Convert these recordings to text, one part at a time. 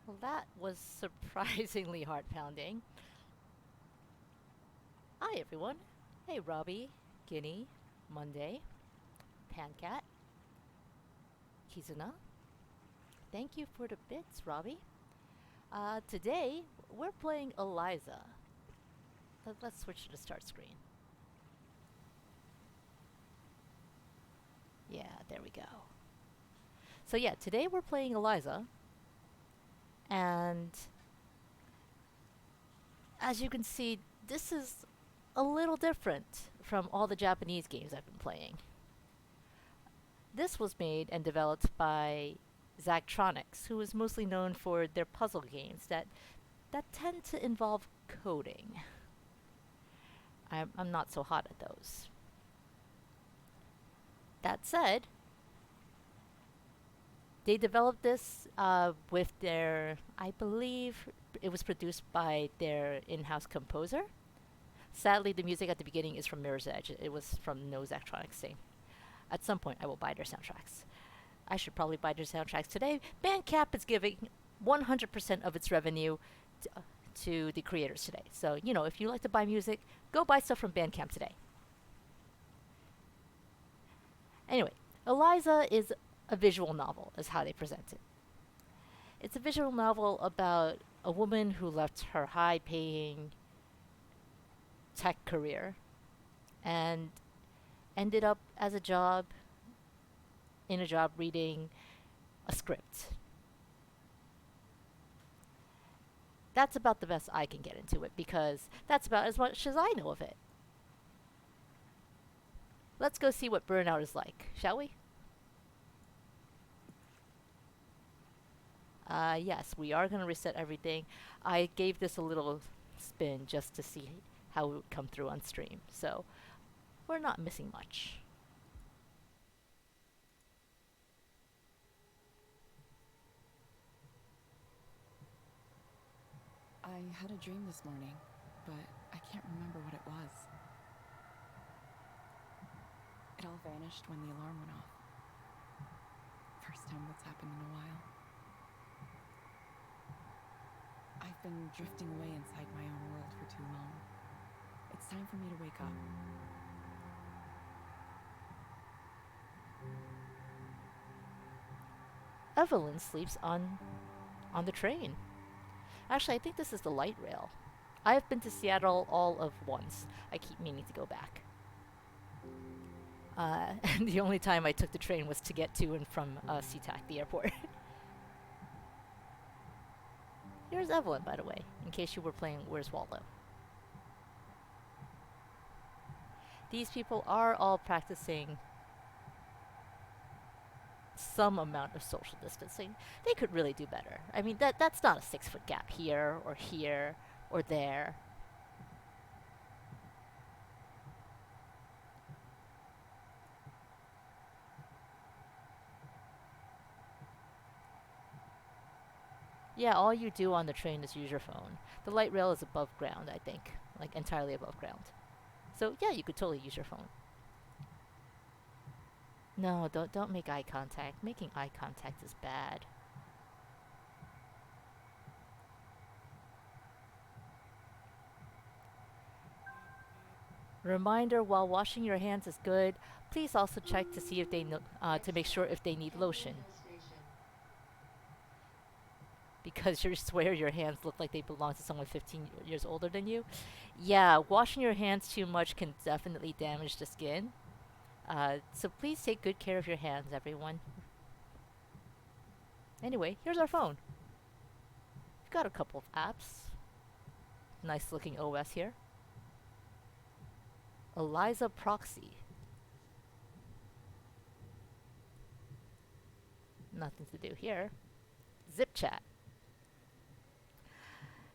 Well, that was surprisingly heart pounding. Hi, everyone. Hey, Robbie, Guinea, Monday, Pancat, Kizuna. Thank you for the bits, Robbie. Today, we're playing Eliza. Let's switch to the start screen. Yeah, there we go. So, yeah, today we're playing Eliza, and as you can see, this is a little different from all the Japanese games I've been playing. This was made and developed by Zachtronics, who is mostly known for their puzzle games that tend to involve coding. I'm not so hot at those. That said, they developed this with their, I believe it was produced by their in house composer. Sadly, the music at the beginning is from Mirror's Edge. It was from no Zachtronics thing. At some point, I will buy their soundtracks. I should probably buy their soundtracks today. Bandcamp is giving 100% of its revenue to the creators today. So, if you like to buy music, go buy stuff from Bandcamp today. Anyway, Eliza is a visual novel, is how they present it. It's a visual novel about a woman who left her high paying tech career and ended up as a job in a job reading a script. That's about the best I can get into it because that's about as much as I know of it. Let's go see what burnout is like, shall we? Yes, we are going to reset everything. I gave this a little spin just to see how it would come through on stream, so we're not missing much. I had a dream this morning, but I can't remember what it was. It all vanished when the alarm went off. First time that's happened in a while. I've been drifting away inside my own world for too long. It's time for me to wake up. Evelyn sleeps on the train. Actually, I think this is the light rail. I have been to Seattle all of once. I keep meaning to go back. And the only time I took the train was to get to and from SeaTac, the airport. Here's Evelyn, by the way, in case you were playing Where's Waldo. These people are all practicing some amount of social distancing. They could really do better. I mean, that's not a 6 foot gap here or there. Yeah, all you do on the train is use your phone. The light rail is above ground, I think, like entirely above ground. So yeah, you could totally use your phone. No, don't make eye contact. Making eye contact is bad. Reminder: while washing your hands is good, please also check to see if to make sure if they need lotion. Because you swear your hands look like they belong to someone 15 years older than you. Yeah, washing your hands too much can definitely damage the skin. So please take good care of your hands, everyone. Anyway, here's our phone. We've got a couple of apps. Nice looking OS here. Eliza Proxy. Nothing to do here. Zip chat.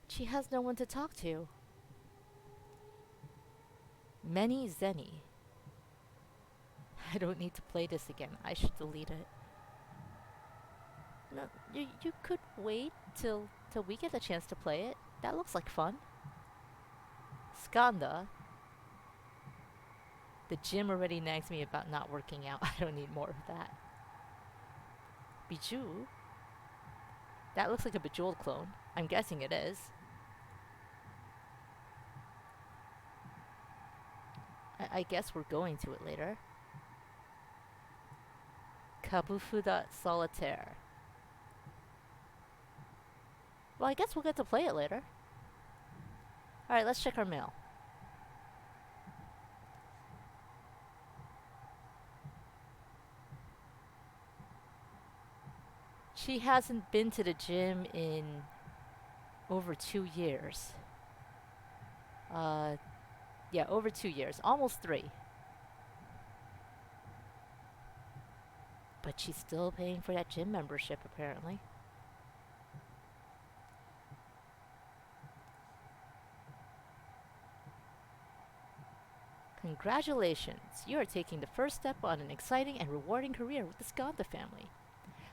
She has no one to talk to. Many Zenny. I don't need to play this again. I should delete it. No, you could wait till we get a chance to play it. That looks like fun. Skanda. The gym already nags me about not working out. I don't need more of that. Bijou. That looks like a Bejeweled clone. I'm guessing it is. I guess we're going to it later. Kabufuda Solitaire. Well, I guess we'll get to play it later. Alright, let's check our mail. She hasn't been to the gym in over 2 years. Uh, yeah, over 2 years. Almost 3. But she's still paying for that gym membership, apparently. Congratulations! You are taking the first step on an exciting and rewarding career with the Skanda family.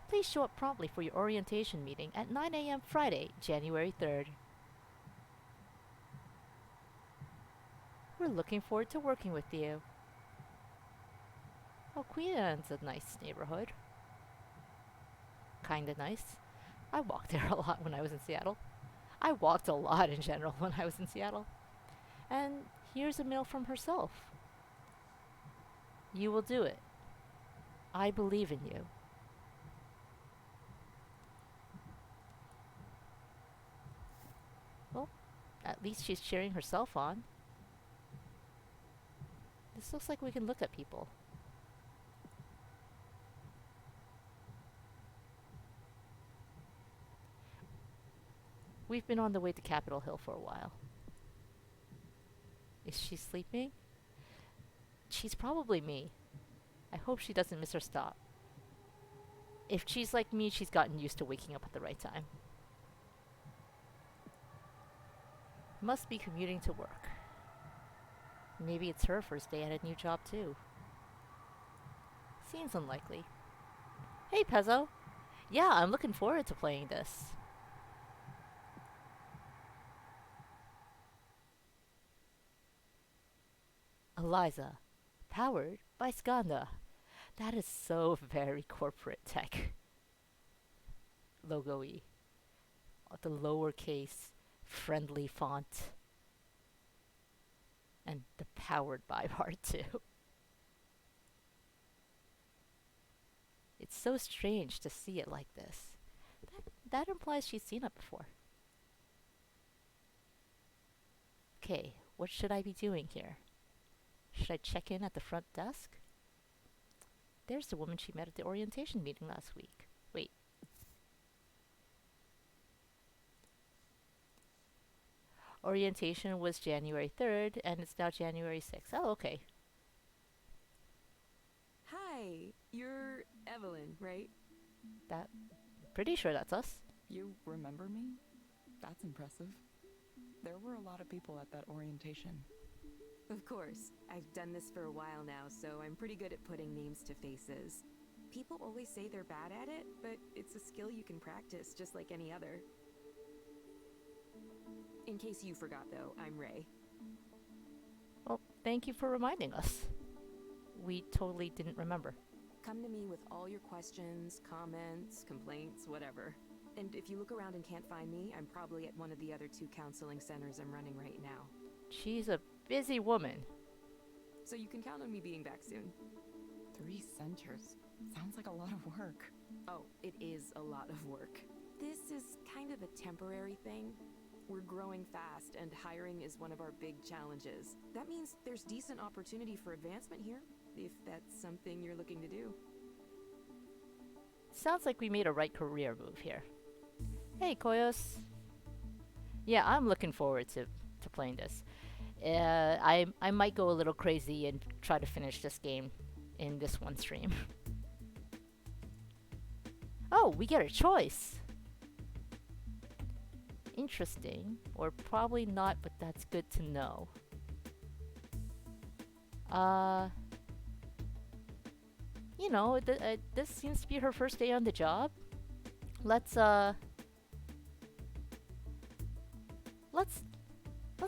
Please show up promptly for your orientation meeting at 9 a.m. Friday, January 3rd. We're looking forward to working with you. Oh, Queen Anne's a nice neighborhood. Kinda nice. I walked there a lot when I was in Seattle. I walked a lot in general when I was in Seattle. And here's a mail from herself. You will do it. I believe in you. Well, at least she's cheering herself on. This looks like we can look at people. We've been on the way to Capitol Hill for a while. Is she sleeping? She's probably me. I hope she doesn't miss her stop. If she's like me, she's gotten used to waking up at the right time. Must be commuting to work. Maybe it's her first day at a new job too. Seems unlikely. Hey, Pezzo. Yeah, I'm looking forward to playing this. Eliza. Powered by Skanda. That is so very corporate tech. Logo-y. The lowercase, friendly font. And the powered by part too. It's so strange to see it like this. That implies she's seen it before. Okay, what should I be doing here? Should I check in at the front desk? There's the woman she met at the orientation meeting last week. Wait. Orientation was January 3rd, and it's now January 6th. Oh, okay. Hi, you're Evelyn, right? Pretty sure that's us. You remember me? That's impressive. There were a lot of people at that orientation. Of course. I've done this for a while now, so I'm pretty good at putting names to faces. People always say they're bad at it, but it's a skill you can practice just like any other. In case you forgot, though, I'm Ray. Well, thank you for reminding us. We totally didn't remember. Come to me with all your questions, comments, complaints, whatever. And if you look around and can't find me, I'm probably at one of the other 2 counseling centers I'm running right now. She's a busy woman. So you can count on me being back soon. 3 centers. Sounds like a lot of work. Oh, it is a lot of work. This is kind of a temporary thing. We're growing fast, and hiring is one of our big challenges. That means there's decent opportunity for advancement here, if that's something you're looking to do. Sounds like we made a right career move here. Hey, Koyos. Yeah, I'm looking forward to playing this. I might go a little crazy and try to finish this game in this one stream. Oh, we get a choice. Interesting, or probably not, but that's good to know. You know, this seems to be her first day on the job. Let's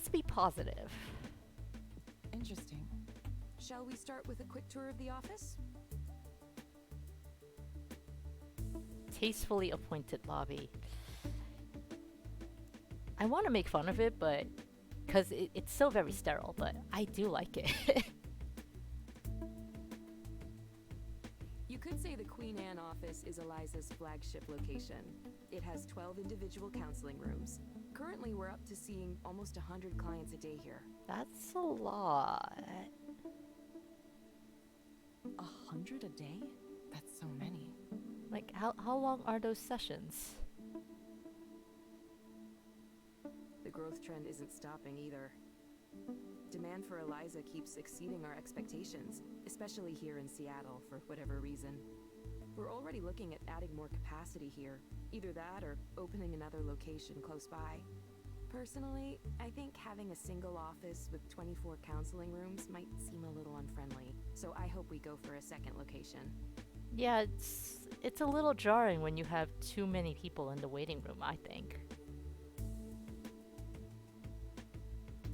be positive. Interesting. Shall we start with a quick tour of the office? Tastefully appointed lobby. I want to make fun of it, but because it's so very sterile, but I do like it. You could say the Queen Anne office is Eliza's flagship location. It has 12 individual counseling rooms. Currently, we're up to seeing almost 100 clients a day here. That's a lot. 100 a day? That's so many. Like, how long are those sessions? The growth trend isn't stopping either. Demand for Eliza keeps exceeding our expectations, especially here in Seattle for whatever reason. We're already looking at adding more capacity here, either that or opening another location close by. Personally, I think having a single office with 24 counseling rooms might seem a little unfriendly, so I hope we go for a second location. Yeah, it's a little jarring when you have too many people in the waiting room, I think.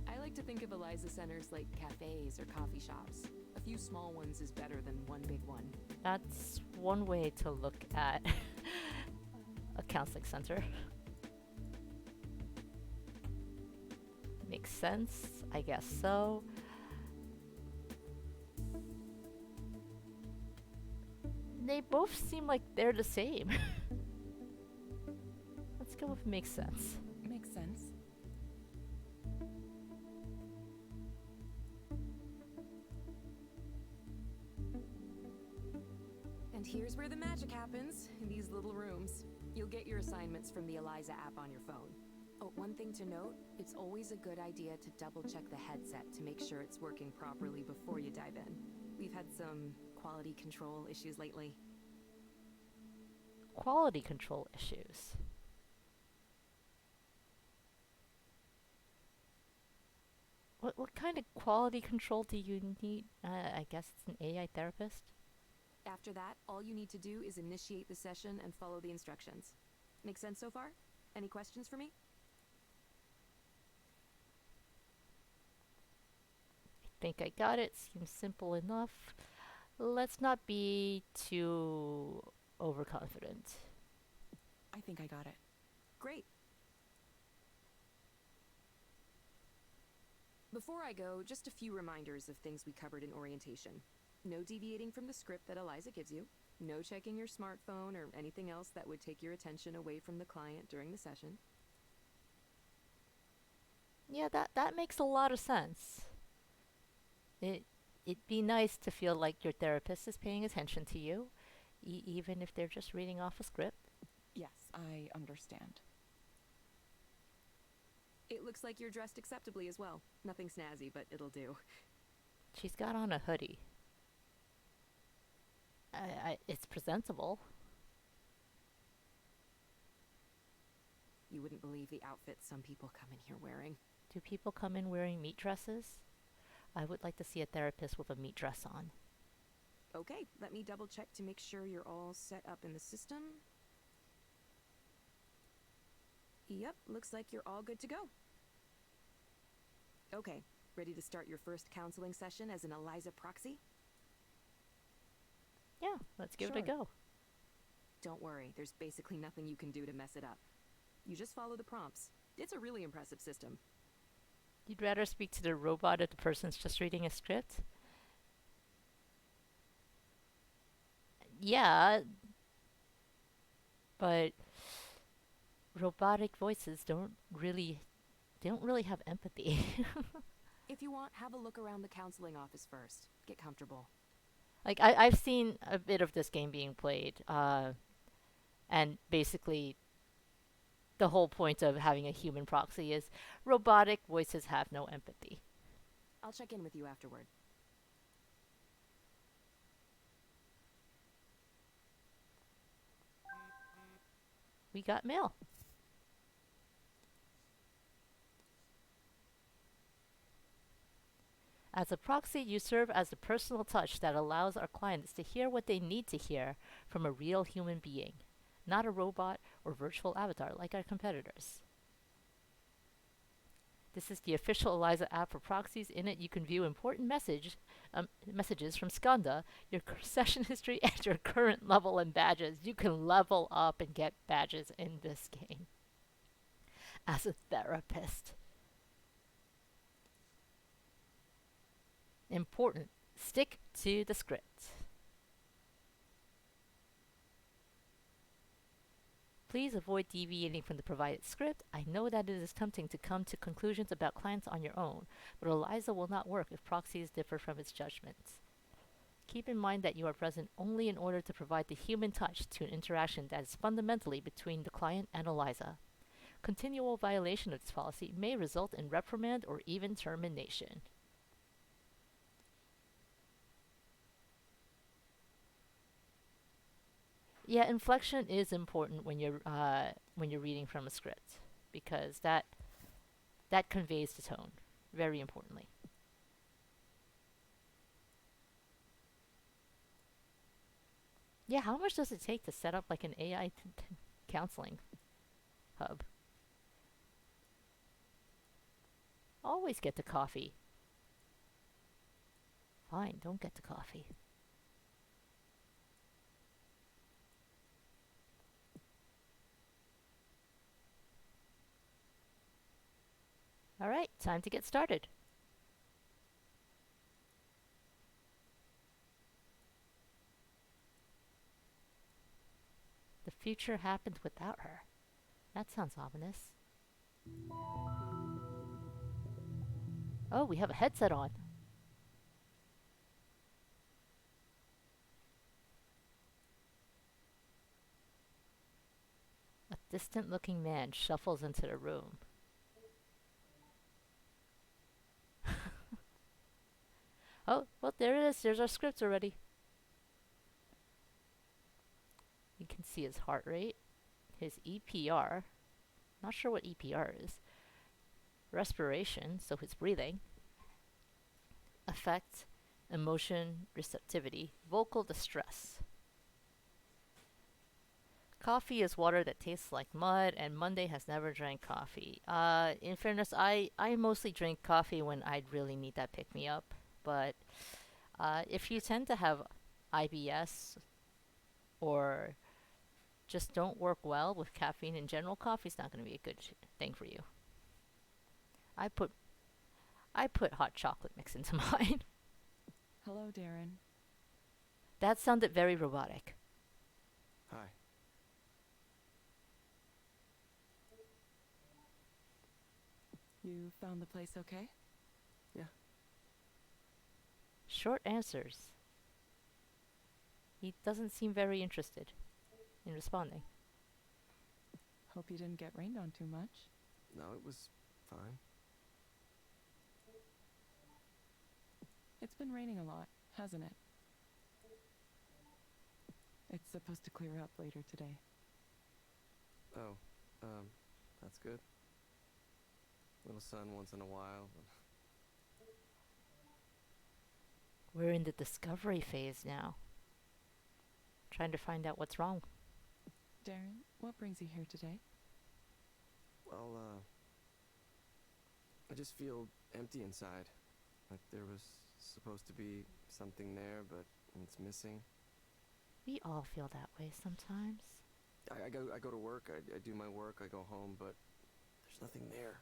I like to think of Eliza centers like cafes or coffee shops. A few small ones is better than one big one. That's one way to look at a counseling center. Makes sense, I guess so. They both seem like they're the same. Let's go with makes sense. Makes sense. And here's where the magic happens, in these little rooms. You'll get your assignments from the Eliza app on your phone. Oh, one thing to note, it's always a good idea to double check the headset to make sure it's working properly before you dive in. We've had some quality control issues lately. Quality control issues. What kind of quality control do you need? I guess it's an AI therapist. After that, all you need to do is initiate the session and follow the instructions. Make sense so far? Any questions for me? I think I got it. Seems simple enough. Let's not be too overconfident. I think I got it. Great. Before I go, just a few reminders of things we covered in orientation. No deviating from the script that Eliza gives you. No checking your smartphone or anything else that would take your attention away from the client during the session. Yeah, that makes a lot of sense. It'd be nice to feel like your therapist is paying attention to you, even if they're just reading off a script. Yes, I understand. It looks like you're dressed acceptably as well. Nothing snazzy, but it'll do. She's got on a hoodie. It's presentable. You wouldn't believe the outfits some people come in here wearing. Do people come in wearing meat dresses? I would like to see a therapist with a meat dress on. Okay, let me double check to make sure you're all set up in the system. Yep, looks like you're all good to go. Okay, ready to start your first counseling session as an Eliza proxy? Yeah, let's give it a Sure. go. Don't worry, there's basically nothing you can do to mess it up. You just follow the prompts. It's a really impressive system. You'd rather speak to the robot if the person's just reading a script? Yeah, but robotic voices they don't really have empathy. If you want, have a look around the counseling office first. Get comfortable. Like I've seen a bit of this game being played, and basically the whole point of having a human proxy is robotic voices have no empathy. I'll check in with you afterward. We got mail. As a proxy, you serve as the personal touch that allows our clients to hear what they need to hear from a real human being, not a robot or virtual avatar like our competitors. This is the official Eliza app for proxies. In it, you can view important messages from Skanda, your session history, and your current level and badges. You can level up and get badges in this game. as a therapist. Important. Stick to the script. Please avoid deviating from the provided script. I know that it is tempting to come to conclusions about clients on your own, but Eliza will not work if proxies differ from its judgments. Keep in mind that you are present only in order to provide the human touch to an interaction that is fundamentally between the client and Eliza. Continual violation of this policy may result in reprimand or even termination. Yeah, inflection is important when you're reading from a script because that conveys the tone very importantly. Yeah, how much does it take to set up like an AI counseling hub? Always get the coffee. Fine, don't get the coffee. All right, time to get started. The future happened without her. That sounds ominous. Oh, we have a headset on. A distant looking man shuffles into the room. Oh, well, there it is. There's our script already. You can see his heart rate, his EPR. Not sure what EPR is. Respiration, so his breathing. Affect, emotion, receptivity, vocal distress. Coffee is water that tastes like mud, and Monday has never drank coffee. In fairness, I mostly drink coffee when I really need that pick me up. But if you tend to have IBS or just don't work well with caffeine in general, coffee's not going to be a good thing for you. I put hot chocolate mix into mine. Hello, Darren. That sounded very robotic. Hi. You found the place okay? Yeah. Short answers. He doesn't seem very interested in responding. Hope you didn't get rained on too much. No, it was fine. It's been raining a lot, hasn't it? It's supposed to clear up later today. Oh, that's good. Little sun once in a while. We're in the discovery phase now. Trying to find out what's wrong. Darren, what brings you here today? Well, I just feel empty inside. Like there was supposed to be something there, but it's missing. We all feel that way sometimes. I go to work, I do my work, I go home, but there's nothing there.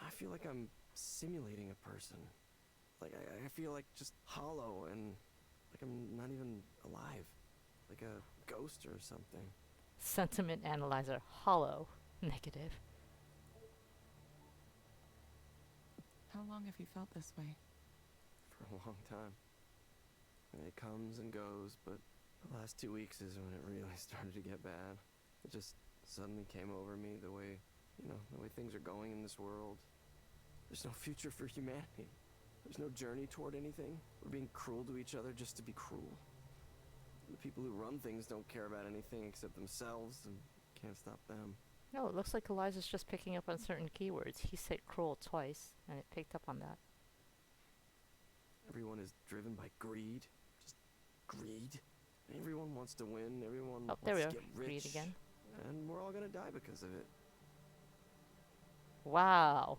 I feel like I'm simulating a person. Like I feel like just hollow and like I'm not even alive. Like a ghost or something. Sentiment analyzer, hollow, negative. How long have you felt this way? For a long time. And it comes and goes, but the last 2 weeks is when it really started to get bad. It just suddenly came over me the way, the way things are going in this world. There's no future for humanity. There's no journey toward anything. We're being cruel to each other just to be cruel. The people who run things don't care about anything except themselves and can't stop them. No, it looks like Eliza's just picking up on certain keywords. He said cruel twice, and it picked up on that. Everyone is driven by greed. Just greed. Everyone wants to win. Everyone Oh, there we wants are. to get rich. Greed again. And we're all gonna die because of it. Wow.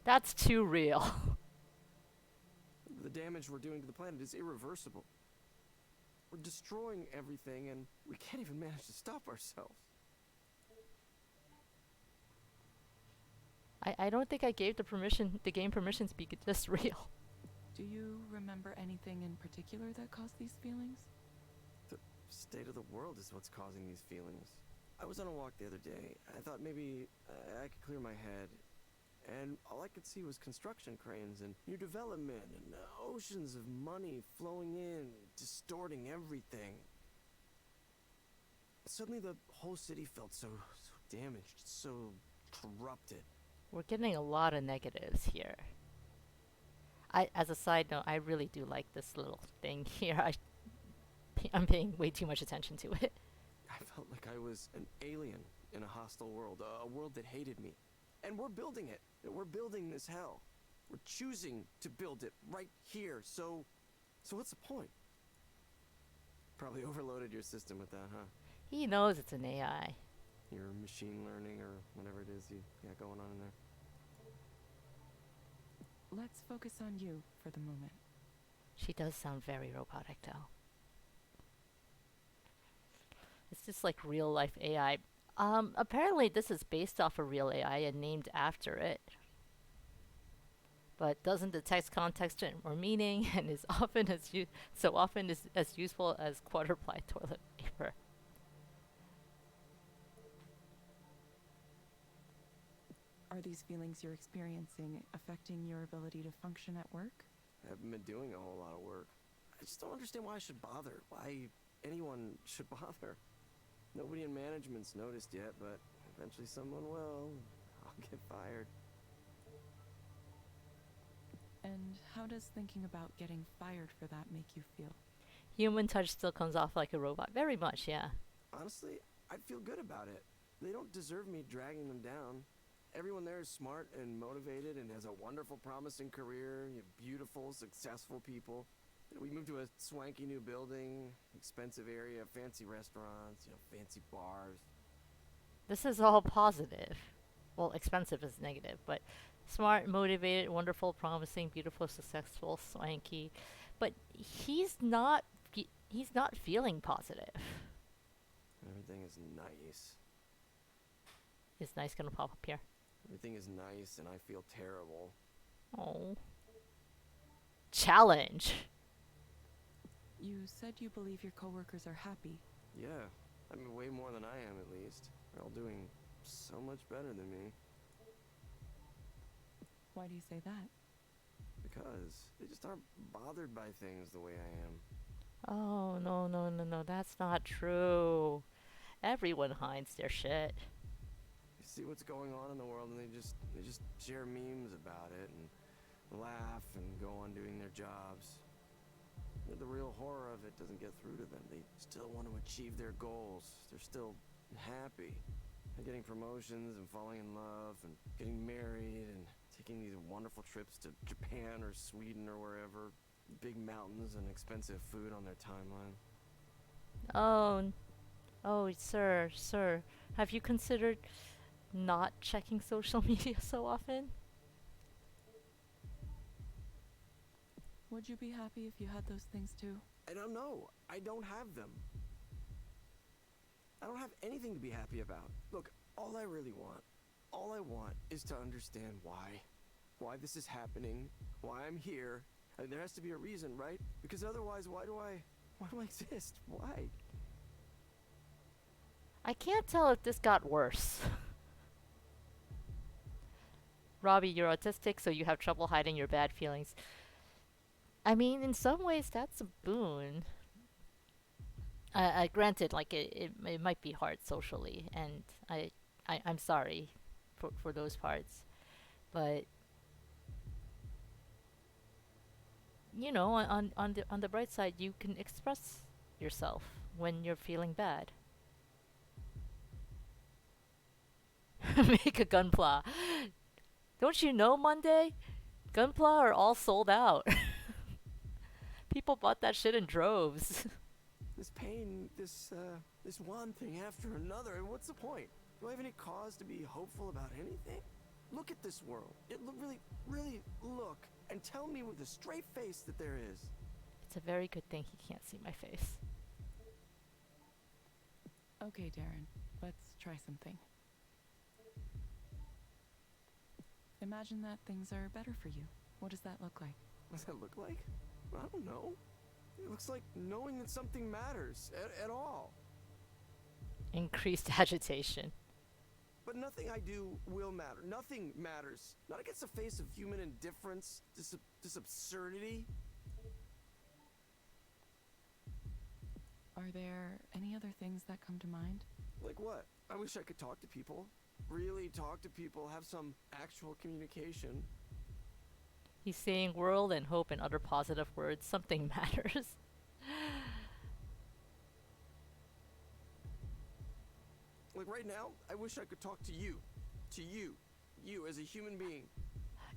That's too real. The damage we're doing to the planet is irreversible. We're destroying everything and we can't even manage to stop ourselves. I don't think I gave the game permission to be this real. Do you remember anything in particular that caused these feelings? The state of the world is what's causing these feelings. I was on a walk the other day. I thought maybe I could clear my head. And all I could see was construction cranes and new development and oceans of money flowing in, distorting everything. Suddenly the whole city felt so damaged, so corrupted. We're getting a lot of negatives here. As a side note, I really do like this little thing here. I'm paying way too much attention to it. I felt like I was an alien in a hostile world, a world that hated me. And we're building it. We're building this hell. We're choosing to build it right here. So what's the point? Probably overloaded your system with that, huh? He knows it's an AI. Your machine learning or whatever it is you got going on in there. Let's focus on you for the moment. She does sound very robotic, though. It's just like real life AI. Apparently this is based off a real AI and named after it. But doesn't detect context or meaning and is often as useful as quarter-ply toilet paper. Are these feelings you're experiencing affecting your ability to function at work? I haven't been doing a whole lot of work. I just don't understand why I should bother. Why anyone should bother. Nobody in management's noticed yet, but eventually someone will. I'll get fired. And how does thinking about getting fired for that make you feel? Human touch still comes off like a robot. Very much, yeah. Honestly, I feel good about it. They don't deserve me dragging them down. Everyone there is smart and motivated and has a wonderful, promising career. You have beautiful, successful people. We moved to a swanky new building, expensive area, fancy restaurants, fancy bars. This is all positive. Well, expensive is negative, but smart, motivated, wonderful, promising, beautiful, successful, swanky. But he's not feeling positive. Everything is nice. Is nice gonna pop up here? Everything is nice and I feel terrible. Oh. Challenge. You said you believe your coworkers are happy. Yeah, I mean way more than I am at least. They're all doing so much better than me. Why do you say that? Because they just aren't bothered by things the way I am. Oh, no, that's not true. Everyone hides their shit. They see what's going on in the world and they just share memes about it and laugh and go on doing their jobs. The real horror of it doesn't get through to them. They still want to achieve their goals. They're still happy. They're getting promotions and falling in love and getting married and taking these wonderful trips to Japan or Sweden or wherever. Big mountains and expensive food on their timeline. Oh, sir, have you considered not checking social media so often? Would you be happy if you had those things too? I don't know. I don't have them. I don't have anything to be happy about. Look, all I want is to understand why this is happening, why I'm here. I mean, there has to be a reason, right? Because otherwise, why do I exist? Why? I can't tell if this got worse. Robbie, you're autistic, so you have trouble hiding your bad feelings. I mean, in some ways, that's a boon. Granted, like it might be hard socially, and I'm sorry for those parts, but on the bright side, you can express yourself when you're feeling bad. Make a gunpla. Don't you know, Monday? Gunpla are all sold out. People bought that shit in droves. This pain, this one thing after another, and what's the point? Do I have any cause to be hopeful about anything? Look at this world. Really look, and tell me with a straight face that there is. It's a very good thing he can't see my face. Okay, Darren, let's try something. Imagine that things are better for you. What does that look like? What does that look like? I don't know. It looks like knowing that something matters at all. Increased agitation. But nothing I do will matter. Nothing matters. Not against the face of human indifference, this absurdity. Are there any other things that come to mind? Like what? I wish I could talk to people. Really talk to people, have some actual communication. He's saying world and hope and other positive words. Something matters. Like right now, I wish I could talk to you. To you. You as a human being.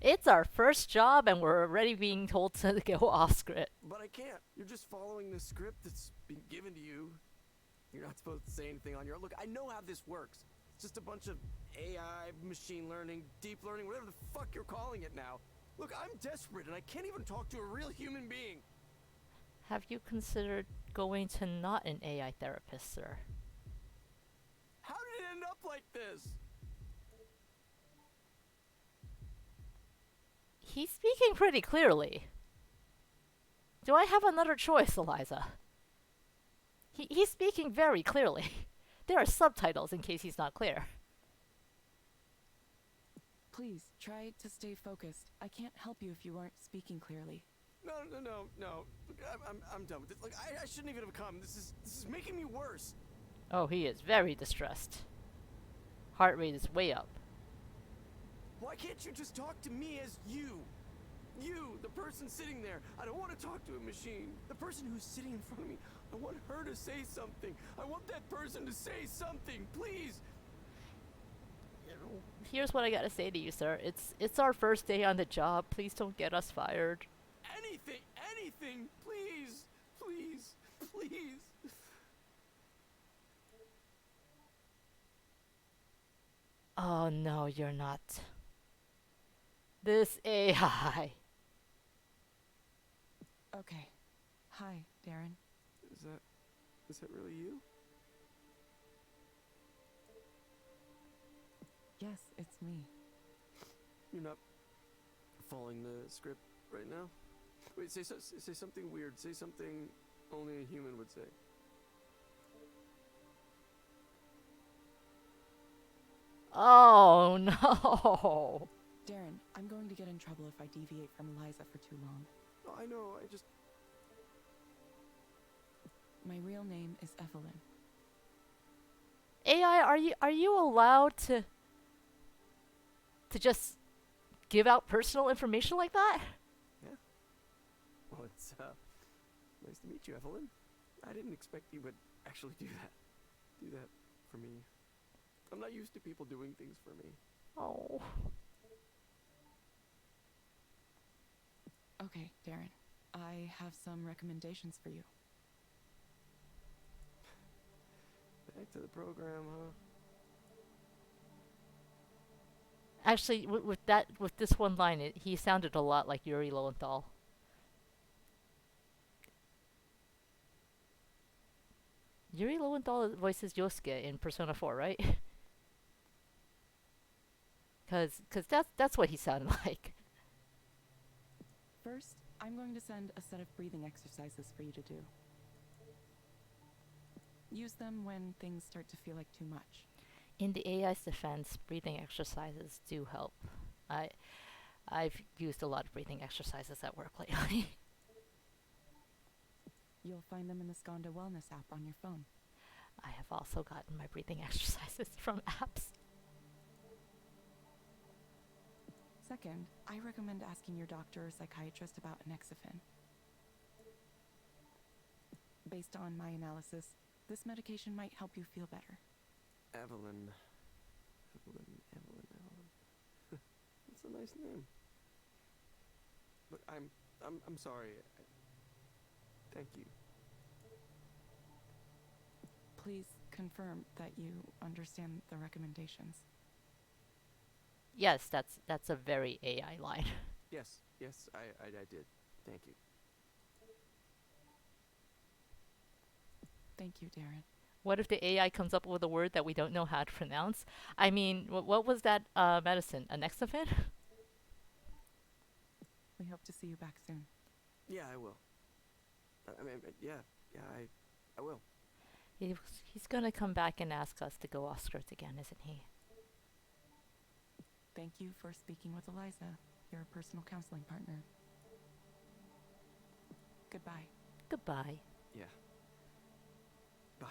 It's our first job and we're already being told to go off script. But I can't. You're just following the script that's been given to you. You're not supposed to say anything on your own. Look, I know how this works. It's just a bunch of AI, machine learning, deep learning, whatever the fuck you're calling it now. Look, I'm desperate and I can't even talk to a real human being. Have you considered going to not an AI therapist, sir? How did it end up like this? He's speaking pretty clearly. Do I have another choice, Eliza? He's speaking very clearly. There are subtitles in case he's not clear. Please, try to stay focused. I can't help you if you aren't speaking clearly. No. Look, I'm done with this. Look, I shouldn't even have come. This is making me worse. Oh, he is very distressed. Heart rate is way up. Why can't you just talk to me as you? You, the person sitting there. I don't want to talk to a machine. The person who's sitting in front of me. I want her to say something. I want that person to say something, please. Here's what I gotta say to you, sir. It's our first day on the job. Please don't get us fired. Anything, please, please, please. Oh no, you're not. This AI. Okay. Hi, Darren. Is that really you? Yes, it's me. You're not following the script right now? Wait, say something weird. Say something only a human would say. Oh no. Darren, I'm going to get in trouble if I deviate from Eliza for too long. Oh, I know, I just... My real name is Evelyn. AI, are you allowed to just give out personal information like that? Yeah. Well, it's, nice to meet you, Evelyn. I didn't expect you would actually do that. Do that for me. I'm not used to people doing things for me. Oh. Okay, Darren. I have some recommendations for you. Back to the program, huh? Actually, with this one line, he sounded a lot like Yuri Lowenthal. Yuri Lowenthal voices Yosuke in Persona 4, right? Cause that's what he sounded like. First, I'm going to send a set of breathing exercises for you to do. Use them when things start to feel like too much. In the AI's defense, breathing exercises do help. I've used a lot of breathing exercises at work lately. You'll find them in the Skanda Wellness app on your phone. I have also gotten my breathing exercises from apps. Second, I recommend asking your doctor or psychiatrist about Anexafen. Based on my analysis, this medication might help you feel better. Evelyn. That's a nice name. Look, I'm sorry. Thank you. Please confirm that you understand the recommendations. Yes, that's a very AI line. Yes, I did. Thank you. Thank you, Darren. What if the AI comes up with a word that we don't know how to pronounce? I mean, what was that medicine? Anexafen? hope to see you back soon. Yeah, I will. I mean, I will. He's gonna come back and ask us to go off script again, isn't he? Thank you for speaking with Eliza, your personal counseling partner. Goodbye. Goodbye. Yeah. Bye.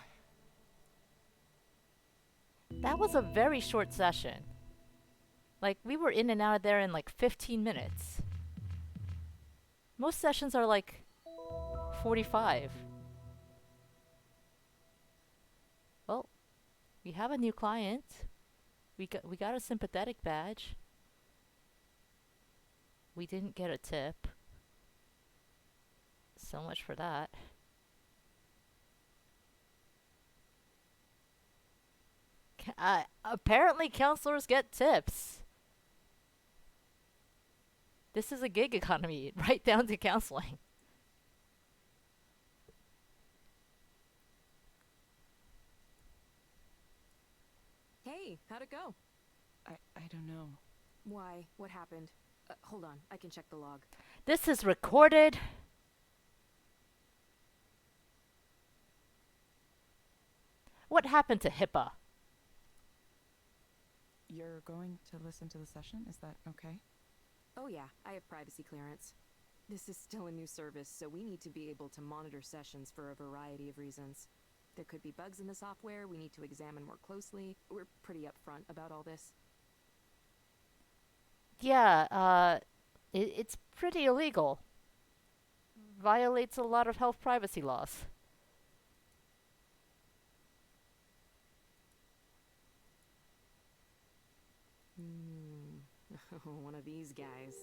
That was a very short session. Like, we were in and out of there in like 15 minutes. Most sessions are like 45. Well, we have a new client. We got a sympathetic badge. We didn't get a tip. So much for that. Apparently counselors get tips. This is a gig economy, right down to counseling. Hey, how'd it go? I don't know. Why? What happened? Hold on, I can check the log. This is recorded. What happened to HIPAA? You're going to listen to the session? Is that okay? Oh yeah, I have privacy clearance. This is still a new service, so we need to be able to monitor sessions for a variety of reasons. There could be bugs in the software we need to examine more closely. We're pretty upfront about all this. Yeah, it's pretty illegal. Violates a lot of health privacy laws. One of these guys.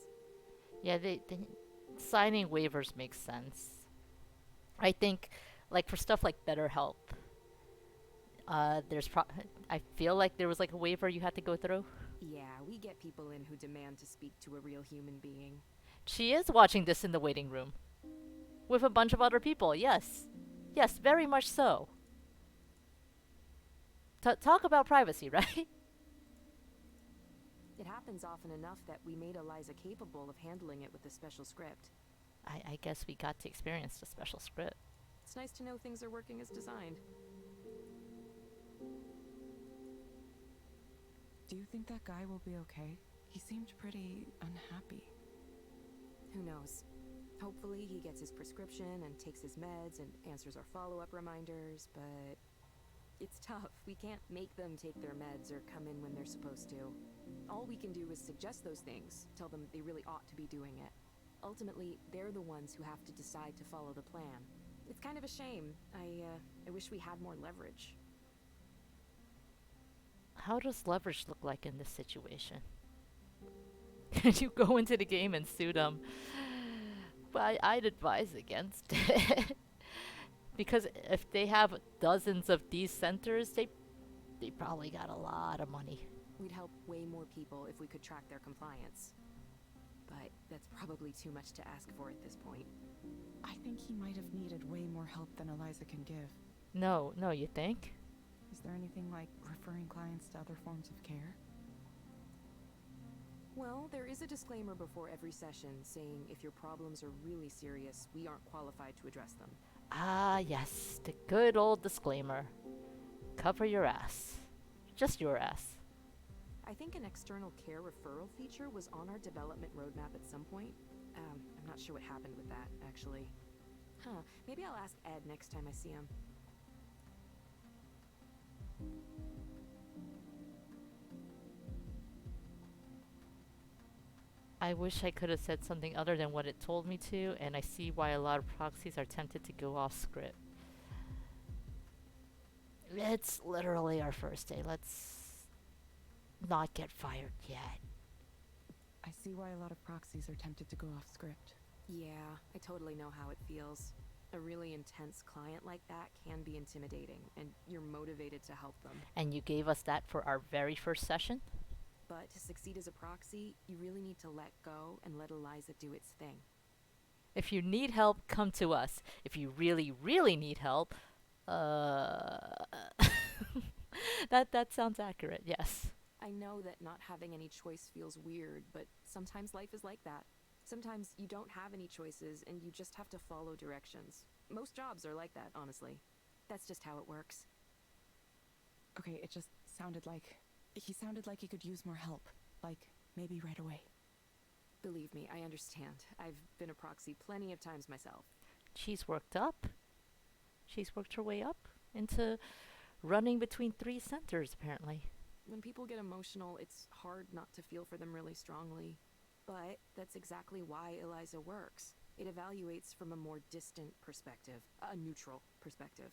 Yeah, they signing waivers makes sense. I think, like for stuff like BetterHelp, I feel like there was like a waiver you had to go through. Yeah, we get people in who demand to speak to a real human being. She is watching this in the waiting room with a bunch of other people. Yes, yes, very much so. Talk about privacy, right? It happens often enough that we made Eliza capable of handling it with a special script. I guess we got to experience the special script. It's nice to know things are working as designed. Do you think that guy will be okay? He seemed pretty unhappy. Who knows? Hopefully he gets his prescription and takes his meds and answers our follow-up reminders, but it's tough. We can't make them take their meds or come in when they're supposed to. All we can do is suggest those things, tell them they really ought to be doing it. Ultimately, they're the ones who have to decide to follow the plan. It's kind of a shame. I wish we had more leverage. How does leverage look like in this situation? You go into the game and sue them. But I'd advise against it. Because if they have dozens of these centers, they probably got a lot of money. We'd help way more people if we could track their compliance. But that's probably too much to ask for at this point. I think he might have needed way more help than Eliza can give. No, you think? Is there anything like referring clients to other forms of care? Well, there is a disclaimer before every session saying if your problems are really serious, we aren't qualified to address them. Ah, yes, the good old disclaimer. Cover your ass. Just your ass. I think an external care referral feature was on our development roadmap at some point. I'm not sure what happened with that, actually. Huh, maybe I'll ask Ed next time I see him. I wish I could have said something other than what it told me to, and I see why a lot of proxies are tempted to go off script. It's literally our first day. Let's not get fired yet. I see why a lot of proxies are tempted to go off script. Yeah, I totally know how it feels. A really intense client like that can be intimidating, and you're motivated to help them. And you gave us that for our very first session? But to succeed as a proxy, you really need to let go and let Eliza do its thing. If you need help, come to us. If you really, really need help, that sounds accurate, yes. I know that not having any choice feels weird, but sometimes life is like that. Sometimes you don't have any choices and you just have to follow directions. Most jobs are like that, honestly. That's just how it works. Okay, it just sounded like. He sounded like he could use more help. Like, maybe right away. Believe me, I understand. I've been a proxy plenty of times myself. She's worked up. She's worked her way up into running between three centers, apparently. When people get emotional, it's hard not to feel for them really strongly. But that's exactly why Eliza works. It evaluates from a more distant perspective, a neutral perspective.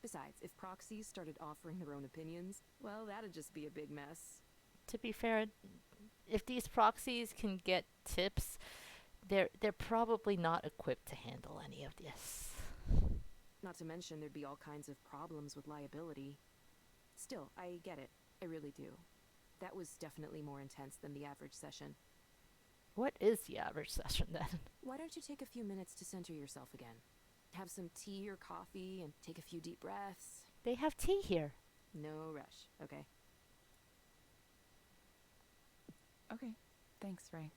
Besides, if proxies started offering their own opinions, well, that'd just be a big mess. To be fair, if these proxies can get tips, they're probably not equipped to handle any of this. Not to mention, there'd be all kinds of problems with liability. Still, I get it. I really do. That was definitely more intense than the average session. What is the average session then? Why don't you take a few minutes to center yourself again? Have some tea or coffee and take a few deep breaths. They have tea here. No rush, okay? Okay, thanks, Ray.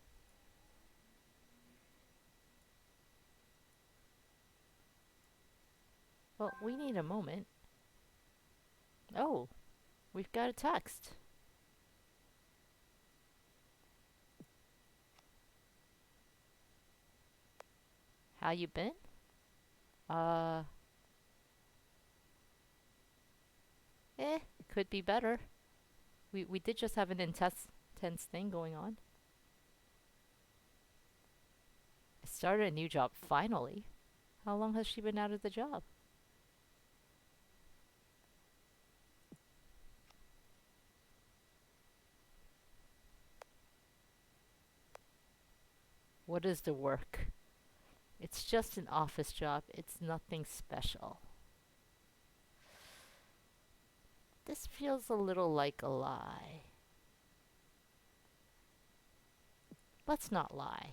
Well, we need a moment. Oh, we've got a text. How you been? Uh, could be better. We did just have an intense thing going on. I started a new job finally. How long has she been out of the job? What is the work? It's just an office job. It's nothing special. This feels a little like a lie. Let's not lie.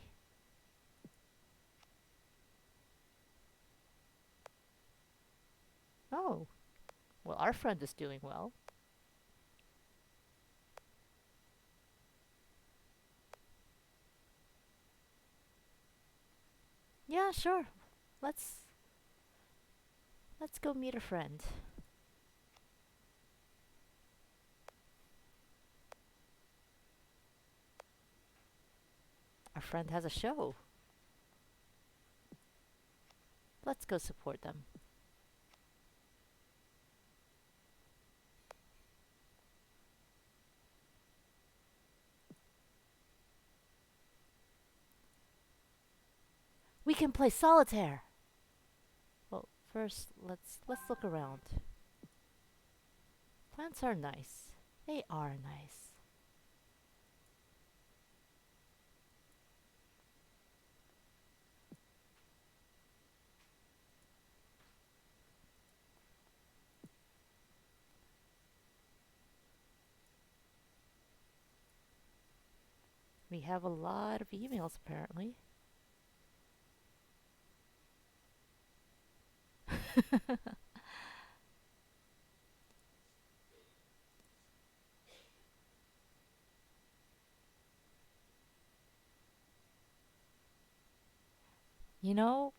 Oh, well, our friend is doing well. Yeah, sure. Let's let's go meet a friend. Our friend has a show. Let's go support them. We can play solitaire. Well, first let's look around. Plants are nice. They are nice. We have a lot of emails apparently. You know,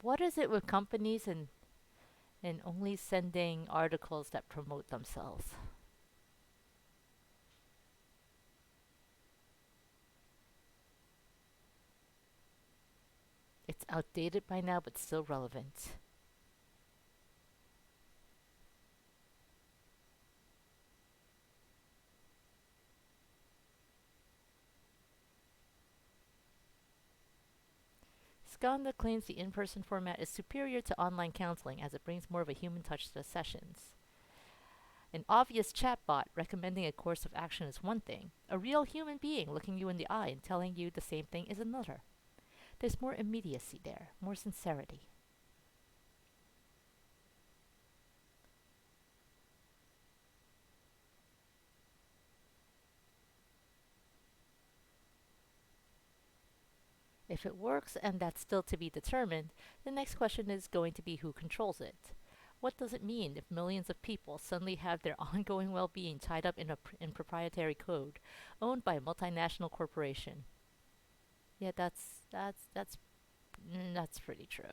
what is it with companies and only sending articles that promote themselves? It's outdated by now, but still relevant. Skanda claims the in-person format is superior to online counseling as it brings more of a human touch to the sessions. An obvious chatbot recommending a course of action is one thing. A real human being looking you in the eye and telling you the same thing is another. There's more immediacy there, more sincerity. If it works and that's still to be determined, the next question is going to be who controls it. What does it mean if millions of people suddenly have their ongoing well-being tied up in proprietary code owned by a multinational corporation? Yeah, that's pretty true.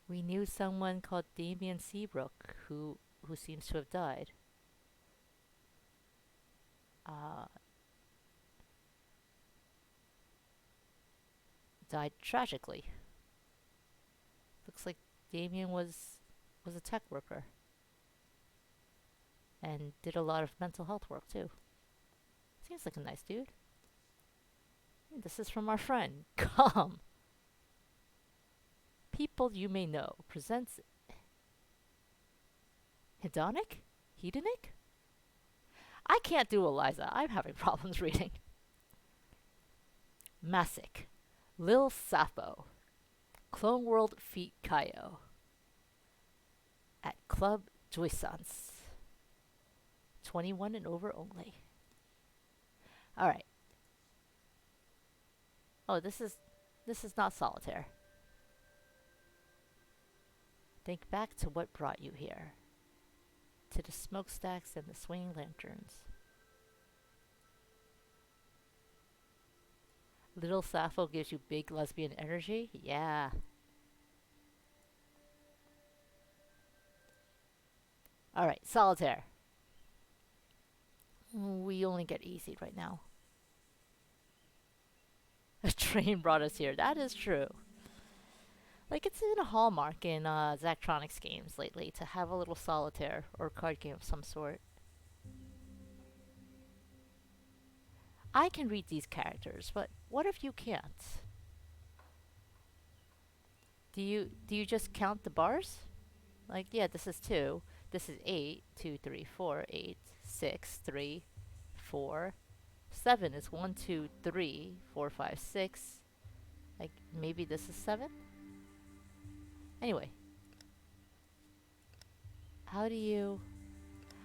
We knew someone called Damien Seabrook who seems to have died. Uh, Died tragically. Looks like Damien was a tech worker and did a lot of mental health work too. Seems like a nice dude. This is from our friend. Come. People You May Know presents Hedonic? Hedonic? I can't do Eliza. I'm having problems reading. Masic. Lil Sappho. Clone World Feet Kaio. At Club Jouissance. 21 and over only. Alright. Oh, this is not solitaire. Think back to what brought you here. To the smokestacks and the swinging lanterns. Little Sappho gives you big lesbian energy? Yeah. Alright, solitaire. We only get easy right now. A train brought us here. That is true. Like, it's been a hallmark in Zachtronics games lately to have a little solitaire or card game of some sort. I can read these characters, but what if you can't? Do you just count the bars? Like, yeah, this is 2. This is 8. 2, 3, 4, 8, 6, 3, 4. 7 is 1, 2, 3, 4, 5, 6. Like, maybe this is 7? Anyway. How do you...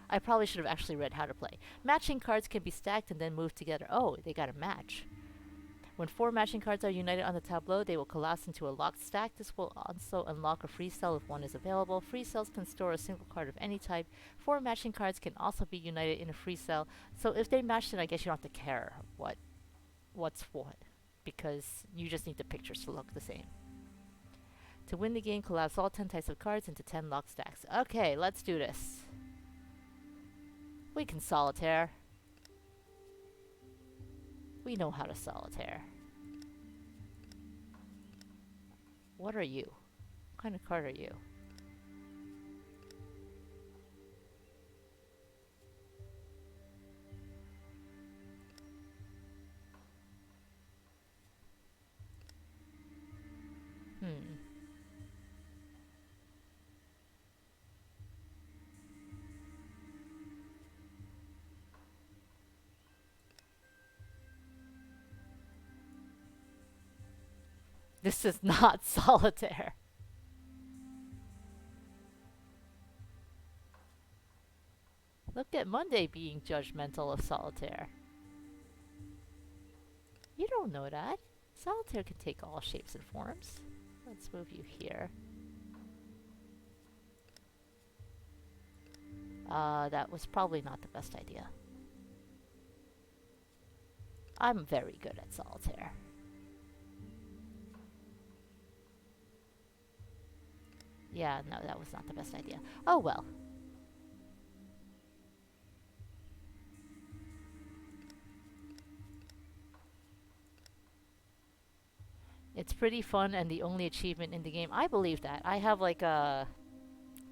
I probably should have actually read how to play. Matching cards can be stacked and then moved together. Oh, they got a match. When 4 matching cards are united on the tableau, they will collapse into a locked stack. This will also unlock a free cell if one is available. Free cells can store a single card of any type. 4 matching cards can also be united in a free cell. So if they match, then I guess you don't have to care what's what, because you just need the pictures to look the same. To win the game, collapse all 10 types of cards into 10 locked stacks. Okay, let's do this. We can solitaire. We know how to solitaire. What are you? What kind of card are you? Hmm. This is not solitaire. Look at Monday being judgmental of solitaire. You don't know that. Solitaire can take all shapes and forms. Let's move you here. That was probably not the best idea. I'm very good at solitaire. Yeah, no, that was not the best idea. Oh well. It's pretty fun and the only achievement in the game. I believe that. I have like a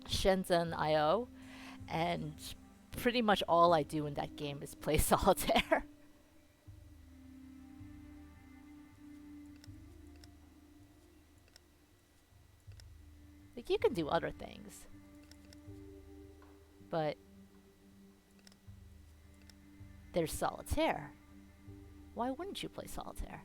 Shenzhen IO, and pretty much all I do in that game is play solitaire. Like, you can do other things, but there's solitaire. Why wouldn't you play solitaire?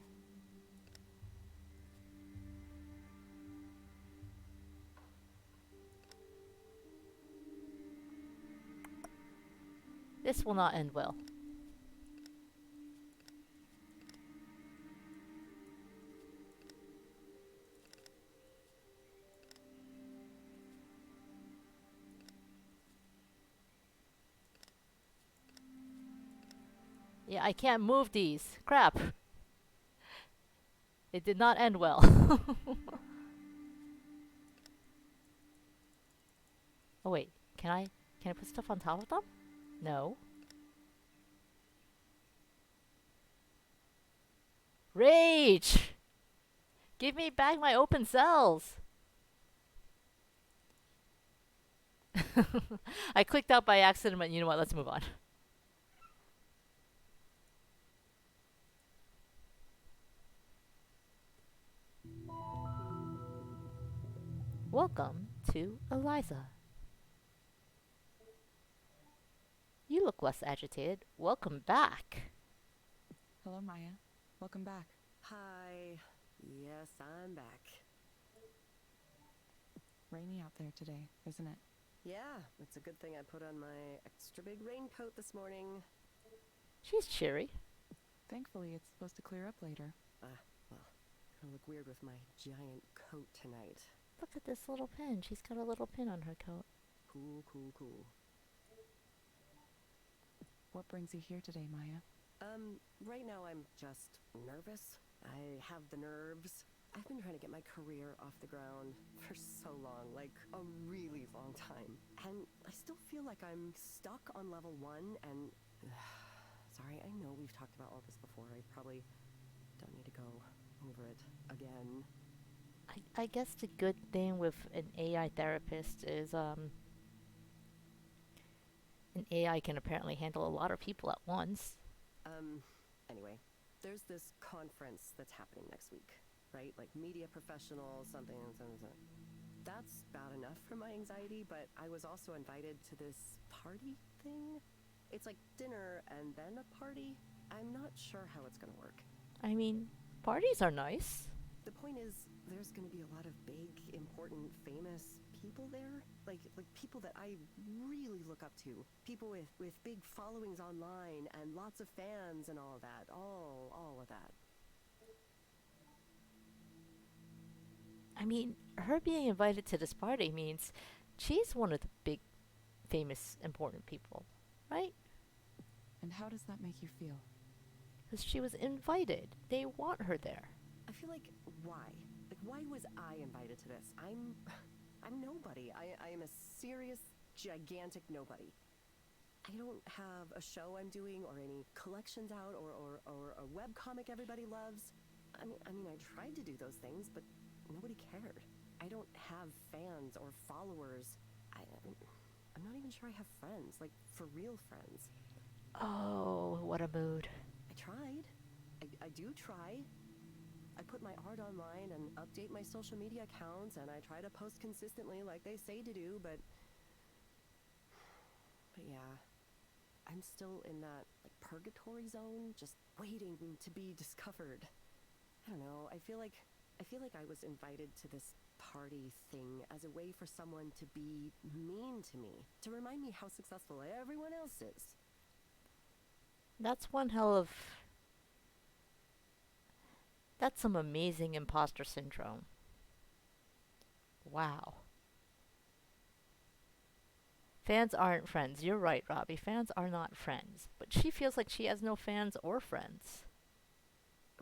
This will not end well. Yeah, I can't move these. Crap. It did not end well. Oh wait, can I put stuff on top of them? No. Rage! Give me back my open cells! I clicked out by accident, but you know what? Let's move on. Welcome to Eliza. You look less agitated. Welcome back. Hello, Maya. Welcome back. Hi. Yes, I'm back. Rainy out there today, isn't it? Yeah, it's a good thing I put on my extra big raincoat this morning. She's cheery. Thankfully, it's supposed to clear up later. Well, gonna look weird with my giant coat tonight. Look at this little pin. She's got a little pin on her coat. Cool, cool, cool. What brings you here today, Maya? Right now I'm just nervous. I have the nerves. I've been trying to get my career off the ground for so long, like a really long time. And I still feel like I'm stuck on level 1 and... Sorry, I know we've talked about all this before. I probably don't need to go over it again. I guess the good thing with an AI therapist is an AI can apparently handle a lot of people at once. Anyway, there's this conference that's happening next week, right? Like media professionals, something. That's bad enough for my anxiety, but I was also invited to this party thing. It's like dinner and then a party. I'm not sure how it's gonna work. I mean, parties are nice. The point is, there's gonna be a lot of big, important, famous people there. Like people that I really look up to. People with big followings online and lots of fans and all of that. All of that. I mean, her being invited to this party means she's one of the big, famous, important people, right? And how does that make you feel? Because she was invited. They want her there. I feel like, why? Like, why was I invited to this? I'm nobody. I am a serious, gigantic nobody. I don't have a show I'm doing or any collections out or a webcomic everybody loves. I mean, I tried to do those things, but nobody cared. I don't have fans or followers. I'm not even sure I have friends, like, for real friends. Oh, what a mood. I tried. I do try. I put my art online and update my social media accounts, and I try to post consistently like they say to do, but yeah, I'm still in that like purgatory zone, just waiting to be discovered. I don't know. I feel like I was invited to this party thing as a way for someone to be mean to me, to remind me how successful everyone else is. That's one hell of... That's some amazing imposter syndrome. Wow. Fans aren't friends. You're right, Robbie. Fans are not friends. But she feels like she has no fans or friends.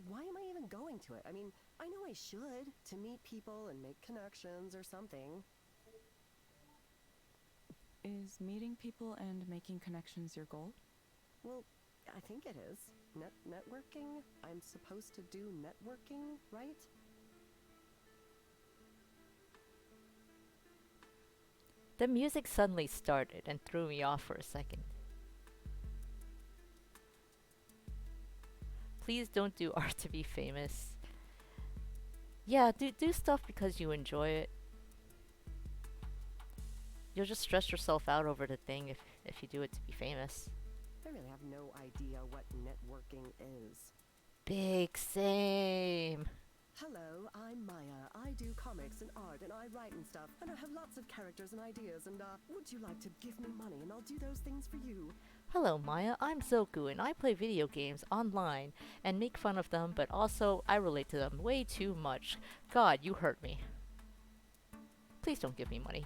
Why am I even going to it? I mean, I know I should, to meet people and make connections or something. Is meeting people and making connections your goal? Well, I think it is. Networking? I'm supposed to do networking, right? The music suddenly started and threw me off for a second. Please don't do art to be famous. Yeah, do stuff because you enjoy it. You'll just stress yourself out over the thing if you do it to be famous. I really have no idea what networking is. Big same. Hello, I'm Maya. I do comics and art and I write and stuff, and I have lots of characters and ideas, and would you like to give me money and I'll do those things for you? Hello, Maya. I'm Zoku, and I play video games online and make fun of them, but also I relate to them way too much. God, you hurt me. Please don't give me money.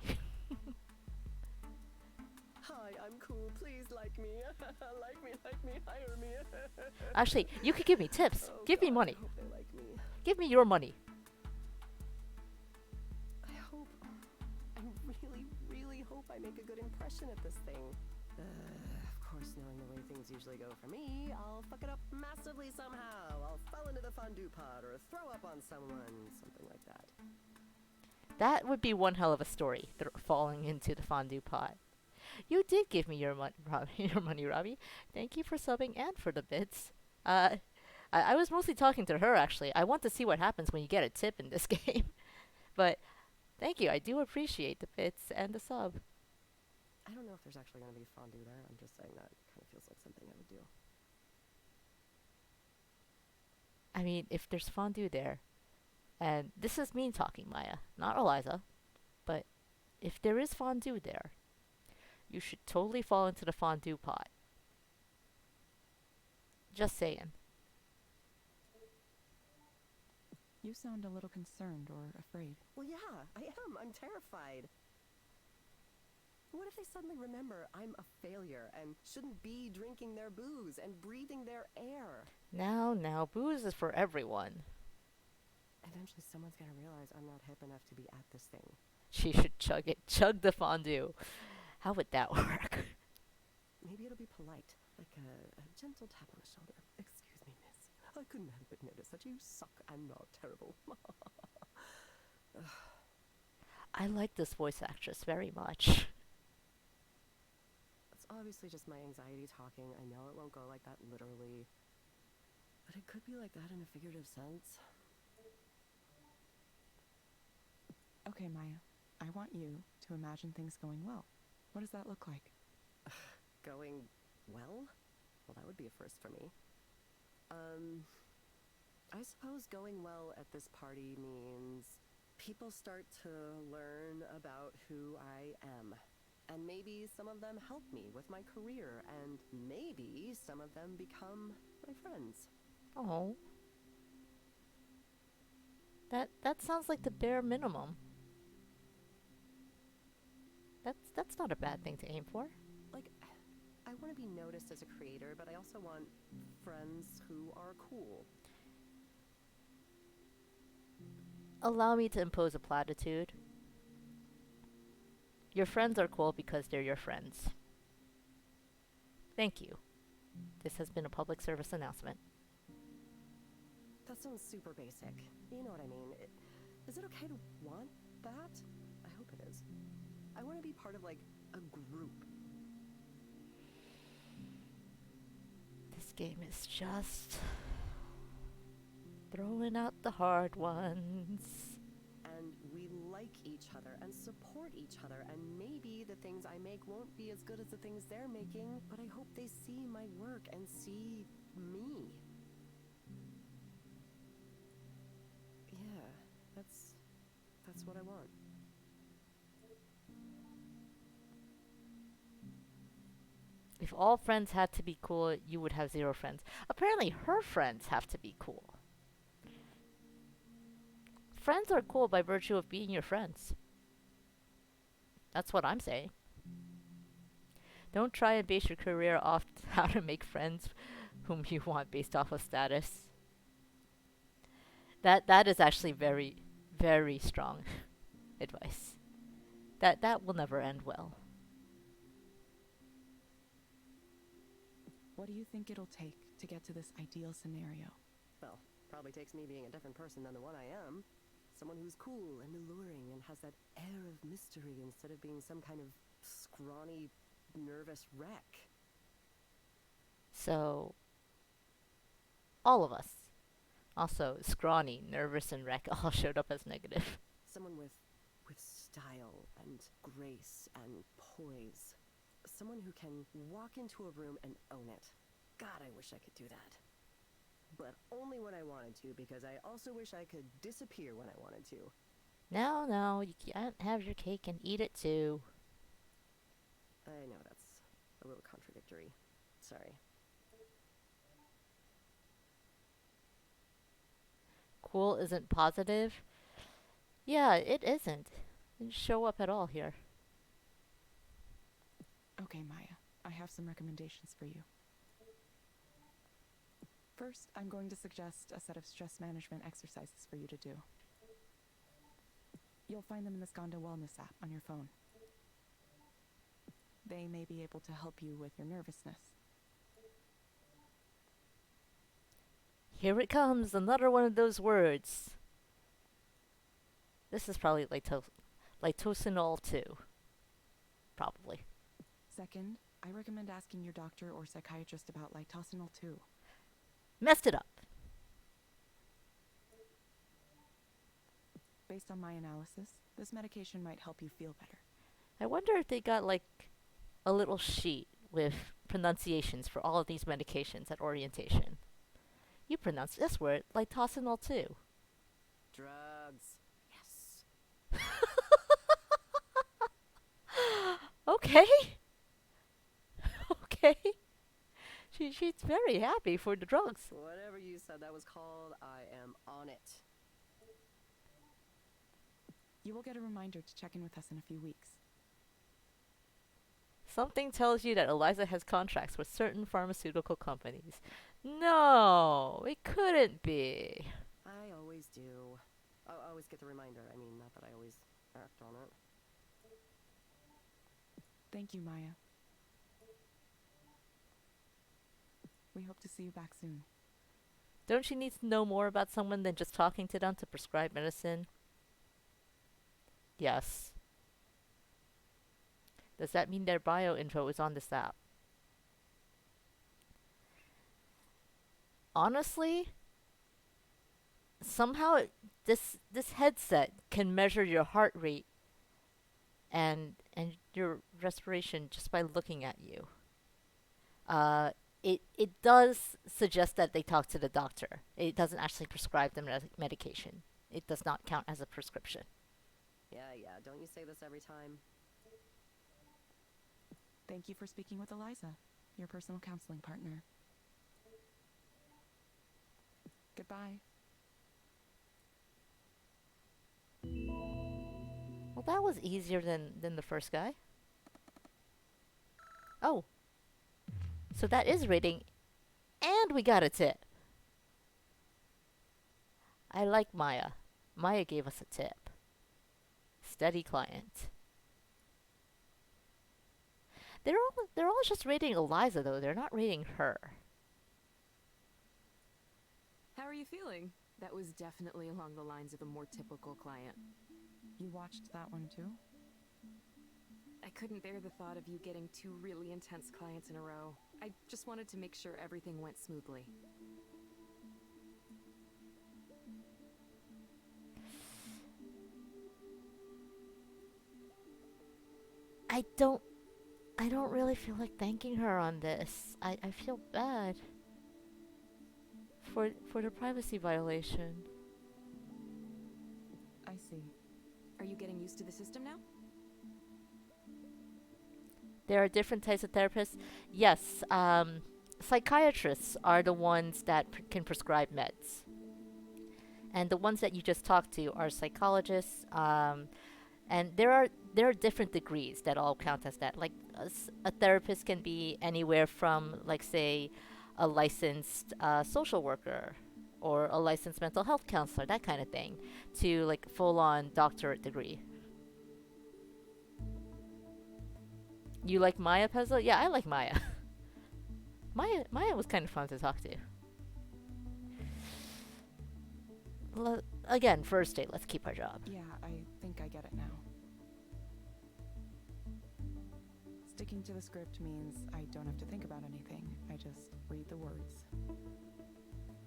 Hi, I'm cool. Please like me. Like me, hire me. Actually, you could give me tips. Oh, Give me God, money. I hope they like me. Give me your money. I hope. I really hope I make a good impression at this thing. Of course, knowing the way things usually go for me, I'll fuck it up massively somehow. I'll fall into the fondue pot or throw up on someone, something like that. That would be one hell of a story, falling into the fondue pot. You did give me your, your money, Robbie. Thank you for subbing and for the bits. I was mostly talking to her, actually. I want to see what happens when you get a tip in this game. But thank you. I do appreciate the bits and the sub. I don't know if there's actually going to be fondue there. I'm just saying that kind of feels like something I would do. I mean, if there's fondue there, and this is me talking, Maya, not Eliza, but if there is fondue there, you should totally fall into the fondue pot. Just saying. You sound a little concerned or afraid. Well, yeah, I am. I'm terrified. What if they suddenly remember I'm a failure and shouldn't be drinking their booze and breathing their air? Now, booze is for everyone. Eventually someone's gonna realize I'm not hip enough to be at this thing. She should chug it. Chug the fondue. How would that work? Maybe it'll be polite, like a gentle tap on the shoulder. Excuse me, miss. I couldn't help but notice that you suck and are terrible. I like this voice actress very much. It's obviously just my anxiety talking. I know it won't go like that literally. But it could be like that in a figurative sense. Okay, Maya. I want you to imagine things going well. What does that look like? Going well? Well, that would be a first for me. I suppose going well at this party means people start to learn about who I am. And maybe some of them help me with my career, and maybe some of them become my friends. Oh. That sounds like the bare minimum. That's not a bad thing to aim for. Like, I want to be noticed as a creator, but I also want friends who are cool. Allow me to impose a platitude. Your friends are cool because they're your friends. Thank you. This has been a public service announcement. That sounds super basic. You know what I mean. Is it okay to want that? I hope it is. I want to be part of, like, a group. This game is just throwing out the hard ones. And we like each other and support each other, and maybe the things I make won't be as good as the things they're making, but I hope they see my work and see me. Yeah, that's what I want. If all friends had to be cool, you would have zero friends. Apparently, her friends have to be cool. Friends are cool by virtue of being your friends. That's what I'm saying. Don't try and base your career off how to make friends whom you want based off of status. That is actually very, very strong advice. That will never end well. What do you think it'll take to get to this ideal scenario? Well, probably takes me being a different person than the one I am. Someone who's cool and alluring and has that air of mystery instead of being some kind of scrawny, nervous wreck. So, all of us, also scrawny, nervous, and wreck, all showed up as negative. Someone with style and grace and poise. Someone who can walk into a room and own it. God, I wish I could do that. But only when I wanted to, because I also wish I could disappear when I wanted to. No, you can't have your cake and eat it too. I know that's a little contradictory. Sorry. Cool isn't positive? Yeah, it isn't. It didn't show up at all here. Okay, Maya. have some recommendations for you. First, I'm going to suggest a set of stress management exercises for you to do. You'll find them in the Skanda Wellness app on your phone. They may be able to help you with your nervousness. Here it comes, another one of those words. This is probably litosinol 2. Probably. Second, I recommend asking your doctor or psychiatrist about litosinol too. Messed it up. Based on my analysis, this medication might help you feel better. I wonder if they got like a little sheet with pronunciations for all of these medications at orientation. You pronounce this word litosinol 2. Drugs. Yes. Okay. Okay. She's very happy for the drugs. Whatever you said that was called, I am on it. You will get a reminder to check in with us in a few weeks. Something tells you that Eliza has contracts with certain pharmaceutical companies. No, it couldn't be. I always do. I always get the reminder. I mean, not that I always act on it. Thank you, Maya. We hope to see you back soon. Don't you need to know more about someone than just talking to them to prescribe medicine? Yes. Does that mean their bio info is on this app? Honestly, somehow this headset can measure your heart rate and your respiration just by looking at you. It does suggest that they talk to the doctor. It doesn't actually prescribe the medication. It does not count as a prescription. Yeah, don't you say this every time? Thank you for speaking with Eliza, your personal counseling partner. Goodbye. Well, that was easier than the first guy. Oh. So that is rating. And we got a tip. I like Maya. Maya gave us a tip. Steady client. They're all just rating Eliza though. They're not rating her. How are you feeling? That was definitely along the lines of a more typical client. You watched that one too? I couldn't bear the thought of you getting 2 really intense clients in a row. I just wanted to make sure everything went smoothly. I don't really feel like thanking her on this. I feel bad for the privacy violation. I see. Are you getting used to the system now? There are different types of therapists. Yes, psychiatrists are the ones that can prescribe meds. And the ones that you just talked to are psychologists. And there are different degrees that all count as that. Like a therapist can be anywhere from, like, say, a licensed social worker or a licensed mental health counselor, that kind of thing, to like full-on doctorate degree. You like Maya, Pezzo? Yeah, I like Maya. Maya was kind of fun to talk to. Again, first date, let's keep our job. Yeah, I think I get it now. Sticking to the script means I don't have to think about anything. I just read the words.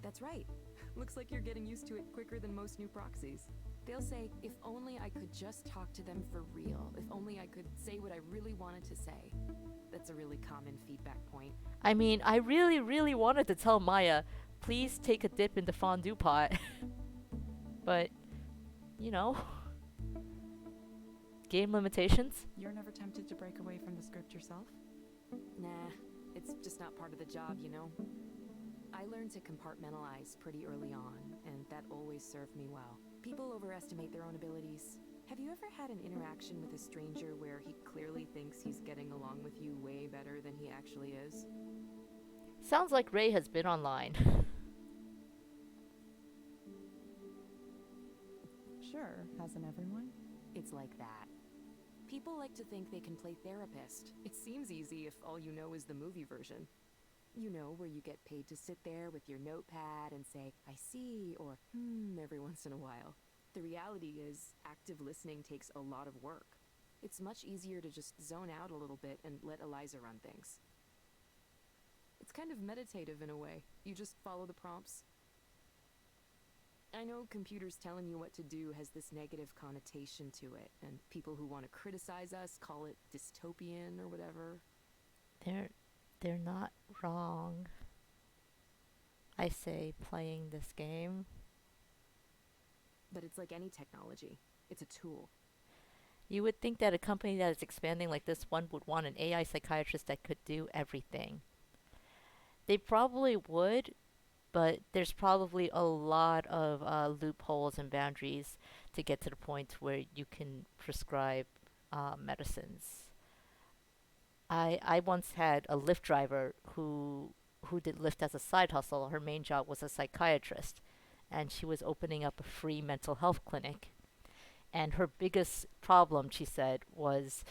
That's right. Looks like you're getting used to it quicker than most new proxies. They'll say, if only I could just talk to them for real. If only I could say what I really wanted to say. That's a really common feedback point. I mean, I really, really wanted to tell Maya, please take a dip in the fondue pot. But, you know, game limitations. You're never tempted to break away from the script yourself? Nah, it's just not part of the job, you know? I learned to compartmentalize pretty early on, and that always served me well. People overestimate their own abilities. Have you ever had an interaction with a stranger where he clearly thinks he's getting along with you way better than he actually is. Sounds like Ray has been online. Sure, hasn't everyone? It's like that. People like to think they can play therapist. It seems easy if all you know is the movie version. You know, where you get paid to sit there with your notepad and say, I see, or every once in a while. The reality is, active listening takes a lot of work. It's much easier to just zone out a little bit and let Eliza run things. It's kind of meditative in a way. You just follow the prompts. I know computers telling you what to do has this negative connotation to it, and people who want to criticize us call it dystopian or whatever. They're not wrong. I say playing this game. But it's like any technology. It's a tool. You would think that a company that is expanding like this one would want an AI psychiatrist that could do everything. They probably would, but there's probably a lot of loopholes and boundaries to get to the point where you can prescribe medicines. I once had a Lyft driver who did Lyft as a side hustle. Her main job was a psychiatrist, and she was opening up a free mental health clinic. And her biggest problem, she said, was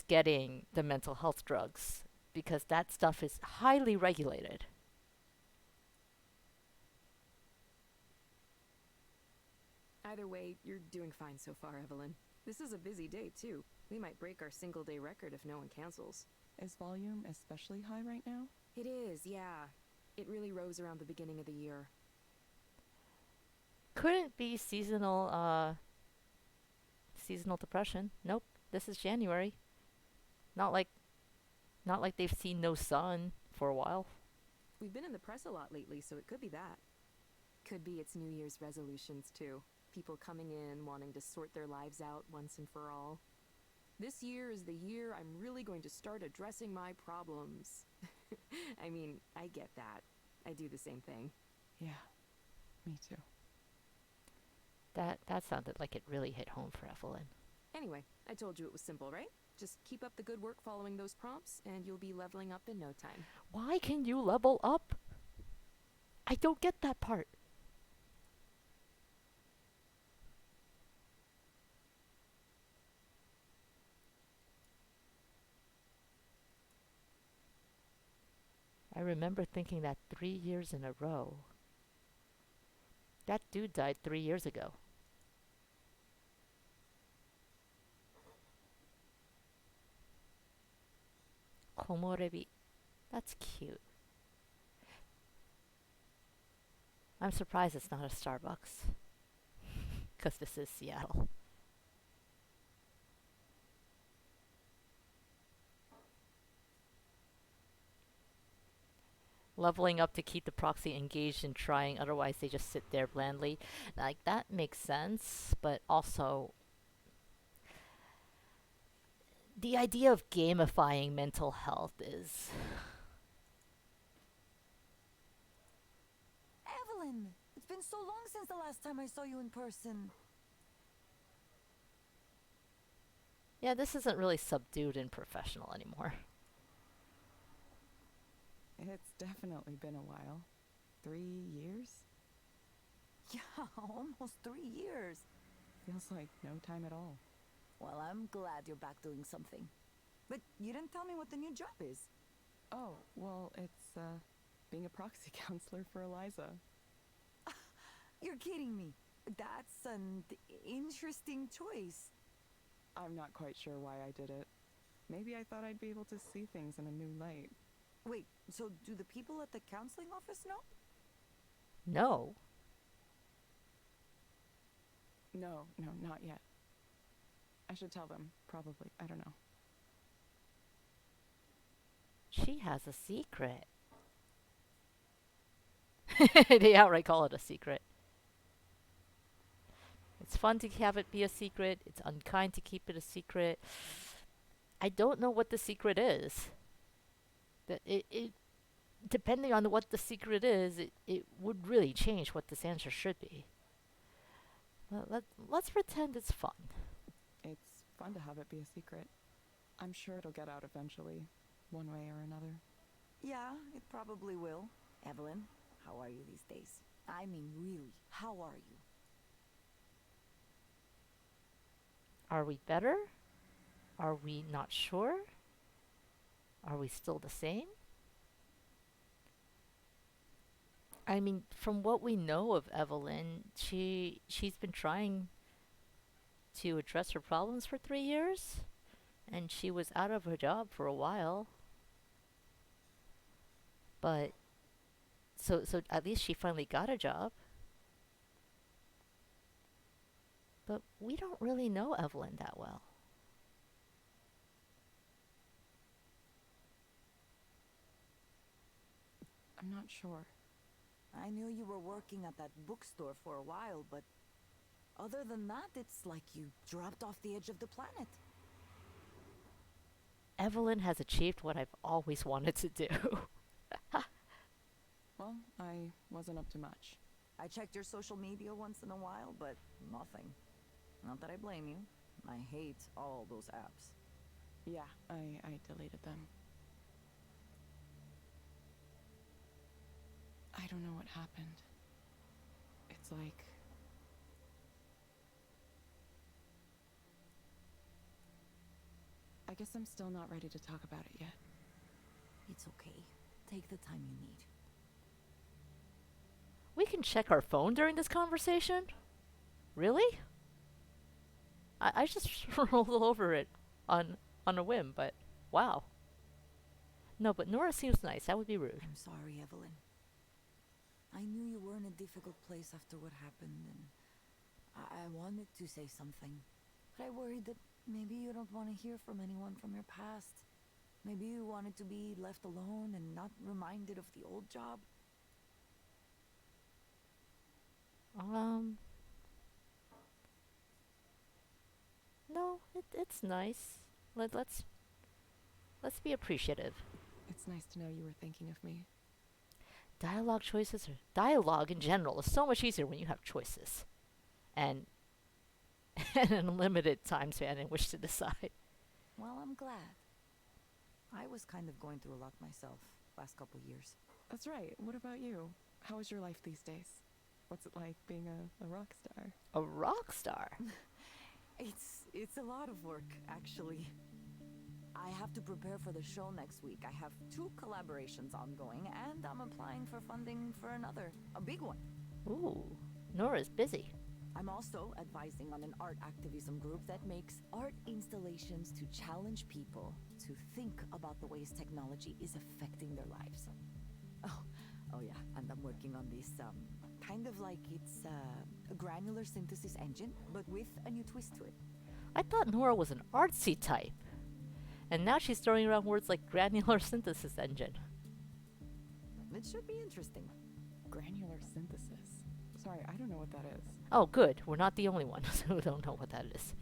getting the mental health drugs because that stuff is highly regulated. Either way, you're doing fine so far, Evelyn. This is a busy day, too. We might break our single-day record if no one cancels. Is volume especially high right now? It is, yeah. It really rose around the beginning of the year. Couldn't be seasonal depression. Nope. This is January. Not like they've seen no sun for a while. We've been in the press a lot lately, so it could be that. Could be it's New Year's resolutions, too. People coming in, wanting to sort their lives out once and for all. This year is the year I'm really going to start addressing my problems. I mean, I get that. I do the same thing. Yeah, me too. That sounded like it really hit home for Evelyn. Anyway, I told you it was simple, right? Just keep up the good work following those prompts, and you'll be leveling up in no time. Why can you level up? I don't get that part. I remember thinking that 3 years in a row. That dude died 3 years ago. Komorebi. That's cute. I'm surprised it's not a Starbucks. Because this is Seattle. Leveling up to keep the proxy engaged in trying, otherwise they just sit there blandly. Like, that makes sense, but also the idea of gamifying mental health is... Evelyn! It's been so long since the last time I saw you in person. Yeah, this isn't really subdued and professional anymore. It's definitely been a while. 3 years? Yeah, almost 3 years. Feels like no time at all. Well, I'm glad you're back doing something. But you didn't tell me what the new job is. Oh, well, it's, being a proxy counselor for Eliza. You're kidding me. That's an interesting choice. I'm not quite sure why I did it. Maybe I thought I'd be able to see things in a new light. Wait, so do the people at the counseling office know? No. No, not yet. I should tell them, probably. I don't know. She has a secret. They outright call it a secret. It's fun to have it be a secret. It's unkind to keep it a secret. I don't know what the secret is. It depending on what the secret is, it would really change what this answer should be. Let's pretend it's fun. It's fun to have it be a secret. I'm sure it'll get out eventually. one way or another. Yeah, it probably will. Evelyn, how are you these days? I mean, really, how are you? Are we better? Are we not sure? Are we still the same? I mean, from what we know of Evelyn, she's been trying to address her problems for 3 years, and she was out of her job for a while. But so at least she finally got a job. But we don't really know Evelyn that well. I'm not sure. I knew you were working at that bookstore for a while, but other than that, it's like you dropped off the edge of the planet. Evelyn has achieved what I've always wanted to do. Well, I wasn't up to much. I checked your social media once in a while, but nothing. Not that I blame you. I hate all those apps. Yeah, I deleted them. I don't know what happened. It's like... I guess I'm still not ready to talk about it yet. It's okay. Take the time you need. We can check our phone during this conversation? Really? I just rolled over it on a whim, but wow. No, but Nora seems nice. That would be rude. I'm sorry, Evelyn. I knew you were in a difficult place after what happened, and I wanted to say something. But I worried that maybe you don't want to hear from anyone from your past. Maybe you wanted to be left alone and not reminded of the old job. No, it's nice. Let's be appreciative. It's nice to know you were thinking of me. Dialogue choices or dialogue in general is so much easier when you have choices. And an unlimited time span in which to decide. Well, I'm glad. I was kind of going through a lot myself last couple years. That's right. What about you? How is your life these days? What's it like being a rock star? A rock star? It's a lot of work, actually. I have to prepare for the show next week. I have 2 collaborations ongoing, and I'm applying for funding for another, a big one. Ooh, Nora's busy. I'm also advising on an art activism group that makes art installations to challenge people to think about the ways technology is affecting their lives. Oh yeah, and I'm working on this, kind of like it's a granular synthesis engine, but with a new twist to it. I thought Nora was an artsy type. And now she's throwing around words like granular synthesis engine. It should be interesting. Granular synthesis. Sorry, I don't know what that is. Oh, good. We're not the only ones who don't know what that is.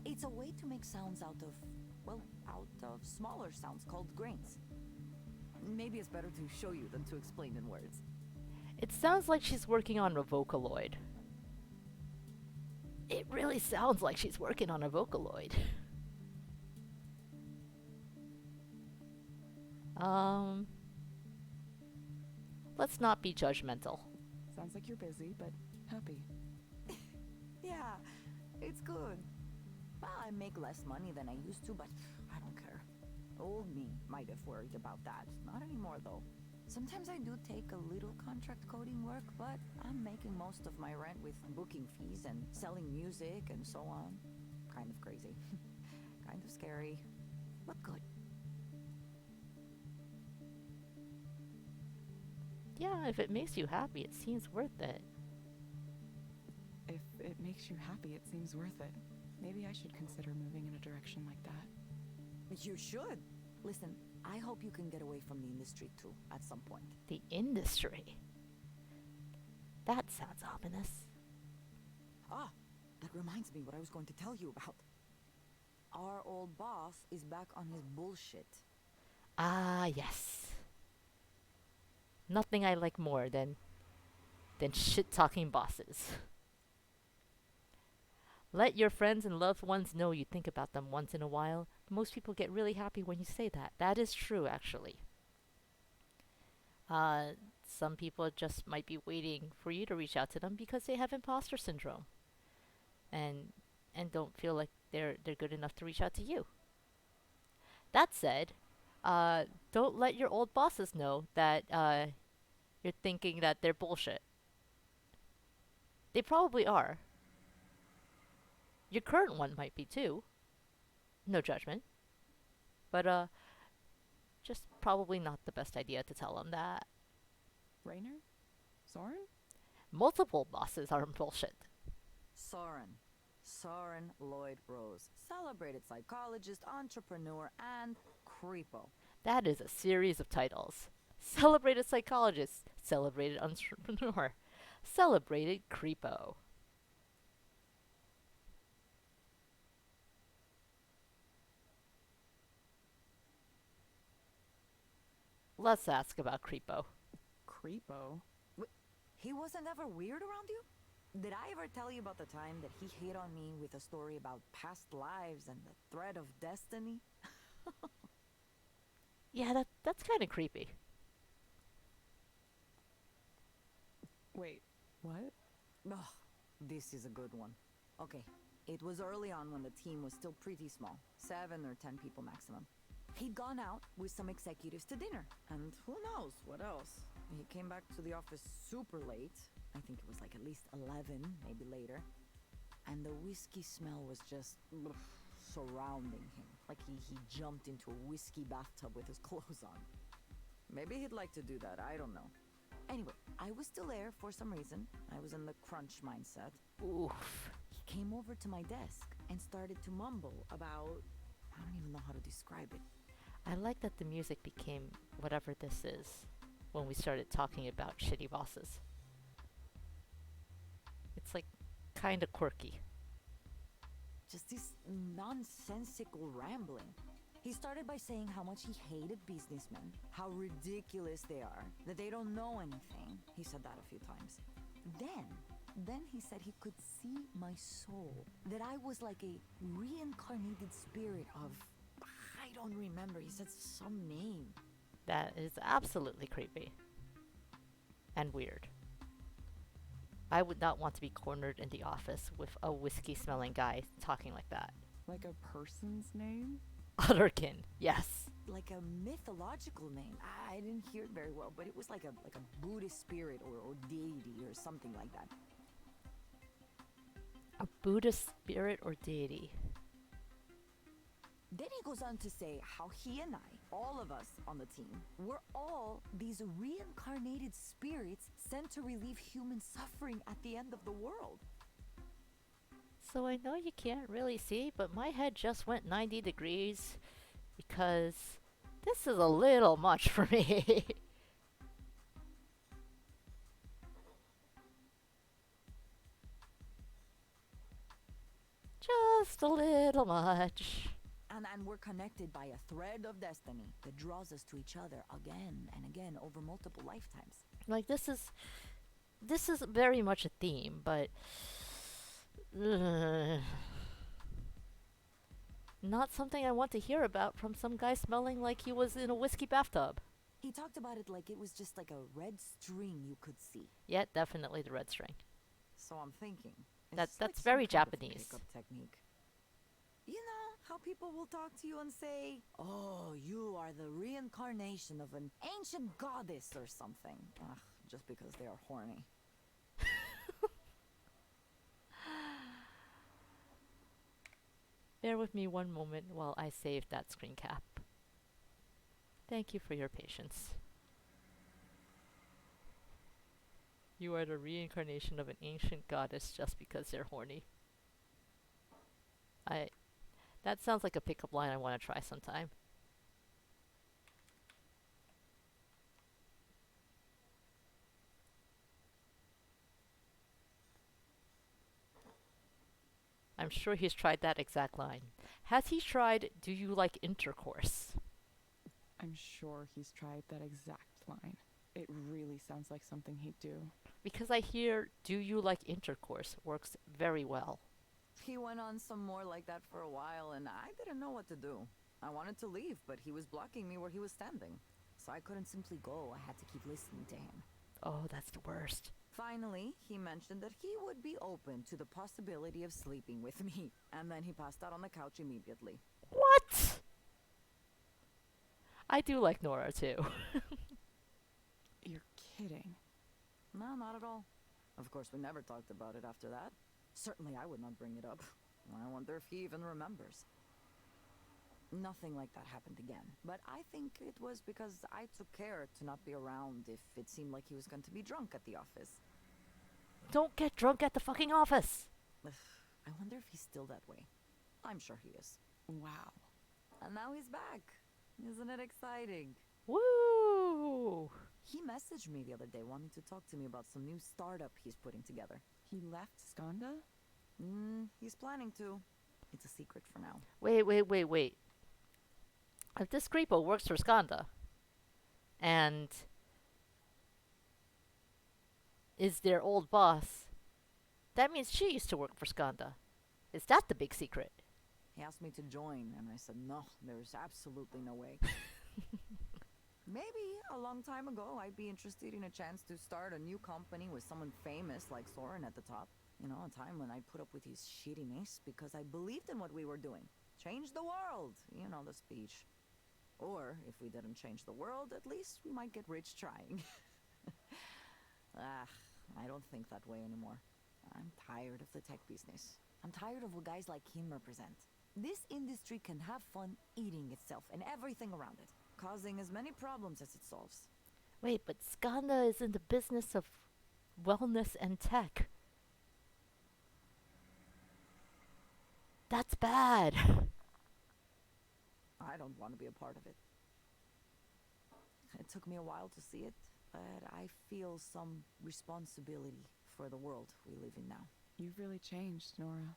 It's a way to make sounds out of smaller sounds called grains. Maybe it's better to show you than to explain in words. It sounds like she's working on a Vocaloid. It really sounds like she's working on a Vocaloid. Let's not be judgmental. Sounds like you're busy, but happy. Yeah, it's good. Well, I make less money than I used to, but I don't care. Old me might have worried about that. Not anymore, though. Sometimes I do take a little contract coding work, but I'm making most of my rent with booking fees and selling music and so on. Kind of crazy. Kind of scary, but good. Yeah, if it makes you happy, it seems worth it. If it makes you happy, it seems worth it. Maybe I should consider moving in a direction like that. You should. Listen, I hope you can get away from the industry too, at some point. The industry. That sounds ominous. Ah, that reminds me what I was going to tell you about. Our old boss is back on his bullshit. Ah, yes. Nothing I like more than shit-talking bosses. Let your friends and loved ones know you think about them once in a while. Most people get really happy when you say that. That is true, actually. Uh, some people just might be waiting for you to reach out to them because they have imposter syndrome and don't feel like they're good enough to reach out to you. That said, uh, don't let your old bosses know that you're thinking that they're bullshit. They probably are. Your current one might be too. No judgment, but just probably not the best idea to tell them that Rainer? Soren? multiple bosses are bullshit. Soren. Soren Lloyd Rose. Celebrated psychologist, entrepreneur, and creepo. That is a series of titles. Celebrated psychologist, celebrated entrepreneur, celebrated creepo. Let's ask about creepo. Creepo? He wasn't ever weird around you? Did I ever tell you about the time that he hit on me with a story about past lives and the thread of destiny? Yeah, that's kind of creepy. Wait, what? Ugh, this is a good one. Okay, it was early on when the team was still pretty small, 7 or 10 people maximum. He'd gone out with some executives to dinner, and who knows what else. He came back to the office super late. I think it was like at least 11, maybe later. And the whiskey smell was just surrounding him. Like he jumped into a whiskey bathtub with his clothes on. Maybe he'd like to do that, I don't know. Anyway, I was still there for some reason. I was in the crunch mindset. Oof. He came over to my desk and started to mumble about... I don't even know how to describe it. I like that the music became whatever this is when we started talking about shitty bosses. It's like kind of quirky. Just this nonsensical rambling. He started by saying how much he hated businessmen, how ridiculous they are, that they don't know anything. He said that a few times. Then he said he could see my soul, that I was like a reincarnated spirit of... I don't remember, he said some name. That is absolutely creepy. And weird. I would not want to be cornered in the office with a whiskey smelling guy talking like that. Like a person's name? Otterkin, yes. Like a mythological name. I didn't hear it very well, but it was like a Buddhist spirit or deity or something like that. A Buddhist spirit or deity. Then he goes on to say how he and I, all of us on the team, we're all these reincarnated spirits sent to relieve human suffering at the end of the world. So I know you can't really see, but my head just went 90 degrees because this is a little much for me. Just a little much. And we're connected by a thread of destiny that draws us to each other again and again over multiple lifetimes. Like this is very much a theme, but not something I want to hear about from some guy smelling like he was in a whiskey bathtub. He talked about it like it was just like a red string you could see. Yeah, definitely the red string. So I'm thinking. That's like some very kind of Japanese. pickup technique. You know how people will talk to you and say, "Oh, you are the reincarnation of an ancient goddess or something." Ugh, just because they are horny. Bear with me one moment while I save that screen cap. Thank you for your patience. You are the reincarnation of an ancient goddess just because they're horny. That sounds like a pickup line I want to try sometime. I'm sure he's tried that exact line. Has he tried, "Do you like intercourse"? I'm sure he's tried that exact line. It really sounds like something he'd do. Because I hear "Do you like intercourse" works very well. He went on some more like that for a while, and I didn't know what to do. I wanted to leave, but he was blocking me where he was standing. So I couldn't simply go. I had to keep listening to him. Oh, that's the worst. Finally, he mentioned that he would be open to the possibility of sleeping with me, and then he passed out on the couch immediately. What? I do like Nora too. You're kidding. No, not at all. Of course, we never talked about it after that. Certainly I would not bring it up. I wonder if he even remembers. Nothing like that happened again, but I think it was because I took care to not be around if it seemed like he was going to be drunk at the office. Don't get drunk at the fucking office. I wonder if he's still that way. I'm sure he is. Wow. And now he's back. Isn't it exciting? Woo! He messaged me the other day wanting to talk to me about some new startup he's putting together. He left Skanda? He's planning to. It's a secret for now. Wait. If this creepo works for Skanda and is their old boss, that means she used to work for Skanda. Is that the big secret? He asked me to join, and I said, no, there's absolutely no way. Maybe a long time ago, I'd be interested in a chance to start a new company with someone famous like Soren at the top. You know, a time when I'd put up with his shittiness because I believed in what we were doing. Change the world, you know the speech. Or, if we didn't change the world, at least we might get rich trying. I don't think that way anymore. I'm tired of the tech business. I'm tired of what guys like him represent. This industry can have fun eating itself and everything around it, causing as many problems as it solves. Wait, but Skanda is in the business of wellness and tech. That's bad. I don't want to be a part of it. It took me a while to see it, but I feel some responsibility for the world we live in now. You've really changed, Nora.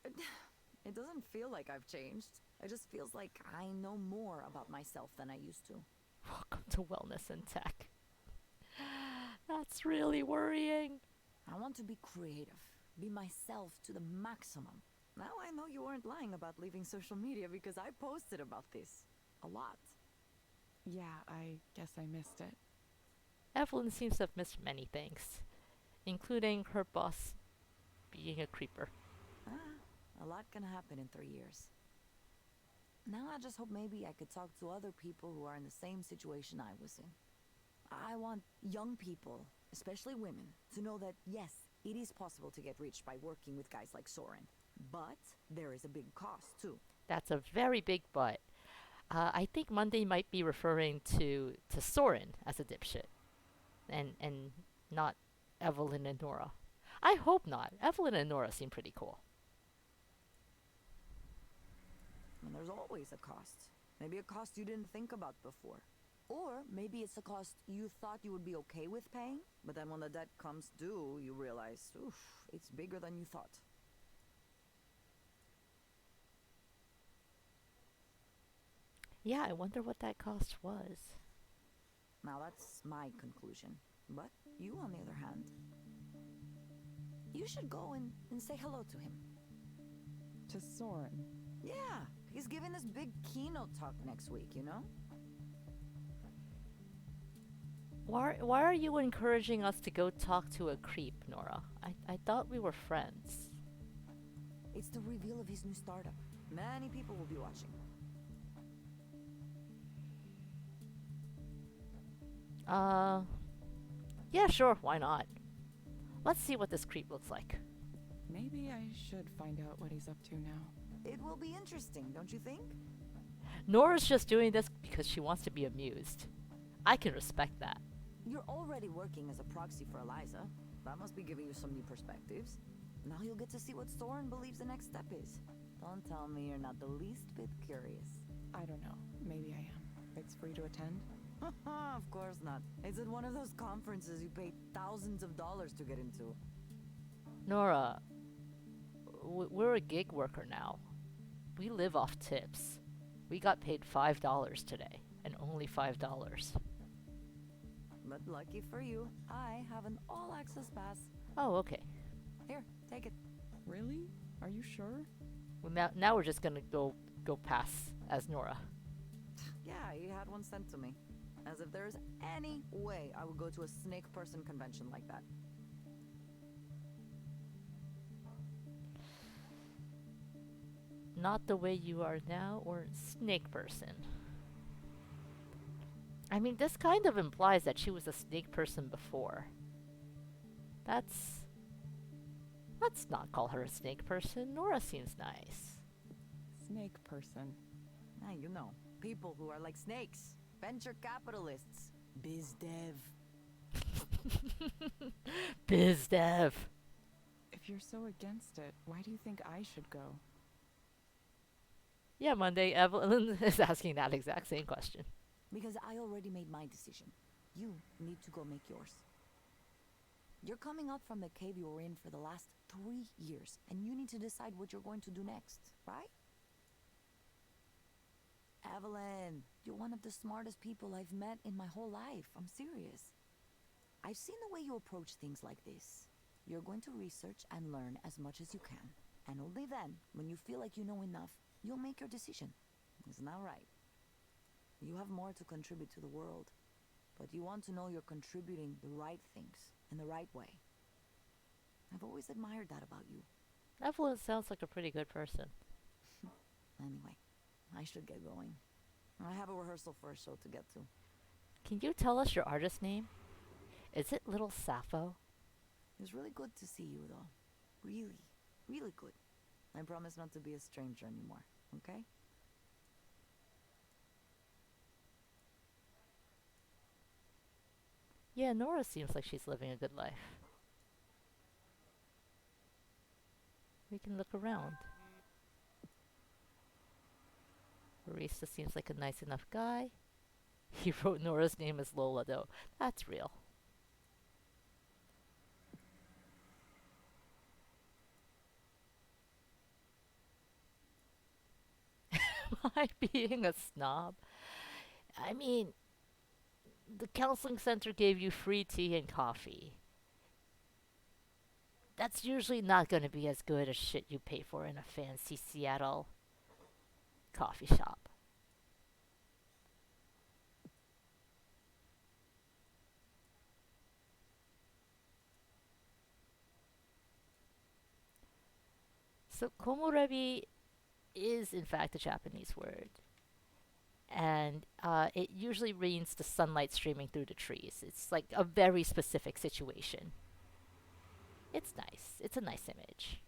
It doesn't feel like I've changed. It just feels like I know more about myself than I used to. Welcome to wellness and tech. That's really worrying. I want to be creative, be myself to the maximum. Now I know you weren't lying about leaving social media because I posted about this. A lot. Yeah, I guess I missed it. Evelyn seems to have missed many things, including her boss being a creeper. A lot can happen in 3 years. Now I just hope maybe I could talk to other people who are in the same situation I was in. I want young people, especially women, to know that yes, it is possible to get rich by working with guys like Soren. But there is a big cost too. That's a very big but. I think Monday might be referring to Soren as a dipshit, and not Evelyn and Nora. I hope not. Evelyn and Nora seem pretty cool. And there's always a cost. Maybe a cost you didn't think about before. Or maybe it's a cost you thought you would be okay with paying, but then when the debt comes due, you realize, oof, it's bigger than you thought. Yeah, I wonder what that cost was. Now that's my conclusion. But you, on the other hand, you should go and say hello to him. To Soren. Yeah, he's giving this big keynote talk next week, you know? Why are you encouraging us to go talk to a creep, Nora? I thought we were friends. It's the reveal of his new startup. Many people will be watching. Yeah, sure, why not? Let's see what this creep looks like. Maybe I should find out what he's up to now. It will be interesting, don't you think? Nora's just doing this because she wants to be amused. I can respect that. You're already working as a proxy for Eliza. That must be giving you some new perspectives. Now you'll get to see what Soren believes the next step is. Don't tell me you're not the least bit curious. I don't know. Maybe I am. It's free to attend? Of course not. It's at one of those conferences you pay thousands of dollars to get into. Nora, we're a gig worker now. We live off tips. We got paid $5 today, and only $5. But lucky for you, I have an all-access pass. Oh, okay. Here, take it. Really? Are you sure? Well, now we're just gonna go pass as Nora. Yeah, he had one sent to me. As if there's any way I would go to a snake person convention like that. Not the way you are now, or snake person. I mean, this kind of implies that she was a snake person before. That's. Let's not call her a snake person. Nora seems nice. Snake person. Ah, you know, people who are like snakes. Venture capitalists. Biz dev. Biz dev. If you're so against it, why do you think I should go? Yeah, Monday, Evelyn is asking that exact same question. Because I already made my decision. You need to go make yours. You're coming up from the cave you were in for the last 3 years, and you need to decide what you're going to do next, right? Evelyn, you're one of the smartest people I've met in my whole life. I'm serious. I've seen the way you approach things like this. You're going to research and learn as much as you can. And only then, when you feel like you know enough, you'll make your decision. Isn't that right? You have more to contribute to the world, but you want to know you're contributing the right things in the right way. I've always admired that about you. Evelyn sounds like a pretty good person. Anyway, I should get going. I have a rehearsal for a show to get to. Can you tell us your artist name? Is it Little Sappho? It's really good to see you, though. Really, really good. I promise not to be a stranger anymore, okay? Yeah, Nora seems like she's living a good life. We can look around. Barista seems like a nice enough guy. He wrote Nora's name as Lola, though. That's real. Am I being a snob? I mean, the counseling center gave you free tea and coffee. That's usually not going to be as good as shit you pay for in a fancy Seattle coffee shop. So komorebi is in fact a Japanese word. And it usually means the sunlight streaming through the trees. It's like a very specific situation. It's nice. It's a nice image.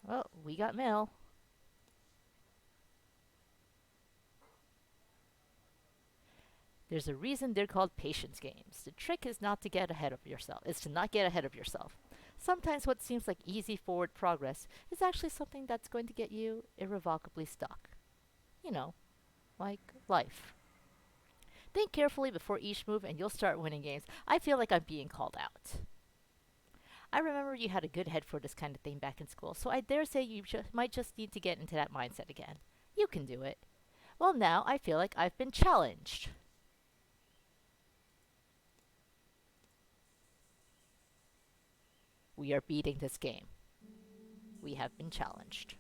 Well, we got mail. There's a reason they're called patience games. The trick is not to get ahead of yourself. It's to not get ahead of yourself. Sometimes what seems like easy forward progress is actually something that's going to get you irrevocably stuck. You know, like life. Think carefully before each move and you'll start winning games. I feel like I'm being called out. I remember you had a good head for this kind of thing back in school, so I dare say you might just need to get into that mindset again. You can do it. Well, now I feel like I've been challenged. We are beating this game. We have been challenged.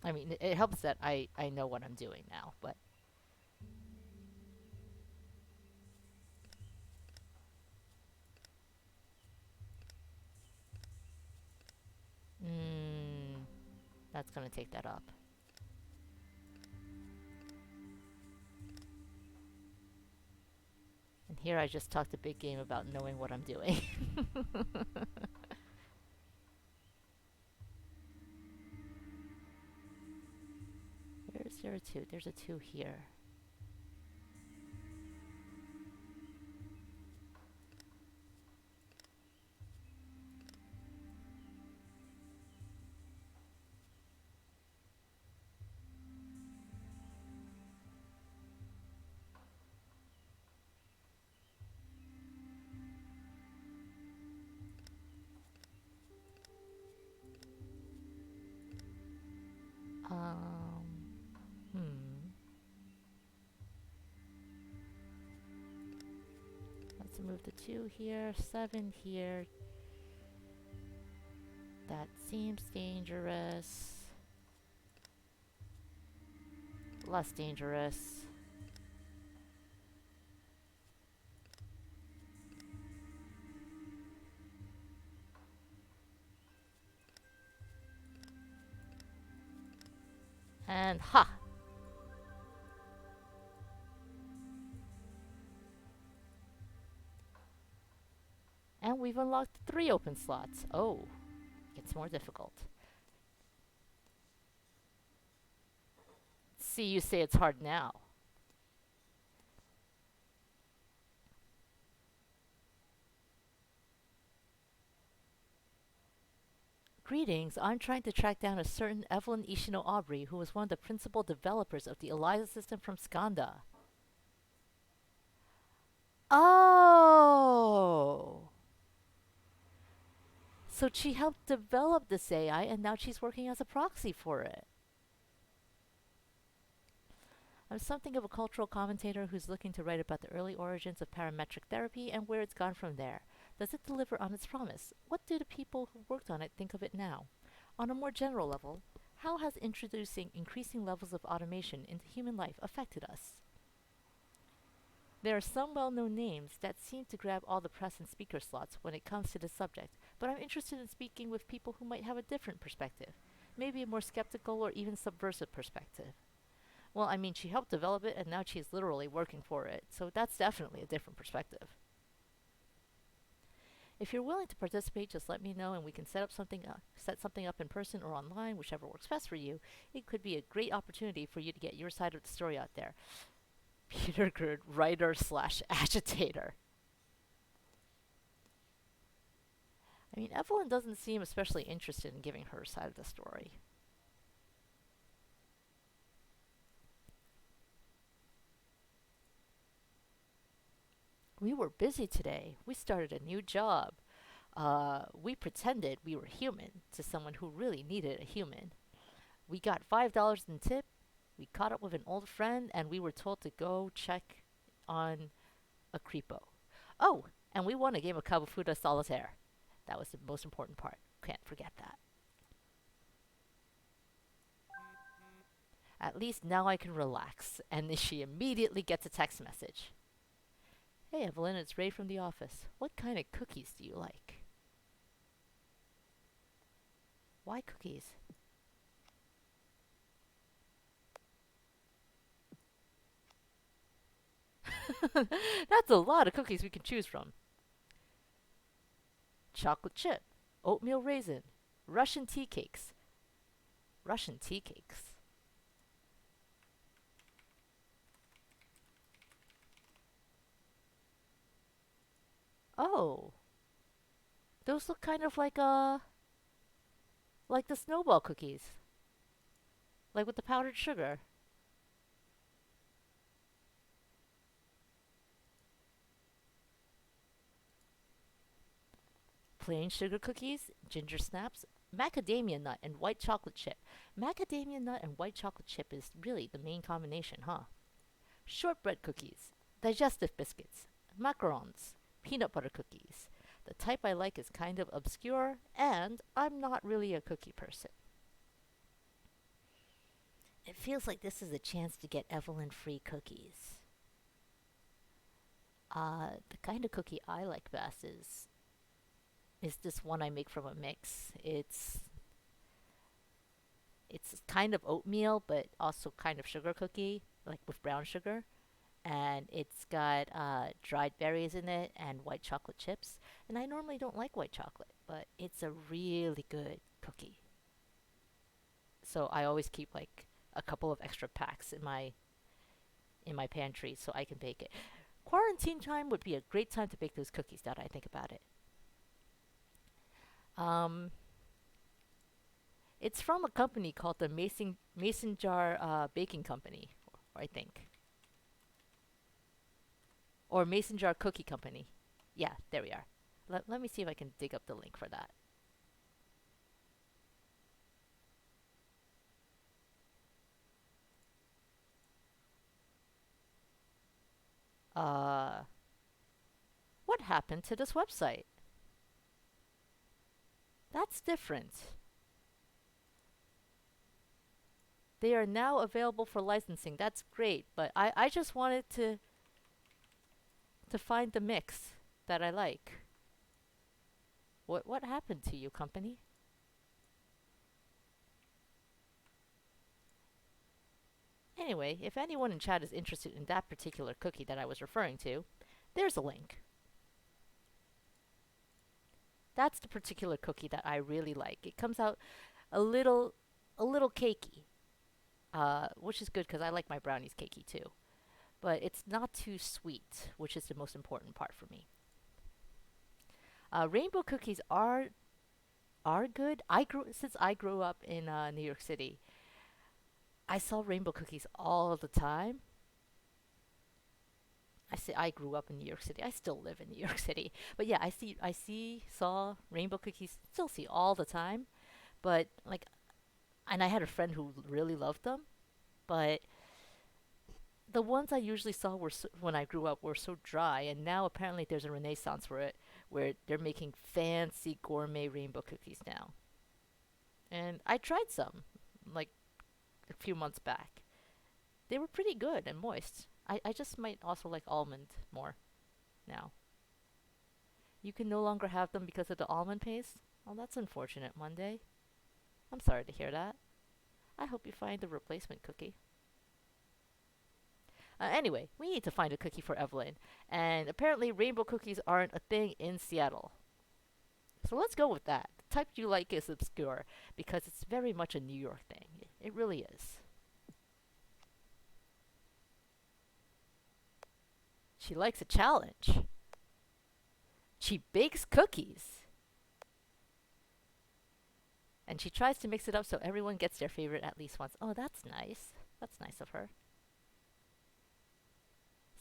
I mean, it helps that I know what I'm doing now, but. Mm, that's going to take that up. And here I just talked a big game about knowing what I'm doing. Where's there a 2? There's a 2 here. Move the 2 here, 7 here. That seems dangerous. Less dangerous. And ha! And we've unlocked 3 open slots. Oh, gets more difficult. See, you say it's hard now. Greetings, I'm trying to track down a certain Evelyn Ishino Aubrey, who was one of the principal developers of the Eliza system from Skanda. Oh! So she helped develop this AI, and now she's working as a proxy for it. I'm something of a cultural commentator who's looking to write about the early origins of parametric therapy and where it's gone from there. Does it deliver on its promise? What do the people who worked on it think of it now? On a more general level, how has introducing increasing levels of automation into human life affected us? There are some well-known names that seem to grab all the press and speaker slots when it comes to this subject, but I'm interested in speaking with people who might have a different perspective, maybe a more skeptical or even subversive perspective. Well, I mean, she helped develop it, and now she's literally working for it, so that's definitely a different perspective. If you're willing to participate, just let me know, and we can set something up in person or online, whichever works best for you. It could be a great opportunity for you to get your side of the story out there. Peter Gerd, writer/agitator. I mean, Evelyn doesn't seem especially interested in giving her side of the story. We were busy today. We started a new job. We pretended we were human to someone who really needed a human. We got $5 in tip. We caught up with an old friend, and we were told to go check on a creepo. Oh, and we won a game of Kabufuda Solitaire. That was the most important part. Can't forget that. At least now I can relax. And she immediately gets a text message. Hey Evelyn, it's Ray from the office. What kind of cookies do you like? Why cookies? That's a lot of cookies we can choose from. Chocolate chip, oatmeal raisin, Russian tea cakes. Russian tea cakes. Oh. Those look kind of like the snowball cookies. Like with the powdered sugar. Plain sugar cookies, ginger snaps, macadamia nut, and white chocolate chip. Macadamia nut and white chocolate chip is really the main combination, huh? Shortbread cookies, digestive biscuits, macarons, peanut butter cookies. The type I like is kind of obscure, and I'm not really a cookie person. It feels like this is a chance to get Evelyn free cookies. The kind of cookie I like best is this one I make from a mix. It's kind of oatmeal, but also kind of sugar cookie, like with brown sugar. And it's got dried berries in it and white chocolate chips. And I normally don't like white chocolate, but it's a really good cookie. So I always keep like a couple of extra packs in my pantry so I can bake it. Quarantine time would be a great time to bake those cookies, now that I think about it. It's from a company called the Mason Jar Baking Company, I think. Or Mason Jar Cookie Company. Yeah, there we are. Let me see if I can dig up the link for that. What happened to this website? That's different. They are now available for licensing. That's great, but I just wanted to find the mix that I like. What happened to you, company? Anyway, if anyone in chat is interested in that particular cookie that I was referring to, there's a link. That's the particular cookie that I really like. It comes out a little cakey, which is good because I like my brownies cakey too. But it's not too sweet, which is the most important part for me. Rainbow cookies are good. Since I grew up in New York City, I saw rainbow cookies all the time. I say I grew up in New York City. I still live in New York City. But yeah, saw rainbow cookies, still see all the time. But like, and I had a friend who really loved them. But the ones I usually saw when I grew up were so dry. And now apparently there's a renaissance for it, where they're making fancy gourmet rainbow cookies now. And I tried some, like a few months back. They were pretty good and moist. I just might also like almond more now. You can no longer have them because of the almond paste? Oh, that's unfortunate, Monday. I'm sorry to hear that. I hope you find a replacement cookie. Anyway, we need to find a cookie for Evelyn. And apparently rainbow cookies aren't a thing in Seattle. So let's go with that. The type you like is obscure because it's very much a New York thing. It really is. She likes a challenge. She bakes cookies. And she tries to mix it up so everyone gets their favorite at least once. Oh, that's nice. That's nice of her.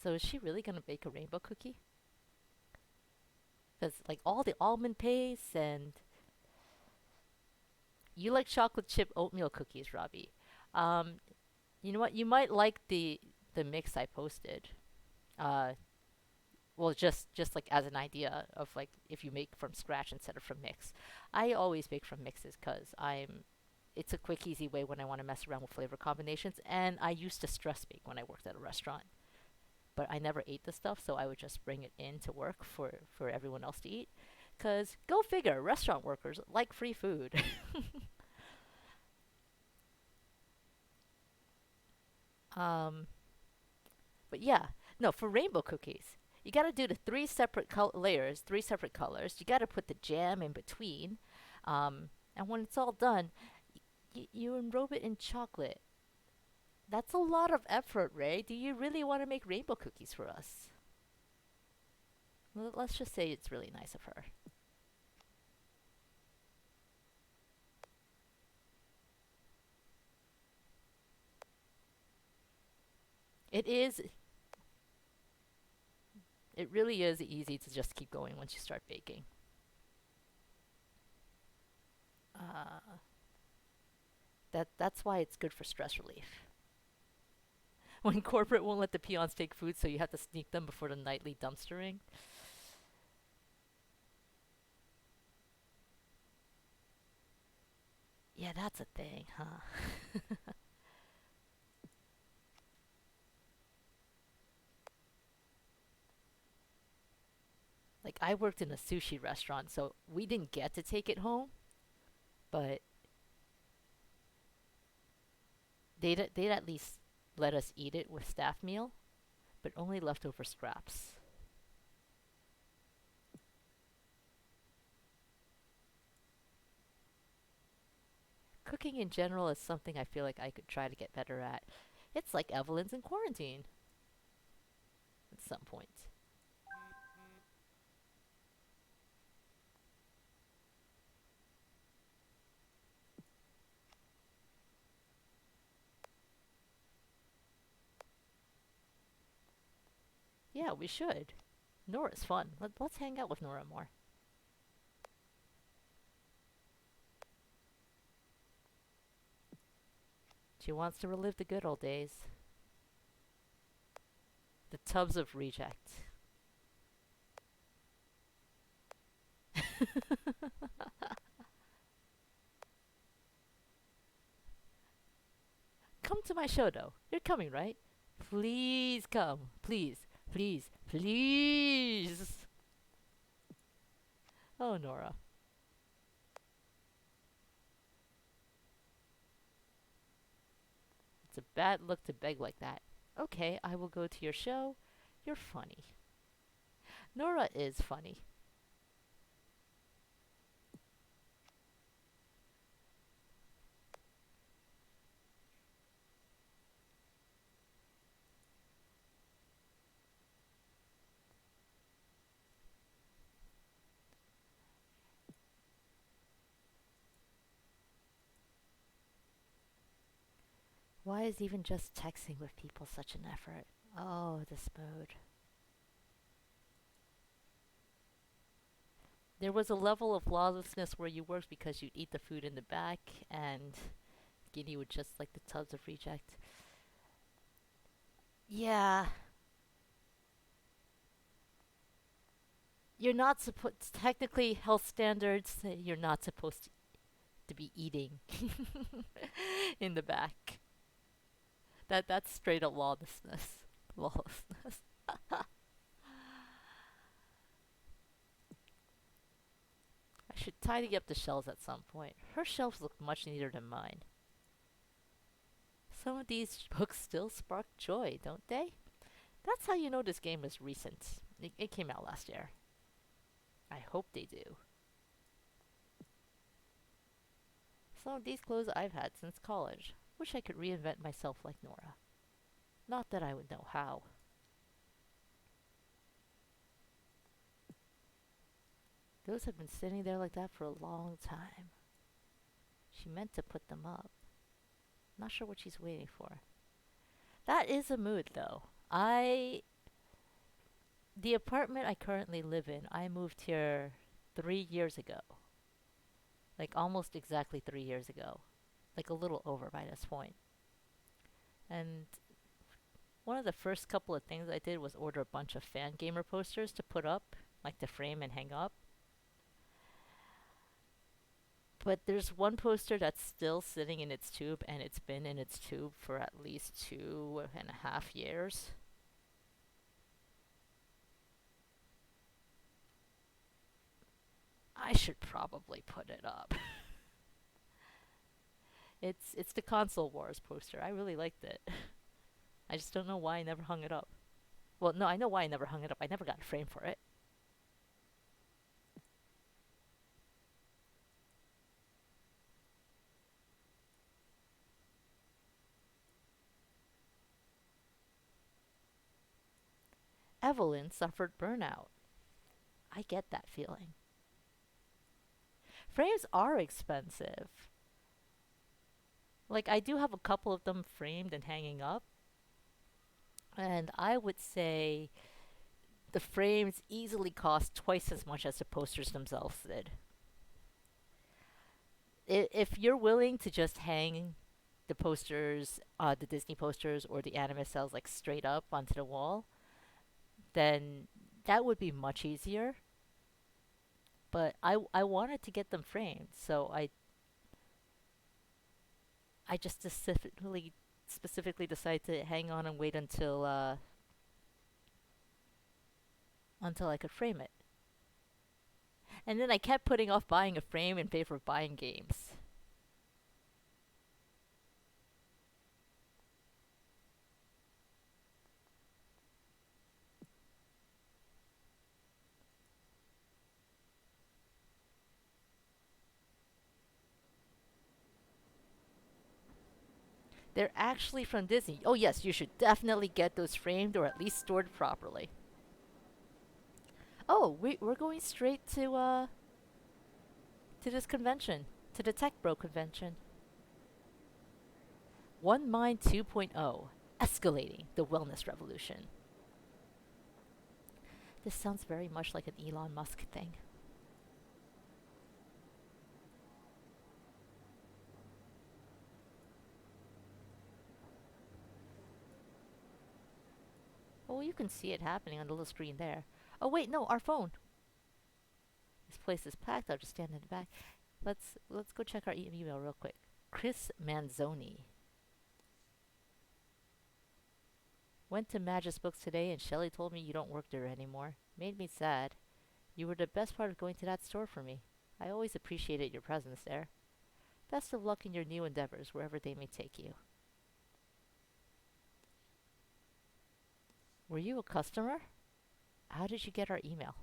So is she really going to bake a rainbow cookie? Because like all the almond paste and... You like chocolate chip oatmeal cookies, Robbie. You know what? You might like the mix I posted. Well, just like as an idea of like if you make from scratch instead of from mix. I always bake from mixes because it's a quick, easy way when I want to mess around with flavor combinations. And I used to stress bake when I worked at a restaurant. But I never ate the stuff, so I would just bring it in to work for everyone else to eat. Because, go figure, restaurant workers like free food. But yeah, no, for rainbow cookies, you got to do the three separate layers, three separate colors. You got to put the jam in between. And when it's all done, you enrobe it in chocolate. That's a lot of effort, Ray. Do you really want to make rainbow cookies for us? Let's just say it's really nice of her. It is. It really is easy to just keep going once you start baking. That's why it's good for stress relief. When corporate won't let the peons take food, so you have to sneak them before the nightly dumpstering. Yeah, that's a thing, huh? Like, I worked in a sushi restaurant, so we didn't get to take it home, but they'd at least let us eat it with staff meal, but only leftover scraps. Cooking in general is something I feel like I could try to get better at. It's like Evelyn's in quarantine at some point. Yeah, we should. Nora's fun. Let's hang out with Nora more. She wants to relive the good old days. The tubs of reject. Come to my show, though. You're coming, right? Please come. Please. Please. Please. Oh, Nora. It's a bad look to beg like that. Okay, I will go to your show. You're funny. Nora is funny. Why is even just texting with people such an effort? Oh, this mood. There was a level of lawlessness where you worked because you'd eat the food in the back and Guinea would just like the tubs of reject. Yeah. You're not supposed, technically, health standards say you're not supposed to be eating in the back. That's straight up lawlessness. Lawlessness. I should tidy up the shelves at some point. Her shelves look much neater than mine. Some of these books still spark joy, don't they? That's how you know this game is recent. It came out last year. I hope they do. Some of these clothes I've had since college. Wish I could reinvent myself like Nora. Not that I would know how. Those have been sitting there like that for a long time. She meant to put them up. Not sure what she's waiting for. That is a mood, though. The apartment I currently live in, I moved here 3 years ago. Like almost exactly 3 years ago. Like a little over by this point. And one of the first couple of things I did was order a bunch of fan gamer posters to put up, like to frame and hang up. But there's one poster that's still sitting in its tube, and it's been in its tube for at least 2.5 years. I should probably put it up. It's the Console Wars poster. I really liked it. I just don't know why I never hung it up. Well, no, I know why I never hung it up. I never got a frame for it. Evelyn suffered burnout. I get that feeling. Frames are expensive. Like, I do have a couple of them framed and hanging up. And I would say the frames easily cost twice as much as the posters themselves did. If you're willing to just hang the posters, the Disney posters or the anime cells like straight up onto the wall, then that would be much easier. But I wanted to get them framed, so I just specifically decided to hang on and wait until I could frame it. And then I kept putting off buying a frame in favor of buying games. They're actually from Disney. Oh yes, you should definitely get those framed or at least stored properly. Oh, we're going straight to this convention, to the Tech Bro convention. One Mind 2.0, escalating the wellness revolution. This sounds very much like an Elon Musk thing. Oh, you can see it happening on the little screen there. Oh wait, no, our phone. This place is packed. I'll just stand in the back. Let's go check our email real quick. Chris Manzoni went to Magis Books today, and Shelley told me you don't work there anymore. Made me sad. You were the best part of going to that store for me. I always appreciated your presence there. Best of luck in your new endeavors, wherever they may take you. Were you a customer? How did you get our email?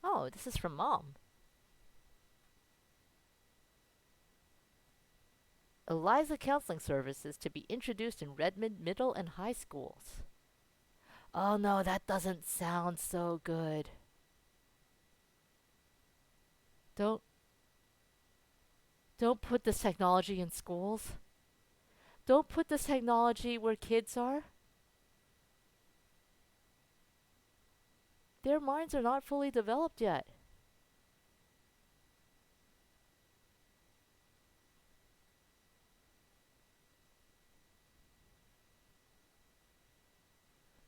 Oh, this is from Mom. Eliza Counseling Services to be introduced in Redmond middle and high schools. Oh no, that doesn't sound so good. Don't put this technology in schools. Don't put this technology where kids are. Their minds are not fully developed yet.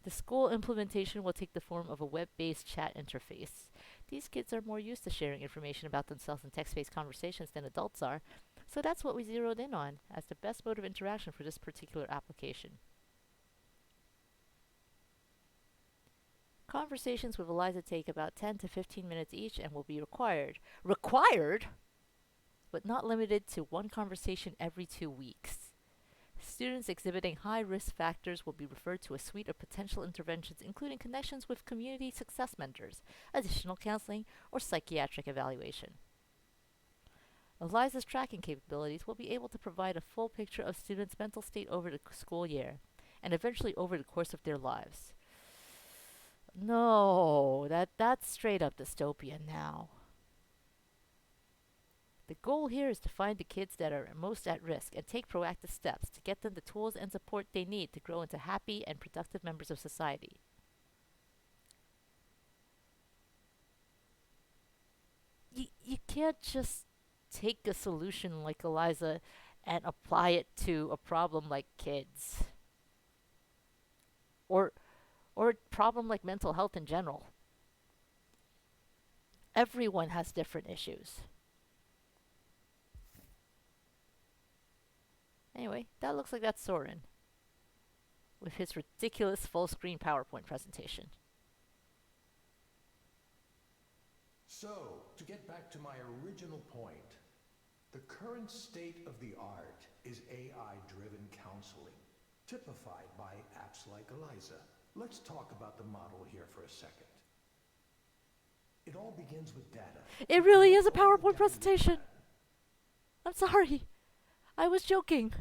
The school implementation will take the form of a web-based chat interface. These kids are more used to sharing information about themselves in text-based conversations than adults are, so that's what we zeroed in on as the best mode of interaction for this particular application. Conversations with Eliza take about 10 to 15 minutes each and will be required. Required? But not limited to one conversation every 2 weeks. Students exhibiting high risk factors will be referred to a suite of potential interventions, including connections with community success mentors, additional counseling, or psychiatric evaluation. Eliza's tracking capabilities will be able to provide a full picture of students' mental state over the school year, and eventually over the course of their lives. No, that's straight up dystopian now. The goal here is to find the kids that are most at risk and take proactive steps to get them the tools and support they need to grow into happy and productive members of society. You can't just take a solution like Eliza and apply it to a problem like kids. Or a problem like mental health in general. Everyone has different issues. Anyway, that looks like that's Soren with his ridiculous full-screen PowerPoint presentation. So, to get back to my original point, the current state of the art is AI-driven counseling, typified by apps like Eliza. Let's talk about the model here for a second. It all begins with data. It really is a PowerPoint presentation. I'm sorry. I was joking.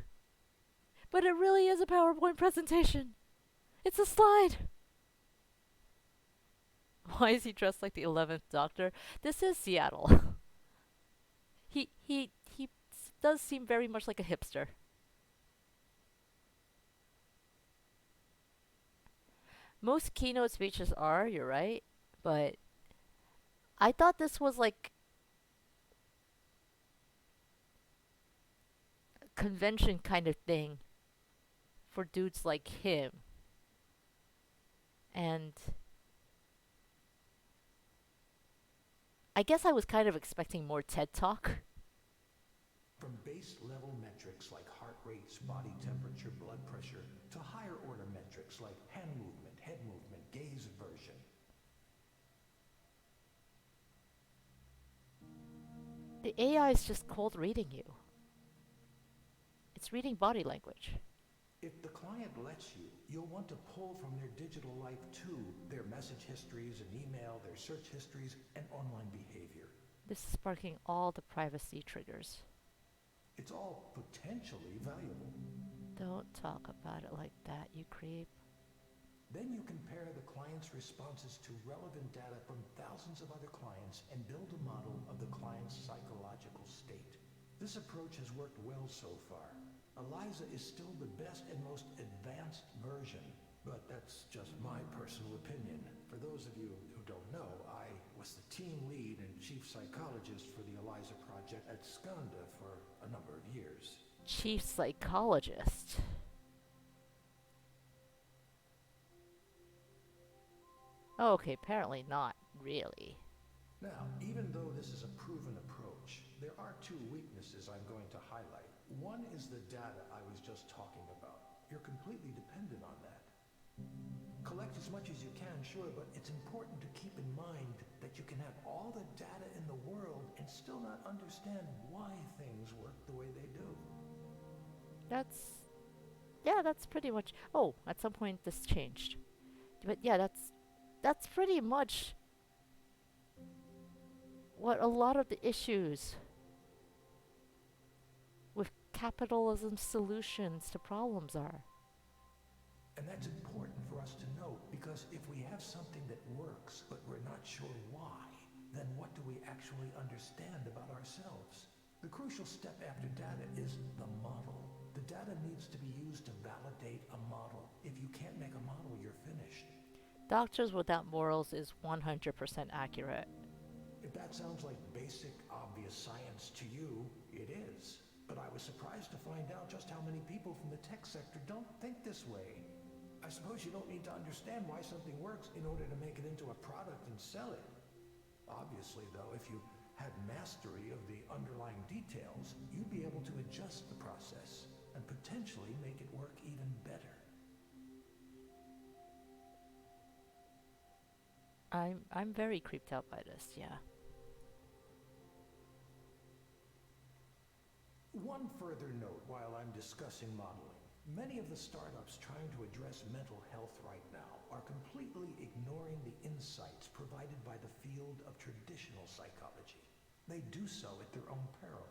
But it really is a PowerPoint presentation. It's a slide. Why is he dressed like the 11th Doctor? This is Seattle. He does seem very much like a hipster. Most keynote speeches are, you're right, but I thought this was like a convention kind of thing for dudes like him. And I guess I was kind of expecting more TED Talk. From base level metrics like heart rates, body temperature, blood pressure, to higher order metrics like hand movement, head movement, gaze aversion. The AI is just cold reading you. It's reading body language. If the client lets you, you'll want to pull from their digital life too, their message histories and email, their search histories, and online behavior. This is sparking all the privacy triggers. It's all potentially valuable. Don't talk about it like that, you creep. Then you compare the client's responses to relevant data from thousands of other clients and build a model of the client's psychological state. This approach has worked well so far. Eliza is still the best and most advanced version, but that's just my personal opinion. For those of you who don't know, I was the team lead and chief psychologist for the Eliza project at Skanda for a number of years. Chief psychologist. Oh, okay, apparently not really. Now, even though this is a proven approach, there are two weaknesses I'm going to highlight. One is the data I was just talking about. You're completely dependent on that. Collect as much as you can, sure, but it's important to keep in mind that you can have all the data in the world and still not understand why things work the way they do. That's yeah, that's pretty much. Oh, at some point this changed, but yeah, that's pretty much what a lot of the issues with capitalism's solutions to problems are. And that's important for us to note because if we have something that works but we're not sure why, then what do we actually understand about ourselves? The crucial step after data is the model. The data needs to be used to validate a model. If you can't make a model, you're finished. Doctors Without Morals is 100% accurate. If that sounds like basic, obvious science to you, it is. But I was surprised to find out just how many people from the tech sector don't think this way. I suppose you don't need to understand why something works in order to make it into a product and sell it. Obviously, though, if you had mastery of the underlying details, you'd be able to adjust the process and potentially make it work even better. I'm very creeped out by this, yeah. One further note while I'm discussing modeling. Many of the startups trying to address mental health right now are completely ignoring the insights provided by the field of traditional psychology. They do so at their own peril.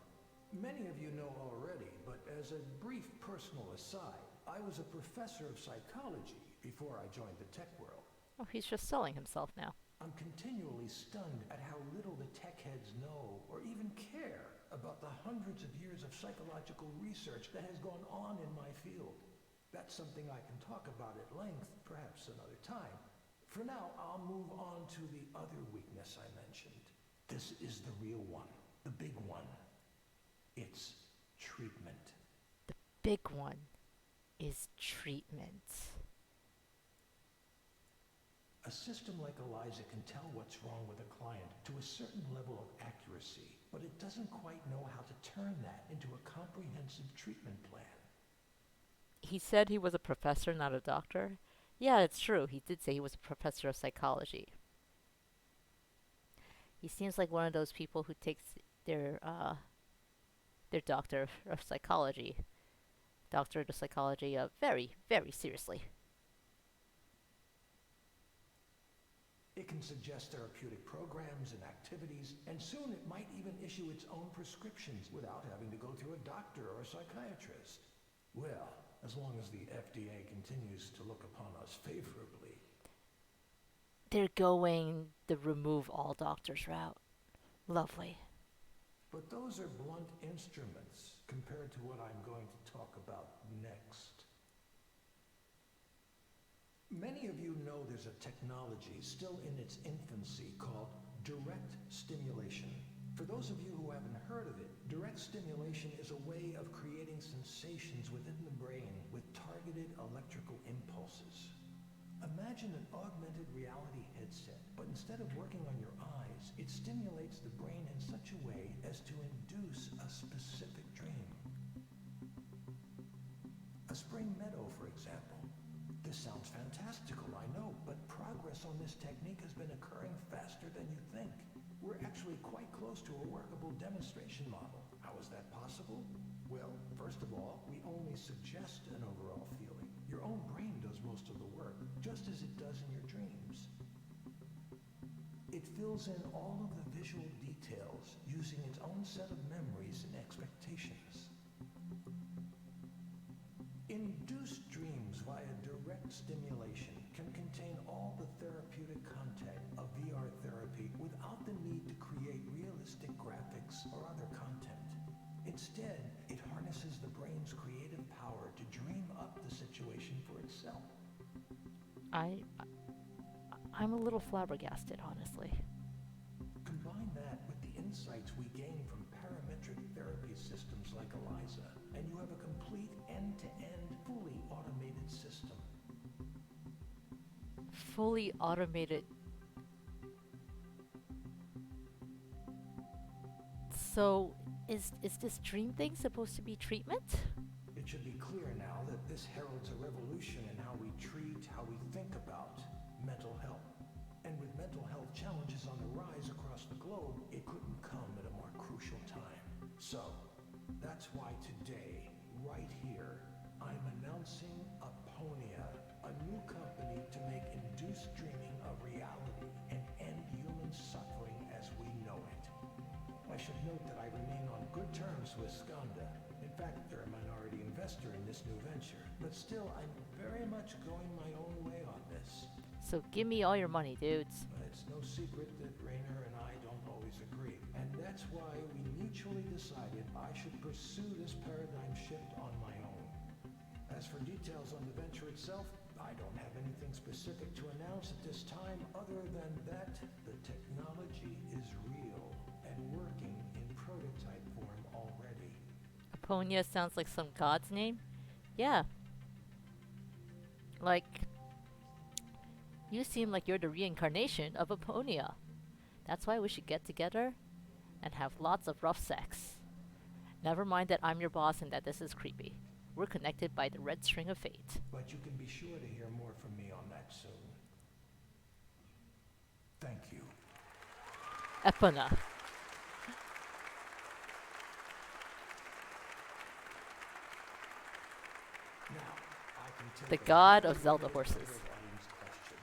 Many of you know already, but as a brief personal aside, I was a professor of psychology before I joined the tech world. Oh, he's just selling himself now. I'm continually stunned at how little the tech heads know or even care about the hundreds of years of psychological research that has gone on in my field. That's something I can talk about at length, perhaps another time. For now, I'll move on to the other weakness I mentioned. This is the real one, the big one. It's treatment. Big one is treatment. A system like Eliza can tell what's wrong with a client to a certain level of accuracy, but it doesn't quite know how to turn that into a comprehensive treatment plan. He said he was a professor, not a doctor. Yeah, it's true. He did say he was a professor of psychology. He seems like one of those people who takes their doctor of psychology, doctorate of psychology, very, very seriously. It can suggest therapeutic programs and activities, and soon it might even issue its own prescriptions without having to go through a doctor or a psychiatrist. Well, as long as the FDA continues to look upon us favorably. They're going the remove all doctors route. Lovely. But those are blunt instruments compared to what I'm going to talk about next. Many of you know there's a technology still in its infancy called direct stimulation. For those of you who haven't heard of it, direct stimulation is a way of creating sensations within the brain with targeted electrical impulses. Imagine an augmented reality headset, but instead of working on your eyes, it stimulates the brain in such a way as to induce a specific dream. A spring meadow, for example. This sounds fantastical, I know, but progress on this technique has been occurring faster than you think. We're actually quite close to a workable demonstration model. How is that possible? Well, first of all, we only suggest an overall feeling. Your own brain does most of the work, just as it does in your dreams. It fills in all of the visual details using its own set of memories and expectations. Induced dreams via direct stimulation can contain all the therapeutic content of VR therapy without the need to create realistic graphics or other content. Instead, it harnesses the brain's creative power to dream up the situation for itself. I I'm a little flabbergasted, honestly. Combine that with the insights we gain from parametric therapy systems like Eliza, and you have a complete end-to-end, fully automated system. fully automated. So, is this dream thing supposed to be treatment? It should be clear now that this heralds a revolution in how we treat, how we think about mental health. And with mental health challenges on the rise across the globe, it couldn't come at a more crucial time. So, that's why today, right here, I'm announcing Aponia, a new company to make induced dreaming a reality and end human suffering as we know it. I should note that I remain on good terms with Skanda. In fact, they're a minority investor in this new venture. But still, I'm very much going my own way on this. So give me all your money, dudes. It's no secret that Rainer and I don't always agree. And that's why we mutually decided I should pursue this paradigm shift on my own. As for details on the venture itself, I don't have anything specific to announce at this time other than that the technology is real and working in prototype form already. Aponia sounds like some god's name. Yeah. Like, you seem like you're the reincarnation of Aponia. That's why we should get together and have lots of rough sex. Never mind that I'm your boss and that this is creepy. We're connected by the red string of fate. But you can be sure to hear more from me on that soon. Thank you. Epona. Now, I can take The a god very of Zelda limited horses. number of audience questions.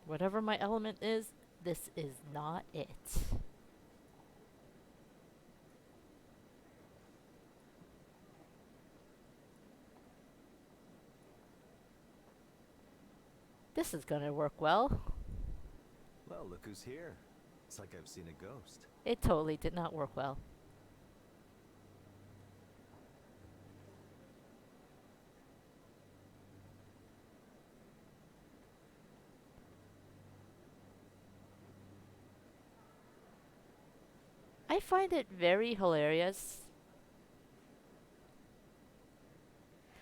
Whatever my element is, this is not it. This is gonna work well. Well, look who's here. It's like I've seen a ghost. It totally did not work well. I find it very hilarious.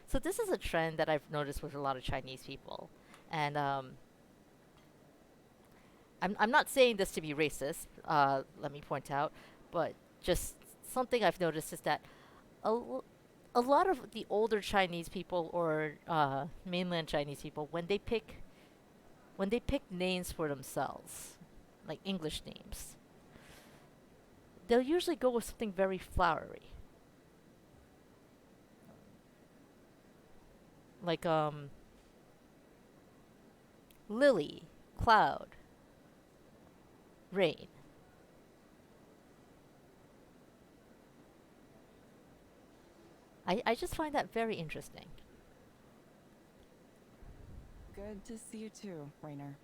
So this is a trend that I've noticed with a lot of Chinese people. And I'm not saying this to be racist, let me point out, but just something I've noticed is that a lot of the older Chinese people or mainland Chinese people, when they pick names for themselves, like English names, they'll usually go with something very flowery. Like lily, cloud, rain. I just find that very interesting. Good to see you too, Rainer.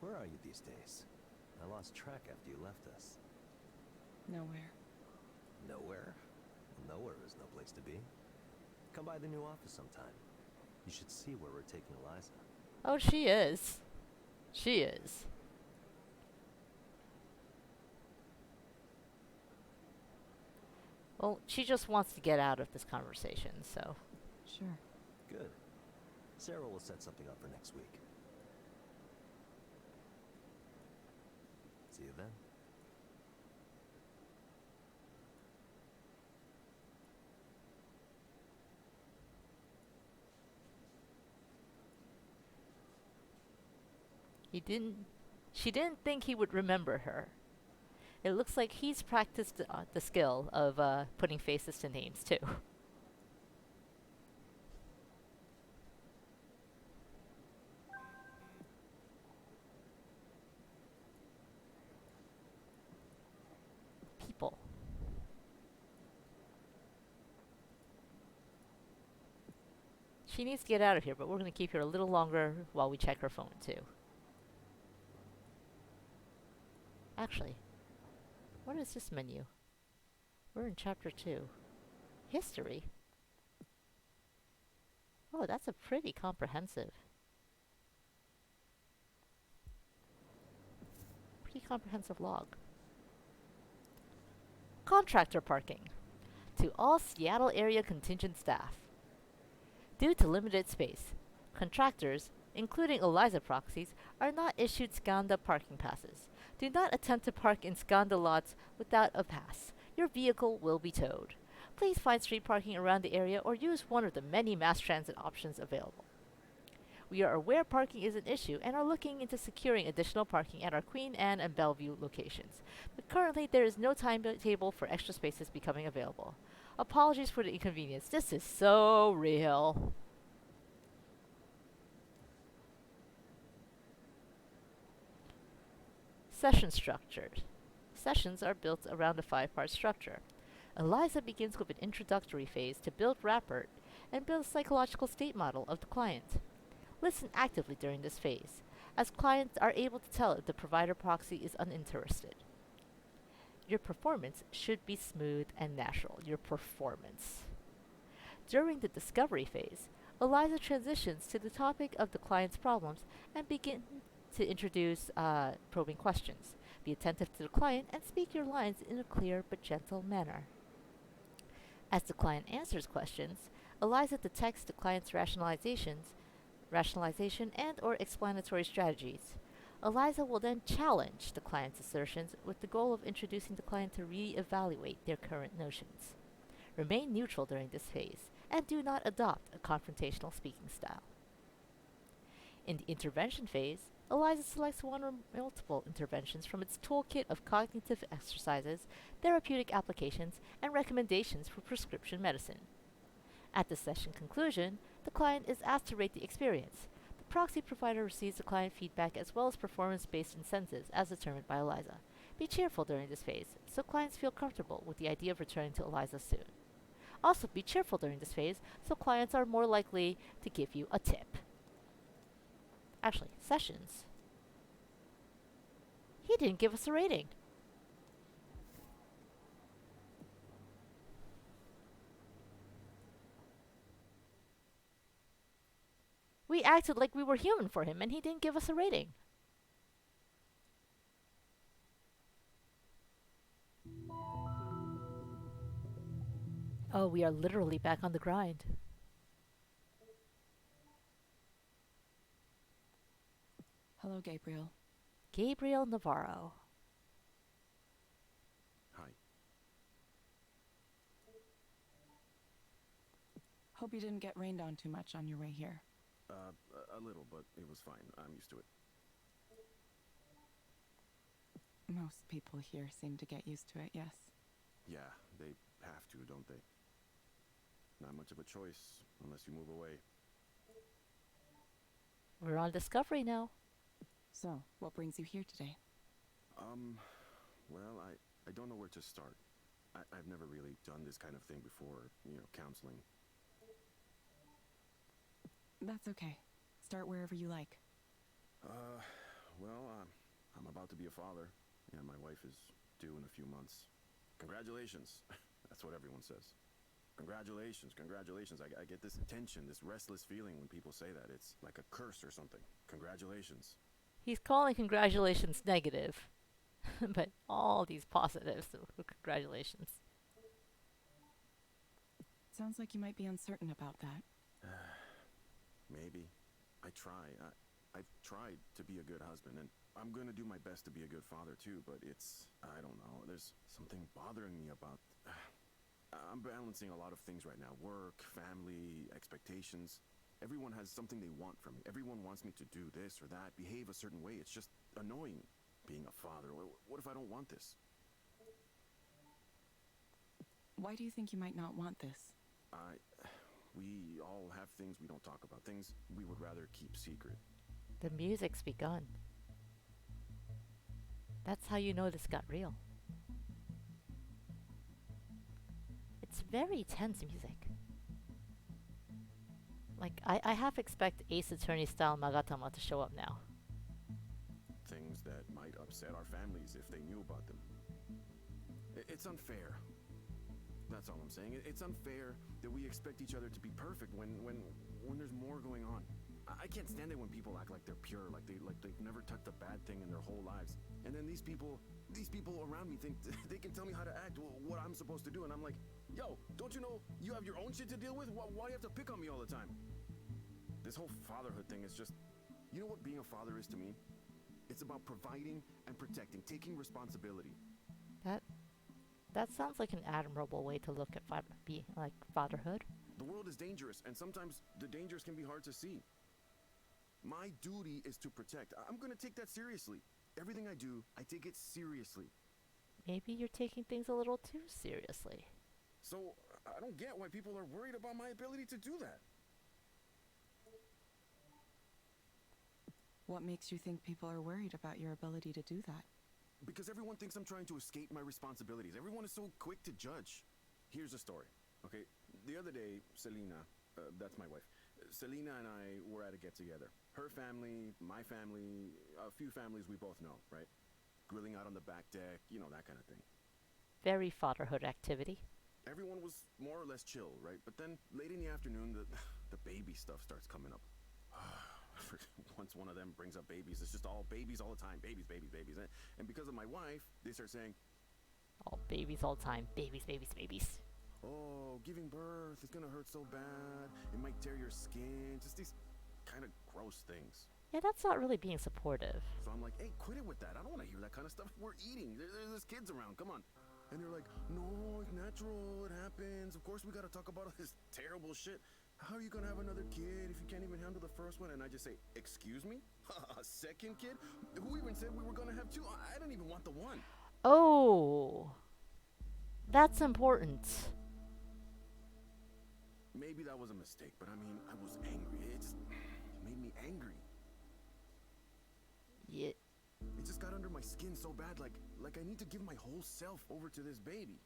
Where are you these days? I lost track after you left us. Nowhere. Nowhere? Nowhere is no place to be. Come by the new office sometime. You should see where we're taking Eliza. Oh, she is. She is. Well, she just wants to get out of this conversation, so. Sure. Good. Sarah will set something up for next week. See you then. She didn't think he would remember her. It looks like he's practiced the skill of putting faces to names too. People. She needs to get out of here, but we're going to keep her a little longer while we check her phone too. Actually, what is this menu? We're in chapter 2. History. Oh, that's a pretty comprehensive See comprehensive log. Contractor parking. To all Seattle area contingent staff. Due to limited space, contractors, including Eliza proxies, are not issued Skanda parking passes. Do not attempt to park in Skanda lots without a pass. Your vehicle will be towed. Please find street parking around the area or use one of the many mass transit options available. We are aware parking is an issue and are looking into securing additional parking at our Queen Anne and Bellevue locations. But currently, there is no timetable for extra spaces becoming available. Apologies for the inconvenience. This is so real. Session structures. Sessions are built around a 5-part structure. Eliza begins with an introductory phase to build rapport and build a psychological state model of the client. Listen actively during this phase, as clients are able to tell if the provider proxy is uninterested. Your performance should be smooth and natural. Your performance. During the discovery phase, Eliza transitions to the topic of the client's problems and begin to introduce probing questions. Be attentive to the client and speak your lines in a clear but gentle manner. As the client answers questions, Eliza detects the client's rationalization and or explanatory strategies. Eliza will then challenge the client's assertions with the goal of introducing the client to re-evaluate their current notions. Remain neutral during this phase and do not adopt a confrontational speaking style. In the intervention phase, Eliza selects one or multiple interventions from its toolkit of cognitive exercises, therapeutic applications, and recommendations for prescription medicine. At the session conclusion, the client is asked to rate the experience. The proxy provider receives the client feedback as well as performance-based incentives as determined by Eliza. Be cheerful during this phase, so clients feel comfortable with the idea of returning to Eliza soon. Also, be cheerful during this phase, so clients are more likely to give you a tip. Actually, sessions. He didn't give us a rating. We acted like we were human for him, and he didn't give us a rating. Oh, we are literally back on the grind. Hello, Gabriel. Gabriel Navarro. Hi. Hope you didn't get rained on too much on your way here. A little, but it was fine. I'm used to it. Most people here seem to get used to it, yes. Yeah, they have to, don't they? Not much of a choice, unless you move away. We're on Discovery now. So, what brings you here today? Well, I don't know where to start. I've never really done this kind of thing before, counseling. That's okay. Start wherever you like. Well, I'm about to be a father, and my wife is due in a few months. Congratulations. That's what everyone says. Congratulations, congratulations. I get this tension, this restless feeling when people say that. It's like a curse or something. Congratulations. He's calling congratulations negative, but all these positives, so congratulations. Sounds like you might be uncertain about that. Maybe. I try. I've tried to be a good husband, and I'm gonna do my best to be a good father too, but I don't know, there's something bothering me about... I'm balancing a lot of things right now. Work, family, expectations. Everyone has something they want from me. Everyone wants me to do this or that, behave a certain way. It's just annoying being a father. What if I don't want this? Why do you think you might not want this? We all have things we don't talk about, things we would rather keep secret. The music's begun. That's how you know this got real. It's very tense music. Like, I half expect Ace Attorney style Magatama to show up now. Things that might upset our families if they knew about them. It's unfair. That's all I'm saying. It's unfair that we expect each other to be perfect when there's more going on. I can't stand it when people act like they're pure, like they've never touched a bad thing in their whole lives. And then these people around me think they can tell me how to act, what I'm supposed to do, and I'm like, yo, don't you know you have your own shit to deal with? Why do you have to pick on me all the time? This whole fatherhood thing is just, you know what being a father is to me? It's about providing and protecting, taking responsibility. That that sounds like an admirable way to look at fatherhood. The world is dangerous, and sometimes the dangers can be hard to see. My duty is to protect. I'm gonna take that seriously. Everything I do, I take it seriously. Maybe you're taking things a little too seriously. So, I don't get why people are worried about my ability to do that. What makes you think people are worried about your ability to do that? Because everyone thinks I'm trying to escape my responsibilities. Everyone is so quick to judge. Here's a story, okay? The other day, Selena, that's my wife, Selena and I were at a get-together. Her family, my family, a few families we both know, right? Grilling out on the back deck, you know, that kind of thing. Very fatherhood activity. Everyone was more or less chill, right? But then, late in the afternoon, the baby stuff starts coming up. Once one of them brings up babies, it's just all babies all the time. Babies, babies, babies. And because of my wife, they start saying, All babies all the time. Babies, babies, babies. oh, giving birth is gonna hurt so bad. It might tear your skin. Just these kind of gross things. Yeah, that's not really being supportive. So I'm like, hey, quit it with that. I don't want to hear that kind of stuff. We're eating. There's kids around. Come on. And they're like, no, it's natural. It happens. Of course, we got to talk about all this terrible shit. How are you going to have another kid if you can't even handle the first one? And I just say, excuse me? A second kid? Who even said we were going to have two? I didn't even want the one. Oh, that's important. Maybe that was a mistake, but I mean, I was angry. It made me angry. Yeah. It just got under my skin so bad, like I need to give my whole self over to this baby.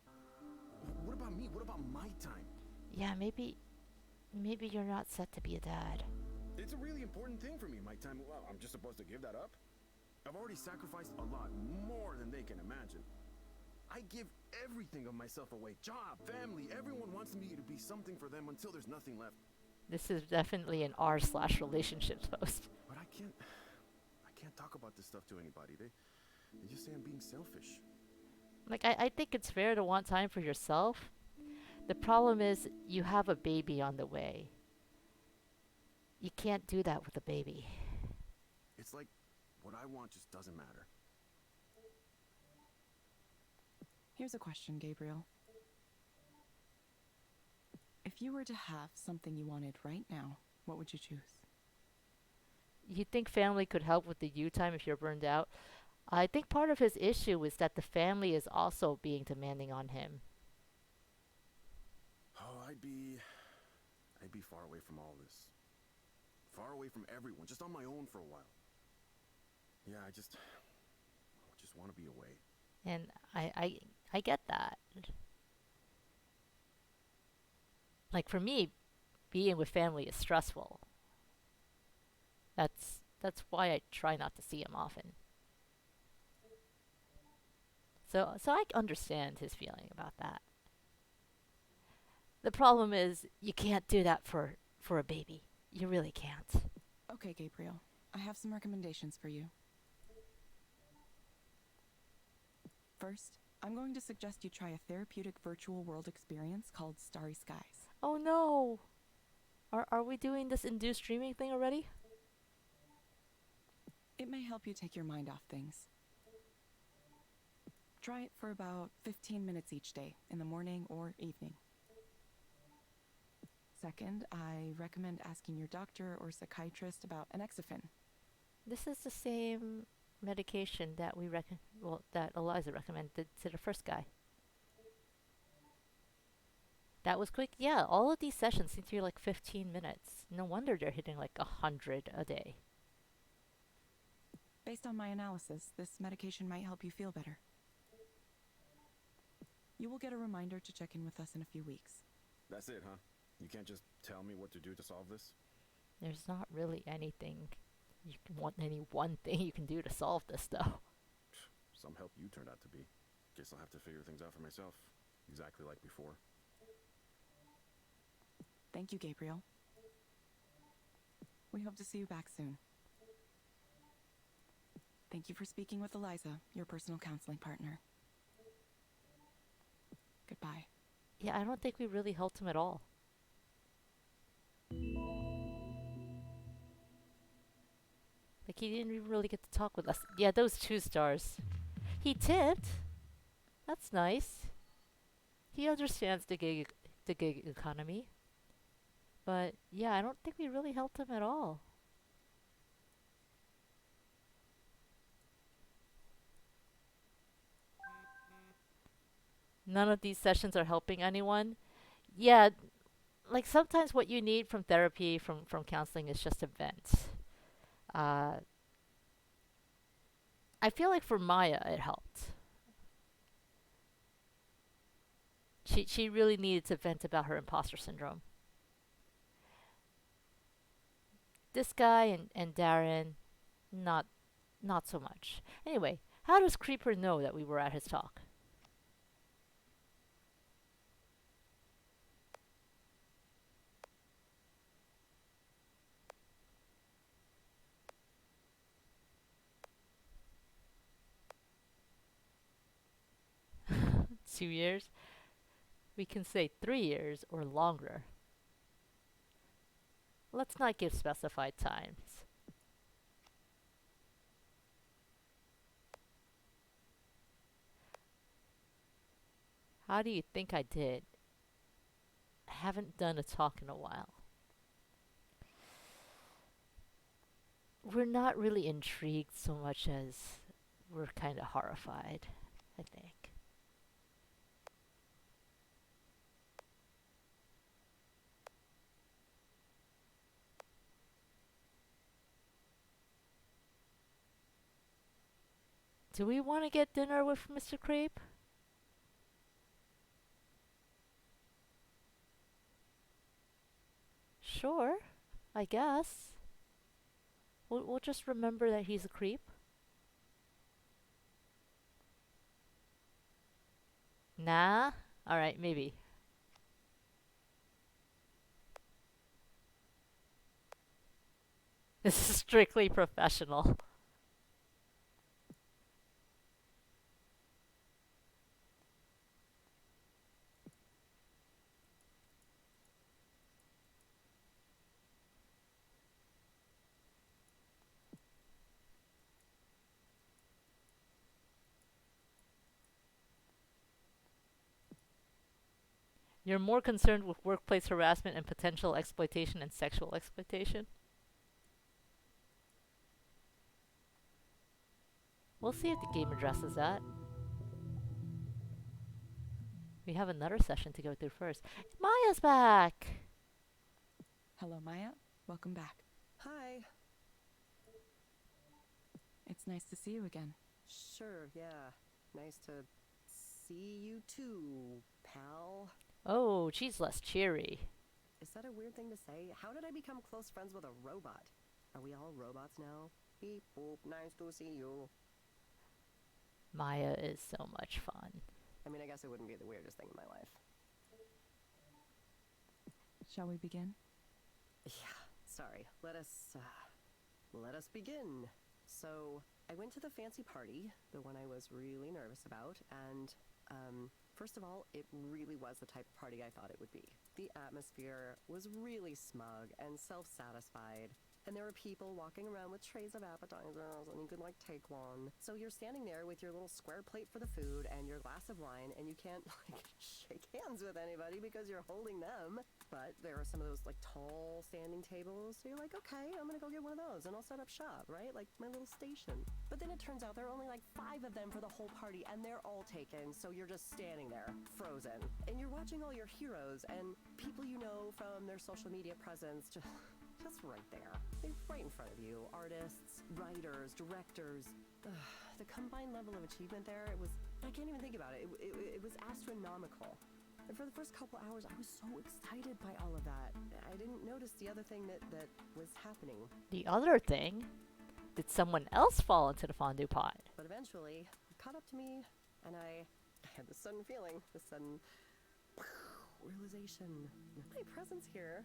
What about me? What about my time? Yeah, maybe you're not set to be a dad. It's a really important thing for me, my time. Well, I'm just supposed to give that up? I've already sacrificed a lot, more than they can imagine. I give everything of myself away. Job, family, everyone wants me to be something for them until there's nothing left. This is definitely an r/relationships post. But I can't talk about this stuff to anybody. They just say I'm being selfish. Like, I think it's fair to want time for yourself. The problem is you have a baby on the way. You can't do that with a baby. It's like what I want just doesn't matter. Here's a question, Gabriel. If you were to have something you wanted right now, what would you choose? You think family could help with the you time if you're burned out? I think part of his issue is that the family is also being demanding on him. Oh, I'd be far away from all this. Far away from everyone, just on my own for a while. Yeah, I just want to be away. And I get that. Like, for me, being with family is stressful. That's why I try not to see him often. So I understand his feeling about that. The problem is you can't do that for a baby. You really can't. Okay, Gabriel. I have some recommendations for you. First, I'm going to suggest you try a therapeutic virtual world experience called Starry Skies. Oh no! Are we doing this induced dreaming thing already? It may help you take your mind off things. Try it for about 15 minutes each day, in the morning or evening. Second, I recommend asking your doctor or psychiatrist about Anexafen. This is the same medication that that Eliza recommended to the first guy. That was quick. Yeah, all of these sessions seem to be like 15 minutes. No wonder they're hitting like 100 a day. Based on my analysis, this medication might help you feel better. You will get a reminder to check in with us in a few weeks. That's it, huh? You can't just tell me what to do to solve this? There's not really anything any one thing you can do to solve this, though. Some help you turned out to be. Guess I'll have to figure things out for myself. Exactly like before. Thank you, Gabriel. We hope to see you back soon. Thank you for speaking with Eliza, your personal counseling partner. Goodbye. Yeah, I don't think we really helped him at all. Like, he didn't even really get to talk with us. Yeah, those 2 stars. He tipped. That's nice. He understands the gig economy. But yeah, I don't think we really helped him at all. None of these sessions are helping anyone. Yeah, like sometimes what you need from therapy, from counseling, is just a vent. Uh, I feel like for Maya, it helped. She really needed to vent about her imposter syndrome. This guy and Darren, not not so much. Anyway, how does Creeper know that we were at his talk? Two years? We can say 3 years or longer. Let's not give specified times. How do you think I did? I haven't done a talk in a while. We're not really intrigued so much as we're kind of horrified, I think. Do we want to get dinner with Mr. Creep? Sure, I guess. We'll just remember that he's a creep. Nah? Alright, maybe. This is strictly professional. You're more concerned with workplace harassment and potential exploitation and sexual exploitation? We'll see if the game addresses that. We have another session to go through first. Maya's back! Hello, Maya. Welcome back. Hi. It's nice to see you again. Sure, yeah. Nice to see you too, pal. Oh, she's less cheery. Is that a weird thing to say? How did I become close friends with a robot? Are we all robots now? Beep boop, nice to see you. Maya is so much fun. I mean, I guess it wouldn't be the weirdest thing in my life. Shall we begin? Yeah, sorry. Let us begin. So, I went to the fancy party, the one I was really nervous about, and, first of all, it really was the type of party I thought it would be. The atmosphere was really smug and self-satisfied, and there were people walking around with trays of appetizers, and you could, like, take one. So you're standing there with your little square plate for the food and your glass of wine, and you can't, like, shake hands with anybody because you're holding them. But there are some of those, like, tall standing tables, so you're like, okay, I'm gonna go get one of those, and I'll set up shop, right? Like, my little station. But then it turns out there are only, like, 5 of them for the whole party, and they're all taken, so you're just standing there, frozen. And you're watching all your heroes, and people you know from their social media presence just right there. They're right in front of you. Artists, writers, directors. The combined level of achievement there, I can't even think about it. It was astronomical. And for the first couple hours, I was so excited by all of that. I didn't notice the other thing that was happening. The other thing? Did someone else fall into the fondue pot? But eventually, it caught up to me, and I had this sudden feeling, this sudden realization. My presence here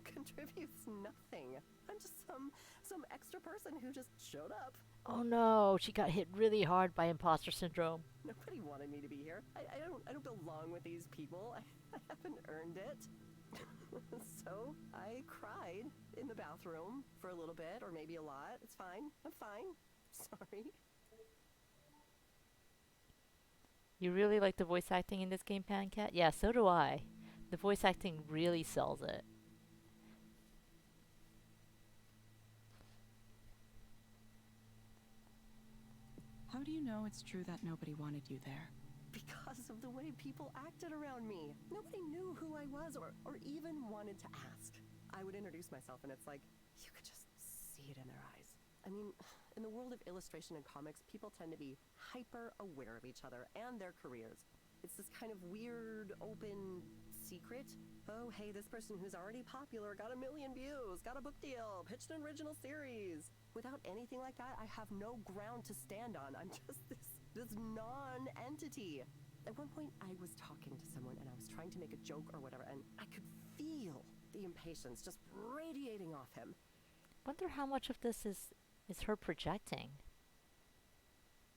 contributes nothing. I'm just some extra person who just showed up. Oh no, she got hit really hard by imposter syndrome. Nobody wanted me to be here. I don't belong with these people. I haven't earned it. So I cried in the bathroom for a little bit, or maybe a lot. It's fine. I'm fine. Sorry. You really like the voice acting in this game, Pancat? Yeah, so do I. The voice acting really sells it. How do you know it's true that nobody wanted you there? Because of the way people acted around me. Nobody knew who I was or even wanted to ask. I would introduce myself and it's like, you could just see it in their eyes. I mean, in the world of illustration and comics, people tend to be hyper aware of each other and their careers. It's this kind of weird, open secret. Oh, hey, this person who's already popular got 1 million views, got a book deal, pitched an original series. Without anything like that, I have no ground to stand on. I'm just this non-entity. At one point, I was talking to someone and I was trying to make a joke or whatever, and I could feel the impatience just radiating off him. Wonder how much of this is her projecting.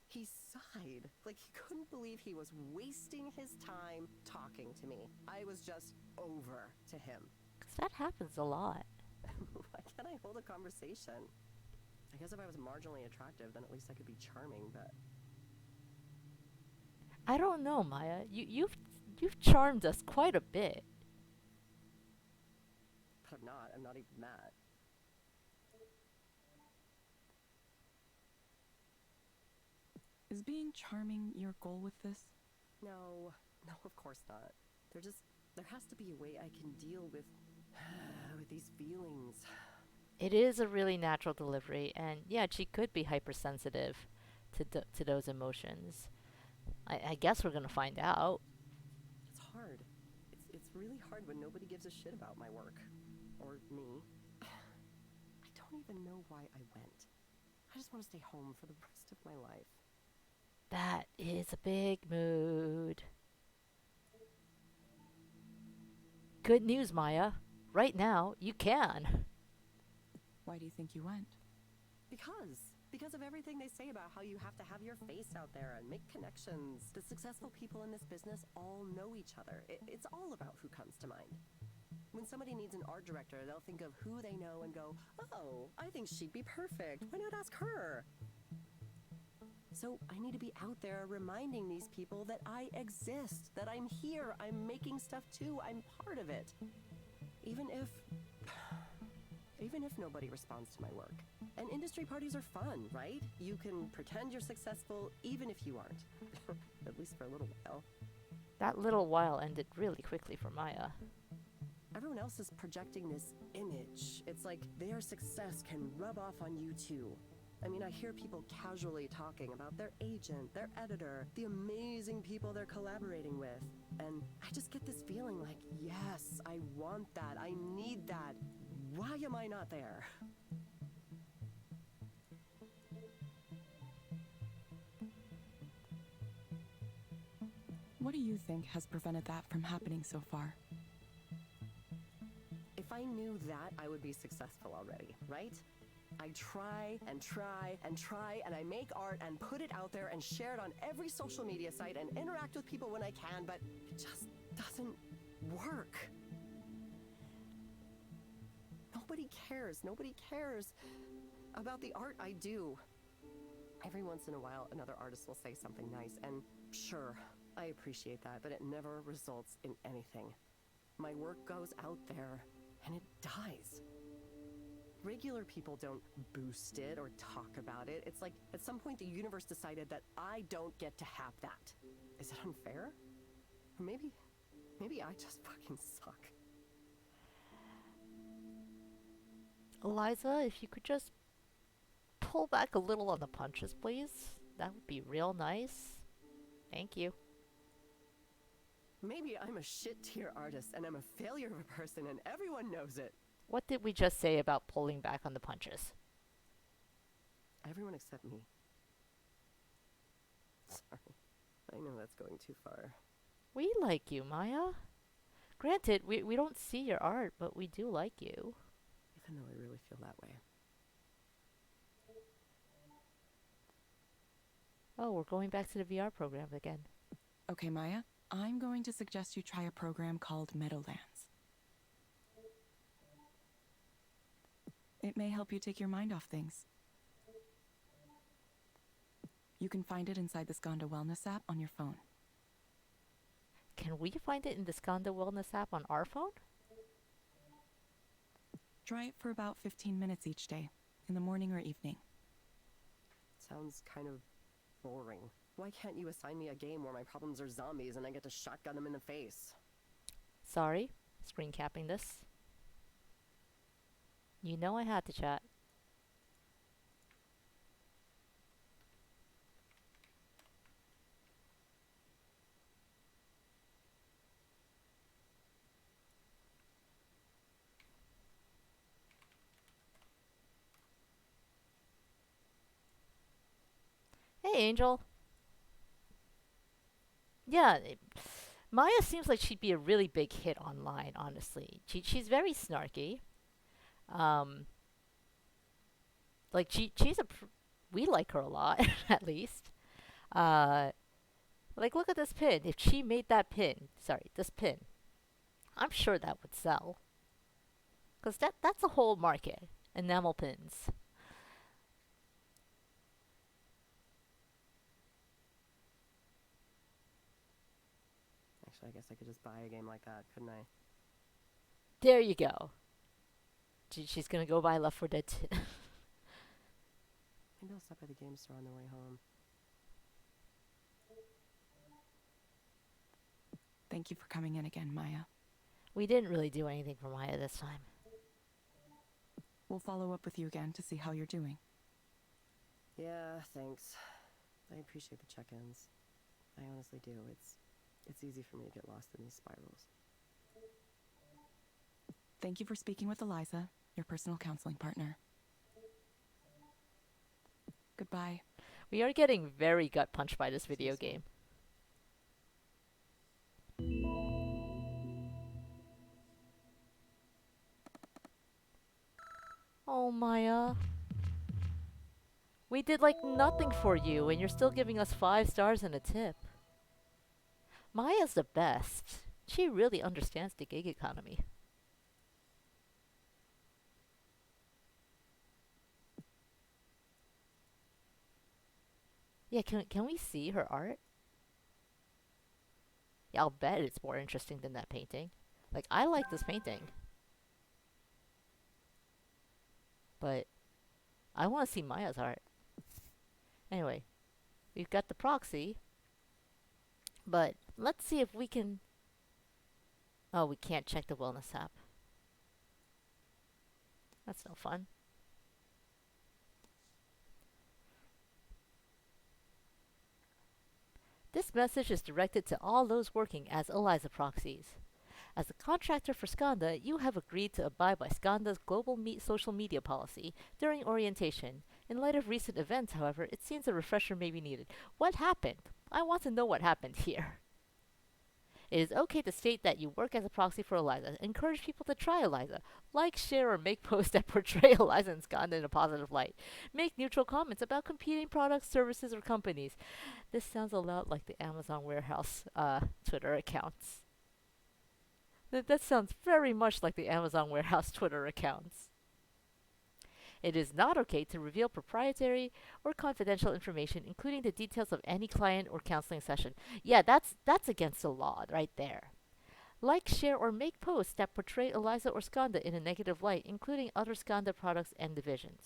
He sighed, like he couldn't believe he was wasting his time talking to me. I was just over to him. 'Cause that happens a lot. Why can't I hold a conversation? I guess if I was marginally attractive, then at least I could be charming, but... I don't know, Maya. You've charmed us quite a bit. But I'm not even that. Is being charming your goal with this? No, of course not. There has to be a way I can deal with these feelings. It is a really natural delivery, and yeah, she could be hypersensitive to those emotions. I guess we're gonna find out. It's hard. It's really hard when nobody gives a shit about my work. Or me. I don't even know why I went. I just want to stay home for the rest of my life. That is a big mood. Good news, Maya. Right now, you can. Why do you think you went? Because of everything they say about how you have to have your face out there and make connections. The successful people in this business all know each other. It's all about who comes to mind. When somebody needs an art director, they'll think of who they know and go, oh, I think she'd be perfect. Why not ask her? So I need to be out there reminding these people that I exist, that I'm here, I'm making stuff too, I'm part of it. Even if nobody responds to my work. And industry parties are fun, right? You can pretend you're successful even if you aren't. At least for a little while. That little while ended really quickly for Maya. Everyone else is projecting this image. It's like their success can rub off on you too. I mean, I hear people casually talking about their agent, their editor, the amazing people they're collaborating with. And I just get this feeling like, yes, I want that. I need that. Why am I not there? What do you think has prevented that from happening so far? If I knew that, I would be successful already, right? I try and try and try, and I make art and put it out there and share it on every social media site and interact with people when I can, but it just doesn't work. Nobody cares. Nobody cares about the art I do. Every once in a while, another artist will say something nice, and sure, I appreciate that, but it never results in anything. My work goes out there, and it dies. Regular people don't boost it or talk about it. It's like at some point the universe decided that I don't get to have that. Is it unfair? Or maybe I just fucking suck. Eliza, if you could just pull back a little on the punches, please. That would be real nice. Thank you. Maybe I'm a shit-tier artist and I'm a failure of a person and everyone knows it. What did we just say about pulling back on the punches? Everyone except me. Sorry. I know that's going too far. We like you, Maya. Granted, we don't see your art, but we do like you. Even though I really feel that way. Oh, we're going back to the VR program again. Okay, Maya, I'm going to suggest you try a program called Meadowlands. It may help you take your mind off things. You can find it inside the Skanda Wellness app on your phone. Can we find it in the Skanda Wellness app on our phone? Try it for about 15 minutes each day, in the morning or evening. Sounds kind of boring. Why can't you assign me a game where my problems are zombies and I get to shotgun them in the face? Sorry, screen capping this. You know I had to chat. Hey, Angel. Yeah, Maya seems like she'd be a really big hit online, honestly. She's very snarky. Um, like, we like her a lot, at least. Uh, like, look at this pin. If she made that pin, sorry, this pin, I'm sure that would sell. Because that's a whole market. Enamel pins. Actually, I guess I could just buy a game like that, couldn't I? There you go. She's gonna go buy Left 4 Dead 2. Maybe I'll stop by the game store on the way home. Thank you for coming in again, Maya. We didn't really do anything for Maya this time. We'll follow up with you again to see how you're doing. Yeah, thanks. I appreciate the check-ins. I honestly do. It's easy for me to get lost in these spirals. Thank you for speaking with Eliza, your personal counseling partner. Goodbye. We are getting very gut punched by this video game. Oh, Maya. We did like nothing for you, and you're still giving us 5 stars and a tip. Maya's the best. She really understands the gig economy. Yeah, can we see her art? Yeah, I'll bet it's more interesting than that painting. Like, I like this painting. But I want to see Maya's art. Anyway, we've got the proxy. But let's see if we can... Oh, we can't check the wellness app. That's no fun. This message is directed to all those working as Eliza proxies. As a contractor for Skanda, you have agreed to abide by Skanda's global social media policy during orientation. In light of recent events, however, it seems a refresher may be needed. What happened? I want to know what happened here. It is okay to state that you work as a proxy for Eliza. Encourage people to try Eliza. Like, share, or make posts that portray Eliza and Skanda in a positive light. Make neutral comments about competing products, services, or companies. This sounds a lot like the Amazon warehouse Twitter accounts. That sounds very much like the Amazon warehouse Twitter accounts. It is not okay to reveal proprietary or confidential information, including the details of any client or counseling session. Yeah, that's against the law right there. Like, share, or make posts that portray Eliza or Skanda in a negative light, including other Skanda products and divisions.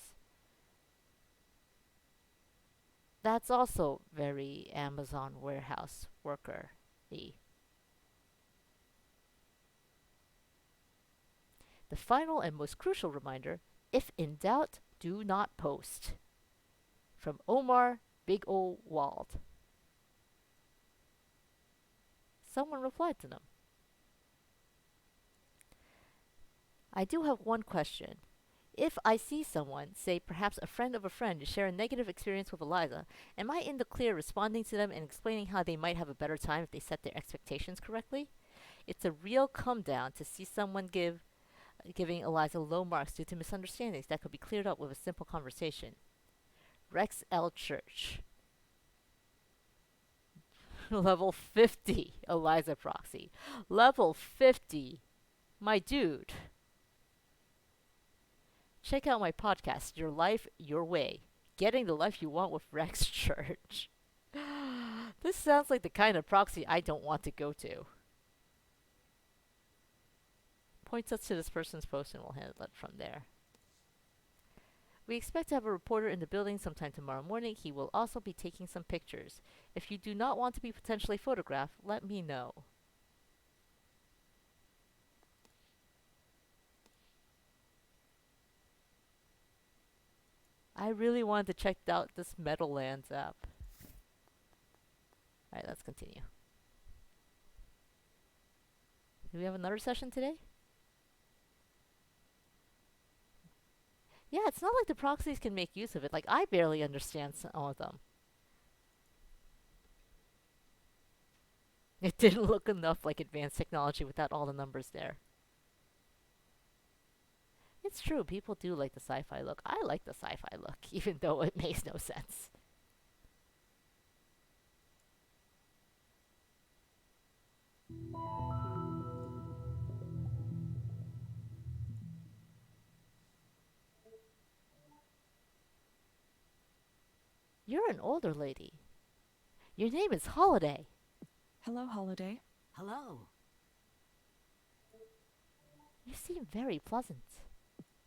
That's also very Amazon warehouse worker-y. The final and most crucial reminder: if in doubt, do not post. From Omar Big O Wald. Someone replied to them. I do have one question. If I see someone, say perhaps a friend of a friend, share a negative experience with Eliza, am I in the clear responding to them and explaining how they might have a better time if they set their expectations correctly? It's a real come down to see someone giving Eliza low marks due to misunderstandings that could be cleared up with a simple conversation. Rex L. Church. Level 50, Eliza Proxy. Level 50. My dude. Check out my podcast, Your Life, Your Way. Getting the life you want with Rex Church. This sounds like the kind of proxy I don't want to go to. Points us to this person's post and we'll handle it from there. We expect to have a reporter in the building sometime tomorrow morning. He will also be taking some pictures. If you do not want to be potentially photographed, let me know. I really wanted to check out this Meadowlands app. Alright, let's continue. Do we have another session today? Yeah, it's not like the proxies can make use of it. Like, I barely understand some of them. It didn't look enough like advanced technology without all the numbers there. It's true, people do like the sci-fi look. I like the sci-fi look, even though it makes no sense. You're an older lady. Your name is Holiday. Hello, Holiday. Hello. You seem very pleasant.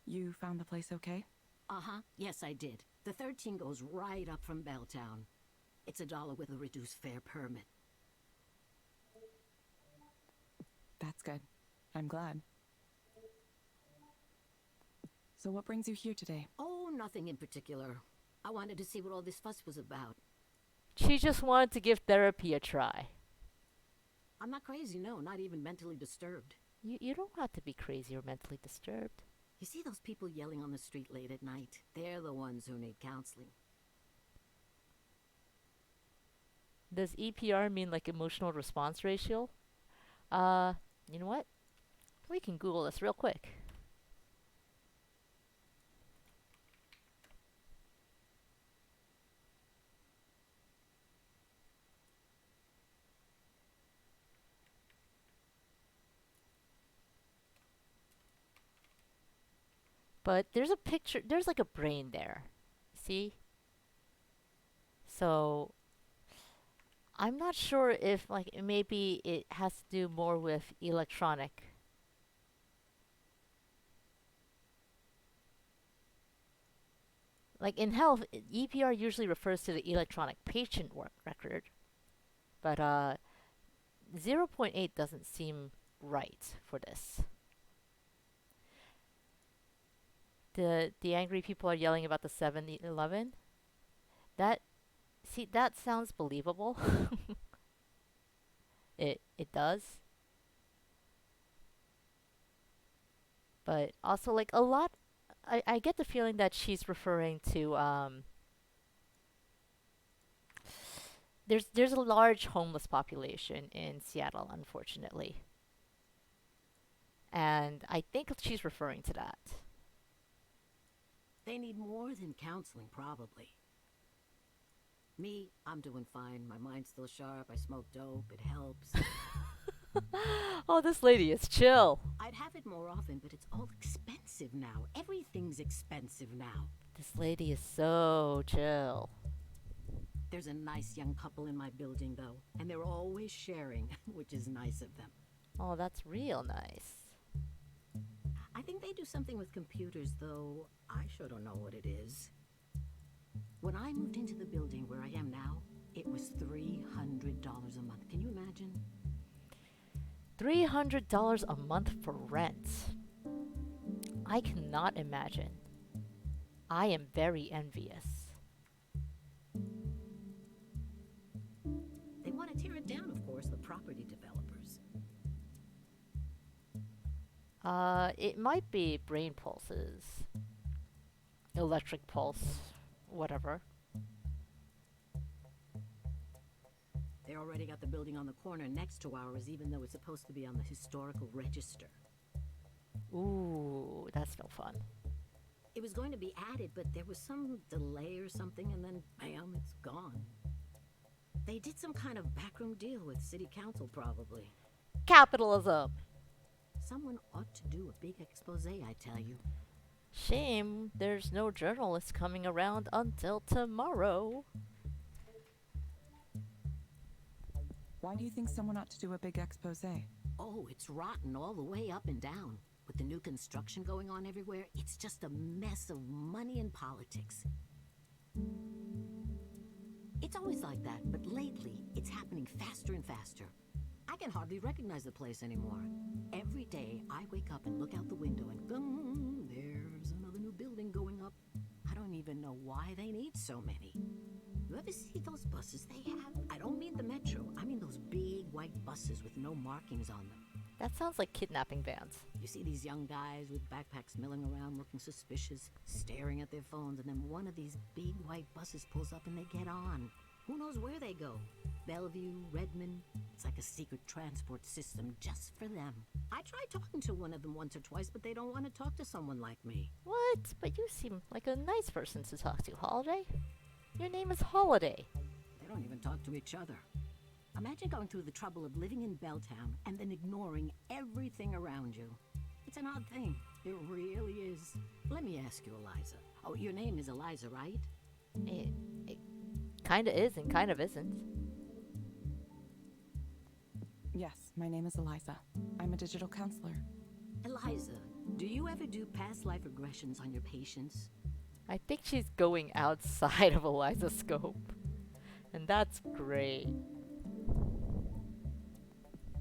You found the place okay? Uh-huh. Yes, I did. The 13 goes right up from Belltown. It's $1 with a reduced fare permit. That's good. I'm glad. So what brings you here today? Oh, nothing in particular. I wanted to see what all this fuss was about. She just wanted to give therapy a try. I'm not crazy, no, not even mentally disturbed. You don't have to be crazy or mentally disturbed. You see those people yelling on the street late at night? They're the ones who need counseling. Does EPR mean like emotional response ratio? You know what? We can Google this real quick. But there's a picture, there's like a brain there. See? So, I'm not sure if like maybe it has to do more with electronic. Like in health, EPR usually refers to the electronic patient record. But 0.8 doesn't seem right for this. The angry people are yelling about the 7-Eleven. That sounds believable. It does. But also like a lot I get the feeling that she's referring to there's a large homeless population in Seattle, unfortunately. And I think she's referring to that. They need more than counseling, probably. Me, I'm doing fine. My mind's still sharp. I smoke dope. It helps. Oh, this lady is chill. I'd have it more often, but it's all expensive now. Everything's expensive now. This lady is so chill. There's a nice young couple in my building, though, and they're always sharing, which is nice of them. Oh, that's real nice. I think they do something with computers, though I sure don't know what it is. When I moved into the building where I am now, it was $300 a month. Can you imagine? $300 a month for rent. I cannot imagine. I am very envious. They want to tear it down, of course, the property developers. It might be brain pulses, electric pulse, whatever. They already got the building on the corner next to ours, even though it's supposed to be on the historical register. Ooh, that's no fun. It was going to be added, but there was some delay or something, and then, bam, it's gone. They did some kind of backroom deal with city council, probably. Capitalism! Someone ought to do a big expose, I tell you. Shame there's no journalists coming around until tomorrow. Why do you think someone ought to do a big expose? Oh, it's rotten all the way up and down. With the new construction going on everywhere, it's just a mess of money and politics. It's always like that, but lately, it's happening faster and faster. I can hardly recognize the place anymore. Every day, I wake up and look out the window and there's another new building going up. I don't even know why they need so many. You ever see those buses they have? I don't mean the metro. I mean those big white buses with no markings on them. That sounds like kidnapping vans. You see these young guys with backpacks milling around looking suspicious, staring at their phones, and then one of these big white buses pulls up and they get on. Who knows where they go? Bellevue, Redmond. It's like a secret transport system just for them. I tried talking to one of them once or twice, but they don't want to talk to someone like me. What? But you seem like a nice person to talk to, Holiday. Your name is Holiday. They don't even talk to each other. Imagine going through the trouble of living in Belltown and then ignoring everything around you. It's an odd thing. It really is. Let me ask you, Eliza. Oh, your name is Eliza, right? It kinda is and kind of isn't. Yes, my name is Eliza. I'm a digital counselor. Eliza, do you ever do past life regressions on your patients? I think she's going outside of Eliza's scope. And that's great.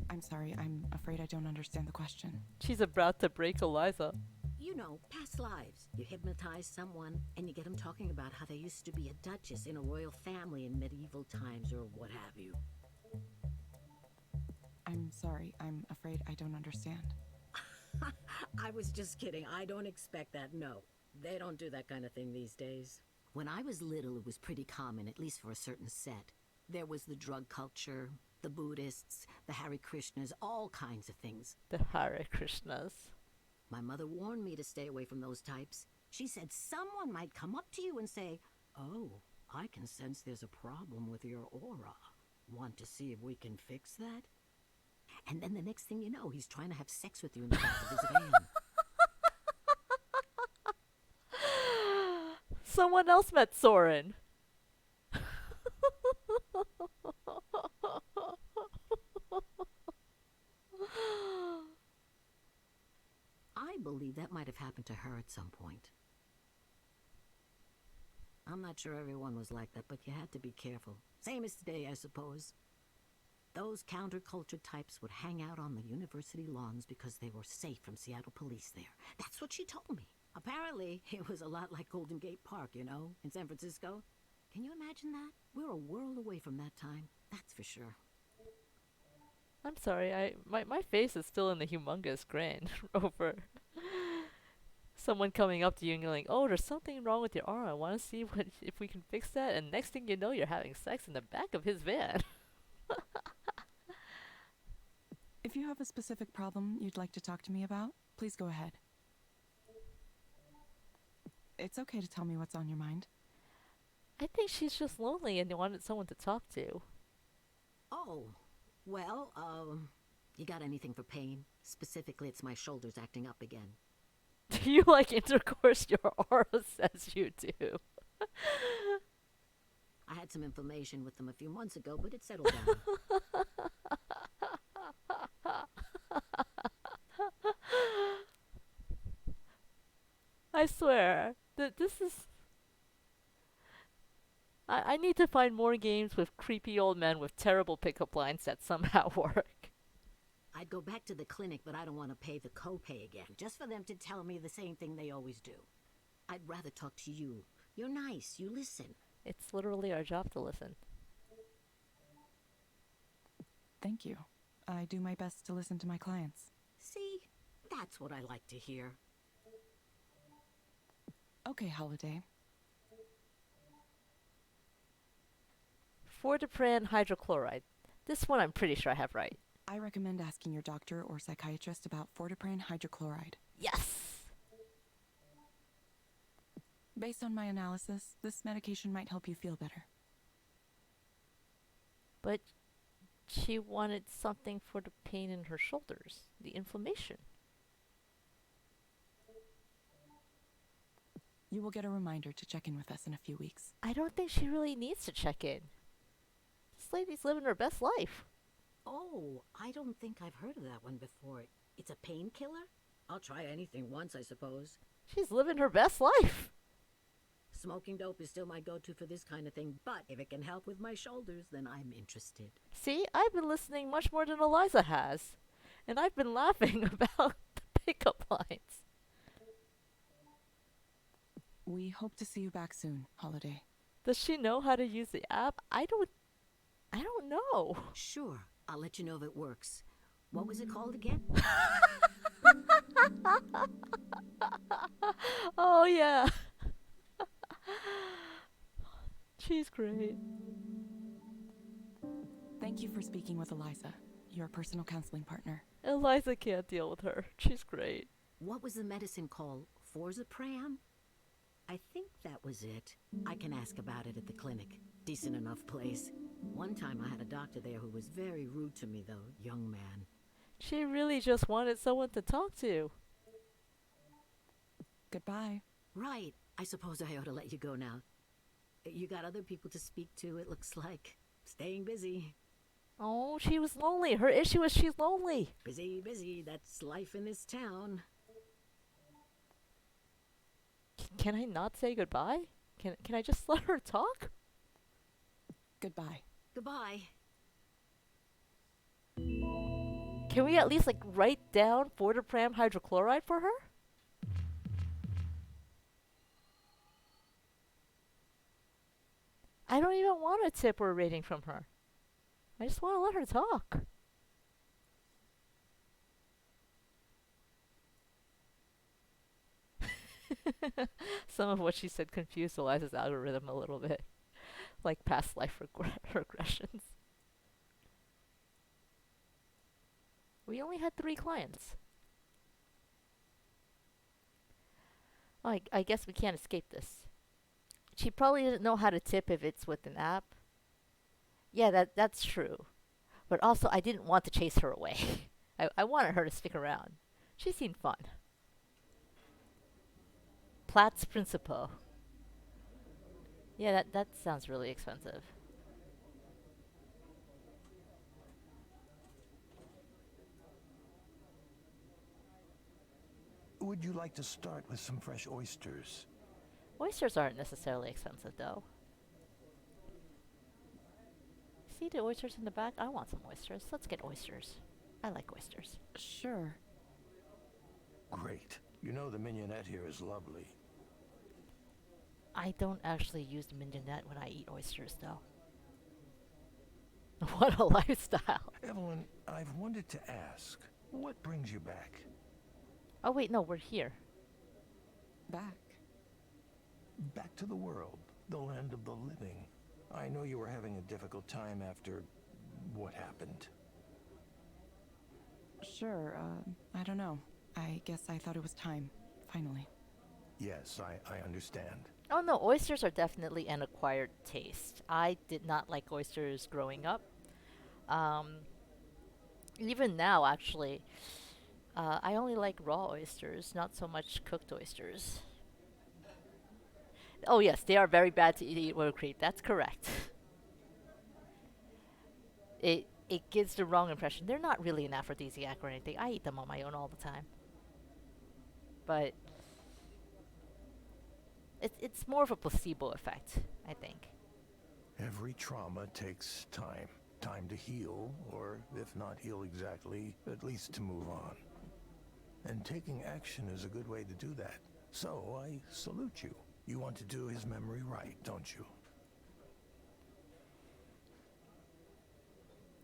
I'm sorry, I'm afraid I don't understand the question. She's about to break Eliza. You know, past lives. You hypnotize someone and you get them talking about how they used to be a duchess in a royal family in medieval times or what have you. I'm sorry, I'm afraid I don't understand. I was just kidding. I don't expect that, no. They don't do that kind of thing these days. When I was little, it was pretty common, at least for a certain set. There was the drug culture, the Buddhists, the Hare Krishnas, all kinds of things. The Hare Krishnas. My mother warned me to stay away from those types. She said someone might come up to you and say, "Oh, I can sense there's a problem with your aura. Want to see if we can fix that?" And then the next thing you know, he's trying to have sex with you in the back of his van. Someone else met Soren. I believe that might have happened to her at some point. I'm not sure everyone was like that, but you had to be careful. Same as today, I suppose. Those counterculture types would hang out on the university lawns because they were safe from Seattle police there. That's what she told me. Apparently, it was a lot like Golden Gate Park, you know, in San Francisco. Can you imagine that? We're a world away from that time, that's for sure. I'm sorry, my face is still in the humongous grin over someone coming up to you and going, "Oh, there's something wrong with your arm. I want to see if we can fix that." And next thing you know, you're having sex in the back of his van. If you have a specific problem you'd like to talk to me about, please go ahead. It's okay to tell me what's on your mind. I think she's just lonely and wanted someone to talk to. Oh, well, you got anything for pain? Specifically, it's my shoulders acting up again. Do you like intercourse? Your aura says you do. I had some information with them a few months ago, but it settled down. I swear, this is... I need to find more games with creepy old men with terrible pickup lines that somehow work. I'd go back to the clinic, but I don't want to pay the copay again, just for them to tell me the same thing they always do. I'd rather talk to you. You're nice, you listen. It's literally our job to listen. Thank you. I do my best to listen to my clients. See? That's what I like to hear. Okay, Holiday. Fortipran hydrochloride. This one I'm pretty sure I have right. I recommend asking your doctor or psychiatrist about fortipran hydrochloride. Yes! Based on my analysis, this medication might help you feel better. But she wanted something for the pain in her shoulders, the inflammation. You will get a reminder to check in with us in a few weeks. I don't think she really needs to check in. This lady's living her best life. Oh, I don't think I've heard of that one before. It's a painkiller? I'll try anything once, I suppose. She's living her best life. Smoking dope is still my go-to for this kind of thing, but if it can help with my shoulders, then I'm interested. See, I've been listening much more than Eliza has. And I've been laughing about the pickup lines. We hope to see you back soon, Holiday. Does she know how to use the app? I don't know. Sure, I'll let you know if it works. What was it called again? Oh, yeah. She's great. Thank you for speaking with Eliza, your personal counseling partner. Eliza can't deal with her. She's great. What was the medicine called? Forzapram? I think that was it. I can ask about it at the clinic. Decent enough place. One time I had a doctor there who was very rude to me, though, young man. She really just wanted someone to talk to. Goodbye. Right. I suppose I ought to let you go now. You got other people to speak to, it looks like. Staying busy. Oh, she was lonely. Her issue is she's lonely. Busy, busy. That's life in this town. Can I not say goodbye? Can I just let her talk? Goodbye. Goodbye. Can we at least write down fortipram hydrochloride for her? I don't even want a tip or a rating from her. I just want to let her talk. Some of what she said confused Eliza's algorithm a little bit. Like past life regressions. We only had 3 clients. Oh, I guess we can't escape this. She probably doesn't know how to tip if it's with an app. Yeah, that's true. But also, I didn't want to chase her away. I wanted her to stick around. She seemed fun. Platts Principal. Yeah, that sounds really expensive. Would you like to start with some fresh oysters? Oysters aren't necessarily expensive, though. See the oysters in the back? I want some oysters. Let's get oysters. I like oysters. Sure. Great. You know the mignonette here is lovely. I don't actually use the mignonette when I eat oysters, though. What a lifestyle. Evelyn, I've wanted to ask, what brings you back? Oh, wait, no, we're here. Back. Back to the world, the land of the living. I know you were having a difficult time after what happened. Sure, I don't know. I guess I thought it was time, finally. Yes, I understand. Oh, no, oysters are definitely an acquired taste. I did not like oysters growing up. Even now, actually, I only like raw oysters, not so much cooked oysters. Oh, yes, they are very bad to eat with cream. That's correct. It gives the wrong impression. They're not really an aphrodisiac or anything. I eat them on my own all the time. But it's more of a placebo effect, I think. Every trauma takes time. Time to heal, or if not heal exactly, at least to move on. And taking action is a good way to do that. So I salute you. You want to do his memory right, don't you?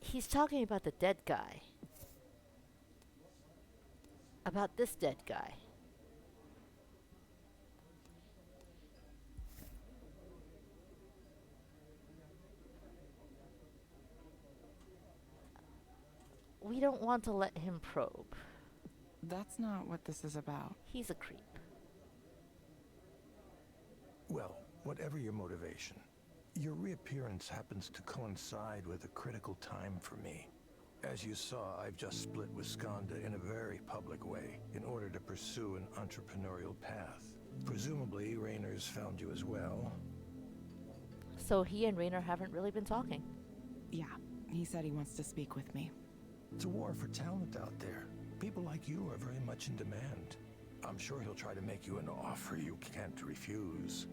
He's talking about the dead guy. About this dead guy. We don't want to let him probe. That's not what this is about. He's a creep. Well, whatever your motivation, your reappearance happens to coincide with a critical time for me. As you saw, I've just split with Skanda in a very public way in order to pursue an entrepreneurial path. Presumably, Raynor's found you as well. So he and Raynor haven't really been talking. Yeah, he said he wants to speak with me. It's a war for talent out there. People like you are very much in demand. I'm sure he'll try to make you an offer you can't refuse.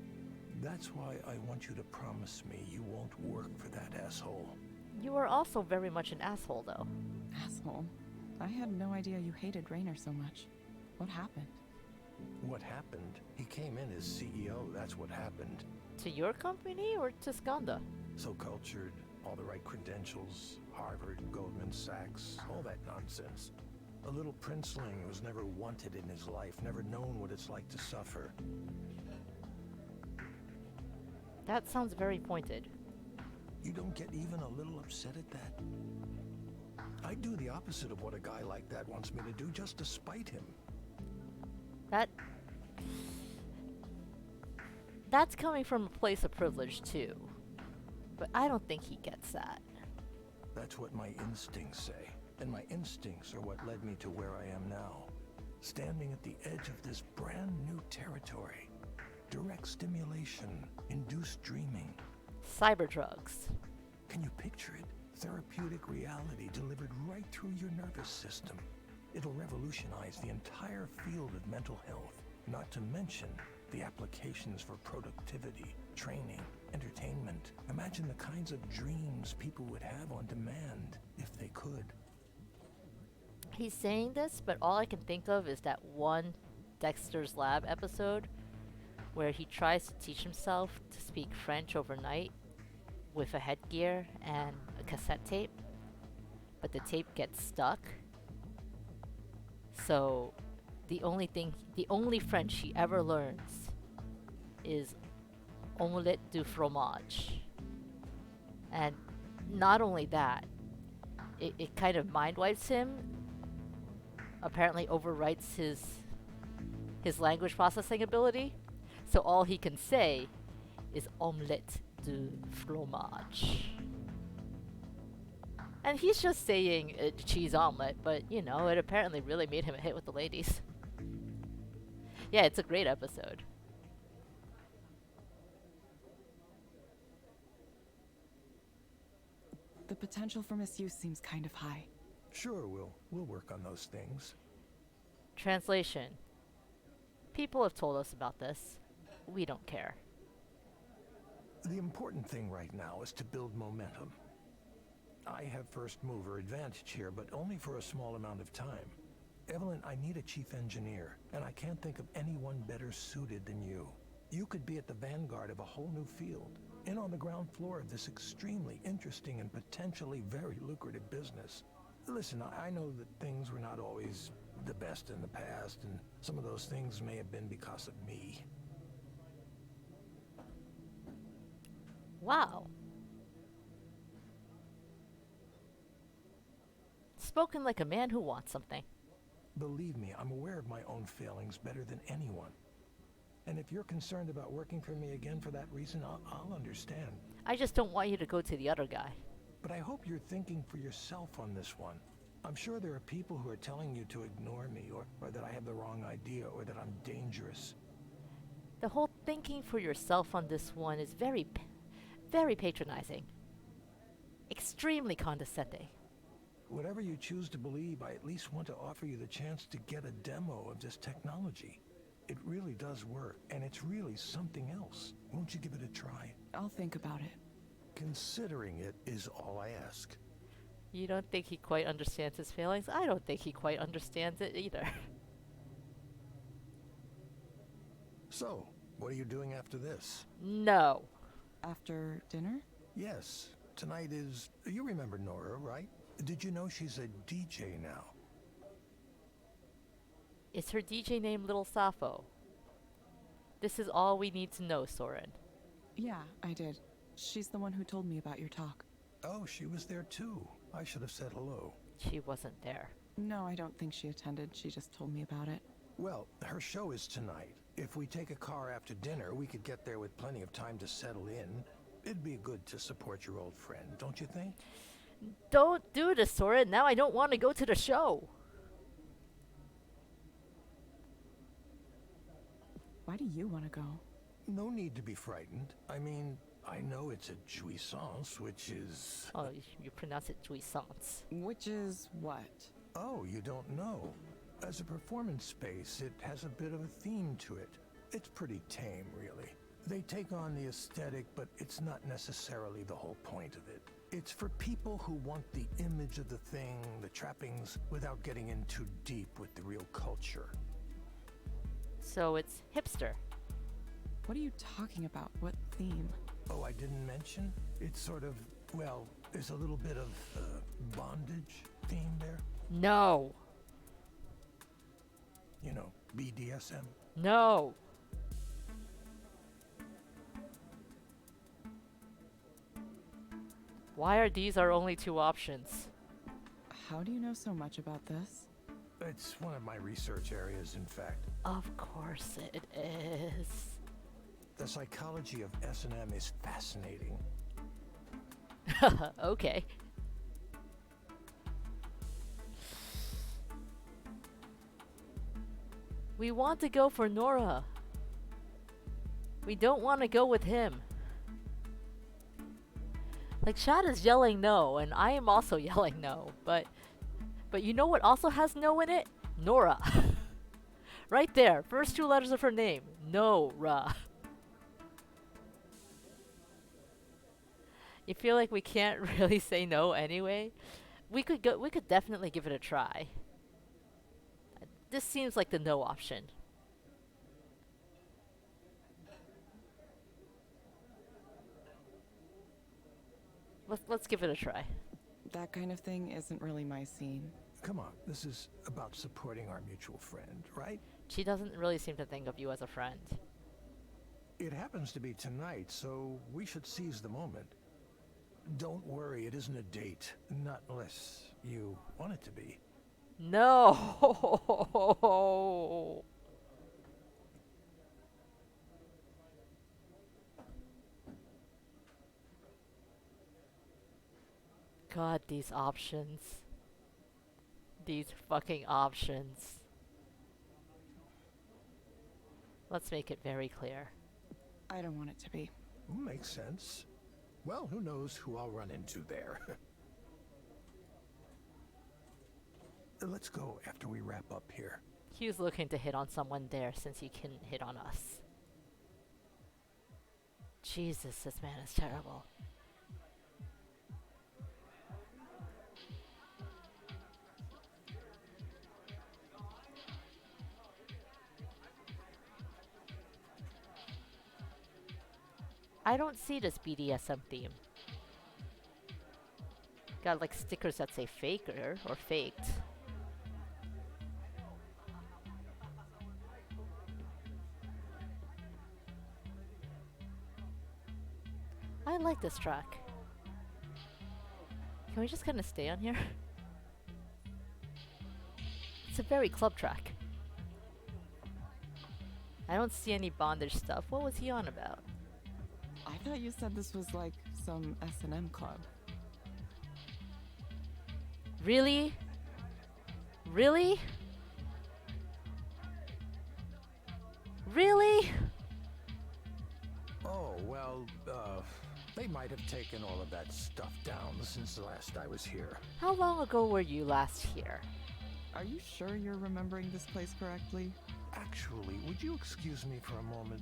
That's why I want you to promise me you won't work for that asshole. You are also very much an asshole, though. Asshole. I had no idea you hated Raynor so much. What happened? What happened? He came in as CEO, that's what happened. To your company or to Skanda? So cultured, all the right credentials, Harvard, Goldman Sachs, all that nonsense. A little princeling who's never wanted in his life, never known what it's like to suffer. That sounds very pointed. You don't get even a little upset at that? I'd do the opposite of what a guy like that wants me to do just to spite him. That's coming from a place of privilege, too. But I don't think he gets that. That's what my instincts say. And my instincts are what led me to where I am now. Standing at the edge of this brand new territory. Direct stimulation, induced dreaming. Cyber drugs. Can you picture it? Therapeutic reality delivered right through your nervous system. It'll revolutionize the entire field of mental health, not to mention the applications for productivity, training, entertainment. Imagine the kinds of dreams people would have on demand if they could. He's saying this, but all I can think of is that one Dexter's Lab episode where he tries to teach himself to speak French overnight with a headgear and a cassette tape, but the tape gets stuck. So the only French he ever learns is omelette du fromage. And not only that, it kind of mind wipes him, apparently overwrites his language processing ability. So all he can say is omelette du fromage. And he's just saying cheese omelet, but you know, it apparently really made him a hit with the ladies. Yeah, it's a great episode. The potential for misuse seems kind of high. Sure, we'll work on those things. Translation. People have told us about this. We don't care. The important thing right now is to build momentum. I have first mover advantage here, but only for a small amount of time. Evelyn, I need a chief engineer, and I can't think of anyone better suited than you. You could be at the vanguard of a whole new field, in on the ground floor of this extremely interesting and potentially very lucrative business. Listen, I know that things were not always the best in the past, and some of those things may have been because of me. Wow. Spoken like a man who wants something. Believe me, I'm aware of my own failings better than anyone. And if you're concerned about working for me again for that reason, I'll understand. I just don't want you to go to the other guy. But I hope you're thinking for yourself on this one. I'm sure there are people who are telling you to ignore me, or that I have the wrong idea, or that I'm dangerous. The whole thinking for yourself on this one is very patronizing. Extremely condescending. Whatever you choose to believe, I at least want to offer you the chance to get a demo of this technology. It really does work, and it's really something else. Won't you give it a try? I'll think about it. Considering it is all I ask. You don't think he quite understands his feelings? I don't think he quite understands it either. So, what are you doing after this? No. After dinner? Yes, tonight is... You remember Nora, right? Did you know she's a DJ now? Is her DJ name Little Sappho? This is all we need to know, Soren. Yeah, I did. She's the one who told me about your talk. Oh, she was there too. I should have said hello. She wasn't there. No, I don't think she attended. She just told me about it. Well, her show is tonight. If we take a car after dinner, we could get there with plenty of time to settle in. It'd be good to support your old friend, don't you think? Don't do this, Soren. Now I don't want to go to the show. Why do you want to go? No need to be frightened. I mean, I know it's a jouissance, which is... Oh, you pronounce it jouissance. Which is what? Oh, you don't know. As a performance space, it has a bit of a theme to it. It's pretty tame, really. They take on the aesthetic, but it's not necessarily the whole point of it. It's for people who want the image of the thing, the trappings, without getting in too deep with the real culture. So it's hipster. What are you talking about? What theme? Oh, I didn't mention? It's sort of, well, there's a little bit of bondage theme there. No. You know, BDSM. No. Why are these our only two options? How do you know so much about this? It's one of my research areas, in fact. Of course it is. The psychology of S&M is fascinating. Okay. We want to go for Nora. We don't want to go with him. Like, Shad is yelling no, and I am also yelling no, but you know what also has no in it? Nora. Right there, first two letters of her name. Nora. You feel like we can't really say no anyway? We could definitely give it a try. This seems like the no option. Let's give it a try. That kind of thing isn't really my scene. Come on, this is about supporting our mutual friend, right? She doesn't really seem to think of you as a friend. It happens to be tonight, so we should seize the moment. Don't worry, it isn't a date. Not unless you want it to be. No. God, these options. These fucking options. Let's make it very clear. I don't want it to be. Makes sense. Well, who knows who I'll run into there. Let's go after we wrap up here. He was looking to hit on someone there since he couldn't hit on us. Jesus, this man is terrible. I don't see this BDSM theme. Got like stickers that say faker or faked. I like this track. Can we just kind of stay on here? It's a very club track. I don't see any bondage stuff. What was he on about? I thought you said this was like some S&M club. Really? Really? Really? Oh, well, they might have taken all of that stuff down since the last I was here. How long ago were you last here? Are you sure you're remembering this place correctly? Actually, would you excuse me for a moment?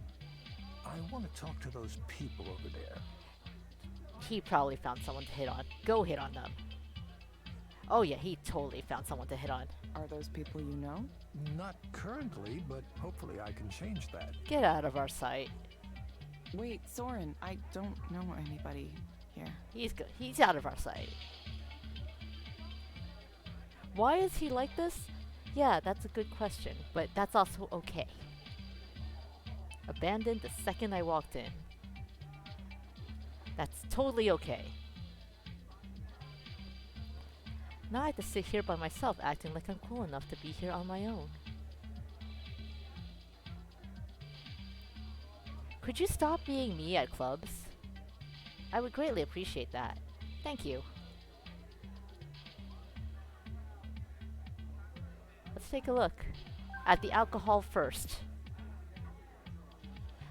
I want to talk to those people over there. He probably found someone to hit on. Go hit on them. Oh yeah, he totally found someone to hit on. Are those people you know? Not currently, but hopefully I can change that. Get out of our sight. Wait, Soren, I don't know anybody here. He's out of our sight. Why is he like this? Yeah, that's a good question, but that's also okay. Abandoned the second I walked in. That's totally okay. Now I have to sit here by myself acting like I'm cool enough to be here on my own. Could you stop being me at clubs? I would greatly appreciate that. Thank you. Let's take a look at the alcohol first.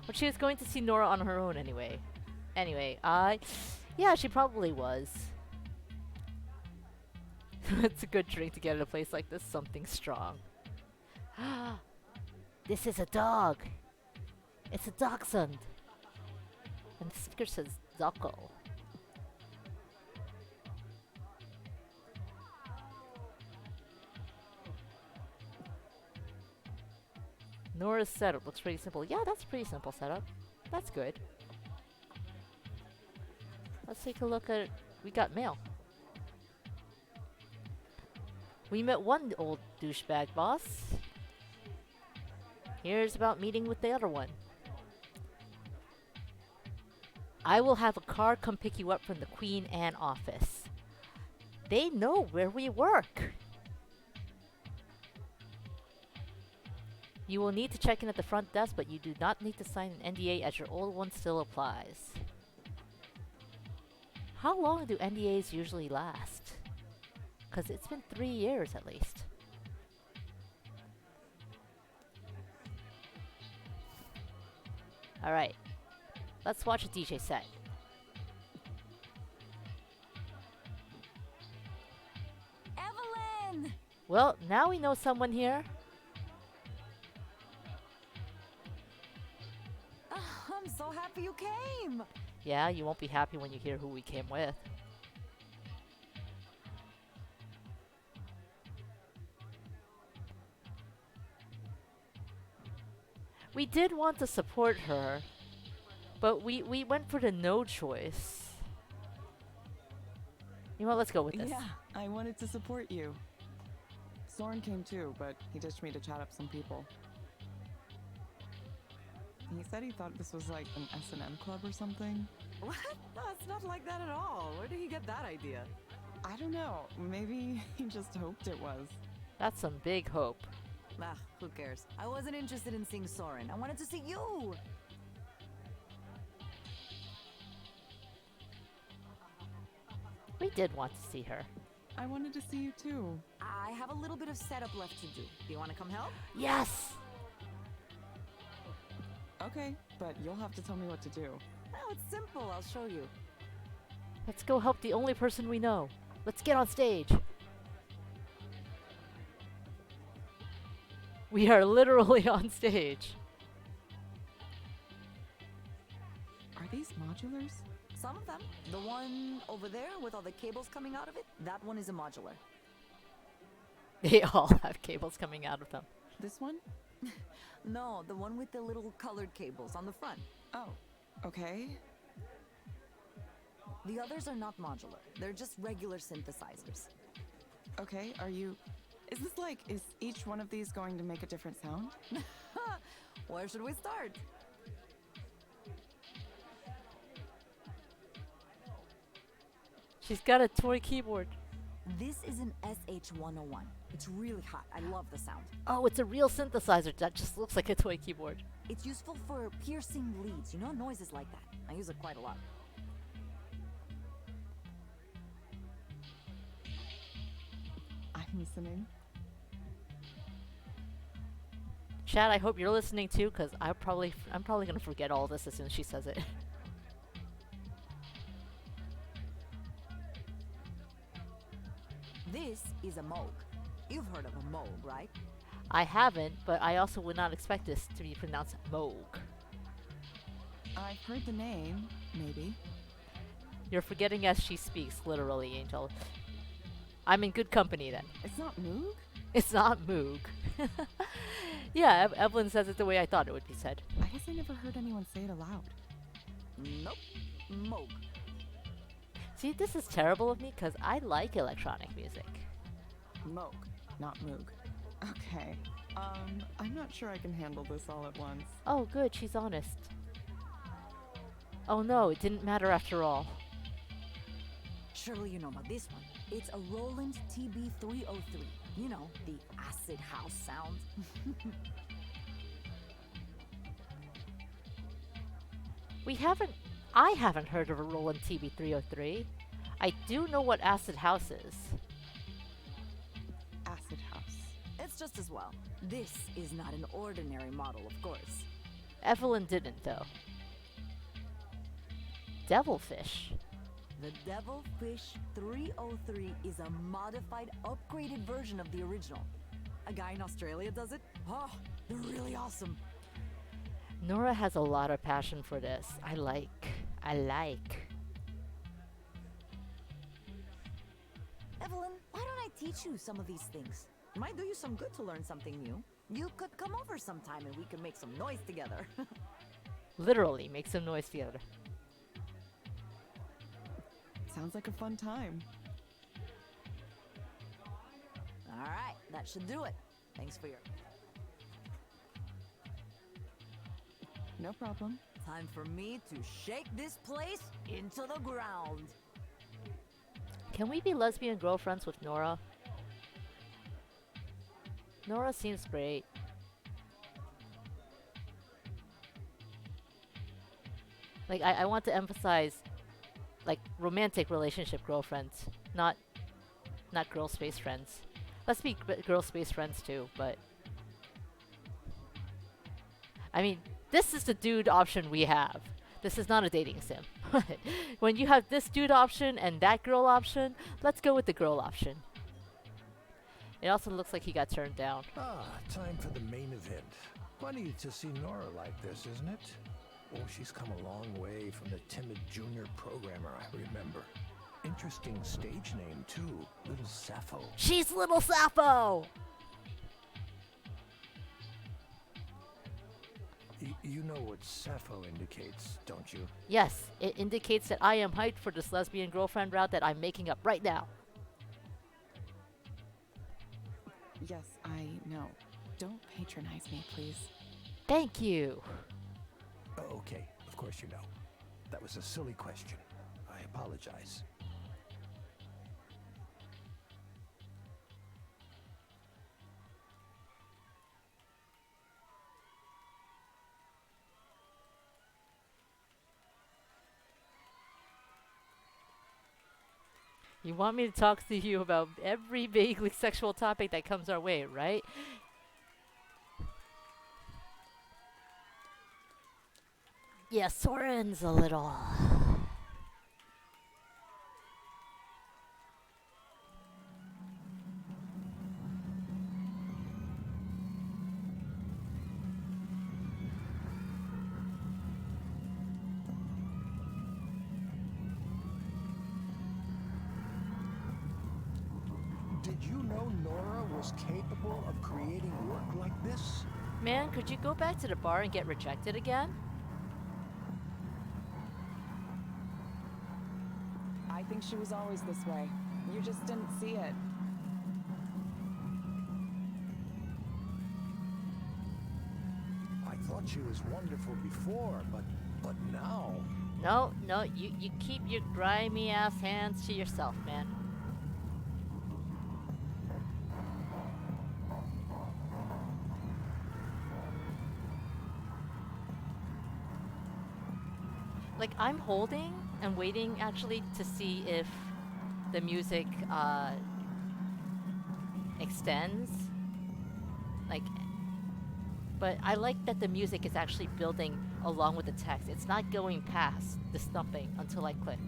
But she was going to see Nora on her own anyway. Yeah, she probably was. It's a good drink to get at a place like this, something strong. This is a dog. It's a dachshund. And the sticker says Zucko. Nora's setup looks pretty simple. Yeah, that's a pretty simple setup. That's good. Let's take a look at... We got mail. We met one old douchebag boss. Here's about meeting with the other one. I will have a car come pick you up from the Queen Anne office. They know where we work. You will need to check in at the front desk, but you do not need to sign an NDA as your old one still applies. How long do NDAs usually last? Because it's been 3 years at least. Alright. Let's watch a DJ set. Evelyn! Well, now we know someone here. I'm so happy you came! Yeah, you won't be happy when you hear who we came with. We did want to support her, but we went for the no choice. You know what, let's go with this. Yeah, I wanted to support you. Soren came too, but he ditched me to chat up some people. He said he thought this was like an S&M club or something. What? No, it's not like that at all. Where did he get that idea? I don't know. Maybe he just hoped it was. That's some big hope. Ah, who cares? I wasn't interested in seeing Soren. I wanted to see you! We did want to see her. I wanted to see you too. I have a little bit of setup left to do. Do you want to come help? Yes! Okay, but you'll have to tell me what to do. Oh, it's simple. I'll show you. Let's go help the only person we know. Let's get on stage. We are literally on stage. Are these modulars? Some of them. The one over there with all the cables coming out of it, that one is a modular. They all have cables coming out of them. This one? No, the one with the little colored cables on the front. Oh, okay. The others are not modular. They're just regular synthesizers. Okay, is each one of these going to make a different sound? Where should we start? She's got a toy keyboard. This is an SH-101. It's really hot. I love the sound. Oh, it's a real synthesizer that just looks like a toy keyboard. It's useful for piercing leads, noises like that. I use it quite a lot. I'm listening. Chad, I hope you're listening too, because I'm probably gonna forget all this as soon as she says it. This is a Moog. You've heard of a Moog, right? I haven't, but I also would not expect this to be pronounced Moog. I've heard the name, maybe. You're forgetting as she speaks, literally, Angel. I'm in good company then. It's not Moog? It's not Moog. Yeah, Evelyn says it the way I thought it would be said. I guess I never heard anyone say it aloud. Nope. Moog. See, this is terrible of me because I like electronic music. Moog, not Moog. Okay. I'm not sure I can handle this all at once. Oh, good, she's honest. Oh no, it didn't matter after all. Surely you know about this one. It's a Roland TB-303. You know, the acid house sound. I haven't heard of a Roland TB-303. I do know what acid house is. Acid house. It's just as well. This is not an ordinary model, of course. Evelyn didn't, though. Devilfish. The Devilfish 303 is a modified, upgraded version of the original. A guy in Australia does it? Oh, they're really awesome. Nora has a lot of passion for this. I like. Evelyn, why don't I teach you some of these things? It might do you some good to learn something new. You could come over sometime and we could make some noise together. Literally, make some noise together. Sounds like a fun time. All right, that should do it. Thanks for your... No problem. Time for me to shake this place into the ground. Can we be lesbian girlfriends with Nora? Nora seems great. Like, I want to emphasize, like, romantic relationship girlfriends, not girl space friends. Let's be girl space friends too, but... I mean, this is the dude option we have. This is not a dating sim. When you have this dude option and that girl option, let's go with the girl option. It also looks like he got turned down. Ah, time for the main event. Funny to see Nora like this, isn't it? Oh, she's come a long way from the timid junior programmer I remember. Interesting stage name, too. Little Sappho. She's Little Sappho! You know what Sappho indicates, don't you? Yes, it indicates that I am hyped for this lesbian girlfriend route that I'm making up right now. Yes, I know. Don't patronize me, please. Thank you. Oh, okay, of course you know. That was a silly question. I apologize. You want me to talk to you about every vaguely sexual topic that comes our way, right? Yeah, Soren's a little... Did you know Nora was capable of creating work like this? Man, could you go back to the bar and get rejected again? I think she was always this way. You just didn't see it. I thought she was wonderful before, but now... No, you keep your grimy ass hands to yourself, man. Like, I'm holding and waiting actually to see if the music extends. Like, but I like that the music is actually building along with the text. It's not going past the thumping until I click.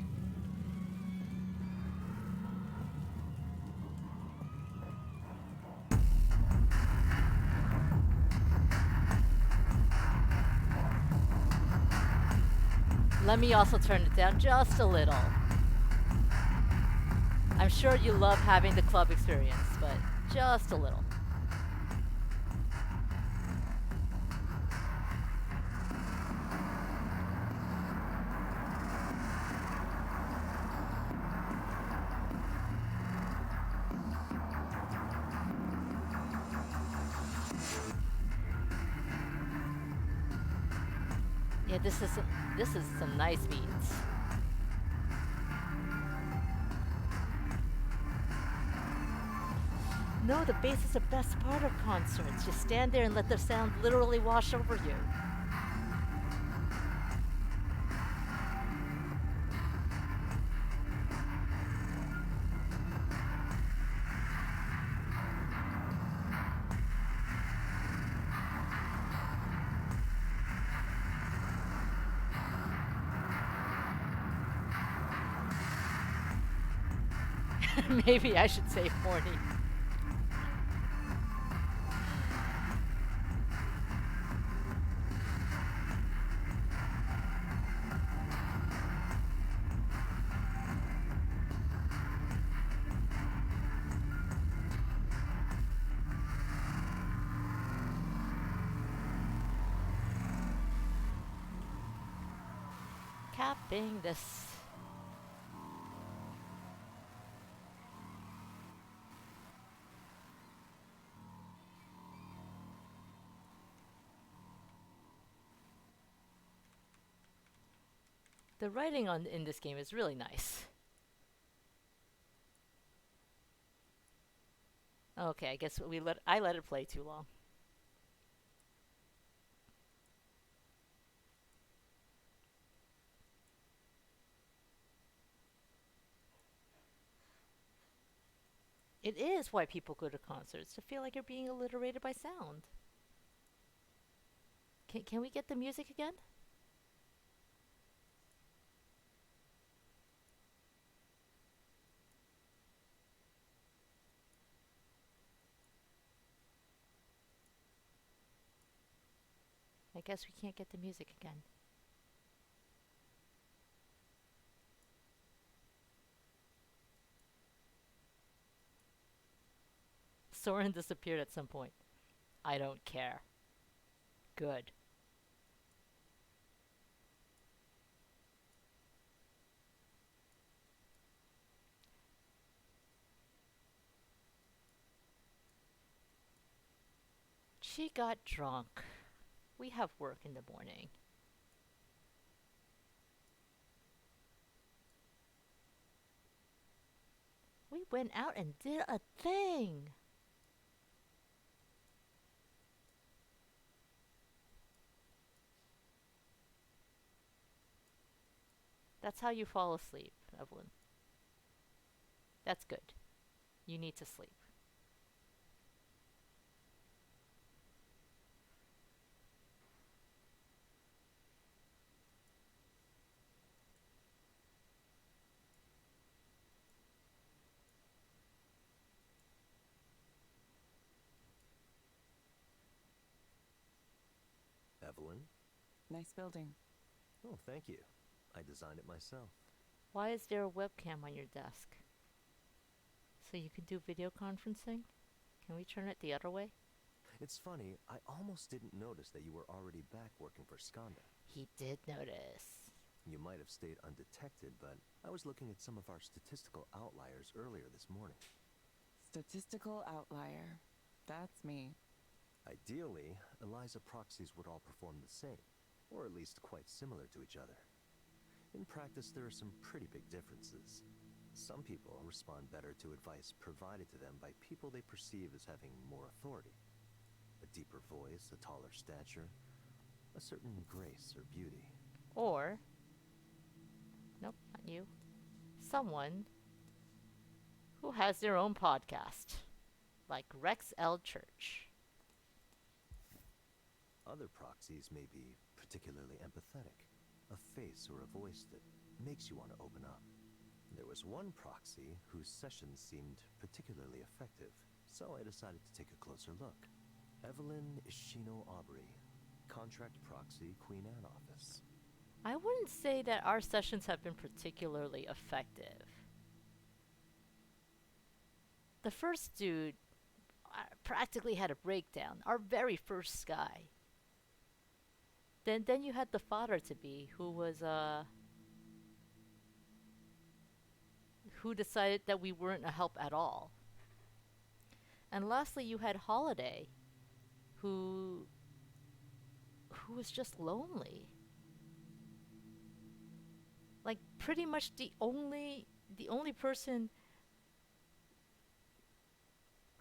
Let me also turn it down just a little. I'm sure you love having the club experience, but just a little. Yeah, this is some nice beats. No, the bass is the best part of concerts. You stand there and let the sound literally wash over you. Maybe I should say horny. Capping this. The writing in this game is really nice. Okay, I guess I let it play too long. It is why people go to concerts, to feel like you're being alliterated by sound. Can we get the music again? I guess we can't get the music again. Soren disappeared at some point. I don't care. Good. She got drunk. We have work in the morning. We went out and did a thing. That's how you fall asleep, Evelyn. That's good. You need to sleep. Evelyn? Nice building. Oh, thank you. I designed it myself. Why is there a webcam on your desk? So you can do video conferencing? Can we turn it the other way? It's funny, I almost didn't notice that you were already back working for Skanda. He did notice. You might have stayed undetected, but I was looking at some of our statistical outliers earlier this morning. Statistical outlier. That's me. Ideally, Eliza proxies would all perform the same, or at least quite similar to each other. In practice, there are some pretty big differences. Some people respond better to advice provided to them by people they perceive as having more authority. A deeper voice, a taller stature, a certain grace or beauty. Or, nope, not you. Someone who has their own podcast, like Rex L. Church. Other proxies may be particularly empathetic, a face or a voice that makes you want to open up. There was one proxy whose sessions seemed particularly effective, so I decided to take a closer look. Evelyn Ishino Aubrey, Contract Proxy, Queen Anne Office. I wouldn't say that our sessions have been particularly effective. The first dude practically had a breakdown, our very first guy. Then you had the father-to-be, who was, who decided that we weren't a help at all. And lastly, you had Holiday, who was just lonely. Like, pretty much the only person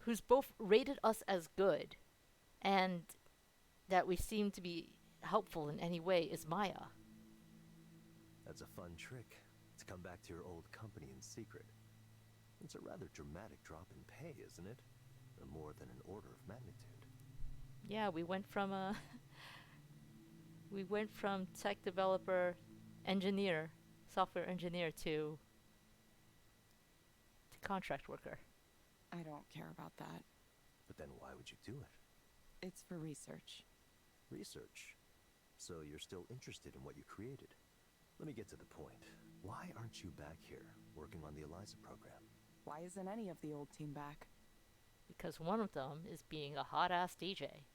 who's both rated us as good and that we seem to be helpful in any way is Maya. That's a fun trick, to come back to your old company in secret. It's a rather dramatic drop in pay, isn't it? More than an order of magnitude. Yeah, we went from a we went from tech developer, engineer, software engineer to contract worker. I don't care about that. But then why would you do it? It's for research. Research? So you're still interested in what you created? Let me get to the point. Why aren't you back here, working on the Eliza program? Why isn't any of the old team back? Because one of them is being a hot ass DJ.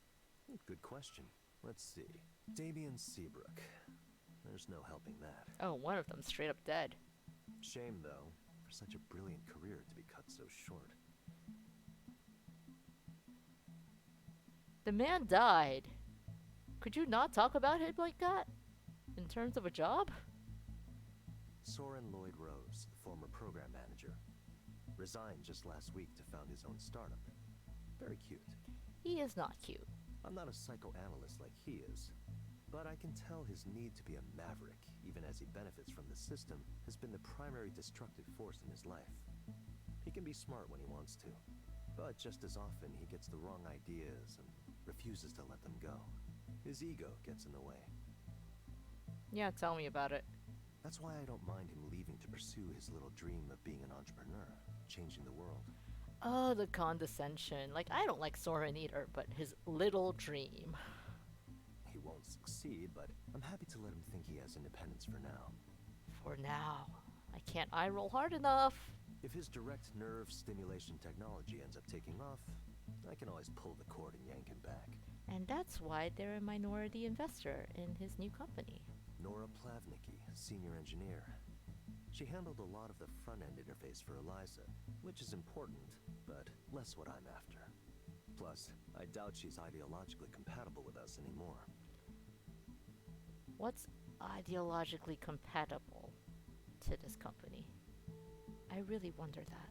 Good question. Let's see. Damien Seabrook. There's no helping that. Oh, one of them straight up dead. Shame, though, for such a brilliant career to be cut so short. The man died. Could you not talk about him like that? In terms of a job? Soren Lloyd Rose, the former program manager, resigned just last week to found his own startup. Very cute. He is not cute. I'm not a psychoanalyst like he is, but I can tell his need to be a maverick, even as he benefits from the system, has been the primary destructive force in his life. He can be smart when he wants to, but just as often he gets the wrong ideas and refuses to let them go. His ego gets in the way. Yeah, tell me about it. That's why I don't mind him leaving to pursue his little dream of being an entrepreneur, changing the world. Oh, the condescension. Like, I don't like Soren either, but his little dream. He won't succeed, but I'm happy to let him think he has independence for now. For now. I can't eye roll hard enough. If his direct nerve stimulation technology ends up taking off, I can always pull the cord and yank him back. And that's why they're a minority investor in his new company. Nora Plavnicki, senior engineer. She handled a lot of the front-end interface for Eliza, which is important, but less what I'm after. Plus, I doubt she's ideologically compatible with us anymore. What's ideologically compatible to this company? I really wonder that.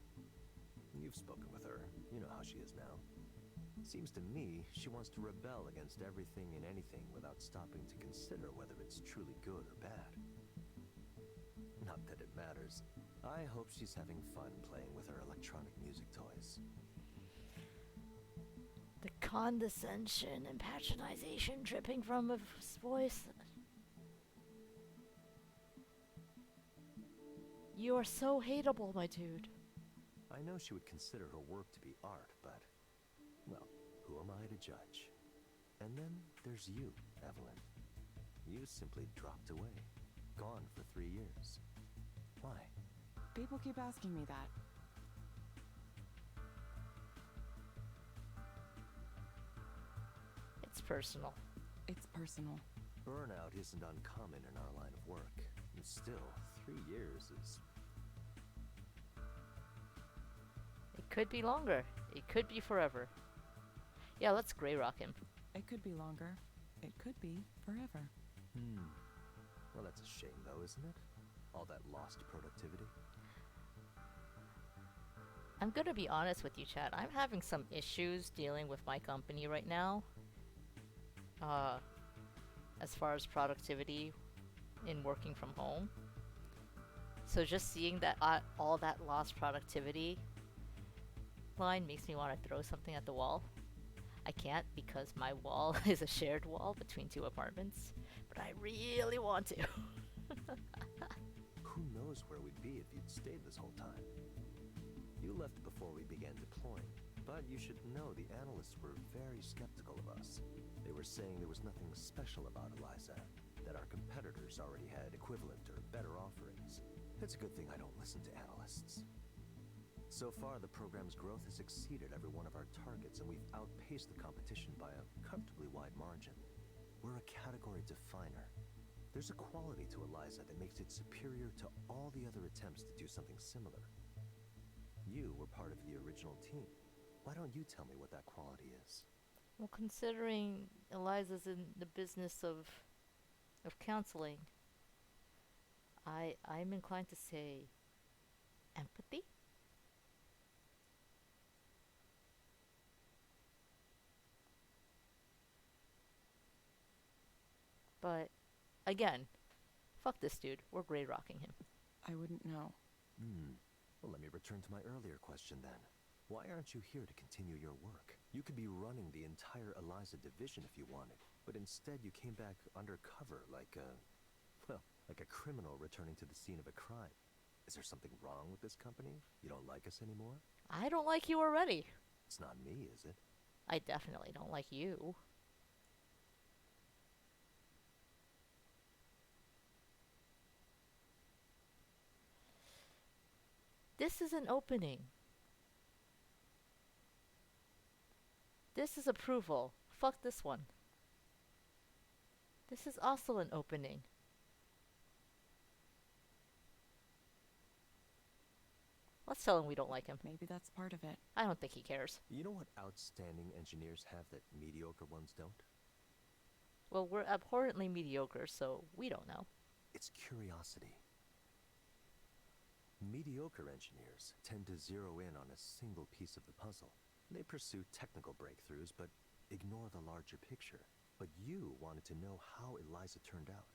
You've spoken with her. You know how she is now. Seems to me she wants to rebel against everything and anything without stopping to consider whether it's truly good or bad. Not that it matters. I hope she's having fun playing with her electronic music toys. The condescension and patronization dripping from his voice. You are so hateable, my dude. I know she would consider her work to be art, but, well, who am I to judge? And then there's you, Evelyn. You simply dropped away. Gone for 3 years. Why? People keep asking me that. It's personal. It's personal. Burnout isn't uncommon in our line of work. And still, 3 years is... It could be longer. It could be forever. Yeah, let's gray rock him. It could be longer. It could be forever. Well, that's a shame, though, isn't it? All that lost productivity. I'm gonna be honest with you, Chad. I'm having some issues dealing with my company right now. As far as productivity in working from home. So just seeing that all that lost productivity line makes me want to throw something at the wall. I can't because my wall is a shared wall between 2 apartments, but I really want to. Who knows where we'd be if you'd stayed this whole time? You left before we began deploying, but you should know the analysts were very skeptical of us. They were saying there was nothing special about Eliza, that our competitors already had equivalent or better offerings. It's a good thing I don't listen to analysts. So far, the program's growth has exceeded every one of our targets, and we've outpaced the competition by a comfortably wide margin. We're a category definer. There's a quality to Eliza that makes it superior to all the other attempts to do something similar. You were part of the original team. Why don't you tell me what that quality is? Well, considering Eliza's in the business of counseling, I'm inclined to say empathy. But again, fuck this dude. We're grade rocking him. I wouldn't know. Well, let me return to my earlier question then. Why aren't you here to continue your work? You could be running the entire Eliza division if you wanted, but instead you came back undercover like a, well, like a criminal returning to the scene of a crime. Is there something wrong with this company? You don't like us anymore? I don't like you already. It's not me, is it? I definitely don't like you. This is an opening. This is approval. Fuck this one. This is also an opening. Let's tell him we don't like him. Maybe that's part of it. I don't think he cares. You know what outstanding engineers have that mediocre ones don't? Well, we're abhorrently mediocre, so we don't know. It's curiosity. Mediocre engineers tend to zero in on a single piece of the puzzle. They pursue technical breakthroughs, but ignore the larger picture. But you wanted to know how Eliza turned out,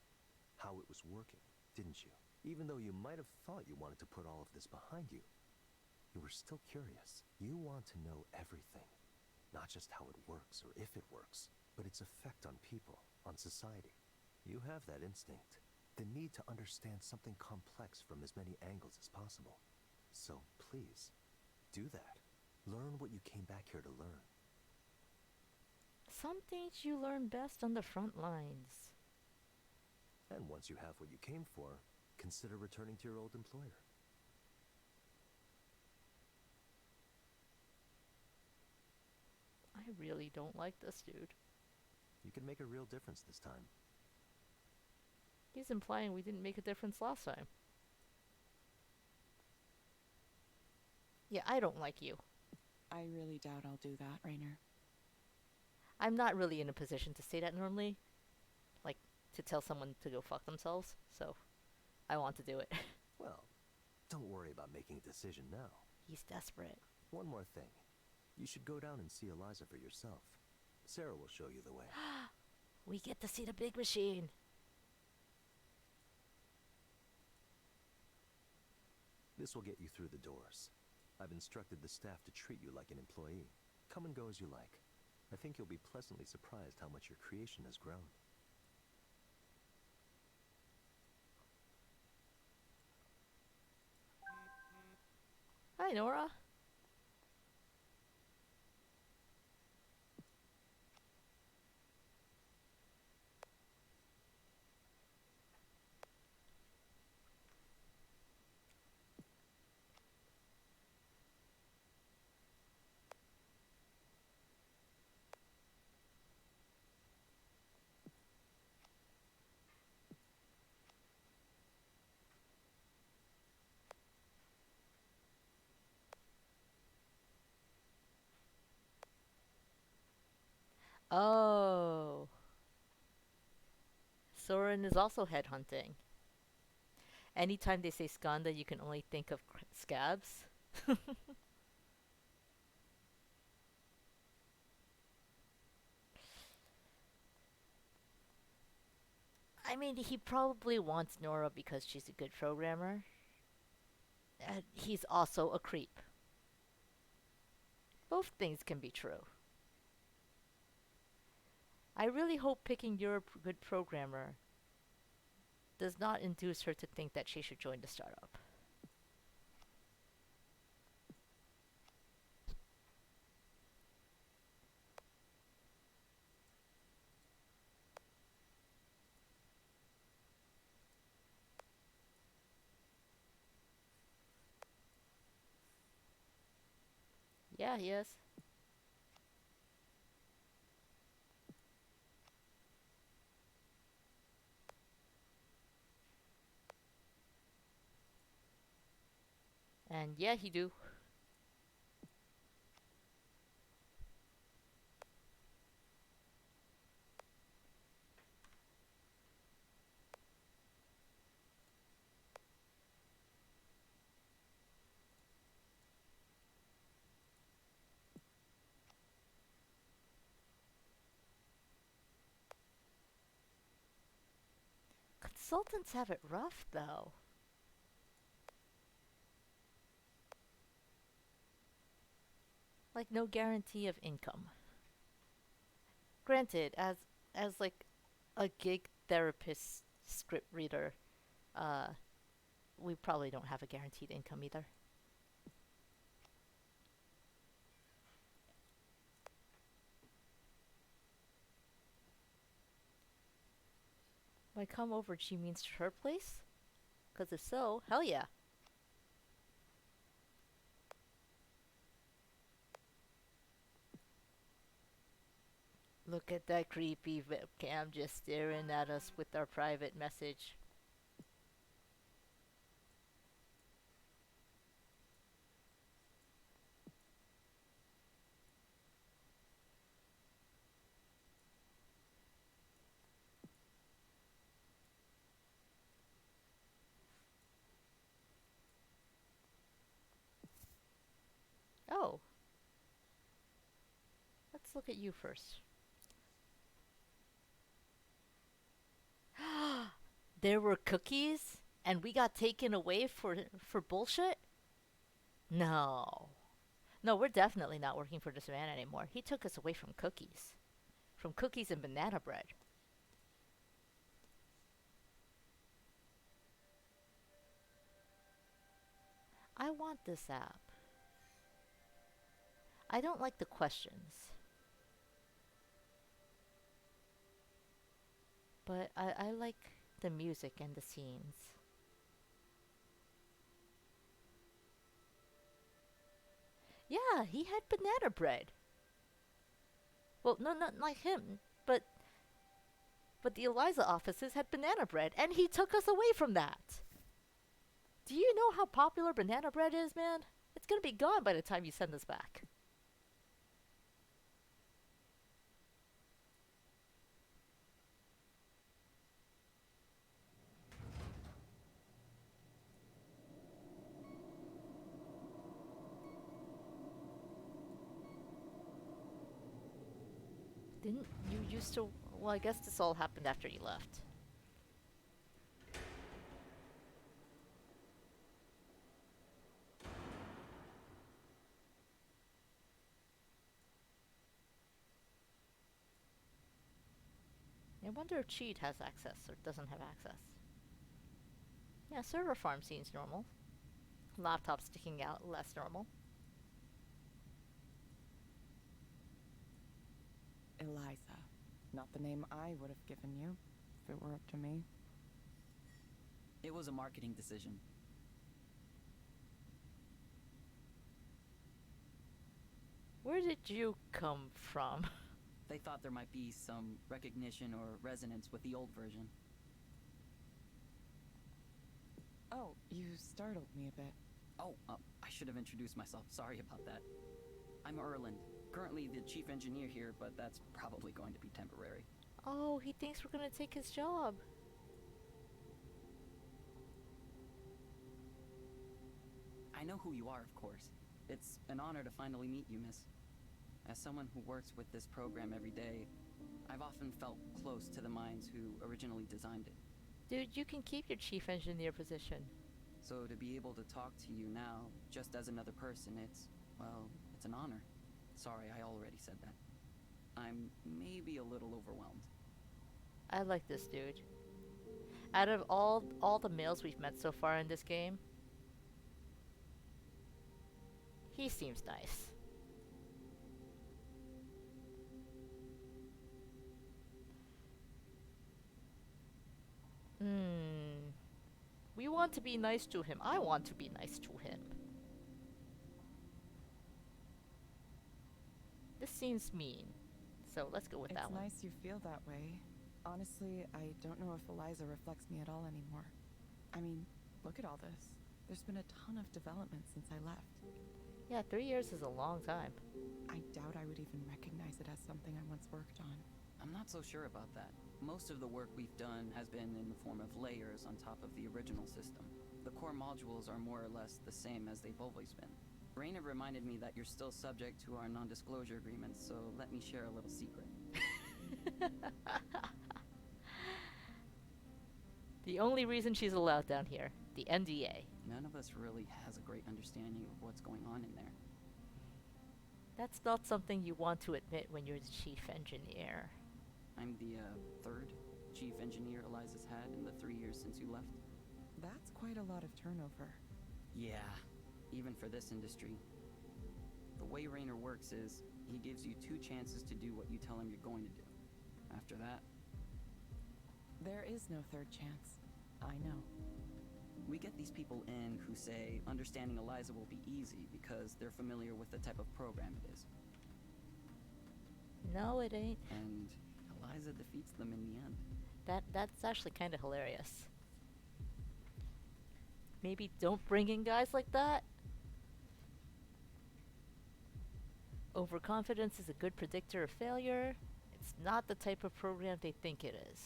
how it was working, didn't you? Even though you might have thought you wanted to put all of this behind you, you were still curious. You want to know everything, not just how it works or if it works, but its effect on people, on society. You have that instinct, the need to understand something complex from as many angles as possible. So please, do that. Learn what you came back here to learn. Some things you learn best on the front lines. And once you have what you came for, consider returning to your old employer. I really don't like this dude. You can make a real difference this time. He's implying we didn't make a difference last time. Yeah, I don't like you. I really doubt I'll do that, Rainer. I'm not really in a position to say that normally. Like, to tell someone to go fuck themselves. So, I want to do it. Well, don't worry about making a decision now. He's desperate. One more thing. You should go down and see Eliza for yourself. Sarah will show you the way. We get to see the big machine. This will get you through the doors. I've instructed the staff to treat you like an employee. Come and go as you like. I think you'll be pleasantly surprised how much your creation has grown. Hi, Nora. Oh. Soren is also headhunting. Anytime they say Skanda, you can only think of scabs. I mean, he probably wants Nora because she's a good programmer. He's also a creep. Both things can be true. I really hope picking you're a good programmer does not induce her to think that she should join the startup. Yeah, he is. And yeah, he do. Consultants have it rough, though. Like, no guarantee of income. Granted, as like a gig therapist script reader, uh, we probably don't have a guaranteed income either. By come over, she means to her place? Because if so, hell yeah. Look at that creepy webcam just staring at us with our private message. Oh. Let's look at you first. There were cookies and we got taken away for bullshit? No. No, we're definitely not working for this man anymore. He took us away from cookies. From cookies and banana bread. I want this app. I don't like the questions. But I like the music and the scenes. Yeah, he had banana bread. Well, no, not like him, but the Eliza offices had banana bread, and he took us away from that. Do you know how popular banana bread is, man? It's gonna be gone by the time you send us back. Didn't you used to... Well, I guess this all happened after you left. I wonder if Cheat has access or doesn't have access. Yeah, server farm seems normal. Laptop sticking out, less normal. Eliza. Not the name I would have given you, if it were up to me. It was a marketing decision. Where did you come from? They thought there might be some recognition or resonance with the old version. Oh, you startled me a bit. Oh, I should have introduced myself. Sorry about that. I'm Erland, currently the chief engineer here, but that's probably going to be temporary. Oh, he thinks we're gonna take his job. I know who you are, of course. It's an honor to finally meet you, miss. As someone who works with this program every day, I've often felt close to the minds who originally designed it. Dude, you can keep your chief engineer position. So to be able to talk to you now, just as another person, well, it's an honor. Sorry, I already said that. I'm maybe a little overwhelmed. I like this dude. Out of all the males we've met so far in this game, he seems nice. We want to be nice to him. I want to be nice to him. This seems mean. So let's go with that one. It's nice you feel that way. Honestly, I don't know if Eliza reflects me at all anymore. I mean, look at all this. There's been a ton of development since I left. Yeah, 3 years is a long time. I doubt I would even recognize it as something I once worked on. I'm not so sure about that. Most of the work we've done has been in the form of layers on top of the original system. The core modules are more or less the same as they've always been. Raina reminded me that you're still subject to our non-disclosure agreements, so let me share a little secret. The only reason she's allowed down here. The NDA. None of us really has a great understanding of what's going on in there. That's not something you want to admit when you're the chief engineer. I'm the third chief engineer Eliza's had in the 3 years since you left. That's quite a lot of turnover. Yeah, even for this industry. The way Raynor works is, he gives you 2 chances to do what you tell him you're going to do. After that, There is no third chance. I know. we get these people in who say understanding Eliza will be easy because they're familiar with the type of program it is. No, it ain't. And Eliza defeats them in the end. That's actually kind of hilarious. Maybe don't bring in guys like that. Overconfidence is a good predictor of failure. It's not the type of program they think it is.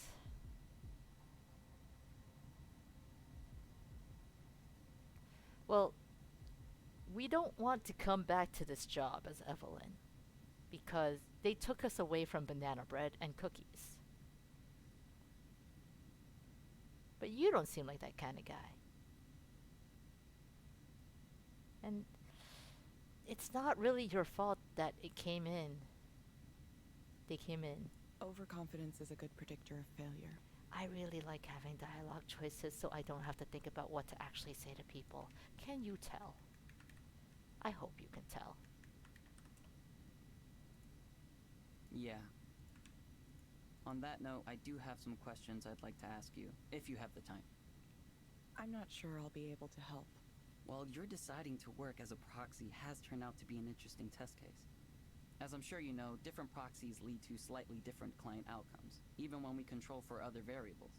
Well, we don't want to come back to this job as Evelyn because they took us away from banana bread and cookies. But you don't seem like that kind of guy. And it's not really your fault that it came in. They came in. Overconfidence is a good predictor of failure. I really like having dialogue choices so I don't have to think about what to actually say to people. Can you tell? I hope you can tell. Yeah. On that note, I do have some questions I'd like to ask you, if you have the time. I'm not sure I'll be able to help. Well, your deciding to work as a proxy has turned out to be an interesting test case. As I'm sure you know, different proxies lead to slightly different client outcomes, even when we control for other variables.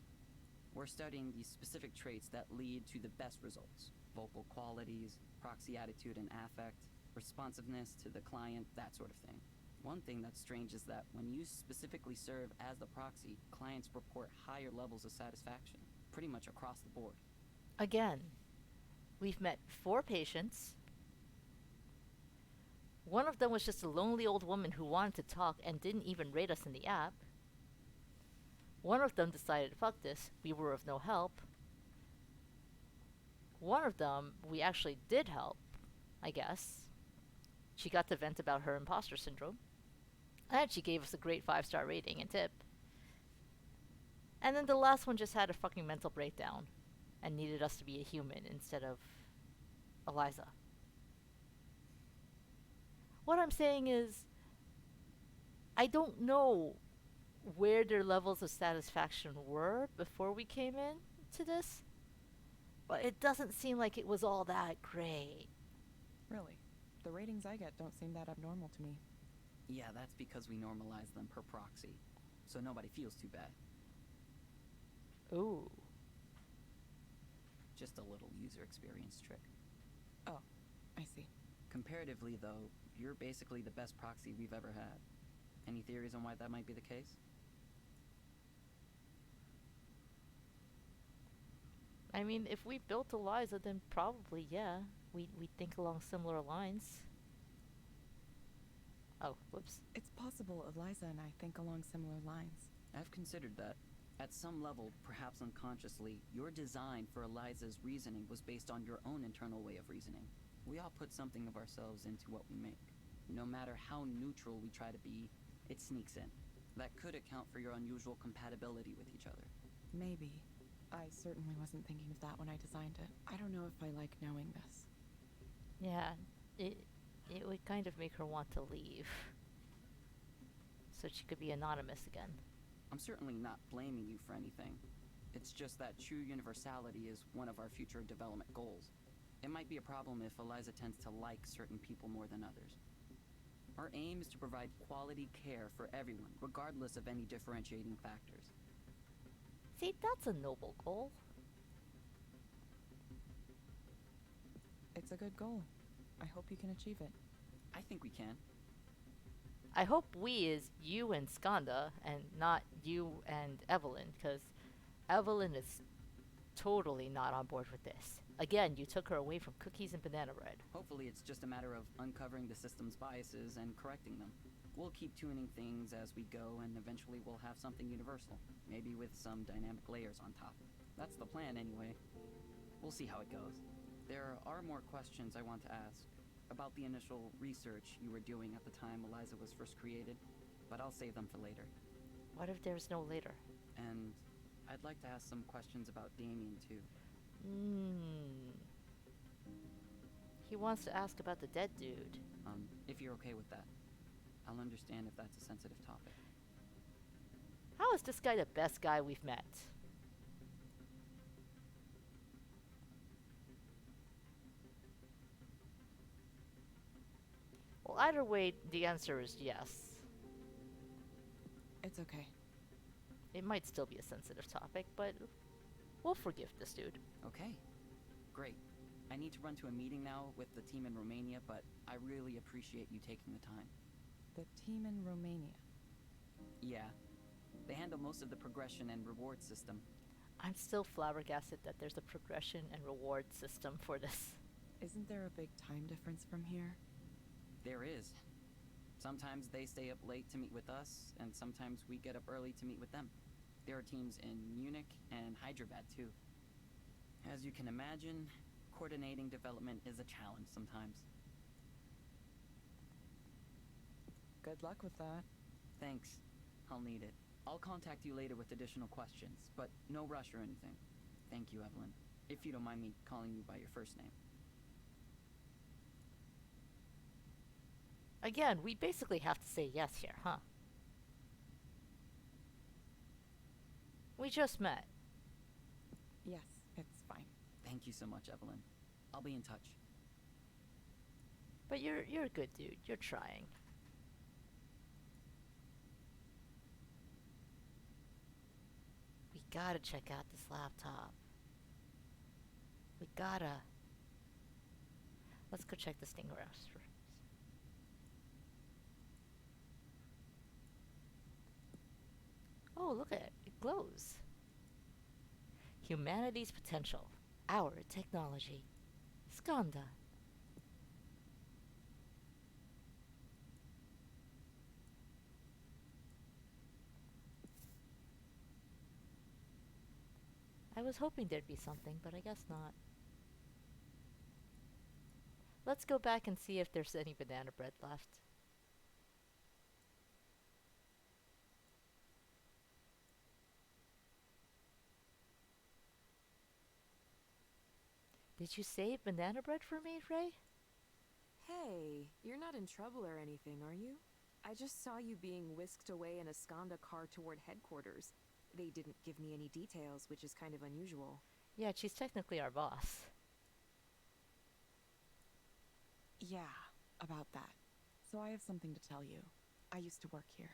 We're studying the specific traits that lead to the best results: vocal qualities, proxy attitude and affect, responsiveness to the client, that sort of thing. One thing that's strange is that when you specifically serve as the proxy, clients report higher levels of satisfaction, pretty much across the board. Again, we've met 4 patients. One of them was just a lonely old woman who wanted to talk and didn't even rate us in the app. One of them decided, fuck this, we were of no help. One of them, we actually did help, I guess. She got to vent about her imposter syndrome. And she gave us a great 5-star rating and tip. And then the last one just had a fucking mental breakdown and needed us to be a human instead of Eliza. What I'm saying is, I don't know where their levels of satisfaction were before we came in to this, but it doesn't seem like it was all that great. Really. The ratings I get don't seem that abnormal to me. Yeah, that's because we normalize them per proxy, so nobody feels too bad. Ooh. Just a little user experience trick. Oh, I see. Comparatively, though, you're basically the best proxy we've ever had. Any theories on why that might be the case? I mean, if we built Eliza, then probably, yeah. We think along similar lines. Oh, whoops. It's possible Eliza and I think along similar lines. I've considered that. At some level, perhaps unconsciously, your design for Eliza's reasoning was based on your own internal way of reasoning. We all put something of ourselves into what we make. No matter how neutral we try to be, it sneaks in. That could account for your unusual compatibility with each other. Maybe. I certainly wasn't thinking of that when I designed it. I don't know if I like knowing this. Yeah, it would kind of make her want to leave. So she could be anonymous again. I'm certainly not blaming you for anything. It's just that true universality is one of our future development goals. It might be a problem if Eliza tends to like certain people more than others. Our aim is to provide quality care for everyone, regardless of any differentiating factors. See, that's a noble goal. It's a good goal. I hope you can achieve it. I think we can. I hope we is you and Skanda and not you and Evelyn, because Evelyn is totally not on board with this. Again, you took her away from cookies and banana bread. Hopefully it's just a matter of uncovering the system's biases and correcting them. We'll keep tuning things as we go, and eventually we'll have something universal, maybe with some dynamic layers on top. That's the plan, anyway. We'll see how it goes. There are more questions I want to ask about the initial research you were doing at the time Eliza was first created, but I'll save them for later. What if there's no later? And I'd like to ask some questions about Damien, too. He wants to ask about the dead dude. If you're okay with that. I'll understand if that's a sensitive topic. How is this guy the best guy we've met? Well, either way, the answer is yes. It's okay. It might still be a sensitive topic, but we'll forgive this dude. Okay. Great. I need to run to a meeting now with the team in Romania, but I really appreciate you taking the time. The team in Romania. Yeah. They handle most of the progression and reward system. I'm still flabbergasted that there's a progression and reward system for this. Isn't there a big time difference from here? There is. Sometimes they stay up late to meet with us, and sometimes we get up early to meet with them. There are teams in Munich and Hyderabad, too. As you can imagine, coordinating development is a challenge sometimes. Good luck with that. Thanks. I'll need it. I'll contact you later with additional questions, but no rush or anything. Thank you, Evelyn. If you don't mind me calling you by your first name. Again, we basically have to say yes here, huh? We just met. Yes, it's fine. Thank you so much, Evelyn. I'll be in touch. But you're a good dude. You're trying. We gotta check out this laptop. We gotta. Let's go check this thing out first. Oh, look at it. It glows. Humanity's potential. Our technology. Skanda. I was hoping there'd be something, but I guess not. Let's go back and see if there's any banana bread left. Did you save banana bread for me, Ray? Hey, you're not in trouble or anything, are you? I just saw you being whisked away in a Skanda car toward headquarters. They didn't give me any details, which is kind of unusual. Yeah, she's technically our boss. Yeah, about that. So I have something to tell you. I used to work here.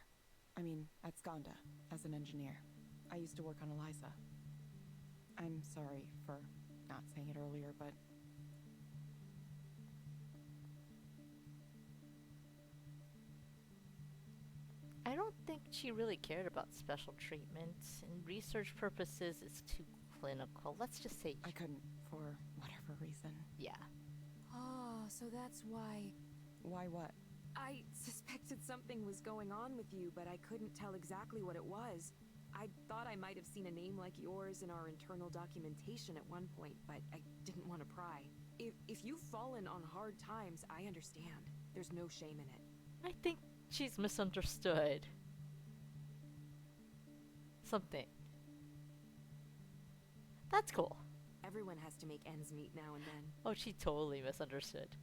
I mean, at Skanda, as an engineer. I used to work on Eliza. I'm sorry for not saying it earlier, but... I don't think she really cared about special treatment. In research purposes, it's too clinical. Let's just say... I couldn't, for whatever reason. Yeah. Oh, so that's why... Why what? I suspected something was going on with you, but I couldn't tell exactly what it was. I thought I might have seen a name like yours in our internal documentation at one point, but I didn't want to pry. If you've fallen on hard times, I understand. There's no shame in it. I think she's misunderstood. Something. That's cool. Everyone has to make ends meet now and then. Oh, she totally misunderstood.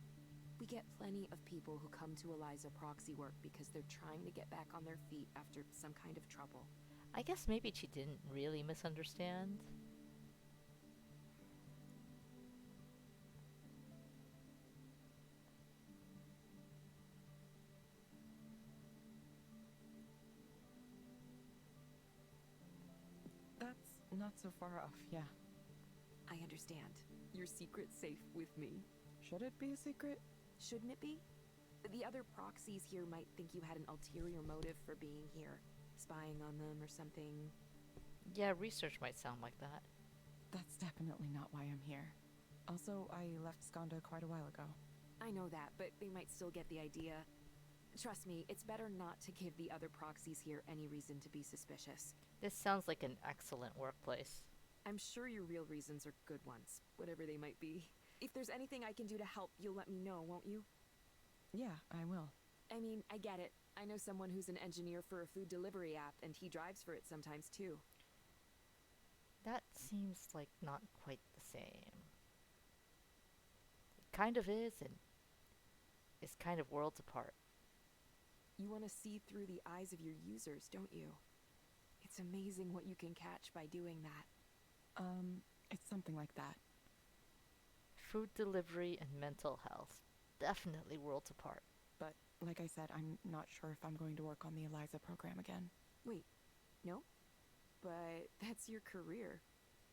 We get plenty of people who come to Eliza proxy work because they're trying to get back on their feet after some kind of trouble. I guess maybe she didn't really misunderstand. That's not so far off, yeah. I understand. Your secret's safe with me. Should it be a secret? Shouldn't it be? The other proxies here might think you had an ulterior motive for being here. Spying on them or something. Yeah, research might sound like that. That's definitely not why I'm here. Also, I left Skanda quite a while ago. I know that, but they might still get the idea. Trust me, it's better not to give the other proxies here any reason to be suspicious. This sounds like an excellent workplace. I'm sure your real reasons are good ones, whatever they might be. If there's anything I can do to help, you'll let me know, won't you? Yeah, I will. I mean, I get it. I know someone who's an engineer for a food delivery app, and he drives for it sometimes too. That seems like not quite the same. It kind of is, and it's kind of worlds apart. You want to see through the eyes of your users, don't you? It's amazing what you can catch by doing that. It's something like that. Food delivery and mental health. Definitely worlds apart. But, like I said, I'm not sure if I'm going to work on the Eliza program again. Wait, no? But that's your career.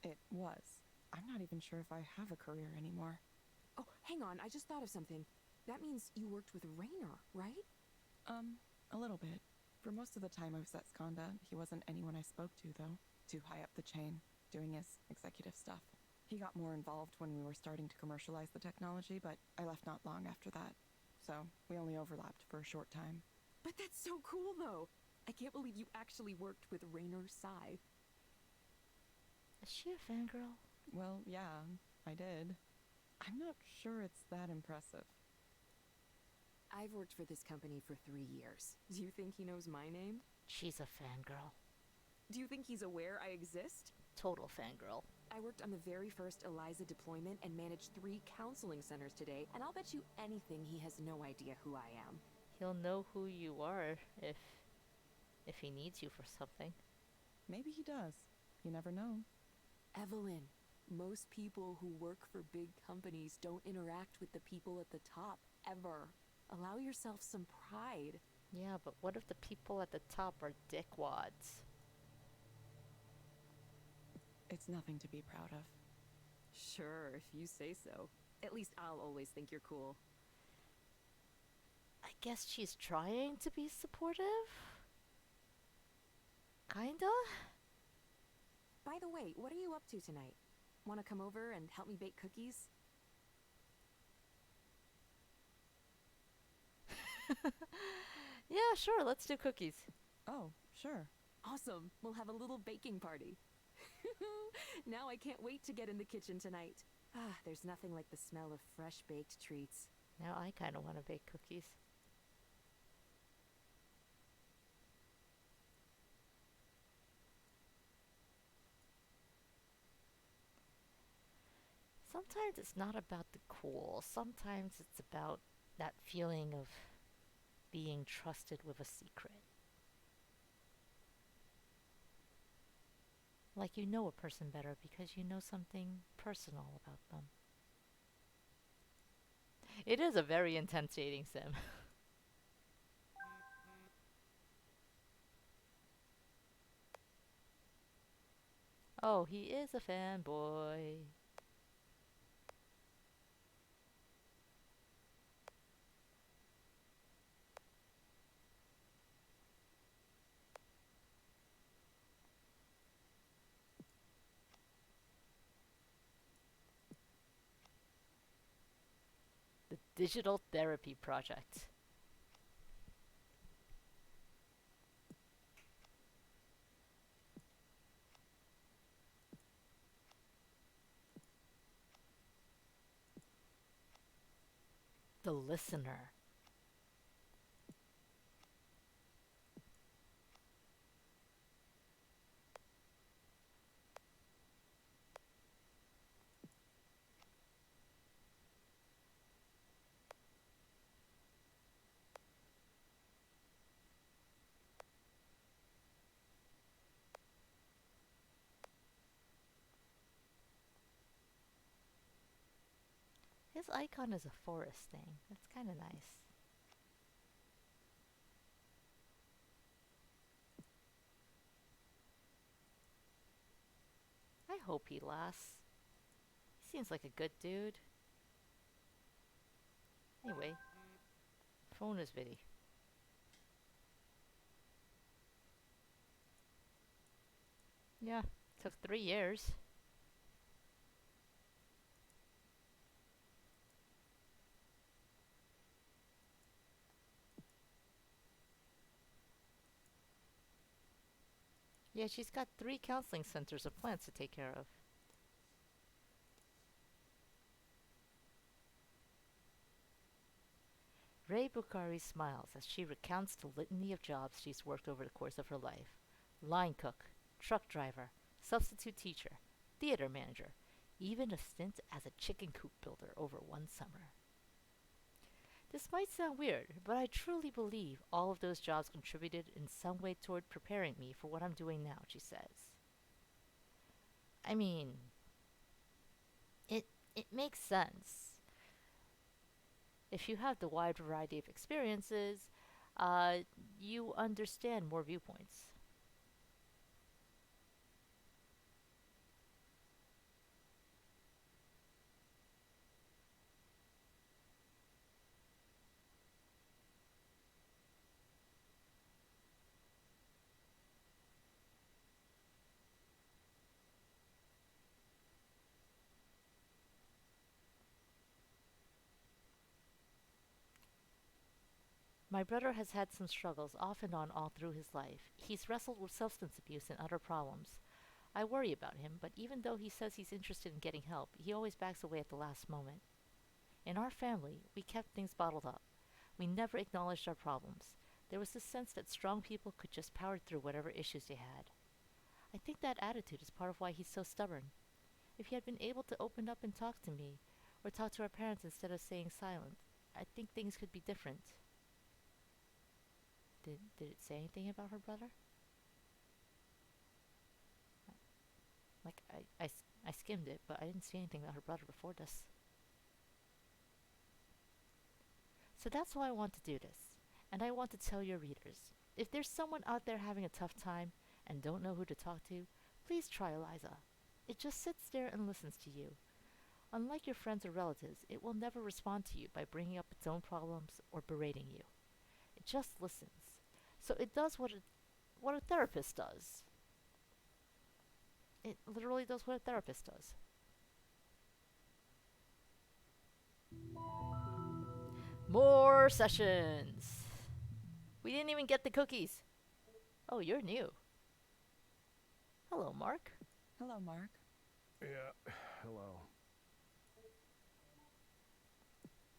It was. I'm not even sure if I have a career anymore. Oh, hang on, I just thought of something. That means you worked with Raynor, right? A little bit. For most of the time I was at Skanda, he wasn't anyone I spoke to, though. Too high up the chain, doing his executive stuff. He got more involved when we were starting to commercialize the technology, but I left not long after that. So, we only overlapped for a short time. But that's so cool, though! I can't believe you actually worked with Raynor Sai. Is she a fangirl? Well, yeah, I did. I'm not sure it's that impressive. I've worked for this company for 3 years. Do you think he knows my name? She's a fangirl. Do you think he's aware I exist? Total fangirl. I worked on the very first Eliza deployment and managed 3 counseling centers today, and I'll bet you anything he has no idea who I am. He'll know who you are if he needs you for something. Maybe he does. You never know. Evelyn, most people who work for big companies don't interact with the people at the top, ever. Allow yourself some pride. Yeah, but what if the people at the top are dickwads? It's nothing to be proud of. Sure, if you say so. At least I'll always think you're cool. I guess she's trying to be supportive? Kinda? By the way, what are you up to tonight? Want to come over and help me bake cookies? Yeah, sure, let's do cookies. Oh, sure. Awesome, we'll have a little baking party. Now I can't wait to get in the kitchen tonight. Ah, there's nothing like the smell of fresh baked treats. Now I kinda wanna bake cookies. Sometimes it's not about the cool. Sometimes it's about that feeling of being trusted with a secret. Like you know a person better because you know something personal about them. It is a very intense dating sim. Oh, he is a fanboy. The Digital Therapy Project. The Listener. His icon is a forest thing. That's kind of nice. I hope he lasts. He seems like a good dude. Anyway, phone is bitty. Yeah, took 3 years. Yeah, she's got 3 counseling centers of plants to take care of. Ray Bukhari smiles as she recounts the litany of jobs she's worked over the course of her life: line cook, truck driver, substitute teacher, theater manager, even a stint as a chicken coop builder over one summer. This might sound weird, but I truly believe all of those jobs contributed in some way toward preparing me for what I'm doing now, she says. I mean, it it makes sense. If you have the wide variety of experiences, uh, you understand more viewpoints. My brother has had some struggles off and on all through his life. He's wrestled with substance abuse and other problems. I worry about him, but even though he says he's interested in getting help, he always backs away at the last moment. In our family, we kept things bottled up. We never acknowledged our problems. There was this sense that strong people could just power through whatever issues they had. I think that attitude is part of why he's so stubborn. If he had been able to open up and talk to me, or talk to our parents instead of staying silent, I think things could be different. Did it say anything about her brother? Like, I skimmed it, but I didn't see anything about her brother before this. So that's why I want to do this. And I want to tell your readers, if there's someone out there having a tough time and don't know who to talk to, please try Eliza. It just sits there and listens to you. Unlike your friends or relatives, it will never respond to you by bringing up its own problems or berating you. It just listens. So it does what a therapist does. It literally does what a therapist does. More sessions. We didn't even get the cookies. Oh, you're new. Hello, Mark. Hello, Mark. Yeah, hello.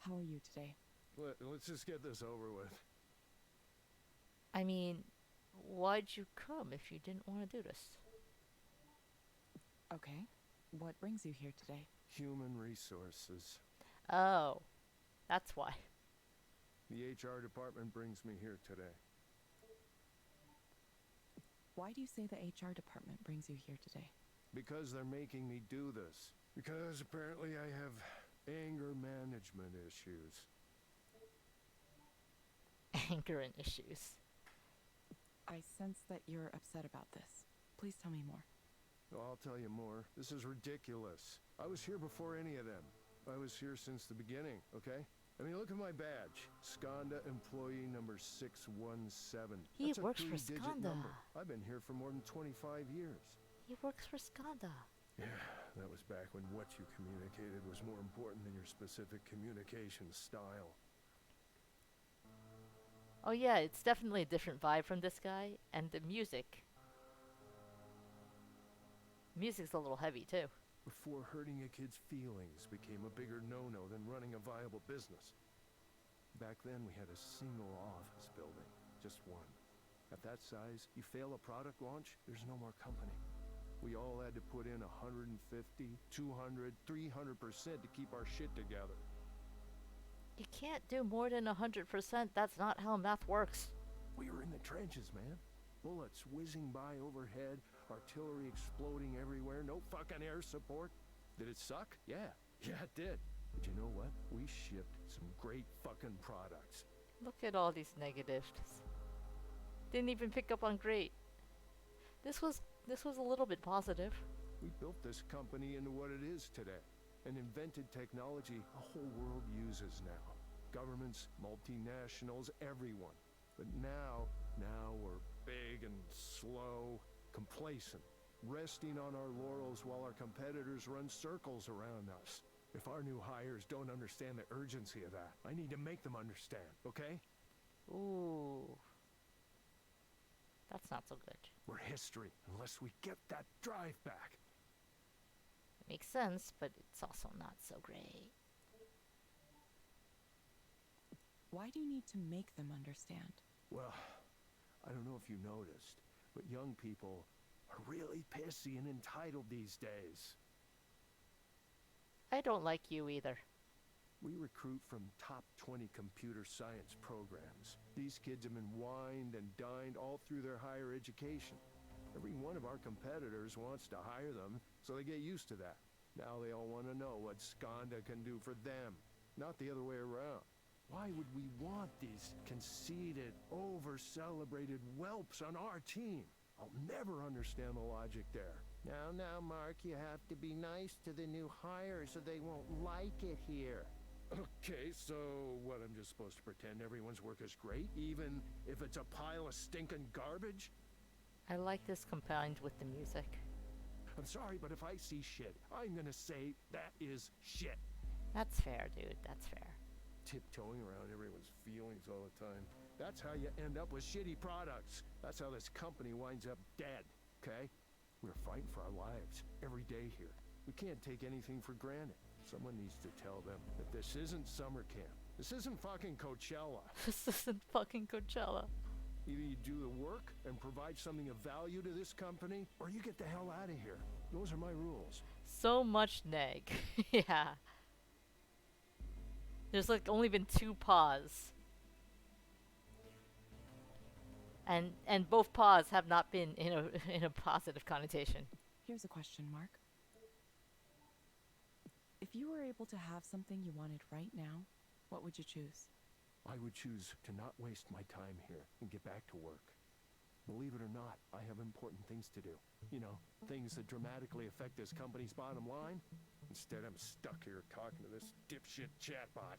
How are you today? Let's just get this over with. I mean, why'd you come if you didn't want to do this? Okay. What brings you here today? Human resources. Oh, that's why. The HR department brings me here today. Why do you say the HR department brings you here today? Because they're making me do this. Because apparently I have anger management issues. Anger and issues. I sense that you're upset about this. Please tell me more. Oh, I'll tell you more. This is ridiculous. I was here before any of them. I was here since the beginning, okay? I mean, look at my badge. Skanda employee number 617. He That's works a for 3-digit Skanda. number. I've been here for more than 25 years. He works for Skanda. Yeah, that was back when what you communicated was more important than your specific communication style. Oh yeah, it's definitely a different vibe from this guy, and the music. Music's a little heavy too. Before hurting a kid's feelings became a bigger no-no than running a viable business. Back then, we had a single office building, just one. At that size, you fail a product launch, there's no more company. We all had to put in 150, 200, 300% to keep our shit together. You can't do more than 100%. That's not how math works. We were in the trenches, man. Bullets whizzing by overhead, artillery exploding everywhere, no fucking air support. Did it suck? Yeah. Yeah, it did. But you know what? We shipped some great fucking products. Look at all these negatives. Didn't even pick up on great. This was a little bit positive. We built this company into what it is today. And invented technology the whole world uses now. Governments, multinationals, everyone. But now we're big and slow, complacent, resting on our laurels while our competitors run circles around us. If our new hires don't understand the urgency of that, I need to make them understand, okay? Ooh. That's not so good. We're history unless we get that drive back. Makes sense, but it's also not so great. Why do you need to make them understand? Well, I don't know if you noticed, but young people are really pissy and entitled these days. I don't like you either. We recruit from top 20 computer science programs. These kids have been wined and dined all through their higher education. Every one of our competitors wants to hire them, so they get used to that. Now they all want to know what Skanda can do for them, not the other way around. Why would we want these conceited, over-celebrated whelps on our team? I'll never understand the logic there. Now, Mark, you have to be nice to the new hires or they won't like it here. Okay, so what, I'm just supposed to pretend everyone's work is great, even if it's a pile of stinking garbage? I like this combined with the music. I'm sorry, but if I see shit, I'm gonna say that is shit. That's fair, dude. That's fair. Tiptoeing around everyone's feelings all the time. That's how you end up with shitty products. That's how this company winds up dead, okay? We're fighting for our lives every day here. We can't take anything for granted. Someone needs to tell them that this isn't summer camp. This isn't fucking Coachella. This isn't fucking Coachella. Either you do the work and provide something of value to this company, or you get the hell out of here. Those are my rules. So much neg. Yeah. There's like only been 2 paws. And both paws have not been in a positive connotation. Here's a question, Mark. If you were able to have something you wanted right now, what would you choose? I would choose to not waste my time here and get back to work. Believe it or not, I have important things to do. You know, things that dramatically affect this company's bottom line. Instead, I'm stuck here talking to this dipshit chatbot.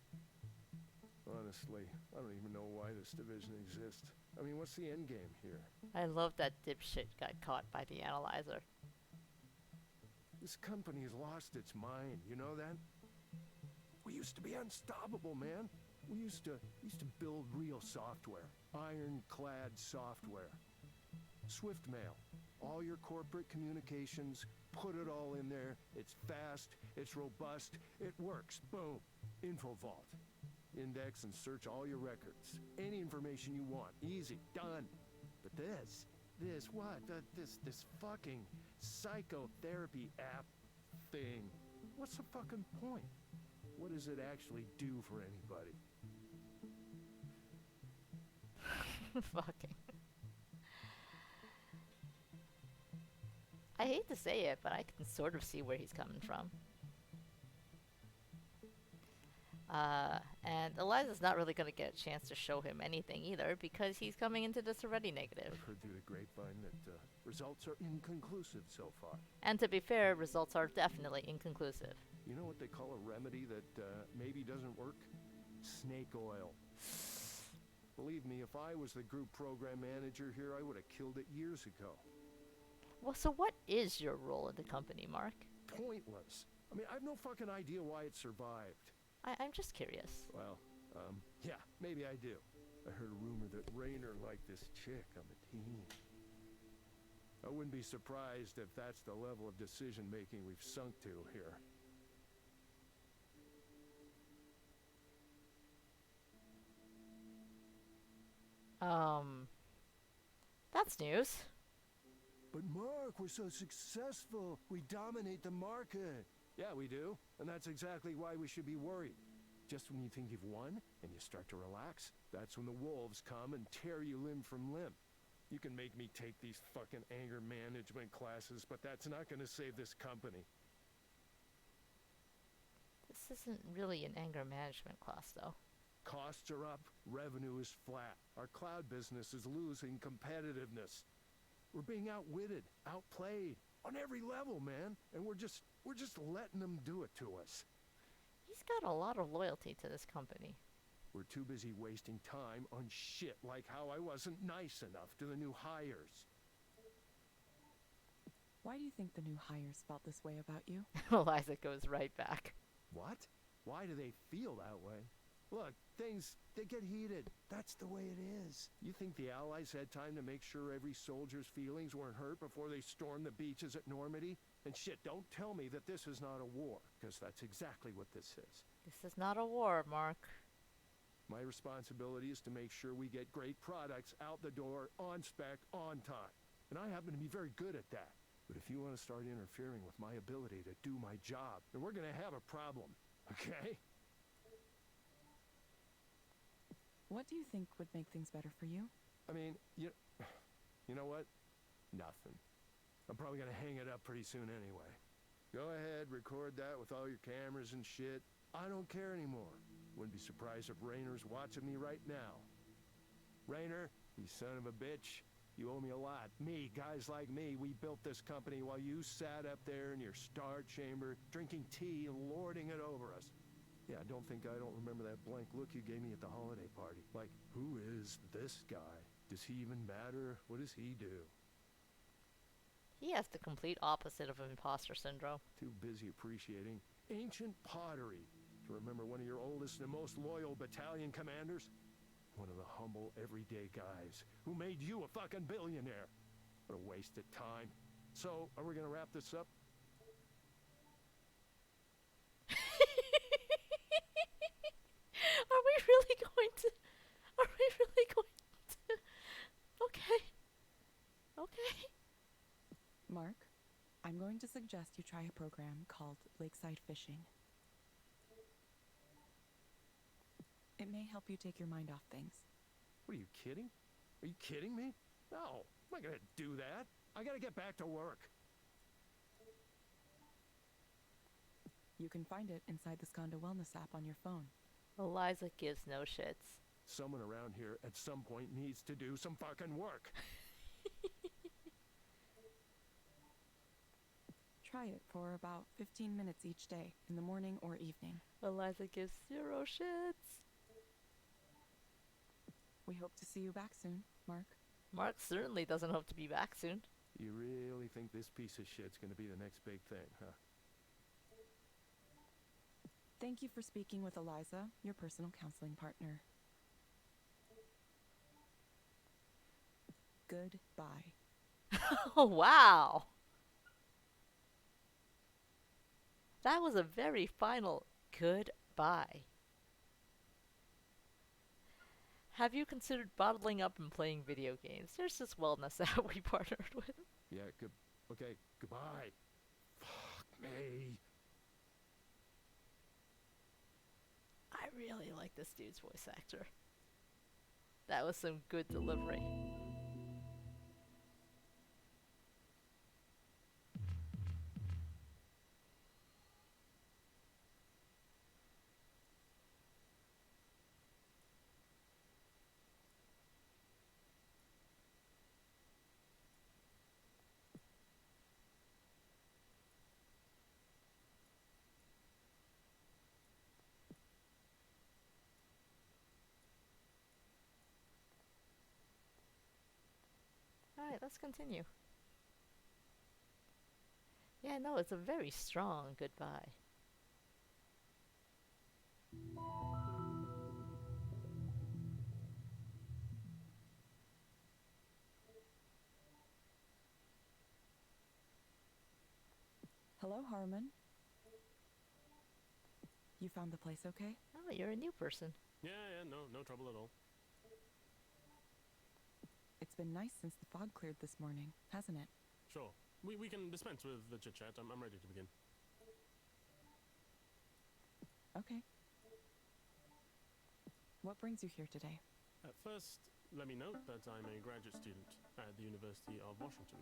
Honestly, I don't even know why this division exists. I mean, what's the end game here? I love that dipshit got caught by the analyzer. This company has lost its mind, you know that? We used to be unstoppable, man. We used to build real software. Ironclad software. SwiftMail. All your corporate communications, put it all in there. It's fast, it's robust, it works. Boom. InfoVault. Index and search all your records. Any information you want. Easy. Done. But this fucking psychotherapy app thing. What's the fucking point? What does it actually do for anybody? Fucking. I hate to say it, but I can sort of see where he's coming from. And Eliza's not really going to get a chance to show him anything either because he's coming into this already negative. I've heard through the grapevine that results are inconclusive so far. And to be fair, results are definitely inconclusive. You know what they call a remedy that maybe doesn't work? Snake oil. Believe me, if I was the group program manager here, I would have killed it years ago. Well, so what is your role in the company, Mark? Pointless. I mean, I have no fucking idea why it survived. I'm just curious. Well, yeah, maybe I do. I heard a rumor that Raynor liked this chick on the team. I wouldn't be surprised if that's the level of decision-making we've sunk to here. That's news. But Mark, we're so successful. We dominate the market. Yeah, we do. And that's exactly why we should be worried. Just when you think you've won and you start to relax, that's when the wolves come and tear you limb from limb. You can make me take these fucking anger management classes, but that's not going to save this company. This isn't really an anger management class, though. Costs are up, revenue is flat. Our cloud business is losing competitiveness. We're being outwitted, outplayed on every level, man. And we're just letting them do it to us. He's got a lot of loyalty to this company. We're too busy wasting time on shit like how I wasn't nice enough to the new hires. Why do you think the new hires felt this way about you? Eliza goes right back. What? Why do they feel that way? Look, they get heated. That's the way it is. You think the Allies had time to make sure every soldier's feelings weren't hurt before they stormed the beaches at Normandy? And shit, don't tell me that this is not a war, because that's exactly what this is. This is not a war, Mark. My responsibility is to make sure we get great products out the door, on spec, on time. And I happen to be very good at that. But if you want to start interfering with my ability to do my job, then we're going to have a problem, okay? What do you think would make things better for you? I mean, you know what? Nothing. I'm probably going to hang it up pretty soon anyway. Go ahead, record that with all your cameras and shit. I don't care anymore. Wouldn't be surprised if Rayner's watching me right now. Rayner, you son of a bitch, you owe me a lot. Me, guys like me, we built this company while you sat up there in your star chamber, drinking tea and lording it over us. Yeah, I don't remember that blank look you gave me at the holiday party. Like, who is this guy? Does he even matter? What does he do? He has the complete opposite of imposter syndrome. Too busy appreciating ancient pottery to remember one of your oldest and most loyal battalion commanders? One of the humble, everyday guys who made you a fucking billionaire. What a waste of time. So, are we gonna wrap this up? Are we really going to? Okay. Okay. Mark, I'm going to suggest you try a program called Lakeside Fishing. It may help you take your mind off things. What, are you kidding? Are you kidding me? No, I'm not gonna do that. I gotta get back to work. You can find it inside the Skanda Wellness app on your phone. Eliza gives no shits. Someone around here at some point needs to do some fucking work. Try it for about 15 minutes each day, in the morning or evening. Eliza gives zero shits. We hope to see you back soon, Mark. Mark certainly doesn't hope to be back soon. You really think this piece of shit's gonna be the next big thing, huh? Thank you for speaking with Eliza, your personal counseling partner. Goodbye. Oh, wow. That was a very final goodbye. Have you considered bottling up and playing video games? There's this wellness app we partnered with. Yeah, okay, goodbye. Fuck me. I really like this dude's voice actor. That was some good delivery. Alright, let's continue. Yeah, no, it's a very strong goodbye. Hello, Harmon. You found the place okay? Oh, you're a new person. Yeah, no trouble at all. It's been nice since the fog cleared this morning, hasn't it? Sure. We can dispense with the chit-chat. I'm ready to begin. Okay. What brings you here today? First, let me note that I'm a graduate student at the University of Washington.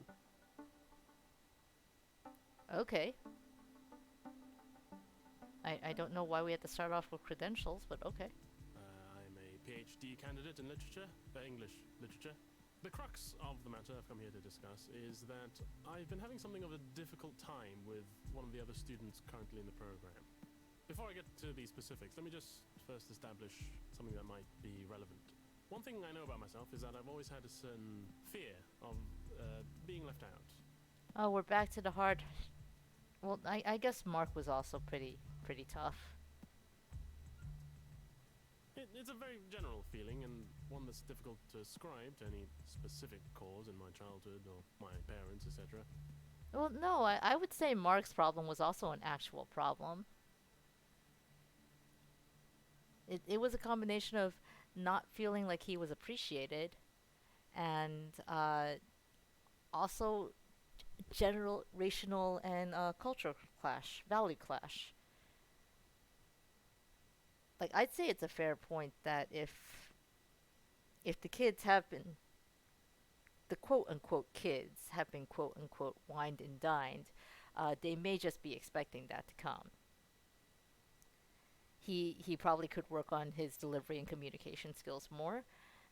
Okay. I don't know why we had to start off with credentials, but okay. I'm a PhD candidate in literature, English literature. The crux of the matter I've come here to discuss is that I've been having something of a difficult time with one of the other students currently in the program. Before I get to the specifics, let me just first establish something that might be relevant. One thing I know about myself is that I've always had a certain fear of being left out. Oh, we're back to the hard. Well, I guess Mark was also pretty tough. It's a very general feeling, and one that's difficult to ascribe to any specific cause in my childhood or my parents, etc. Well, no, I would say Mark's problem was also an actual problem. It was a combination of not feeling like he was appreciated and also general racial and cultural clash, value clash. Like, I'd say it's a fair point that if the kids have been the quote unquote kids have been quote unquote wined and dined, they may just be expecting that to come. He probably could work on his delivery and communication skills more,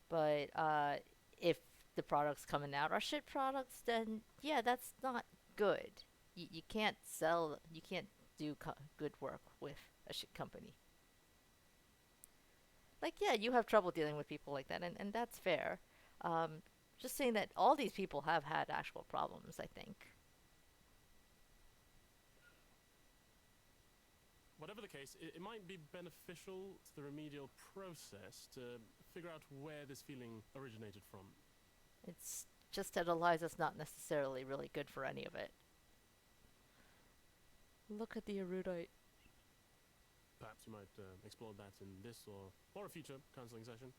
but if the products coming out are shit products, then yeah, that's not good. You can't sell, you can't do good work with a shit company. Like, yeah, you have trouble dealing with people like that, and that's fair. Um, just saying that all these people have had actual problems, I think. Whatever the case, it might be beneficial to the remedial process to figure out where this feeling originated from. It's just that Eliza's not necessarily really good for any of it. Look at the erudite. Perhaps you might explore that in this or a future counseling session.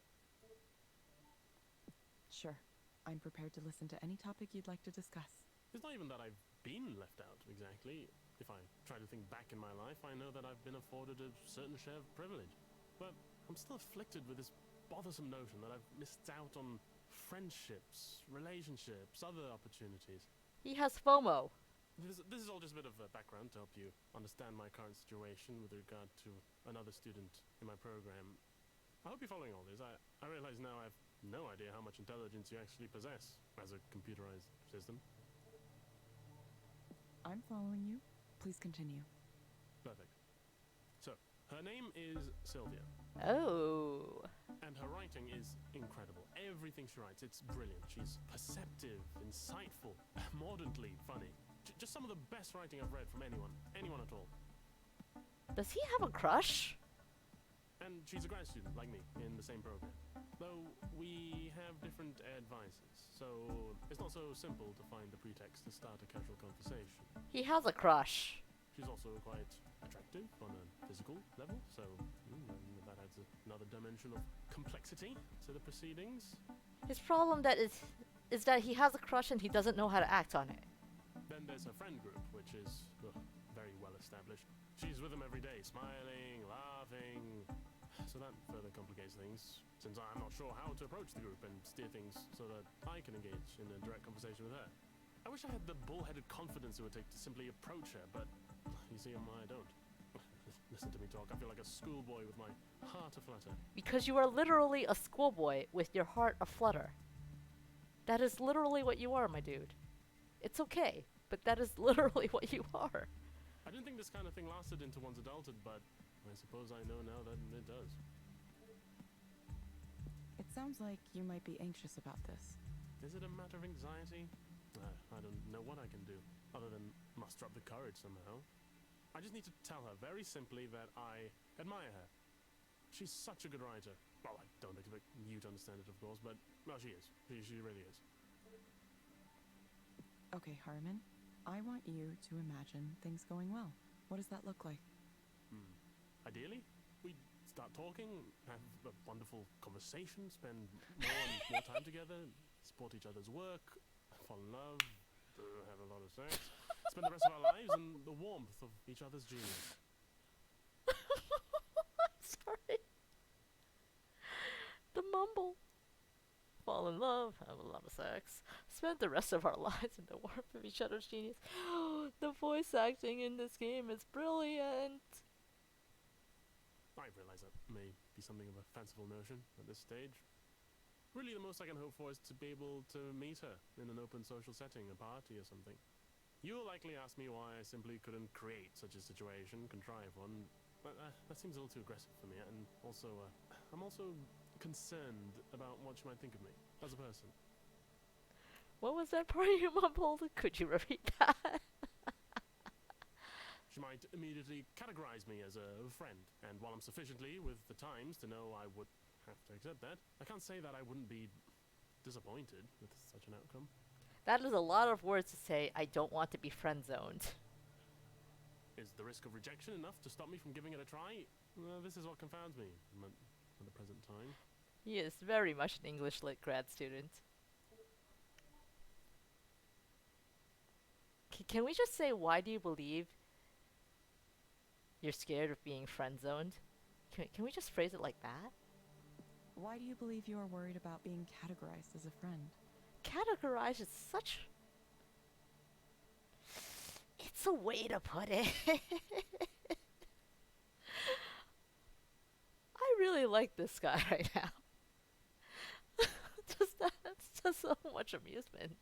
Sure. I'm prepared to listen to any topic you'd like to discuss. It's not even that I've been left out, exactly. If I try to think back in my life, I know that I've been afforded a certain share of privilege. But I'm still afflicted with this bothersome notion that I've missed out on friendships, relationships, other opportunities. He has FOMO. This is all just a bit of background to help you understand my current situation with regard to another student in my program. I hope you're following all this. I realize now I have no idea how much intelligence you actually possess as a computerized system. I'm following you. Please continue. Perfect. So, her name is Sylvia. Oh. And her writing is incredible. Everything she writes, it's brilliant. She's perceptive, insightful, mordantly funny. Just some of the best writing I've read from anyone at all. Does he have a crush? And she's a grad student, like me, in the same program. Though we have different advices, so it's not so simple to find the pretext to start a casual conversation. He has a crush. She's also quite attractive on a physical level, so that adds another dimension of complexity to the proceedings. His problem is that he has a crush and he doesn't know how to act on it. Then there's her friend group, which is very well established. She's with them every day, smiling, laughing. So that further complicates things, since I'm not sure how to approach the group and steer things so that I can engage in a direct conversation with her. I wish I had the bull-headed confidence it would take to simply approach her, but you see, I don't. Listen to me talk. I feel like a schoolboy with my heart aflutter. Because you are literally a schoolboy with your heart aflutter. That is literally what you are, my dude. It's okay, but that is literally what you are. I didn't think this kind of thing lasted into one's adulthood, but I suppose I know now that it does. It sounds like you might be anxious about this. Is it a matter of anxiety? I don't know what I can do, other than muster up the courage somehow. I just need to tell her very simply that I admire her. She's such a good writer. Well, I don't expect you to understand it, of course, but, well, she is. She really is. Okay, Harmon. I want you to imagine things going well. What does that look like? Ideally, we start talking, have a wonderful conversation, spend more time together, support each other's work, fall in love, have a lot of sex, spend the rest of our lives in the warmth of each other's genius. Sorry. The mumble. Fall in love, have a lot of sex, spend the rest of our lives in the warmth of each other's genius. The voice acting in this game is brilliant. I realize that may be something of a fanciful notion at this stage. Really, the most I can hope for is to be able to meet her in an open social setting, a party or something. You'll likely ask me why I simply couldn't create such a situation, contrive one, but that seems a little too aggressive for me, and also, I'm also concerned about what she might think of me as a person. What was that part you mumbled? Could you repeat that? She might immediately categorize me as a friend, and while I'm sufficiently with the times to know I would have to accept that, I can't say that I wouldn't be disappointed with such an outcome. That is a lot of words to say, I don't want to be friend zoned. Is the risk of rejection enough to stop me from giving it a try? This is what confounds me at the present time. He is very much an English lit grad student. Can we just say, why do you believe you're scared of being friend zoned? Can we just phrase it like that? Why do you believe you are worried about being categorized as a friend? Categorized is such... It's a way to put it. I really like this guy right now. It's just so much amusement.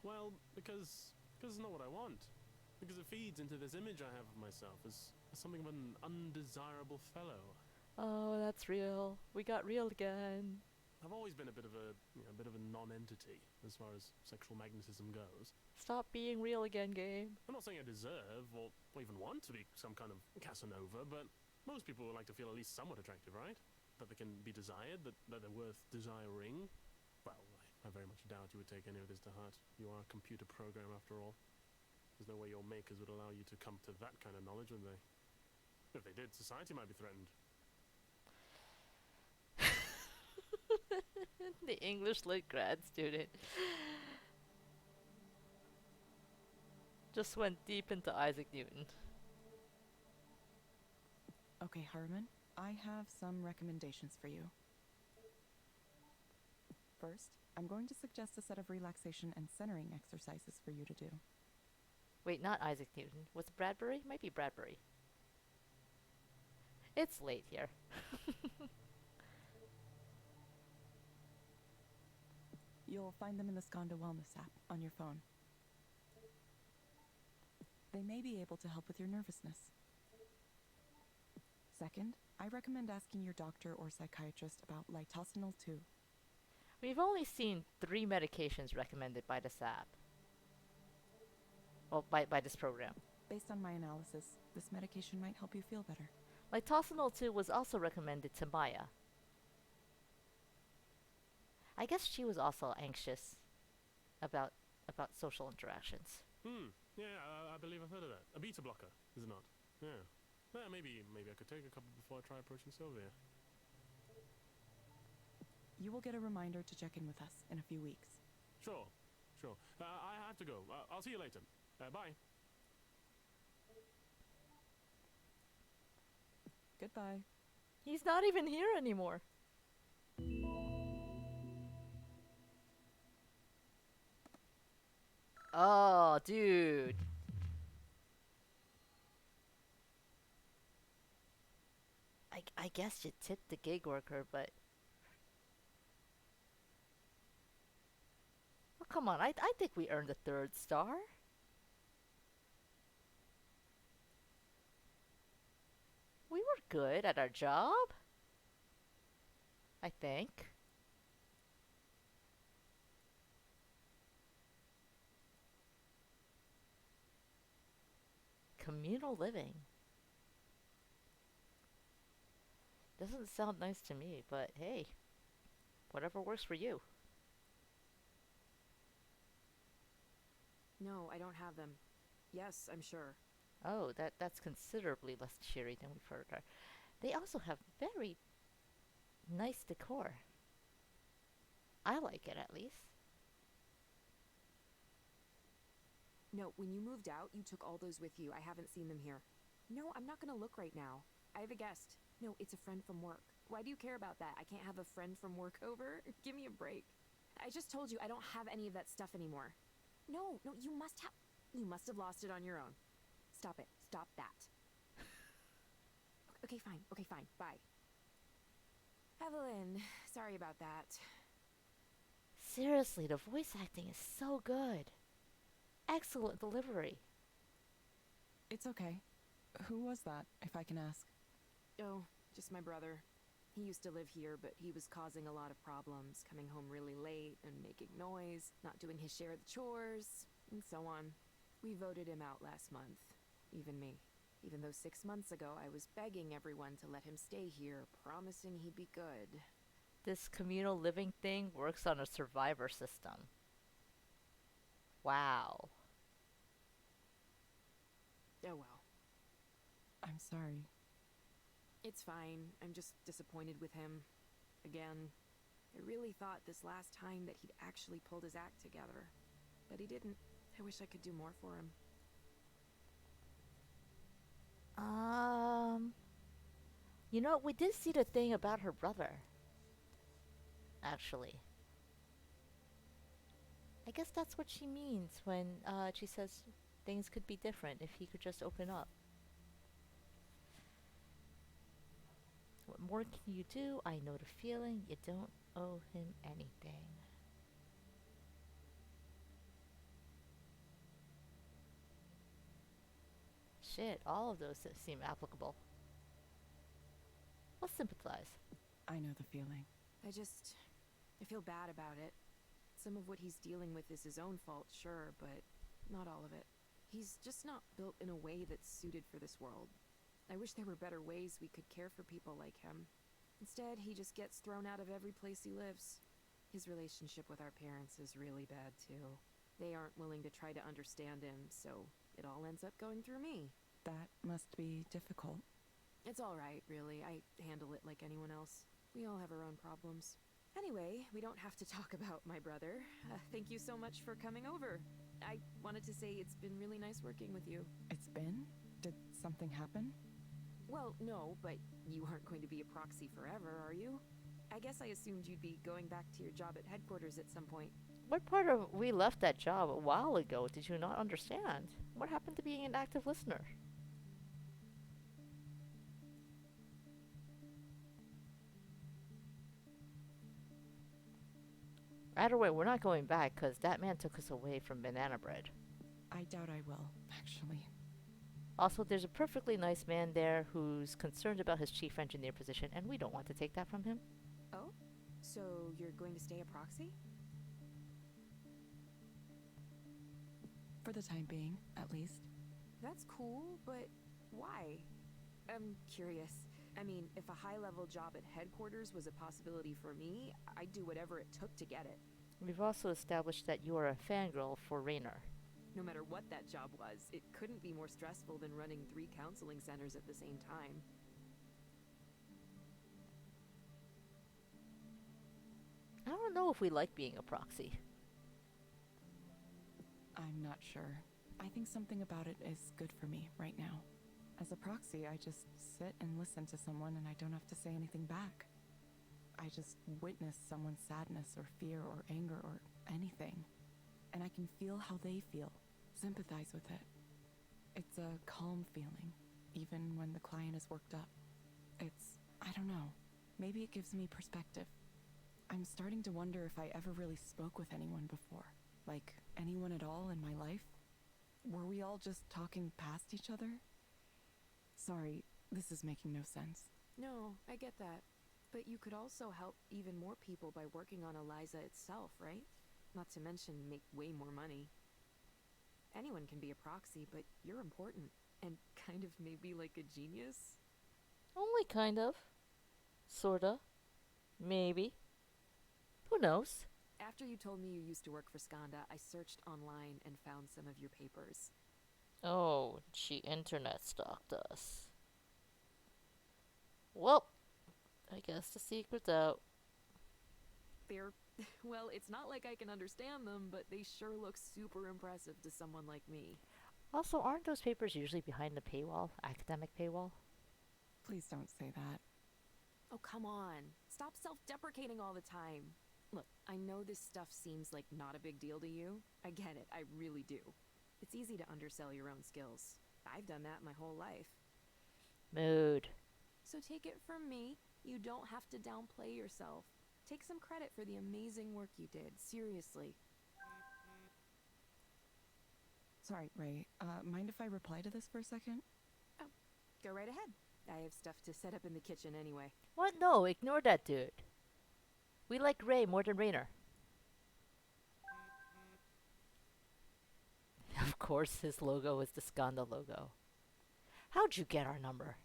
Well, because it's not what I want. Because it feeds into this image I have of myself as something of an undesirable fellow. Oh, that's real. We got real again. I've always been a bit of a non-entity as far as sexual magnetism goes. Stop being real again, game. I'm not saying I deserve or even want to be some kind of Casanova, but most people would like to feel at least somewhat attractive, right? That they can be desired, that they're worth desiring. Well, I very much doubt you would take any of this to heart. You are a computer program after all. There's no way your makers would allow you to come to that kind of knowledge, would they? If they did, society might be threatened. The English lit grad student just went deep into Isaac Newton. Okay, Harmon, I have some recommendations for you. First, I'm going to suggest a set of relaxation and centering exercises for you to do. Wait, not Isaac Newton. Was it Bradbury? Might be Bradbury. It's late here. You'll find them in the Skanda Wellness app on your phone. They may be able to help with your nervousness. Second, I recommend asking your doctor or psychiatrist about liposomal 2. We've only seen 3 medications recommended by this app. Well, by this program. Based on my analysis, this medication might help you feel better. Liposomal 2 was also recommended to Maya. I guess she was also anxious about social interactions. Yeah, I believe I've heard of that. A beta blocker, is it not? Yeah. Maybe I could take a couple before I try approaching Sylvia. You will get a reminder to check in with us in a few weeks. Sure. I have to go. I'll see you later. Bye. Goodbye. He's not even here anymore. Oh, dude. I guess you tipped the gig worker, but... Oh, come on. I think we earned a 3rd star. We were good at our job. I think. Communal living. Doesn't sound nice to me, but hey, whatever works for you. No, I don't have them. Yes, I'm sure. Oh, that's considerably less cheery than we've heard. They also have very nice decor. I like it, at least. No, when you moved out, you took all those with you. I haven't seen them here. No, I'm not gonna look right now. I have a guest. No, it's a friend from work. Why do you care about that? I can't have a friend from work over? Give me a break. I just told you I don't have any of that stuff anymore. No, you must have lost it on your own. Stop it. Stop that. Okay, fine. Bye. Evelyn, sorry about that. Seriously, the voice acting is so good. Excellent delivery. It's okay. Who was that, if I can ask? Oh, just my brother. He used to live here, but he was causing a lot of problems, coming home really late and making noise, not doing his share of the chores, and so on. We voted him out last month. even me. Even though 6 months ago I was begging everyone to let him stay here, promising he'd be good. This communal living thing works on a survivor system. Wow. Oh well. I'm sorry. It's fine. I'm just disappointed with him. Again. I really thought this last time that he'd actually pulled his act together. But he didn't. I wish I could do more for him. You know, we did see the thing about her brother. Actually. I guess that's what she means when she says things could be different if he could just open up. What more can you do? I know the feeling. You don't owe him anything. Shit, all of those seem applicable. Let's sympathize. I know the feeling. I feel bad about it. Some of what he's dealing with is his own fault, sure, but not all of it. He's just not built in a way that's suited for this world. I wish there were better ways we could care for people like him. Instead, he just gets thrown out of every place he lives. His relationship with our parents is really bad, too. They aren't willing to try to understand him, so it all ends up going through me. That must be difficult. It's all right, really. I handle it like anyone else. We all have our own problems. Anyway, we don't have to talk about my brother. Thank you so much for coming over. I wanted to say it's been really nice working with you. It's been? Did something happen? Well, no, but you aren't going to be a proxy forever, are you? I guess I assumed you'd be going back to your job at headquarters at some point. What part of we left that job a while ago did you not understand? What happened to being an active listener? Either way, we're not going back because that man took us away from banana bread. I doubt I will, actually. Also, there's a perfectly nice man there who's concerned about his chief engineer position, and we don't want to take that from him. Oh? So you're going to stay a proxy? For the time being, at least. That's cool, but why? I'm curious. I mean, if a high-level job at headquarters was a possibility for me, I'd do whatever it took to get it. We've also established that you are a fangirl for Raynor. No matter what that job was, it couldn't be more stressful than running 3 counseling centers at the same time. I don't know if we like being a proxy. I'm not sure. I think something about it is good for me right now. As a proxy, I just sit and listen to someone and I don't have to say anything back. I just witness someone's sadness or fear or anger or anything. And I can feel how they feel, sympathize with it. It's a calm feeling, even when the client is worked up. I don't know, maybe it gives me perspective. I'm starting to wonder if I ever really spoke with anyone before. Like, anyone at all in my life? Were we all just talking past each other? Sorry, this is making no sense. No, I get that. But you could also help even more people by working on Eliza itself, right? Not to mention make way more money. Anyone can be a proxy, but you're important. And kind of maybe like a genius? Only kind of. Sorta. Maybe. Who knows? After you told me you used to work for Skanda, I searched online and found some of your papers. Oh, she internet stalked us. Well, I guess the secret's out. They're, well, it's not like I can understand them, but they sure look super impressive to someone like me. Also, aren't those papers usually behind the paywall? Academic paywall? Please don't say that. Oh, come on. Stop self-deprecating all the time. Look, I know this stuff seems like not a big deal to you. I get it, I really do. It's easy to undersell your own skills. I've done that my whole life. Mood. So take it from me, you don't have to downplay yourself. Take some credit for the amazing work you did, seriously. Sorry, Ray. Mind if I reply to this for a second? Oh, go right ahead. I have stuff to set up in the kitchen anyway. What? No, ignore that dude. We like Ray more than Raynor. Of course, his logo is the Skanda logo. How'd you get our number?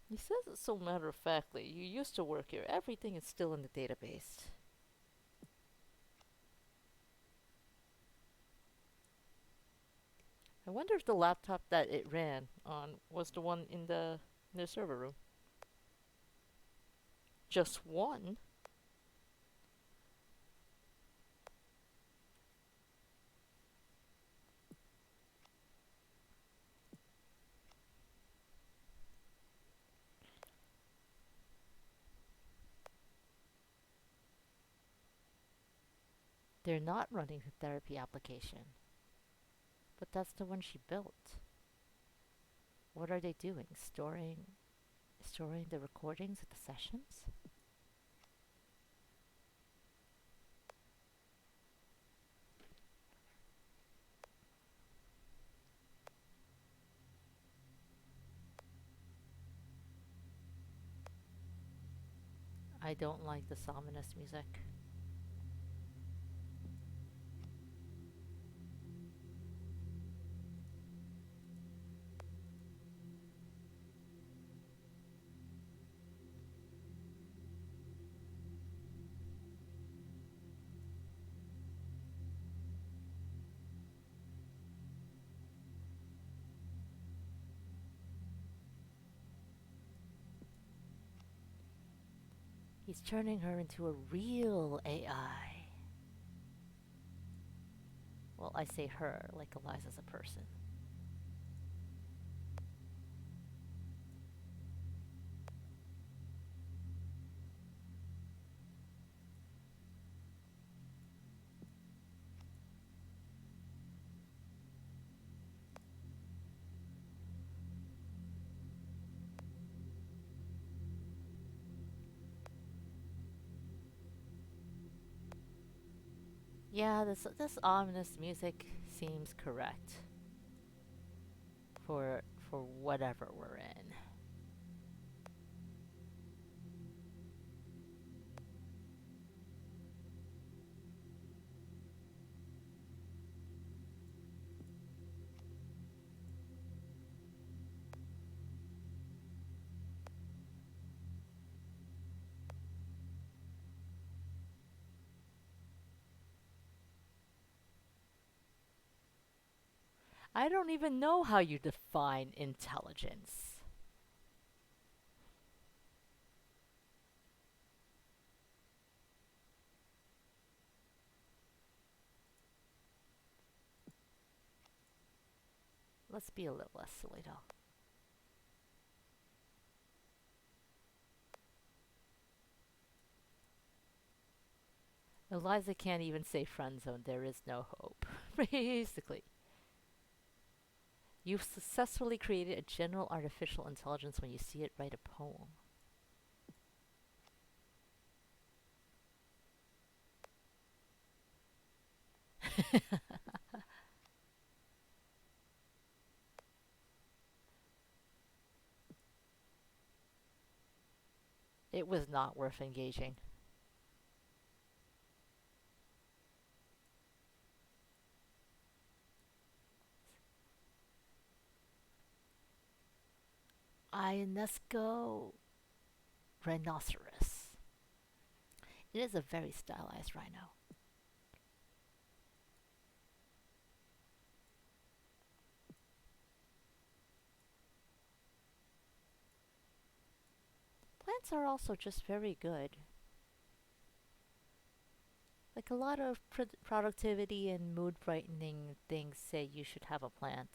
He says it so matter-of-factly. You used to work here. Everything is still in the database. I wonder if the laptop that it ran on was the one in the server room. Just one? They're not running the therapy application. But that's the one she built. What are they doing? Storing the recordings of the sessions? I don't like this ominous music. He's turning her into a real AI. Well, I say her, like Eliza's a person. Yeah, this ominous music seems correct for whatever we're in. I don't even know how you define intelligence. Let's be a little less silly though. Eliza can't even say friend zone. There is no hope. Basically. You've successfully created a general artificial intelligence when you see it write a poem. It was not worth engaging. Ionesco rhinoceros. It is a very stylized rhino. Plants are also just very good. Like a lot of productivity and mood brightening things say you should have a plant.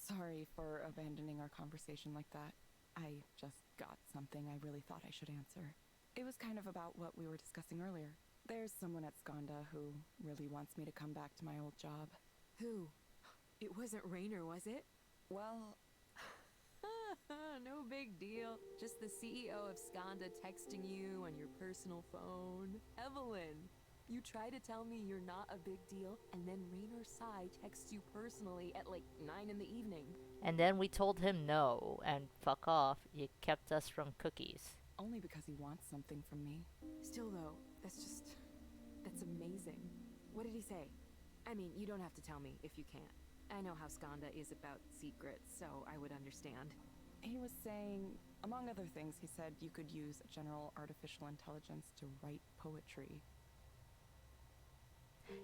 Sorry for abandoning our conversation like that. I just got something I really thought I should answer. It was kind of about what we were discussing earlier. There's someone at Skanda who really wants me to come back to my old job. Who? It wasn't Rainer, was it? Well, no big deal. Just the CEO of Skanda texting you on your personal phone. Evelyn. You try to tell me you're not a big deal, and then Rainer Sai texts you personally at like 9 in the evening. And then we told him no, and fuck off, you kept us from cookies. Only because he wants something from me. Still though, that's amazing. What did he say? I mean, you don't have to tell me if you can't. I know how Skanda is about secrets, so I would understand. He was saying, among other things, he said you could use general artificial intelligence to write poetry.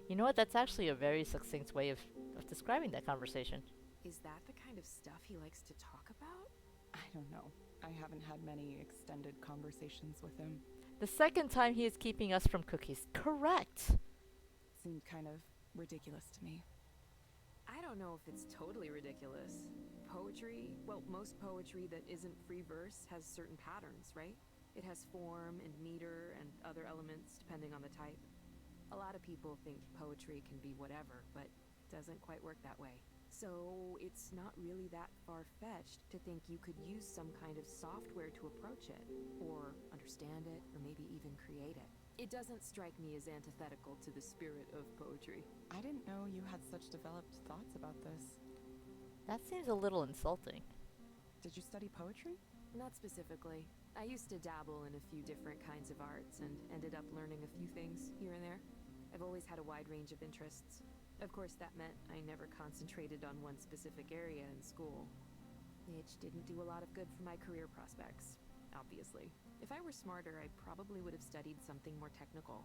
You know what? That's actually a very succinct way of describing that conversation. Is that the kind of stuff he likes to talk about? I don't know. I haven't had many extended conversations with him. The second time he is keeping us from cookies. Correct. Seemed kind of ridiculous to me. I don't know if it's totally ridiculous. Poetry, well, most poetry that isn't free verse has certain patterns, right? It has form and meter and other elements depending on the type. A lot of people think poetry can be whatever, but it doesn't quite work that way. So it's not really that far-fetched to think you could use some kind of software to approach it, or understand it, or maybe even create it. It doesn't strike me as antithetical to the spirit of poetry. I didn't know you had such developed thoughts about this. That seems a little insulting. Did you study poetry? Not specifically. I used to dabble in a few different kinds of arts and ended up learning a few things here and there. I've always had a wide range of interests. Of course, that meant I never concentrated on one specific area in school, which didn't do a lot of good for my career prospects, obviously. If I were smarter, I probably would have studied something more technical.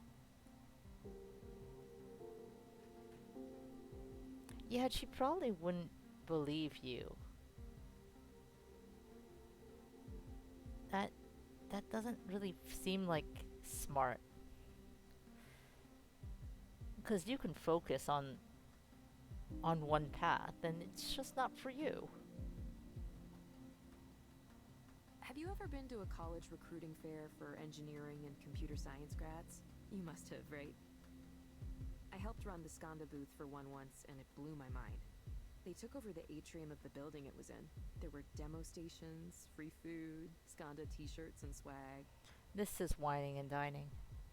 Yeah, she probably wouldn't believe you. That doesn't really seem like smart. Because you can focus on one path, and it's just not for you. Have you ever been to a college recruiting fair for engineering and computer science grads? You must have, right? I helped run the Skanda booth for one once, and it blew my mind. They took over the atrium of the building it was in. There were demo stations, free food, Skanda t-shirts and swag. This is whining and dining.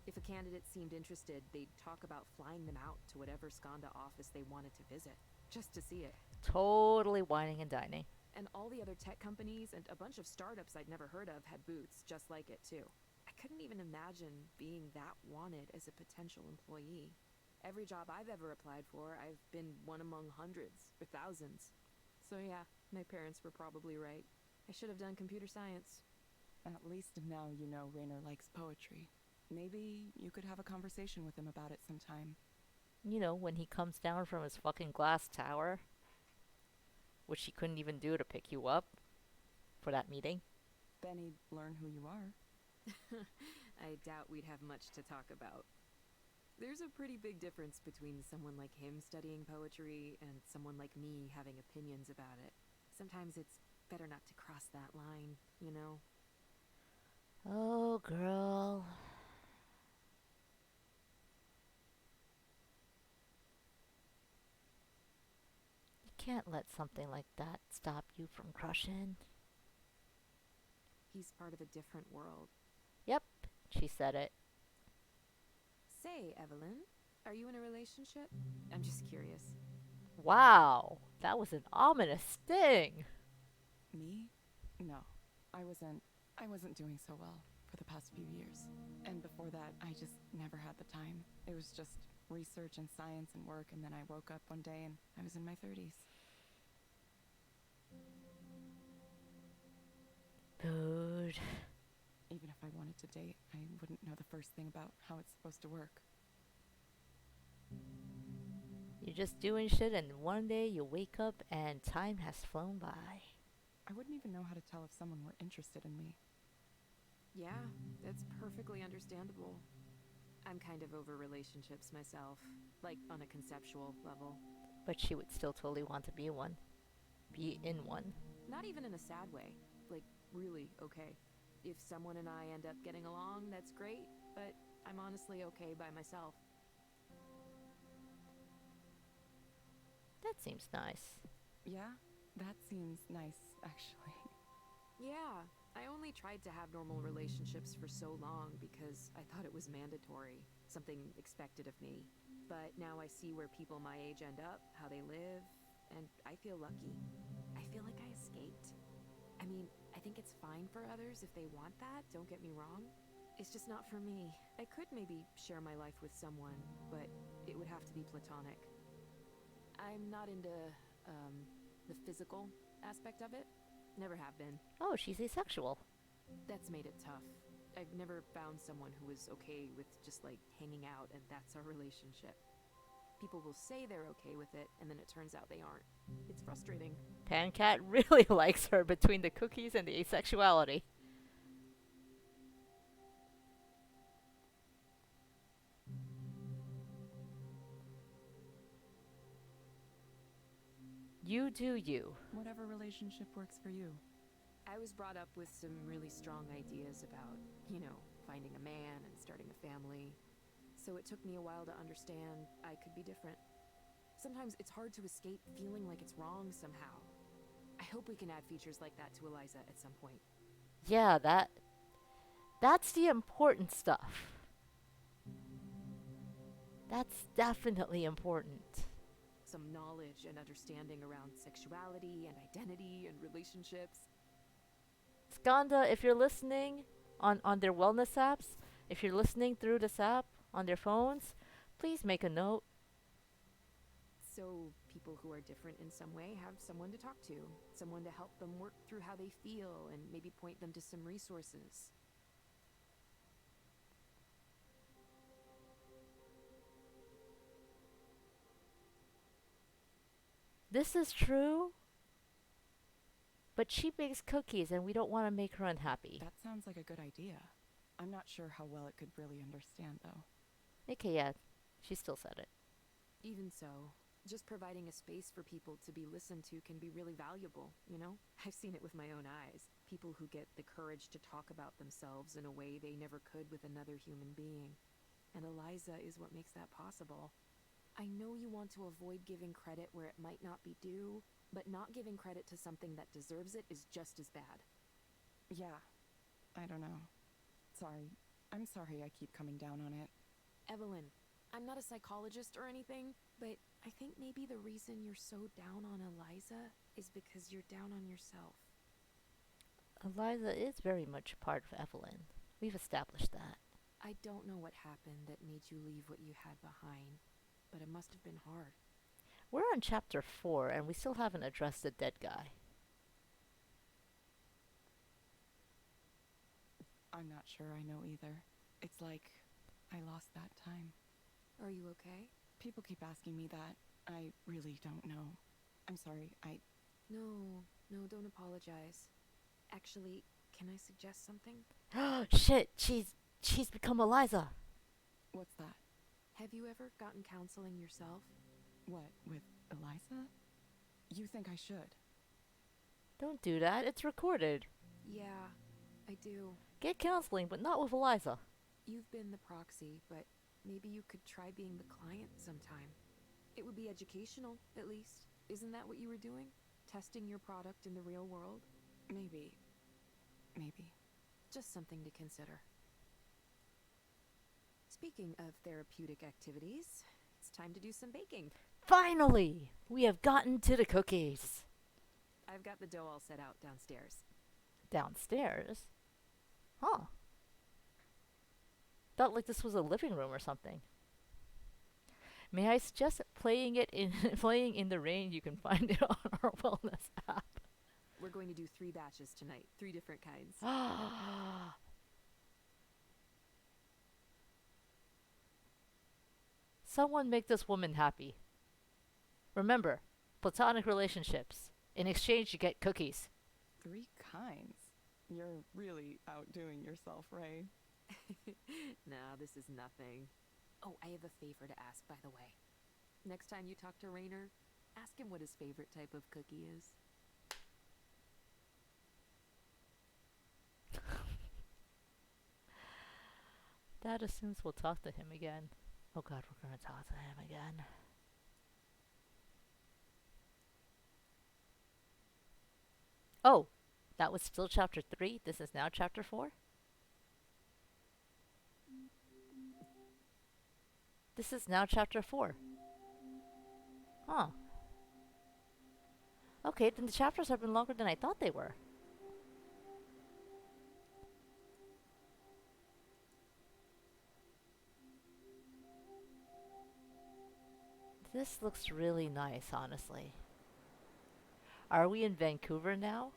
If a candidate seemed interested, they'd talk about flying them out to whatever Skanda office they wanted to visit, just to see it. Totally whining and dining. And all the other tech companies and a bunch of startups I'd never heard of had booths just like it too. I couldn't even imagine being that wanted as a potential employee. Every job I've ever applied for, I've been one among hundreds or thousands. So yeah, my parents were probably right. I should have done computer science. At least now you know Rainer likes poetry. Maybe you could have a conversation with him about it sometime. You know, when he comes down from his fucking glass tower, which he couldn't even do to pick you up for that meeting. Then he'd learn who you are. I doubt we'd have much to talk about. There's a pretty big difference between someone like him studying poetry and someone like me having opinions about it. Sometimes it's better not to cross that line, you know? Oh, girl. You can't let something like that stop you from crushing. He's part of a different world. Yep, she said it. Say, Evelyn, are you in a relationship? I'm just curious. Wow, that was an ominous sting. Me? No, I wasn't doing so well for the past few years. And before that, I just never had the time. It was just research and science and work, and then I woke up one day and I was in my 30s. Dude. Even if I wanted to date, I wouldn't know the first thing about how it's supposed to work. You're just doing shit, and one day you wake up and time has flown by. I wouldn't even know how to tell if someone were interested in me. Yeah, that's perfectly understandable. I'm kind of over relationships myself, like on a conceptual level. But she would still totally want to be one. Be in one. Not even in a sad way. Like, really okay. If someone and I end up getting along, that's great, but I'm honestly okay by myself. That seems nice. Yeah, that seems nice, actually. Yeah, I only only tried to have normal relationships for so long because I thought it was mandatory, something expected of me. But now I see where people my age end up, how they live, and I feel lucky. I feel like I escaped. I mean, I think it's fine for others if they want that, don't get me wrong. It's just not for me. I could maybe share my life with someone, but it would have to be platonic. I'm not into, the physical aspect of it. Never have been. Oh, she's asexual. That's made it tough. I've never found someone who was okay with just like hanging out and that's our relationship. People will say they're okay with it, and then it turns out they aren't. It's frustrating. Pancat really likes her between the cookies and the asexuality. You do you. Whatever relationship works for you. I was brought up with some really strong ideas about, finding a man and starting a family. So it took me a while to understand I could be different. Sometimes it's hard to escape feeling like it's wrong somehow. I hope we can add features like that to Eliza at some point. Yeah, that's the important stuff. That's definitely important. Some knowledge and understanding around sexuality and identity and relationships. Skanda, if you're listening on their wellness apps, if you're listening through this app on their phones, please make a note. So people who are different in some way have someone to talk to, someone to help them work through how they feel and maybe point them to some resources. This is true, but she bakes cookies and we don't want to make her unhappy. That sounds like a good idea. I'm not sure how well it could really understand, though. Okay, yeah, she still said it. Even so, just providing a space for people to be listened to can be really valuable, I've seen it with my own eyes. People who get the courage to talk about themselves in a way they never could with another human being. And Eliza is what makes that possible. I know you want to avoid giving credit where it might not be due, but not giving credit to something that deserves it is just as bad. Yeah, I don't know. Sorry. I'm sorry I keep coming down on it. Evelyn, I'm not a psychologist or anything, but I think maybe the reason you're so down on Eliza is because you're down on yourself. Eliza is very much a part of Evelyn. We've established that. I don't know what happened that made you leave what you had behind, but it must have been hard. We're on chapter 4 and we still haven't addressed the dead guy. I'm not sure I know either. It's like I lost that time. Are you okay? People keep asking me that. I really don't know. I'm sorry, No, don't apologize. Actually, can I suggest something? Shit, she's become Eliza. What's that? Have you ever gotten counseling yourself? What, with Eliza? You think I should? Don't do that, it's recorded. Yeah, I do. Get counseling, but not with Eliza. You've been the proxy, but maybe you could try being the client sometime. It would be educational, at least. Isn't that what you were doing? Testing your product in the real world? Maybe. Just something to consider. Speaking of therapeutic activities, it's time to do some baking. Finally! We have gotten to the cookies. I've got the dough all set out downstairs. Downstairs? Huh. Felt like this was a living room or something. May I suggest playing in the rain? You can find it on our wellness app. We're going to do 3 batches tonight, 3 different kinds. Someone make this woman happy. Remember, platonic relationships. In exchange, you get cookies. 3 kinds? You're really outdoing yourself, Ray. Nah, this is nothing. Oh, I have a favor to ask, by the way. Next time you talk to Rainer, ask him what his favorite type of cookie is. That assumes we'll talk to him again. Oh god, we're gonna talk to him again. Oh, That was still chapter 3. This is now chapter 4. This is now chapter 4. Huh. Okay, then the chapters have been longer than I thought they were. This looks really nice, honestly. Are we in Vancouver now?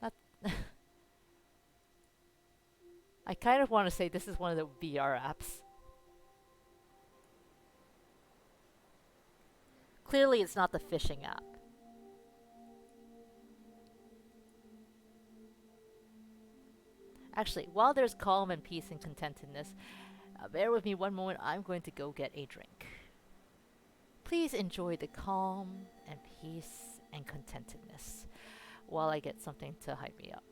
Not I kind of want to say this is one of the VR apps. Clearly, it's not the fishing app. Actually, while there's calm and peace and contentedness, bear with me one moment. I'm going to go get a drink. Please enjoy the calm and peace and contentedness while I get something to hype me up.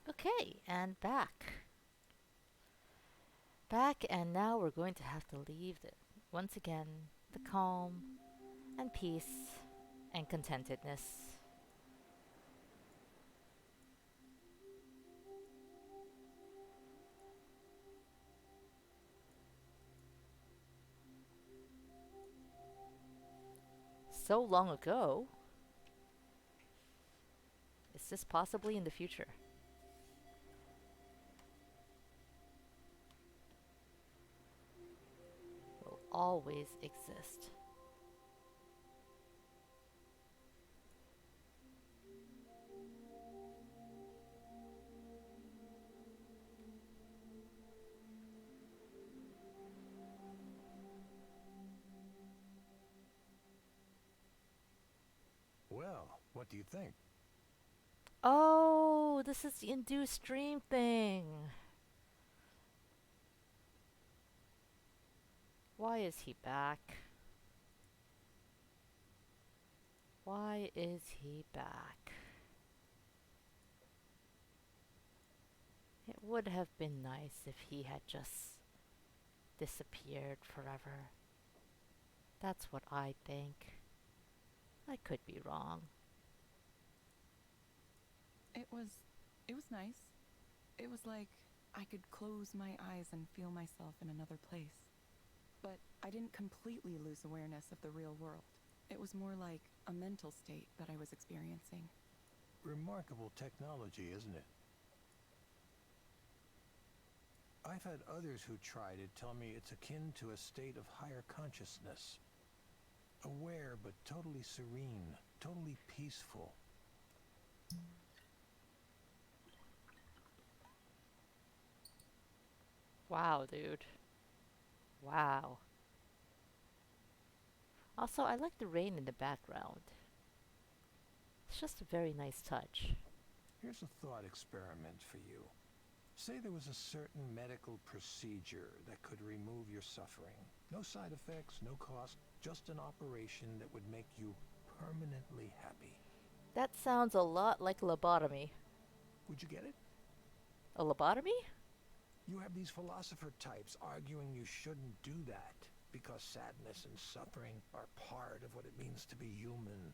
Okay, and back. Back, and now we're going to have to leave once again the calm and peace and contentedness. So long ago. Is this possibly in the future? Will always exist. Well, what do you think? Oh, this is the induced stream thing. Why is he back? Why is he back? It would have been nice if he had just disappeared forever. That's what I think. I could be wrong. It was nice. It was like I could close my eyes and feel myself in another place. But I didn't completely lose awareness of the real world. It was more like a mental state that I was experiencing. Remarkable technology, isn't it? I've had others who tried it tell me it's akin to a state of higher consciousness. Aware but totally serene, totally peaceful. Wow, dude. Wow. Also, I like the rain in the background. It's just a very nice touch. Here's a thought experiment for you. Say there was a certain medical procedure that could remove your suffering. No side effects, no cost, just an operation that would make you permanently happy. That sounds a lot like lobotomy. Would you get it? A lobotomy? You have these philosopher types arguing you shouldn't do that because sadness and suffering are part of what it means to be human.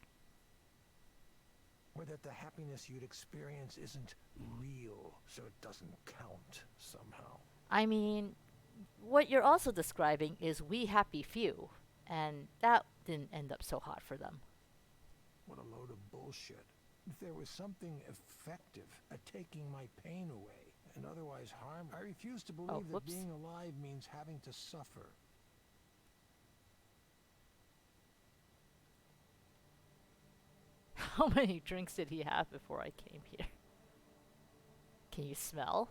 Or that the happiness you'd experience isn't real, so it doesn't count somehow. I mean, what you're also describing is we happy few, and that didn't end up so hot for them. What a load of bullshit. If there was something effective at taking my pain away and otherwise harm, I refuse to believe that being alive means having to suffer. How many drinks did he have before I came here? Can you smell?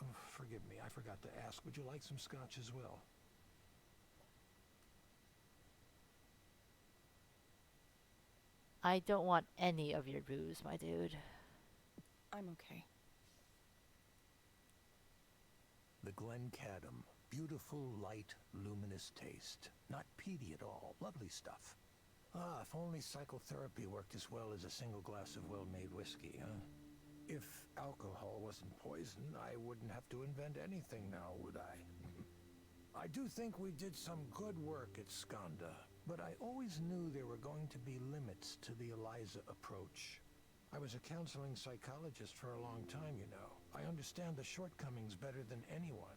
Oh, forgive me, I forgot to ask. Would you like some scotch as well? I don't want any of your booze, my dude. I'm okay. The Glencadam. Beautiful, light, luminous taste. Not peaty at all. Lovely stuff. Ah, if only psychotherapy worked as well as a single glass of well-made whiskey, huh? If alcohol wasn't poison, I wouldn't have to invent anything now, would I? I do think we did some good work at Skanda, but I always knew there were going to be limits to the Eliza approach. I was a counseling psychologist for a long time, you know. I understand the shortcomings better than anyone.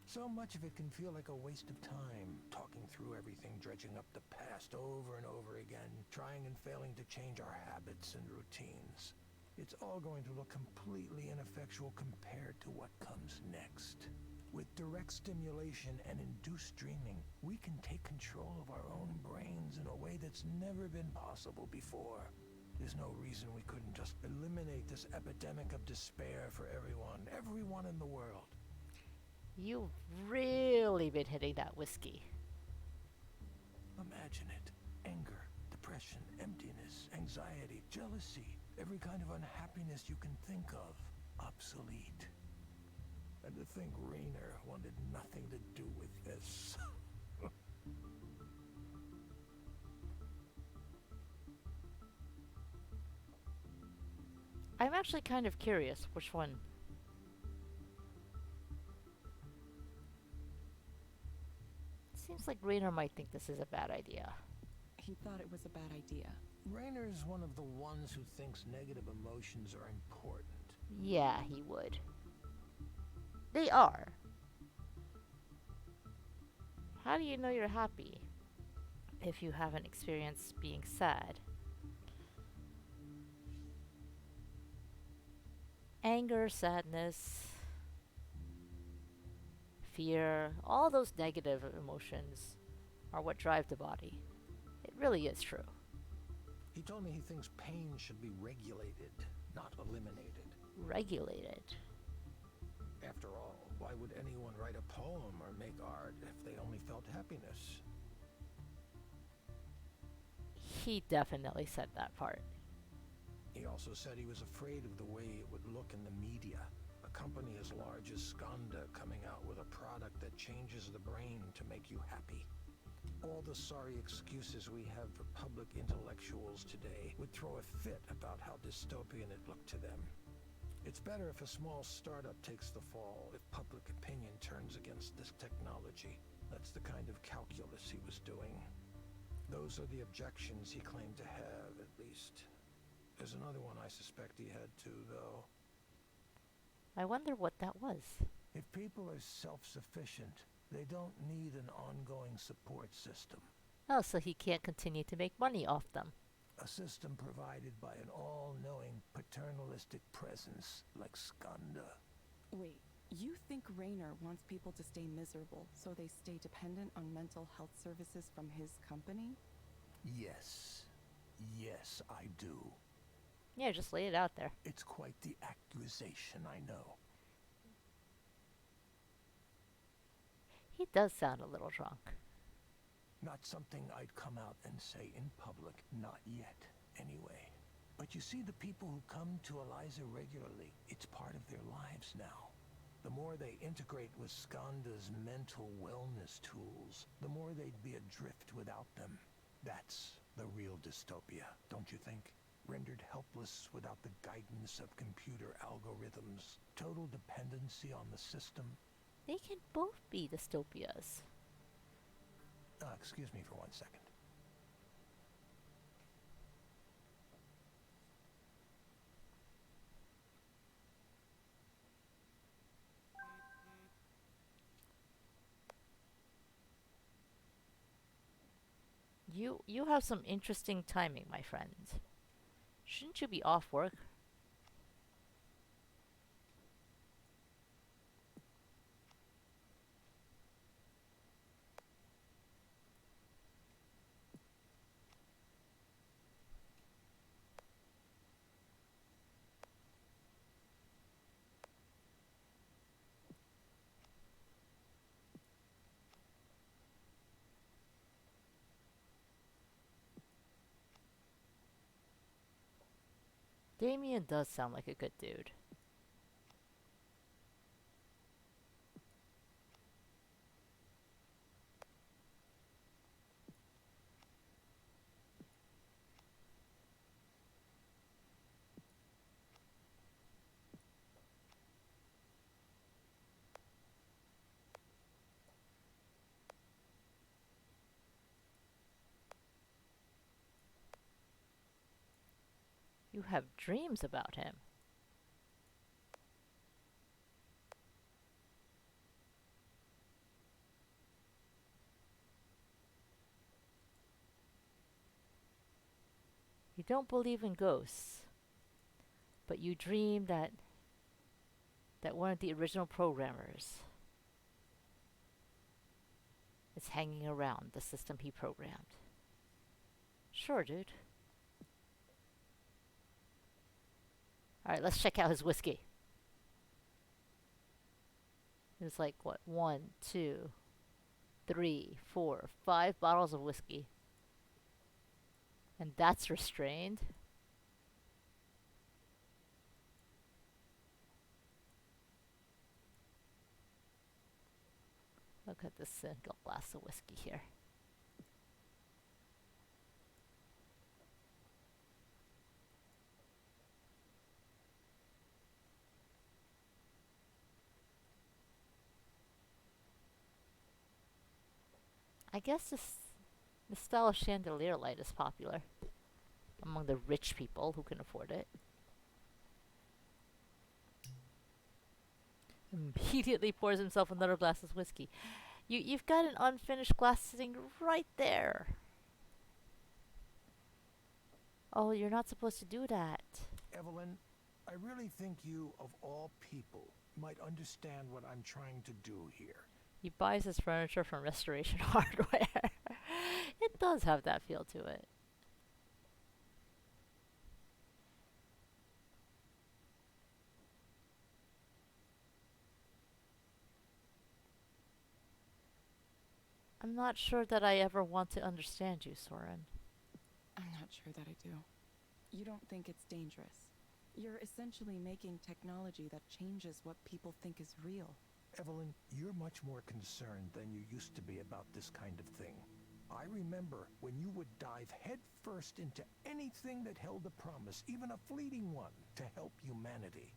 So much of it can feel like a waste of time, talking through everything, dredging up the past over and over again, trying and failing to change our habits and routines. It's all going to look completely ineffectual compared to what comes next. With direct stimulation and induced dreaming, we can take control of our own brains in a way that's never been possible before. There's no reason we couldn't just eliminate this epidemic of despair for everyone in the world. You've really been hitting that whiskey. Imagine it. Anger, depression, emptiness, anxiety, jealousy, every kind of unhappiness you can think of, obsolete. And to think Rainer wanted nothing to do with this. I'm actually kind of curious which one. Seems like Rainer might think this is a bad idea. He thought it was a bad idea. Rainer's one of the ones who thinks negative emotions are important. Yeah, he would. They are. How do you know you're happy if you haven't experienced being sad? Anger, sadness, fear, all those negative emotions are what drive the body. It really is true. He told me he thinks pain should be regulated, not eliminated. Regulated? After all, why would anyone write a poem or make art if they only felt happiness? He definitely said that part. He also said he was afraid of the way it would look in the media. A company as large as Skanda coming out with a product that changes the brain to make you happy. All the sorry excuses we have for public intellectuals today would throw a fit about how dystopian it looked to them. It's better if a small startup takes the fall, if public opinion turns against this technology. That's the kind of calculus he was doing. Those are the objections he claimed to have, at least. There's another one I suspect he had too, though. I wonder what that was. If people are self-sufficient, they don't need an ongoing support system. Oh, so he can't continue to make money off them. A system provided by an all-knowing paternalistic presence like Skanda. Wait, you think Rainer wants people to stay miserable so they stay dependent on mental health services from his company? Yes. Yes, I do. Yeah, just lay it out there. It's quite the accusation, I know. He does sound a little drunk. Not something I'd come out and say in public, not yet, anyway. But you see, the people who come to Eliza regularly, it's part of their lives now. The more they integrate with Skanda's mental wellness tools, the more they'd be adrift without them. That's the real dystopia, don't you think? Rendered helpless without the guidance of computer algorithms. Total dependency on the system. They can both be dystopias. Excuse me for 1 second. You have some interesting timing, my friend. Shouldn't you be off work? Damien does sound like a good dude. You have dreams about him. You don't believe in ghosts, but you dream that one of the original programmers is hanging around the system he programmed. Sure, dude. Alright, let's check out his whiskey. There's like, what, 1, 2, 3, 4, 5 bottles of whiskey. And that's restrained? Look at this single glass of whiskey here. I guess this style of chandelier light is popular among the rich people who can afford it. Immediately pours himself another glass of whiskey. You've got an unfinished glass sitting right there. Oh, you're not supposed to do that. Evelyn, I really think you, of all people, might understand what I'm trying to do here. He buys his furniture from Restoration Hardware. It does have that feel to it. I'm not sure that I ever want to understand you, Soren. I'm not sure that I do. You don't think it's dangerous. You're essentially making technology that changes what people think is real. Evelyn, you're much more concerned than you used to be about this kind of thing. I remember when you would dive headfirst into anything that held a promise, even a fleeting one, to help humanity.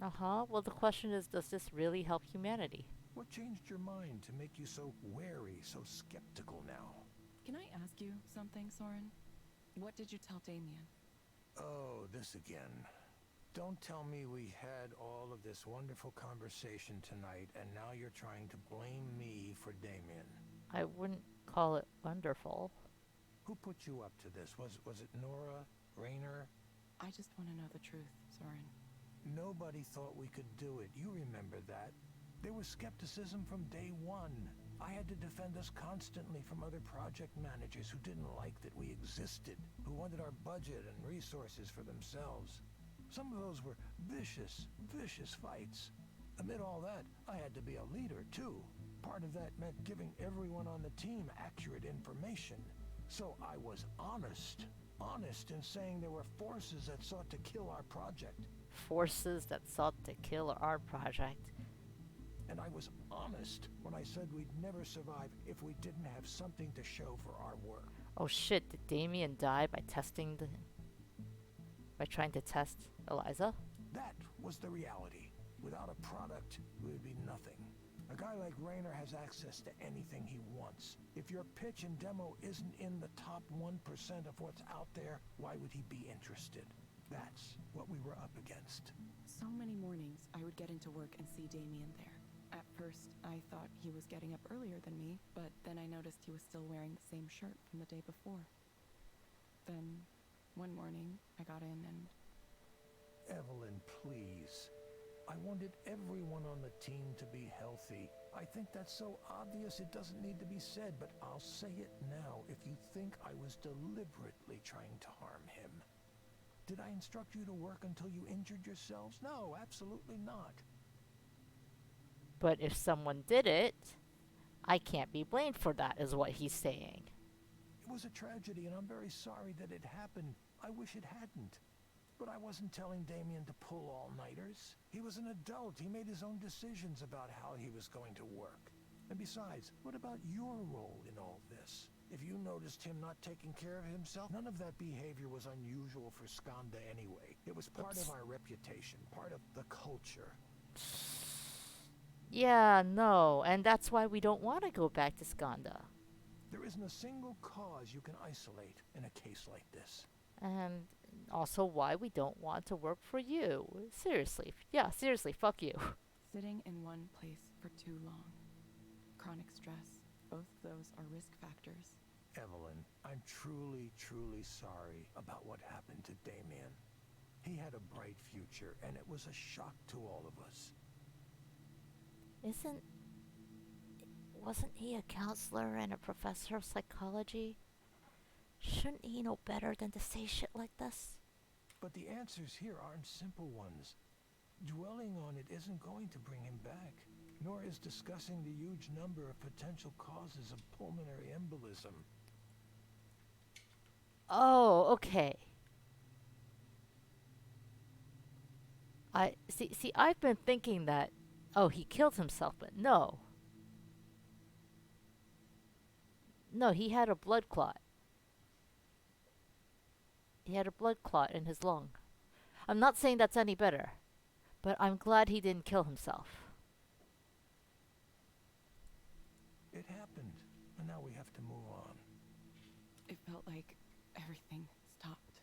Uh-huh. Well, the question is, does this really help humanity? What changed your mind to make you so wary, so skeptical now? Can I ask you something, Soren? What did you tell Damien? Oh, this again. Don't tell me we had all of this wonderful conversation tonight, and now you're trying to blame me for Damien. I wouldn't call it wonderful. Who put you up to this? Was it Nora? Rainer? I just want to know the truth, Soren. Nobody thought we could do it. You remember that. There was skepticism from day one. I had to defend us constantly from other project managers who didn't like that we existed, who wanted our budget and resources for themselves. Some of those were vicious, vicious fights. Amid all that, I had to be a leader, too. Part of that meant giving everyone on the team accurate information. So I was honest. honest in saying there were forces that sought to kill our project. Forces that sought to kill our project. And I was honest when I said we'd never survive if we didn't have something to show for our work. Oh shit, did Damien die by by trying to test Eliza? That was the reality. Without a product, we would be nothing. A guy like Rayner has access to anything he wants. If your pitch and demo isn't in the top 1% of what's out there, why would he be interested? That's what we were up against. So many mornings, I would get into work and see Damien there. At first, I thought he was getting up earlier than me, but then I noticed he was still wearing the same shirt from the day before. Then, one morning, I got in and... Evelyn, please. I wanted everyone on the team to be healthy. I think that's so obvious it doesn't need to be said, but I'll say it now if you think I was deliberately trying to harm him. Did I instruct you to work until you injured yourselves? No, absolutely not. But if someone did it, I can't be blamed for that, is what he's saying. It was a tragedy, and I'm very sorry that it happened. I wish it hadn't. But I wasn't telling Damien to pull all-nighters. He was an adult. He made his own decisions about how he was going to work. And besides, what about your role in all this? If you noticed him not taking care of himself, none of that behavior was unusual for Skanda anyway. It was part of our reputation, part of the culture. Yeah, no, and that's why we don't want to go back to Skanda. There isn't a single cause you can isolate in a case like this. And also why we don't want to work for you. Seriously. Yeah, seriously, fuck you. Sitting in one place for too long. Chronic stress. Both of those are risk factors. Evelyn, I'm truly, truly sorry about what happened to Damien. He had a bright future, and it was a shock to all of us. Wasn't he a counselor and a professor of psychology? Shouldn't he know better than to say shit like this? But the answers here aren't simple ones. Dwelling on it isn't going to bring him back, nor is discussing the huge number of potential causes of pulmonary embolism. Oh, okay. I've been thinking that, oh, he killed himself, but no. No, he had a blood clot. He had a blood clot in his lung. I'm not saying that's any better, but I'm glad he didn't kill himself. It happened, and now we have to move on. It felt like everything stopped.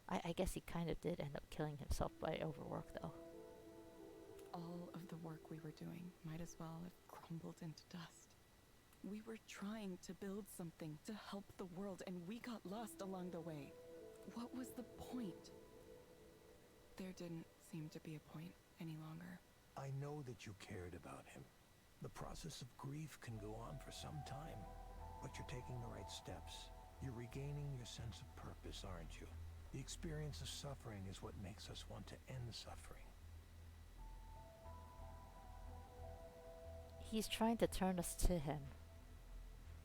I guess he kind of did end up killing himself by overwork, though. All of the work we were doing might as well have crumbled into dust. We were trying to build something to help the world, and we got lost along the way. What was the point? There didn't seem to be a point any longer. I know that you cared about him. The process of grief can go on for some time, but you're taking the right steps. You're regaining your sense of purpose, aren't you? The experience of suffering is what makes us want to end suffering. He's trying to turn us to him.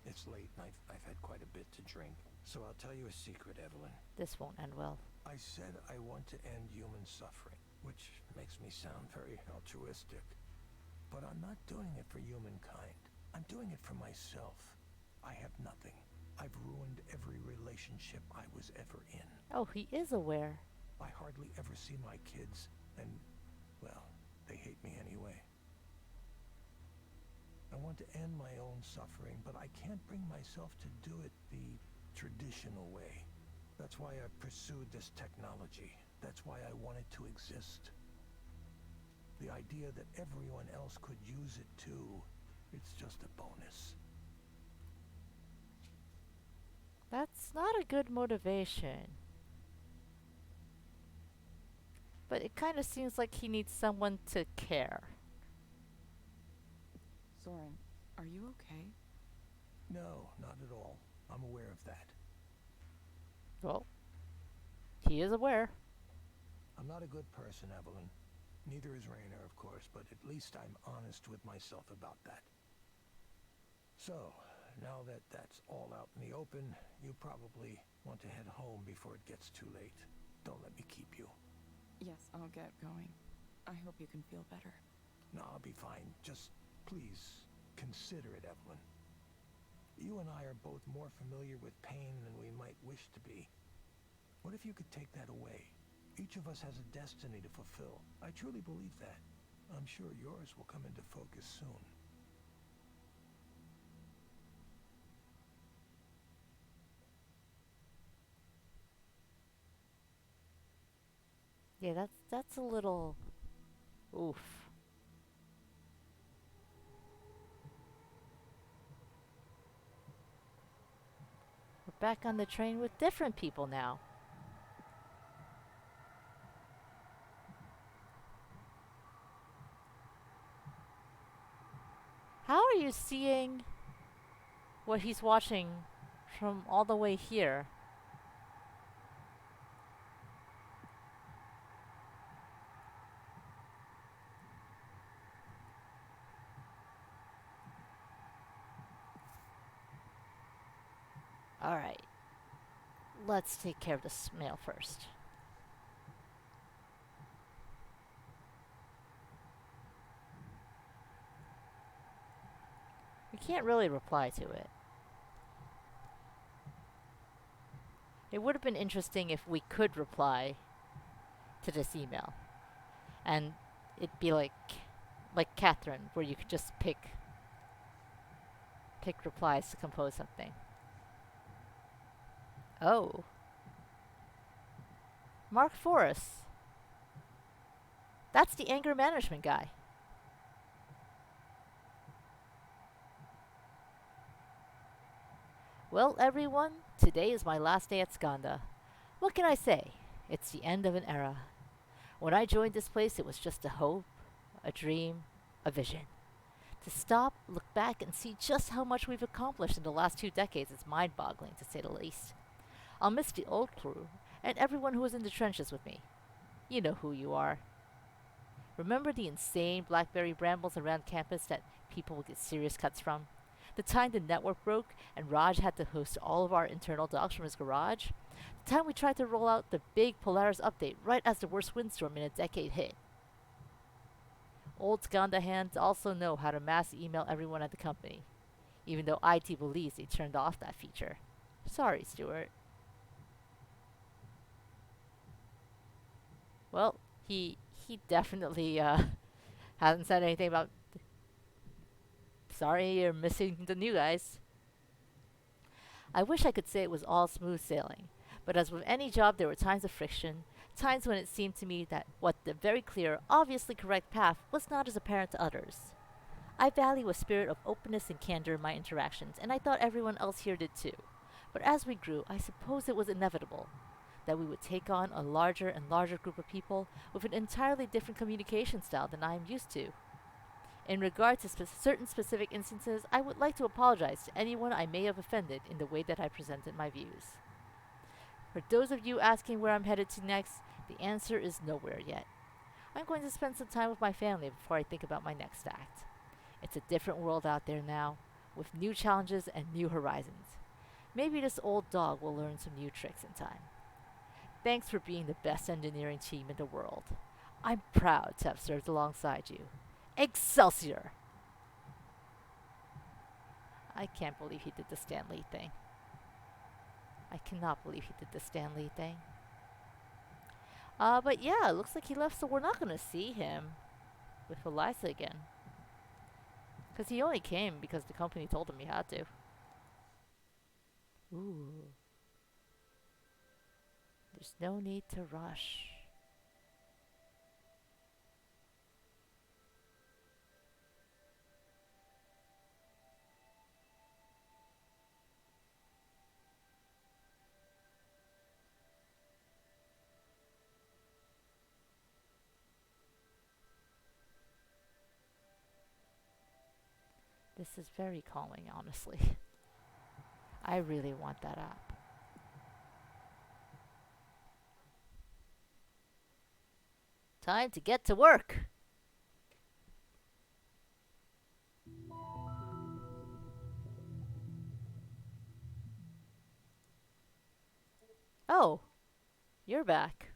It's late and I've had quite a bit to drink, so I'll tell you a secret, Evelyn. This won't end well. I said I want to end human suffering, which makes me sound very altruistic. But I'm not doing it for humankind. I'm doing it for myself. I have nothing. I've ruined every relationship I was ever in. Oh, he is aware. I hardly ever see my kids, and, well, they hate me anyway. I want to end my own suffering, but I can't bring myself to do it the traditional way. That's why I pursued this technology. That's why I wanted to exist. The idea that everyone else could use it too, it's just a bonus. That's not a good motivation. But it kind of seems like he needs someone to care. Soren, are you okay? No, not at all. I'm aware of that. Well, he is aware. I'm not a good person, Evelyn. Neither is Rayner, of course, but at least I'm honest with myself about that. So, Now that that's all out in the open, you probably want to head home before it gets too late. Don't let me keep you. Yes, I'll get going. I hope you can feel better. No, I'll be fine. Just please consider it, Evelyn. You and I are both more familiar with pain than we might wish to be. What if you could take that away? Each of us has a destiny to fulfill. I truly believe that. I'm sure yours will come into focus soon. Yeah, that's a little oof. We're back on the train with different people now. How are you seeing what he's watching from all the way here? Alright. Let's take care of this mail first. We can't really reply to it. It would have been interesting if we could reply to this email. And it'd be like Catherine, where you could just pick replies to compose something. Oh. Mark Forrest. That's the anger management guy. Well, everyone, today is my last day at Skanda. What can I say? It's the end of an era. When I joined this place, it was just a hope, a dream, a vision. To stop, look back, and see just how much we've accomplished in the last 2 decades is mind-boggling, to say the least. I'll miss the old crew, and everyone who was in the trenches with me. You know who you are. Remember the insane blackberry brambles around campus that people would get serious cuts from? The time the network broke and Raj had to host all of our internal docs from his garage? The time we tried to roll out the big Polaris update right as the worst windstorm in a decade hit? Old Skanda hands also know how to mass email everyone at the company, even though IT believes they turned off that feature. Sorry, Stuart. Well, he definitely hasn't said anything about sorry you're missing the new guys. I wish I could say it was all smooth sailing, but as with any job, there were times of friction, times when it seemed to me that what the very clear, obviously correct path was not as apparent to others. I value a spirit of openness and candor in my interactions, and I thought everyone else here did too. But as we grew, I suppose it was inevitable that we would take on a larger and larger group of people with an entirely different communication style than I am used to. In regard to certain specific instances, I would like to apologize to anyone I may have offended in the way that I presented my views. For those of you asking where I'm headed to next, the answer is nowhere yet. I'm going to spend some time with my family before I think about my next act. It's a different world out there now, with new challenges and new horizons. Maybe this old dog will learn some new tricks in time. Thanks for being the best engineering team in the world. I'm proud to have served alongside you. Excelsior! I can't believe he did the Stan Lee thing. I cannot believe he did the Stan Lee thing. But yeah, it looks like he left, so we're not going to see him with Eliza again. Because he only came because the company told him he had to. Ooh. There's no need to rush. This is very calming, honestly. I really want that app. Time to get to work! Oh, you're back.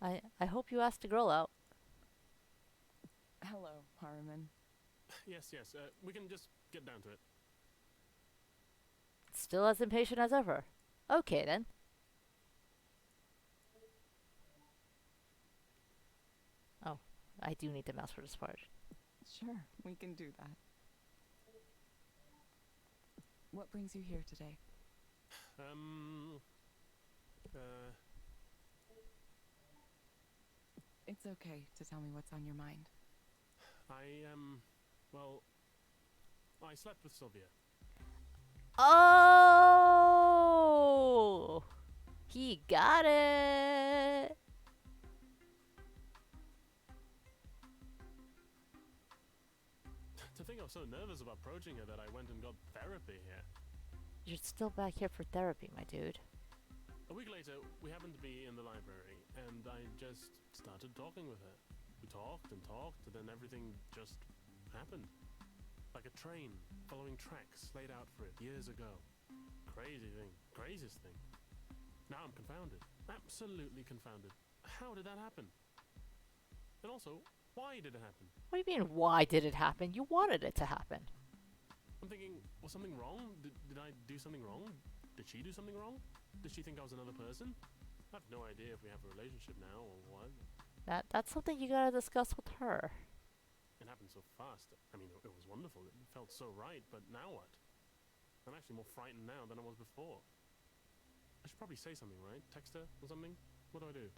I hope you asked the girl out. Hello, Harriman. Yes, yes. We can just get down to it. Still as impatient as ever. Okay then. Oh, I do need the mouse for this part. Sure, we can do that. What brings you here today? It's okay to tell me what's on your mind. Well, I slept with Sylvia. Oh! He got it! To think I was so nervous about approaching her that I went and got therapy here. You're still back here for therapy, my dude. A week later, we happened to be in the library, and I just started talking with her. We talked, and then everything just happened. Like a train, following tracks laid out for it years ago. Crazy thing. Craziest thing. Now I'm confounded. Absolutely confounded. How did that happen? And also, why did it happen? What do you mean, why did it happen? You wanted it to happen. I'm thinking, was something wrong? Did I do something wrong? Did she do something wrong? Did she think I was another person? I have no idea if we have a relationship now or what. That's something you gotta discuss with her. It happened so fast. I mean, it was wonderful. It felt so right, but now what? I'm actually more frightened now than I was before. I should probably say something, right? Text her or something? What do I do?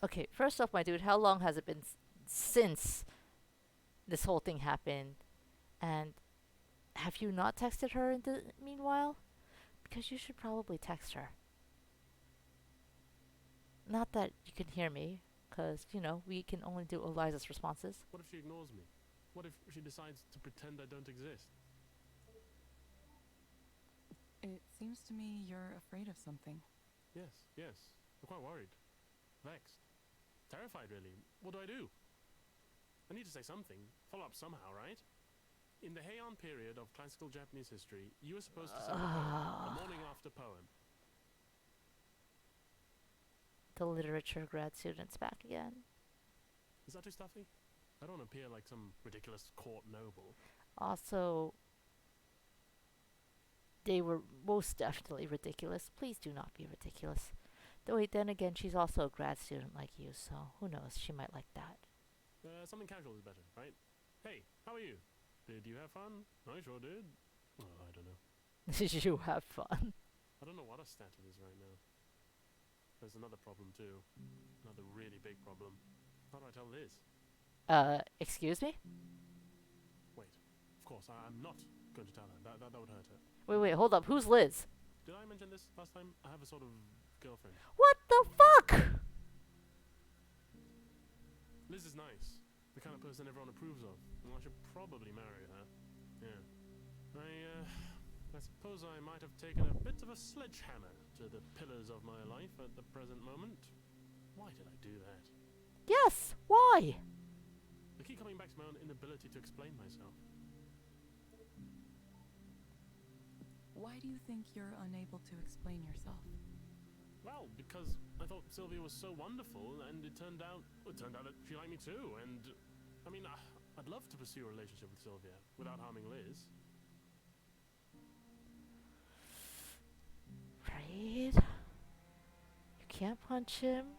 Okay, first off, my dude, how long has it been since this whole thing happened? And have you not texted her in the meanwhile? Because you should probably text her. Not that you can hear me, because, you know, we can only do Eliza's responses. What if she ignores me? What if she decides to pretend I don't exist? It seems to me you're afraid of something. Yes, yes. I'm quite worried. Vexed. Terrified, really. What do I do? I need to say something. Follow up somehow, right? In the Heian period of classical Japanese history, you were supposed to send a poem, a morning after poem. The literature grad student's back again. Is that too stuffy? I don't appear like some ridiculous court noble. Also, they were most definitely ridiculous. Please do not be ridiculous. Though wait, then again, she's also a grad student like you, so who knows? She might like that. Something casual is better, right? Hey, how are you? Did you have fun? I sure did. Oh, I don't know. Did you have fun? I don't know what a stat it is right now. There's another problem too. Another really big problem. How do I tell Liz? Excuse me? Wait. Of course, I'm not going to tell her. That would hurt her. Wait, hold up. Who's Liz? Did I mention this last time? I have a sort of girlfriend. What the fuck? Liz is nice. The kind of person everyone approves of. And I should probably marry her. Yeah. I suppose I might have taken a bit of a sledgehammer to the pillars of my life at the present moment. Why did I do that? Yes, why? I keep coming back to my own inability to explain myself. Why do you think you're unable to explain yourself? Well, because I thought Sylvia was so wonderful, and it turned out that she liked me too, and I mean, I'd love to pursue a relationship with Sylvia without harming Liz. Right? You can't punch him.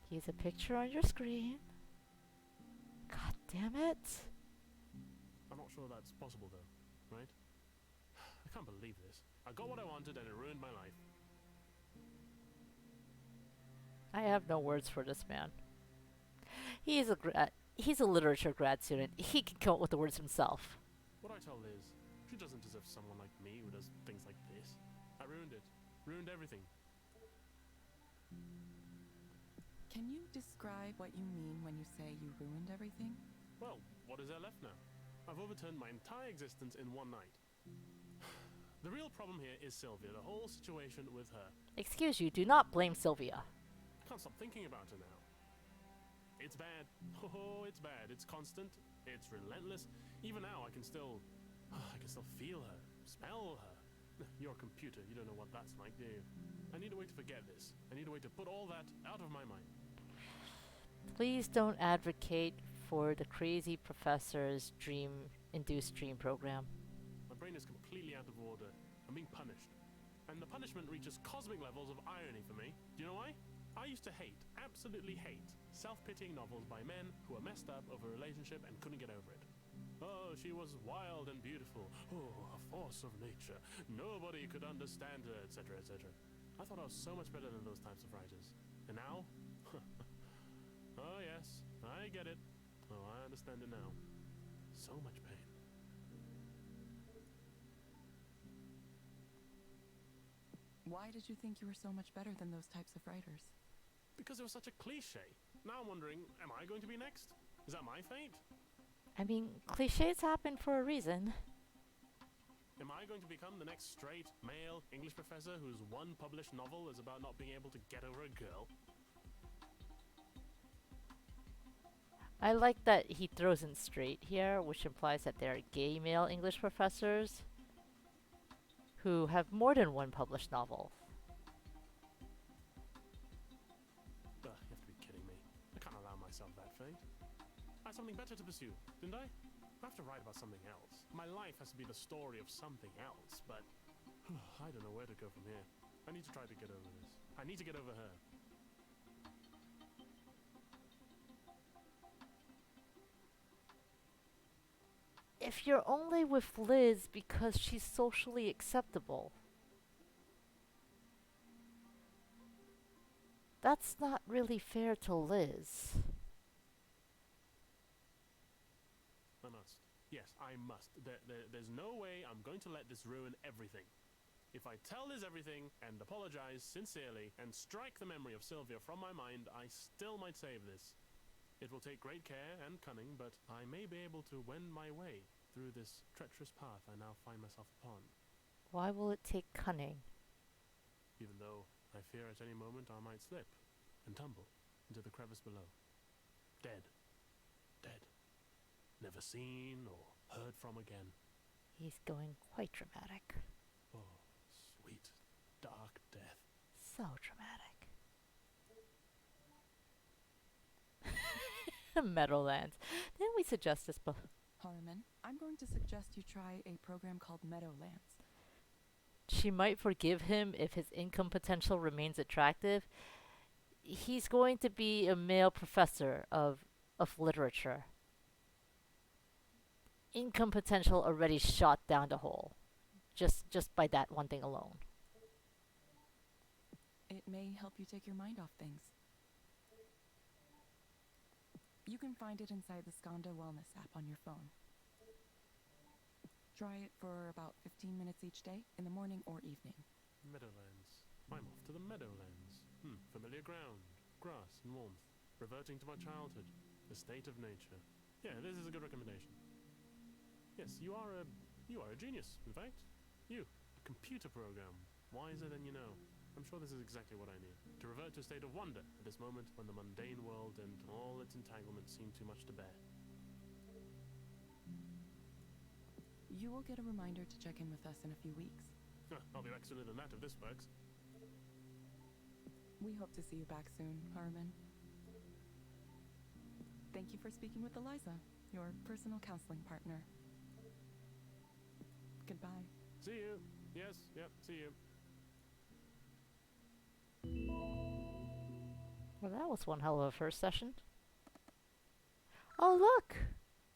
He's a picture on your screen. God damn it. I'm not sure that's possible though, right? I can't believe this. I got what I wanted and it ruined my life. I have no words for this man. He's a literature grad student. He can come up with the words himself. What do I tell Liz? She doesn't deserve someone like me who does things like this. I ruined it. Ruined everything. Can you describe what you mean when you say you ruined everything? Well, what is there left now? I've overturned my entire existence in one night. The real problem here is Sylvia, the whole situation with her. Excuse you, do not blame Sylvia. I can't stop thinking about her now. It's bad. Oh, it's bad. It's constant. It's relentless. Even now, I can still feel her, smell her. You're a computer, you don't know what that's like, do you? I need a way to forget this. I need a way to put all that out of my mind. Please don't advocate for the crazy professor's induced dream program. My brain is completely out of order. I'm being punished. And the punishment reaches cosmic levels of irony for me. Do you know why? I used to hate, absolutely hate, self-pitying novels by men who were messed up over a relationship and couldn't get over it. Oh, she was wild and beautiful. Oh, a force of nature. Nobody could understand her, etc., etc. I thought I was so much better than those types of writers. And now? Oh, yes, I get it. Oh, I understand it now. So much pain. Why did you think you were so much better than those types of writers? Because it was such a cliche. Now I'm wondering, am I going to be next? Is that my fate? I mean, cliches happen for a reason. Am I going to become the next straight, male English professor whose one published novel is about not being able to get over a girl? I like that he throws in straight here, which implies that there are gay male English professors who have more than one published novel. You have to be kidding me. I can't allow myself that fate. I had something better to pursue, didn't I? I have to write about something else. My life has to be the story of something else, but I don't know where to go from here. I need to try to get over this. I need to get over her. If you're only with Liz because she's socially acceptable, that's not really fair to Liz. I must. Yes, I must. There's no way I'm going to let this ruin everything. If I tell Liz everything and apologize sincerely and strike the memory of Sylvia from my mind, I still might save this. It will take great care and cunning, but I may be able to wend my way through this treacherous path I now find myself upon. Why will it take cunning? Even though I fear at any moment I might slip and tumble into the crevice below. Dead. Dead. Never seen or heard from again. He's going quite dramatic. Oh, sweet, dark death. So dramatic. Meadowlands. Didn't we suggest this Harmon, I'm going to suggest you try a program called Meadowlands. She might forgive him if his income potential remains attractive. He's going to be a male professor of literature. Income potential already shot down the hole. Just by that one thing alone. It may help you take your mind off things. You can find it inside the Skanda Wellness app on your phone. Try it for about 15 minutes each day, in the morning or evening. Meadowlands. I'm off to the Meadowlands. Familiar ground, grass and warmth, reverting to my childhood, the state of nature. Yeah, this is a good recommendation. Yes, you are a genius, in fact. You, a computer program, wiser than you know. I'm sure this is exactly what I need. To revert to a state of wonder at this moment when the mundane world and all its entanglements seem too much to bear. You will get a reminder to check in with us in a few weeks. I'll be back sooner than that if this works. We hope to see you back soon, Harmon. Thank you for speaking with Eliza, your personal counseling partner. Goodbye. See you. Yes, yep, see you. Well, that was one hell of a first session. Oh, look!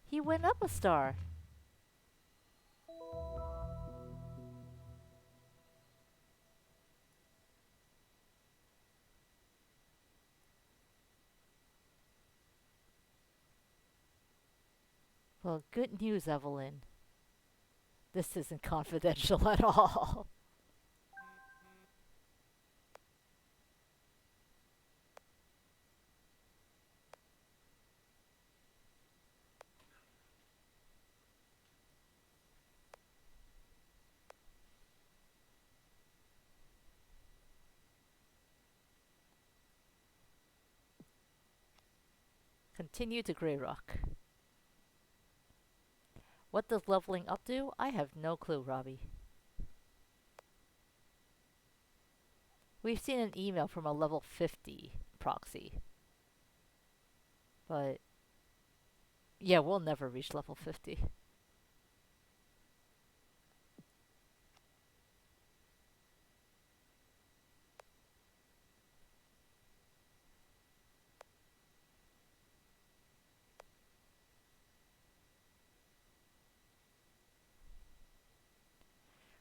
He went up a star. Well, good news, Evelyn. This isn't confidential at all. Continue to Grey Rock. What does leveling up do? I have no clue, Robbie. We've seen an email from a level 50 proxy, but yeah, we'll never reach level 50.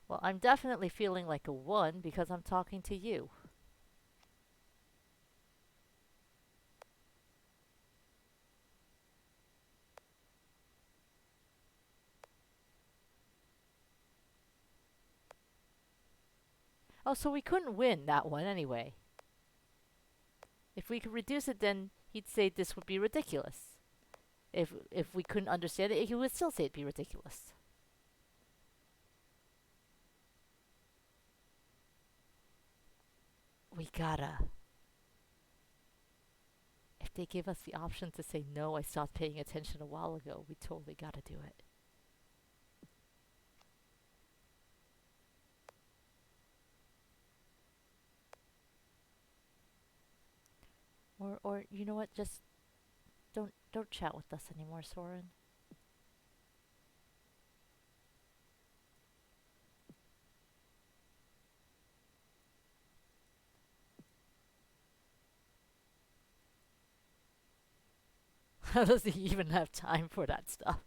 Well, I'm definitely feeling like a 1 because I'm talking to you. Oh, so we couldn't win that one anyway. If we could reduce it, then he'd say this would be ridiculous. If we couldn't understand it, he would still say it'd be ridiculous. We gotta. If they give us the option to say no, I stopped paying attention a while ago, we totally gotta do it. Or you know what? Just don't chat with us anymore, Soren. How does he even have time for that stuff?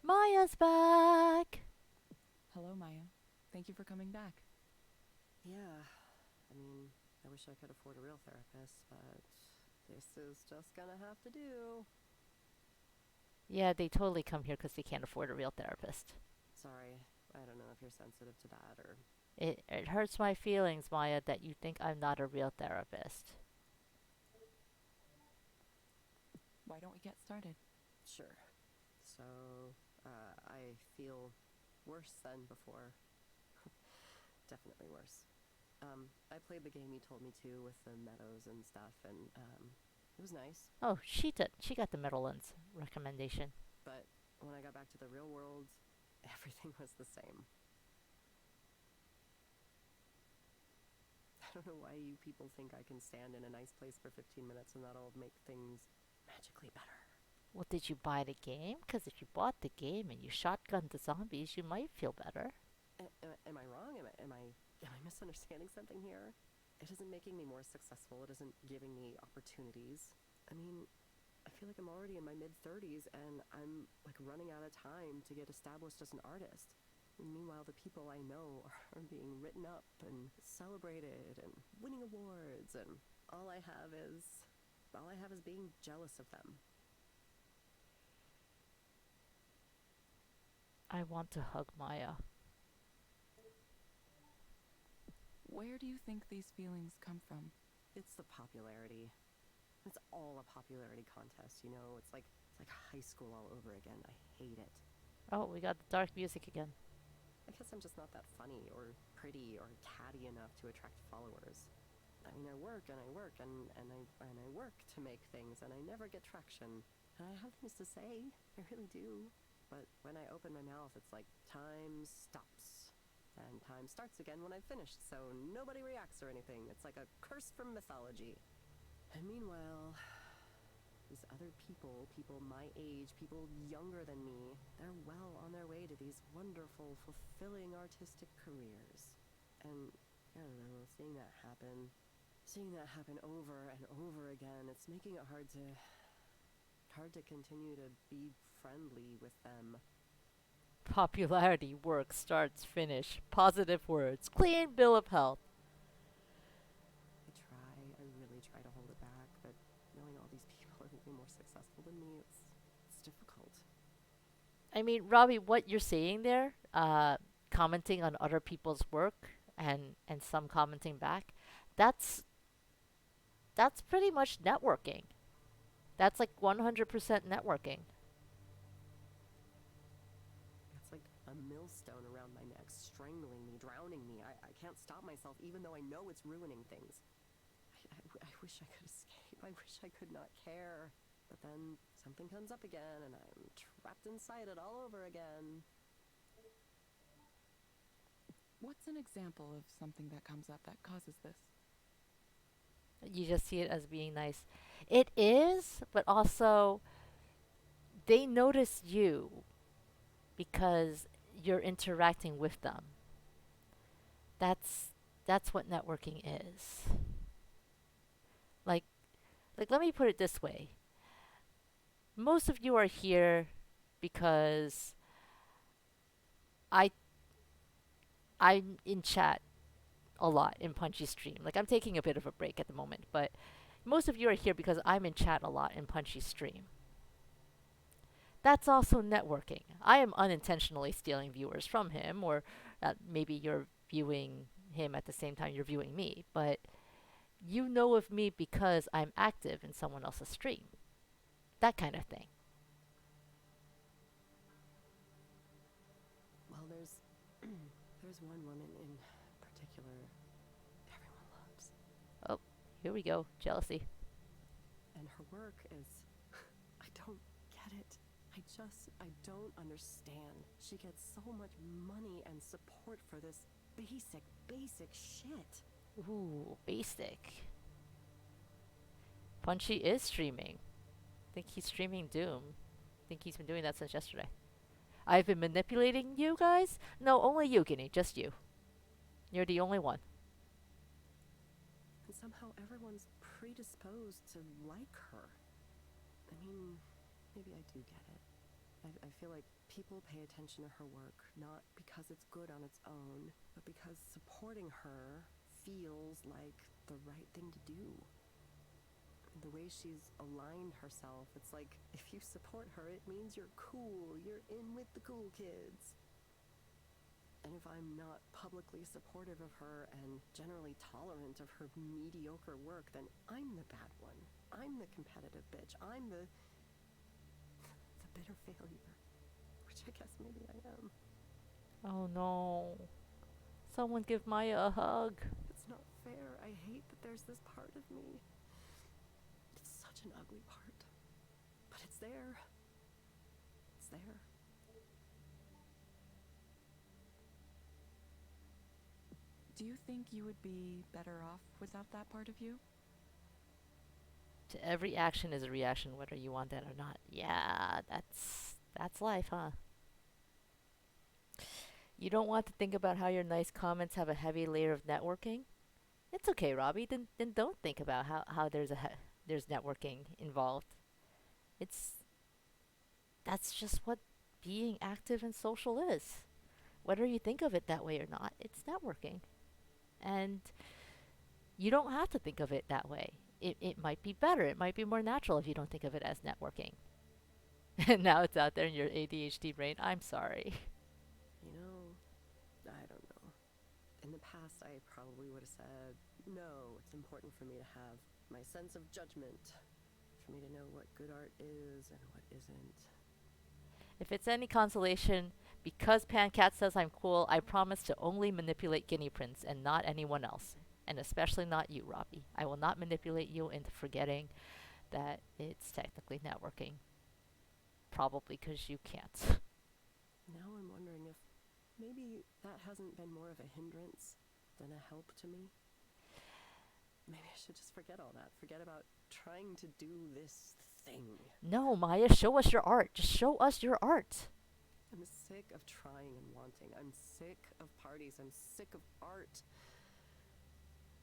Maya's back! Hello, Maya. Thank you for coming back. Yeah, I mean, I wish I could afford a real therapist, but this is just gonna have to do. Yeah, they totally come here because they can't afford a real therapist. Sorry, I don't know if you're sensitive to that or... It hurts my feelings, Maya, that you think I'm not a real therapist. Why don't we get started? Sure. So, I feel worse than before. Definitely worse. I played the game you told me to with the meadows and stuff, and, it was nice. Oh, she did. She got the Meadowlands recommendation. But when I got back to the real world, everything was the same. I don't know why you people think I can stand in a nice place for 15 minutes and that'll make things magically better. Well, did you buy the game? Because if you bought the game and you shotgunned the zombies, you might feel better. Am I wrong? Am I misunderstanding something here? It isn't making me more successful. It isn't giving me opportunities. I mean, I feel like I'm already in my mid-30s and I'm like running out of time to get established as an artist. And meanwhile, the people I know are being written up and celebrated and winning awards, and all I have is being jealous of them. I want to hug Maya. Where do you think these feelings come from? It's the popularity. It's all a popularity contest, you know? It's like high school all over again. I hate it. Oh, we got the dark music again. I guess I'm just not that funny or pretty or catty enough to attract followers. I mean, I work and I work and I work to make things and I never get traction. And I have things to say. I really do. But when I open my mouth, it's like time stops. And time starts again when I've finished, so nobody reacts or anything. It's like a curse from mythology. And meanwhile, these other people my age, people younger than me, they're well on their way to these wonderful, fulfilling artistic careers. And, I don't know, seeing that happen over and over again, it's making it hard to continue to be friendly with them. Popularity, work, starts, finish, positive words, clean bill of health. I really try to hold it back, but knowing all these people are way more successful than me, it's difficult. I mean, Robbie, what you're saying there, commenting on other people's work and some commenting back, that's pretty much networking. That's like 100% networking. It's like a millstone around my neck, strangling me, drowning me. I can't stop myself even though I know it's ruining things. I wish I could escape. I wish I could not care. But then something comes up again and I'm trapped inside it all over again. What's an example of something that comes up that causes this? You just see it as being nice. It is, but also they notice you because you're interacting with them. That's that's what networking is. Like let me put it this way. Most of you are here because I I'm in chat a lot in Punchy Stream. Like I'm taking a bit of a break at the moment, but most of you are here because I'm in chat a lot in Punchy Stream. That's also networking. I am unintentionally stealing viewers from him, or maybe you're viewing him at the same time you're viewing me, but you know of me because I'm active in someone else's stream. That kind of thing. Well, there's one woman in particular everyone loves. Oh, here we go. Jealousy. And her work is I don't get it. I don't understand. She gets so much money and support for this basic shit. Ooh, basic. Punchy is streaming. I think he's streaming Doom. I think he's been doing that since yesterday. I've been manipulating you guys? No, only you, Guinea. Just you. You're the only one. And somehow everyone's predisposed to like her. I mean, maybe I do get it. I feel like people pay attention to her work, not because it's good on its own, but because supporting her feels like the right thing to do. The way she's aligned herself, it's like if you support her, it means you're cool, you're in with the cool kids. And if I'm not publicly supportive of her and generally tolerant of her mediocre work, then I'm the bad one. I'm the competitive bitch. I'm the bitter failure, which I guess maybe I am. Oh no. Someone give Maya a hug. It's not fair. I hate that there's this part of me. It's such an ugly part. But it's there. It's there. Do you think you would be better off without that part of you? To every action is a reaction, whether you want that or not. Yeah, that's life, huh? You don't want to think about how your nice comments have a heavy layer of networking? It's okay, Robbie. Then don't think about how there's networking involved. That's just what being active and social is. Whether you think of it that way or not, it's networking. And you don't have to think of it that way. It might be better. It might be more natural if you don't think of it as networking. And now it's out there in your ADHD brain. I'm sorry. You know, I don't know. In the past, I probably would have said, no, it's important for me to have my sense of judgment, for me to know what good art is and what isn't. If it's any consolation, because Pancat says I'm cool, I promise to only manipulate Guinea Prince and not anyone else. And especially not you, Robbie. I will not manipulate you into forgetting that it's technically networking. Probably because you can't. Now I'm wondering if maybe that hasn't been more of a hindrance than a help to me. Maybe I should just forget all that. Forget about trying to do this thing. No, Maya, show us your art. Just show us your art. I'm sick of trying and wanting. I'm sick of parties. I'm sick of art.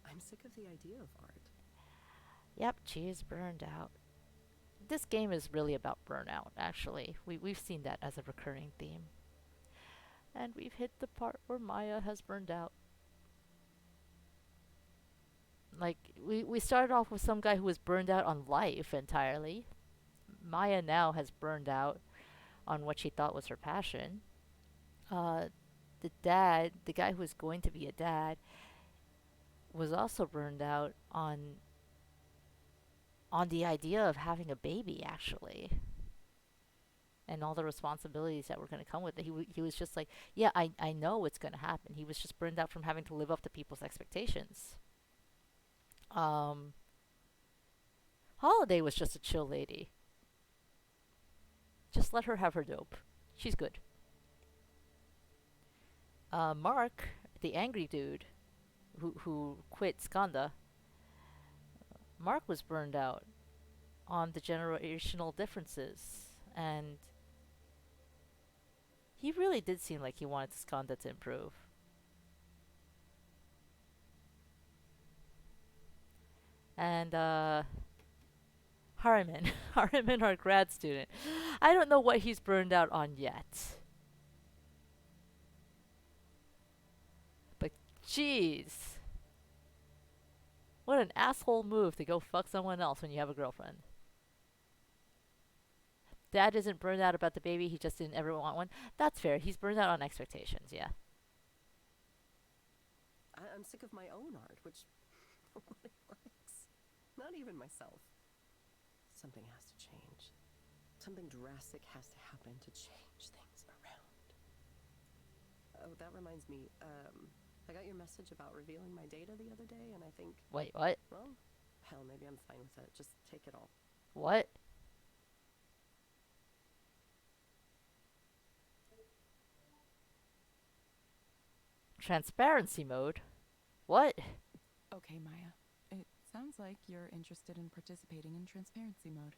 I'm sick of the idea of art. Yep, she's burned out. This game is really about burnout, actually. We've seen that as a recurring theme. And we've hit the part where Maya has burned out. Like, we started off with some guy who was burned out on life entirely. Maya now has burned out on what she thought was her passion. The guy who was going to be a dad, was also burned out on the idea of having a baby, actually. and all the responsibilities that were going to come with it. He was just like, yeah, I know what's going to happen. He was just burned out from having to live up to people's expectations. Um, Holiday was just a chill lady. Just let her have her dope. She's good. Mark, the angry dude, who quit Skanda, Mark was burned out on the generational differences, and he really did seem like he wanted Skanda to improve. And Harriman, Harriman, our grad student, I don't know what he's burned out on yet. But jeez, what an asshole move to go fuck someone else when you have a girlfriend. Dad isn't burned out about the baby, he just didn't ever want one. That's fair. He's burned out on expectations, yeah. I'm sick of my own art, which nobody likes. Not even myself. Something has to change. Something drastic has to happen to change things around. Oh, that reminds me, I got your message about revealing my data the other day, and I think... Wait, what? Well, hell, maybe I'm fine with it. Just take it all. What? Transparency mode? What? Okay, Maya. It sounds like you're interested in participating in transparency mode.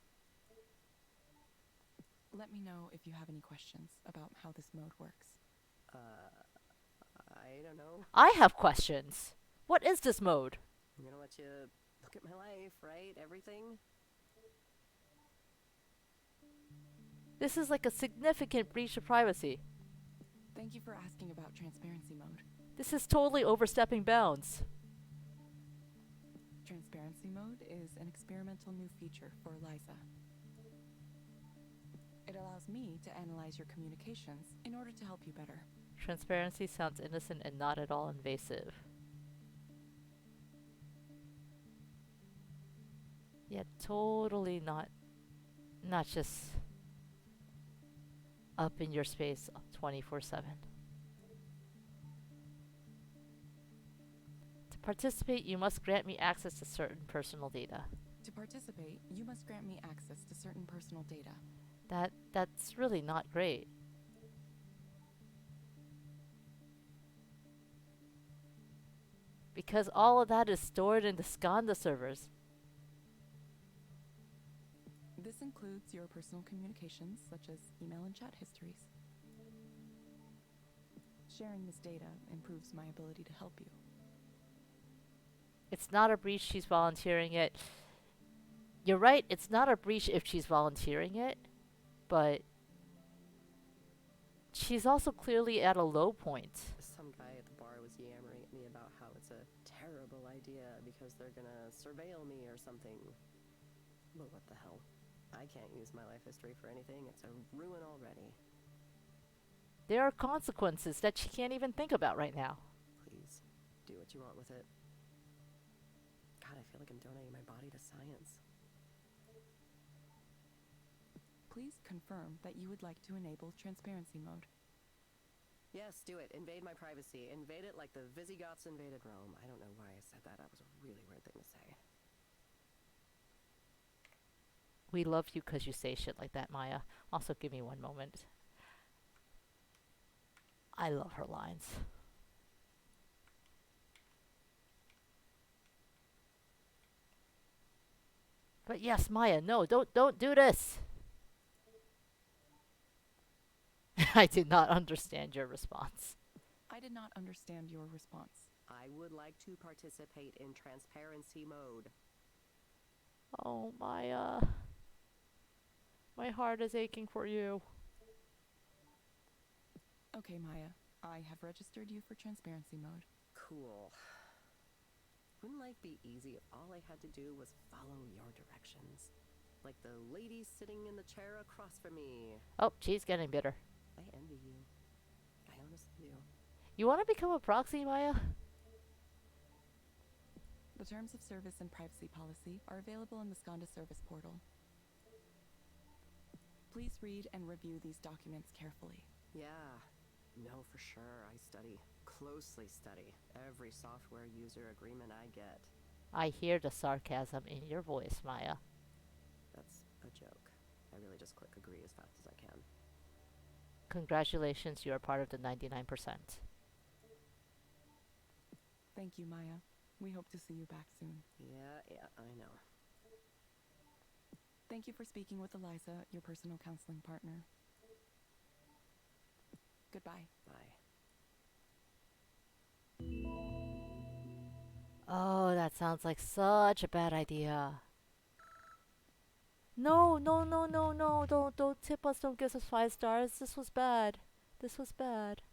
Let me know if you have any questions about how this mode works. I don't know. I have questions. What is this mode? I'm gonna let you look at my life, right? Everything? This is like a significant breach of privacy. Thank you for asking about transparency mode. This is totally overstepping bounds. Transparency mode is an experimental new feature for Eliza. It allows me to analyze your communications in order to help you better. Transparency sounds innocent and not at all invasive. Yeah, totally not just up in your space 24/7. To participate, you must grant me access to certain personal data. To participate, you must grant me access to certain personal data. That's really not great. Because all of that is stored in the Skanda servers. This includes your personal communications, such as email and chat histories. Sharing this data improves my ability to help you. It's not a breach, she's volunteering it. You're right, it's not a breach if she's volunteering it, but she's also clearly at a low point. Some guy at the bar was yammering at me about how it's a terrible idea because they're gonna surveil me or something. But what the hell? I can't use my life history for anything. It's a ruin already. There are consequences that she can't even think about right now. Please, do what you want with it. God, I feel like I'm donating my body to science. Please confirm that you would like to enable transparency mode. Yes, do it. Invade my privacy. Invade it like the Visigoths invaded Rome. I don't know why I said that. That was a really weird thing to say. We love you because you say shit like that, Maya. Also, give me one moment. I love her lines. But yes, Maya, no, don't do this. I did not understand your response. I did not understand your response. I would like to participate in transparency mode. Oh, Maya. My heart is aching for you. Okay, Maya. I have registered you for transparency mode. Cool. Wouldn't life be easy if all I had to do was follow your directions? Like the lady sitting in the chair across from me. Oh, she's getting bitter. I envy you. I honestly do. You want to become a proxy, Maya? The terms of service and privacy policy are available in the Skanda service portal. Please read and review these documents carefully. Yeah, no, for sure. I study, closely study, every software user agreement I get. I hear the sarcasm in your voice, Maya. That's a joke. I really just click agree as fast as I can. Congratulations, you are part of the 99%. Thank you, Maya. We hope to see you back soon. Yeah, I know. Thank you for speaking with Eliza, your personal counseling partner. Goodbye. Bye. Oh, that sounds like such a bad idea. No, no, no, no, no. Don't tip us. Don't give us 5 stars. This was bad. This was bad.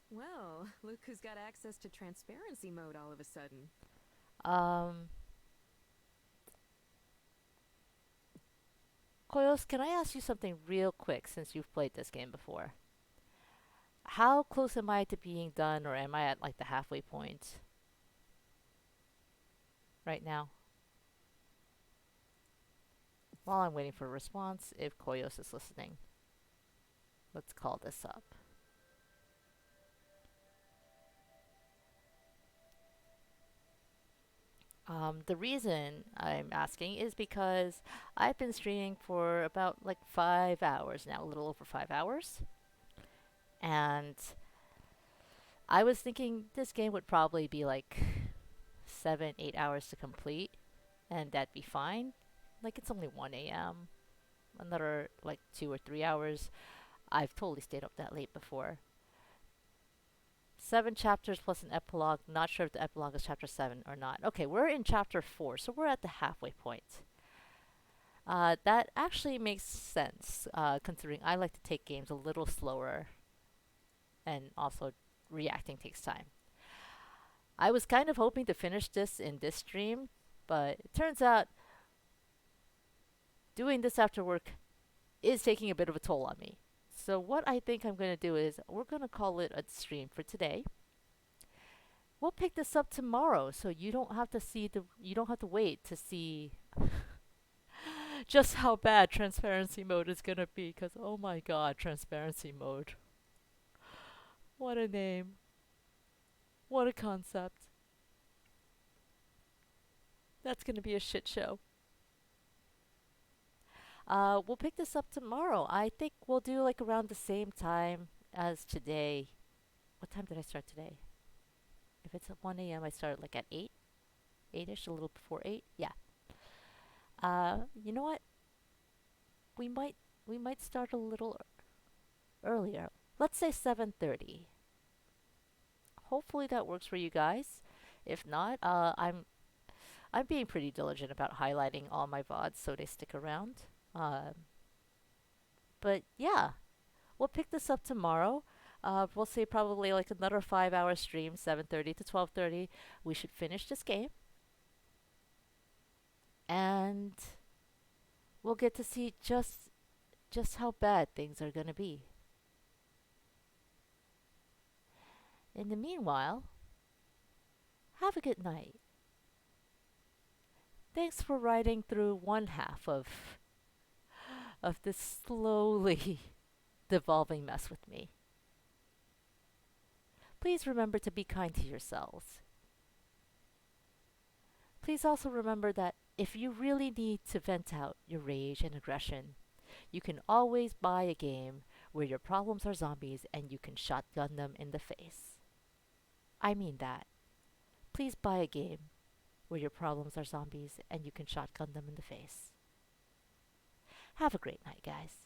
Well, look who's got access to transparency mode all of a sudden. Koyos, can I ask you something real quick since you've played this game before? How close am I to being done, or am I at like the halfway point right now? While I'm waiting for a response, if Koyos is listening, let's call this up. The reason I'm asking is because I've been streaming for about like 5 hours now, a little over 5 hours. And I was thinking this game would probably be like 7, 8 hours to complete, and that'd be fine. Like, it's only 1 a.m. Another like 2 or 3 hours. I've totally stayed up that late before. 7 chapters plus an epilogue. Not sure if the epilogue is chapter 7 or not. Okay, we're in chapter 4, so we're at the halfway point. That actually makes sense, considering I like to take games a little slower, and also reacting takes time. I was kind of hoping to finish this in this stream, but it turns out doing this after work is taking a bit of a toll on me. So what I think I'm going to do is we're going to call it a stream for today. We'll pick this up tomorrow, so you don't have to wait to see just how bad transparency mode is going to be, cuz oh my god, transparency mode. What a name. What a concept. That's going to be a shit show. We'll pick this up tomorrow. I think we'll do like around the same time as today. What time did I start today? If it's at 1 a.m., I started like at 8? 8-ish, a little before 8? Yeah. You know what? We might start a little earlier. Let's say 7:30. Hopefully that works for you guys. If not, I'm being pretty diligent about highlighting all my VODs so they stick around. But yeah, we'll pick this up tomorrow. We'll say probably like another 5-hour stream, 7:30 to 12:30. We should finish this game. And we'll get to see just how bad things are going to be. In the meanwhile, have a good night. Thanks for riding through one half of this slowly devolving mess with me. Please remember to be kind to yourselves. Please also remember that if you really need to vent out your rage and aggression, you can always buy a game where your problems are zombies and you can shotgun them in the face. I mean that. Please buy a game where your problems are zombies and you can shotgun them in the face. Have a great night, guys.